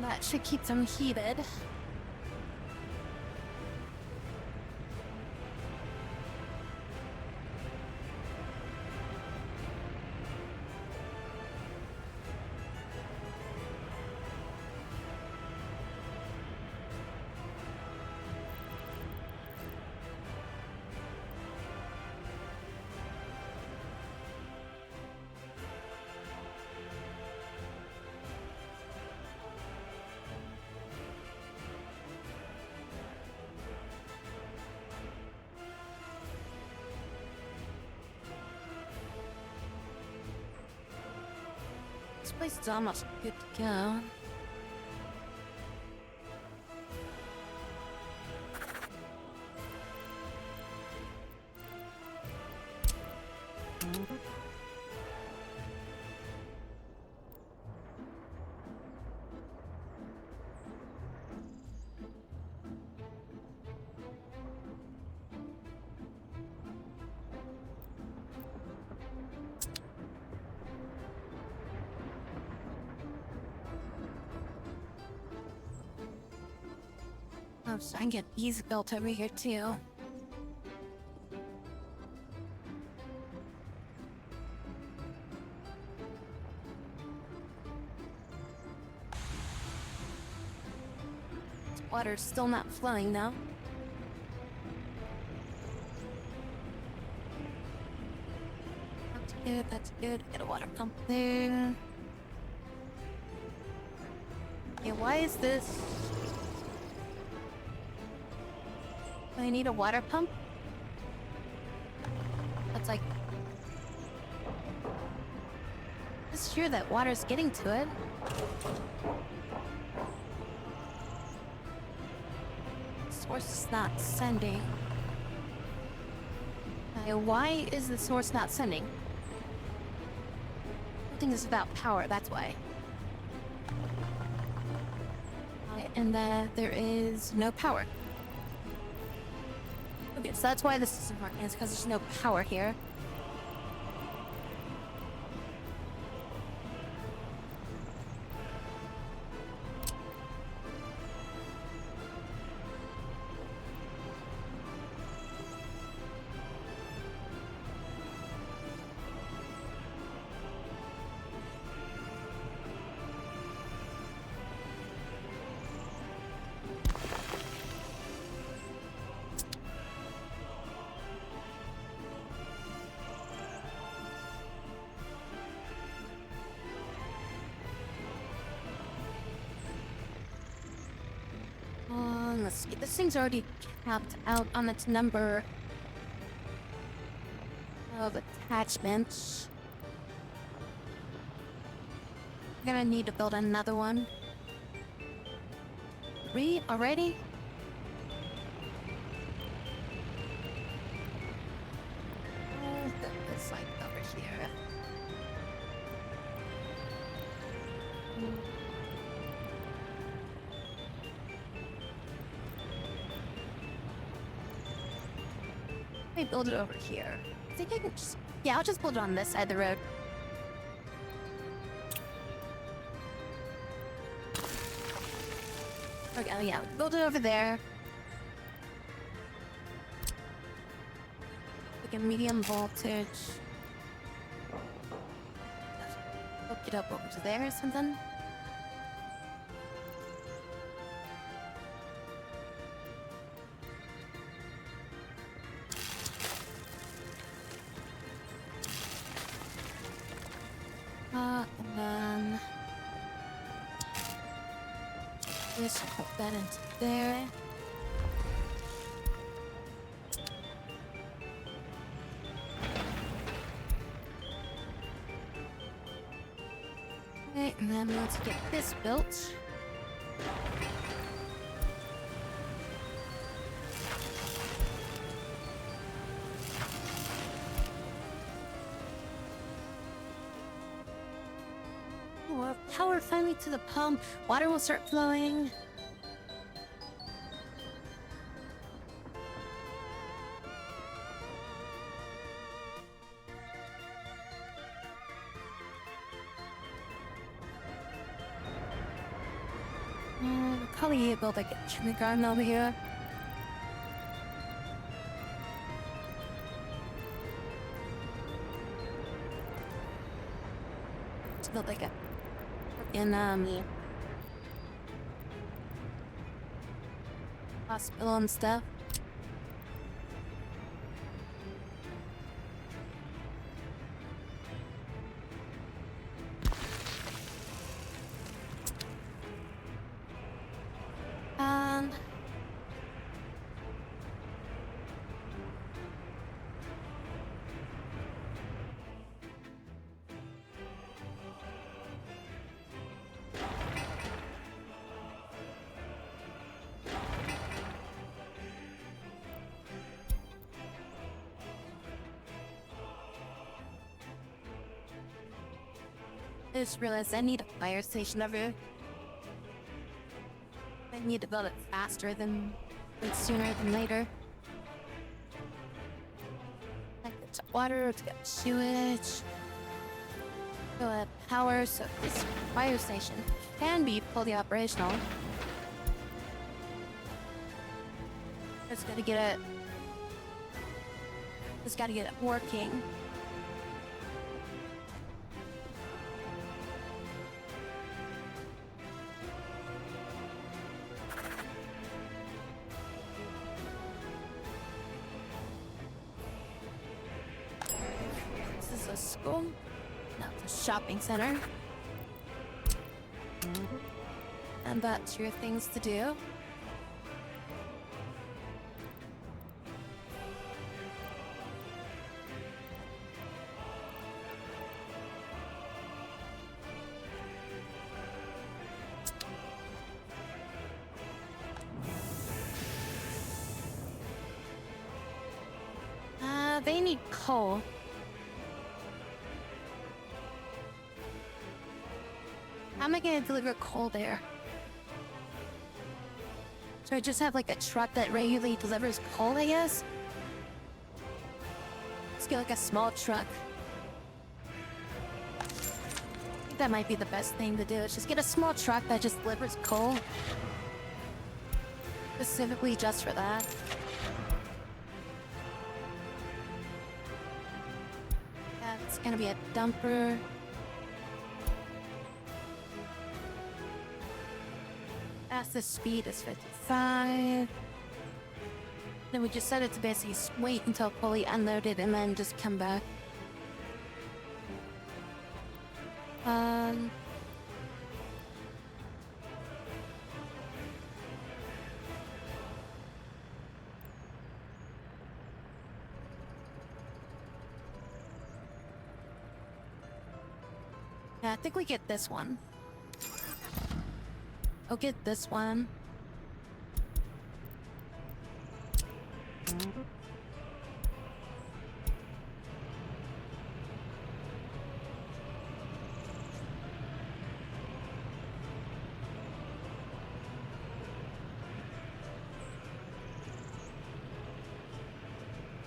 That should keep them heated. place is almost good to go. Oh, so I can get these built over here too. Water's still not flowing now. That's good, that's good. Get a water pump there. Yeah, why is this? Do I need a water pump? That's like... Just sure that water's getting to it. Source is not sending. Why is the source not sending? I think it's about power, that's why. And there is no power. Okay, so that's why this isn't working. It's because there's no power here. Let's see. This thing's already capped out on its number of attachments. I'm gonna need to build another one. 3 already? I'll put this like over here. Let me build it over here. I think I can just... Yeah, I'll just build it on this side of the road. Okay, oh yeah, build it over there. Like a medium voltage. Hook it up over to there or something. And then this, put that into there. Okay, and then let's get this built. Power finally to the pump. Water will start flowing. Probably build like a kindergarten over here. Let's build like a hospital and stuff. I just realized I need a fire station over here. I need to build it faster than sooner than later. It's water, it's got sewage. So power, so this fire station can be fully operational. Just gotta get it working. This is a school. No, it's a shopping center. And that's your things to do. They need coal. How am I gonna deliver coal there? So I just have like a truck that regularly delivers coal, I guess? Let's get like a small truck. I think that might be the best thing to do. Is just get a small truck that just delivers coal. Specifically just for that. Yeah, it's gonna be a dumper. Fastest speed is 55. Then we just set it to basically wait until fully unloaded and then just come back. Yeah, I think we get this one. I'll get this one.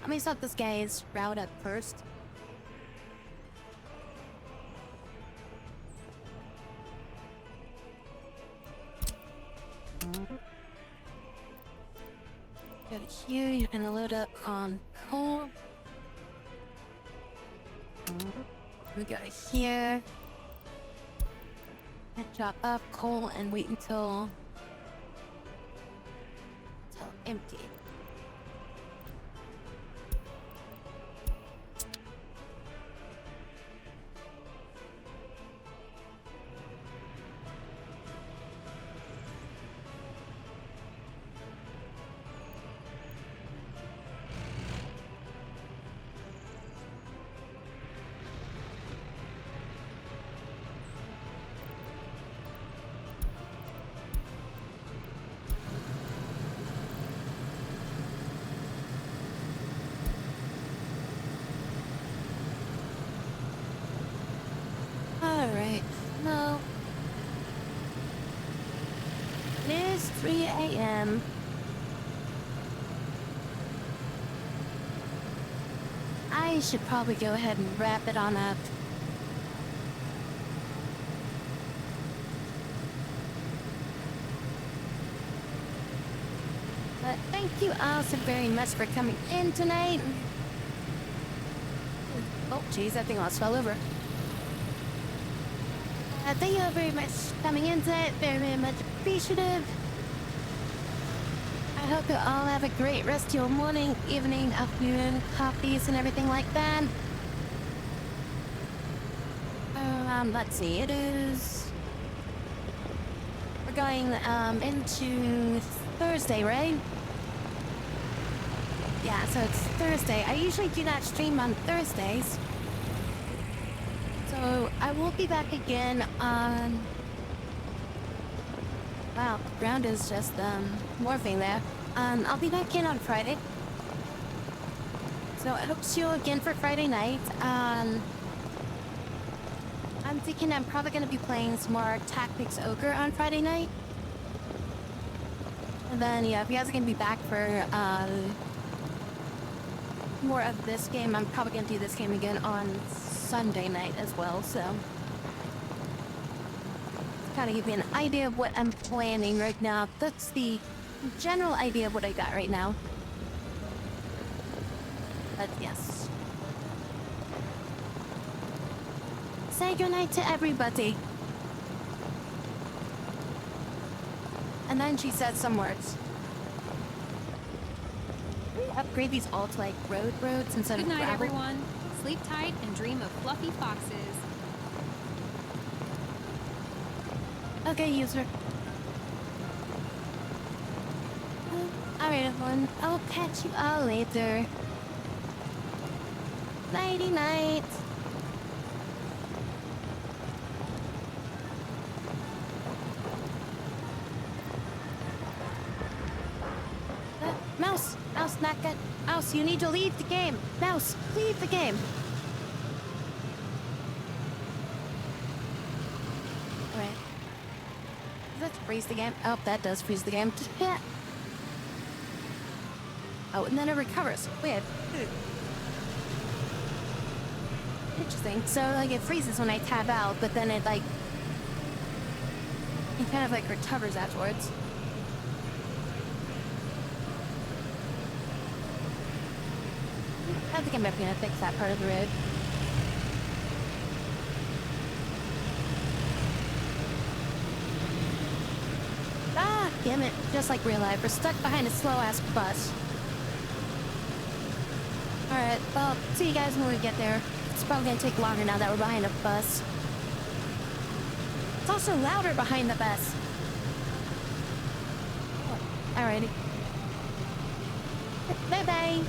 Let me stop this guy's route up first. Go to here, you're gonna load up on coal. We go to here. And drop up coal and wait until empty. Alright, no. It is 3 a.m. I should probably go ahead and wrap it on up. But thank you all so very much for coming in tonight. Oh, jeez, that thing almost fell over. Thank you all very much for coming in tonight. Very, very much appreciative. I hope you all have a great rest of your morning, evening, afternoon, coffees, and everything like that. Let's see. It is. We're going into Thursday, right? Yeah, so it's Thursday. I usually do not stream on Thursdays. So I will be back again on... Wow, the ground is just morphing there. I'll be back in on Friday. So I hope to see you again for Friday night. I'm thinking I'm probably gonna be playing some more Tactics Ogre on Friday night. And then, yeah, if you guys are gonna be back for more of this game, I'm probably gonna do this game again on Sunday night as well, so. Kind of give you an idea of what I'm planning right now. That's the general idea of what I got right now. But yes. Say goodnight to everybody. And then she said some words. Can we upgrade these all to like roads instead of Good night, gravel? everyone. Sleep tight and dream of fluffy foxes. Okay, user. Alright, everyone. I'll catch you all later. Nighty night. Mouse! Mouse, not good. Mouse, you need to leave the game. Mouse, leave the game. Alright. Does that freeze the game? Oh, that does freeze the game. Yeah. Oh, and then it recovers. Weird. Interesting. So, like, it freezes when I tab out, but then it, like... It kind of, like, recovers afterwards. I think I'm ever gonna fix that part of the road. Ah, damn it. Just like real life, we're stuck behind a slow-ass bus. Alright, well, see you guys when we get there. It's probably gonna take longer now that we're behind a bus. It's also louder behind the bus. Alrighty. Bye-bye.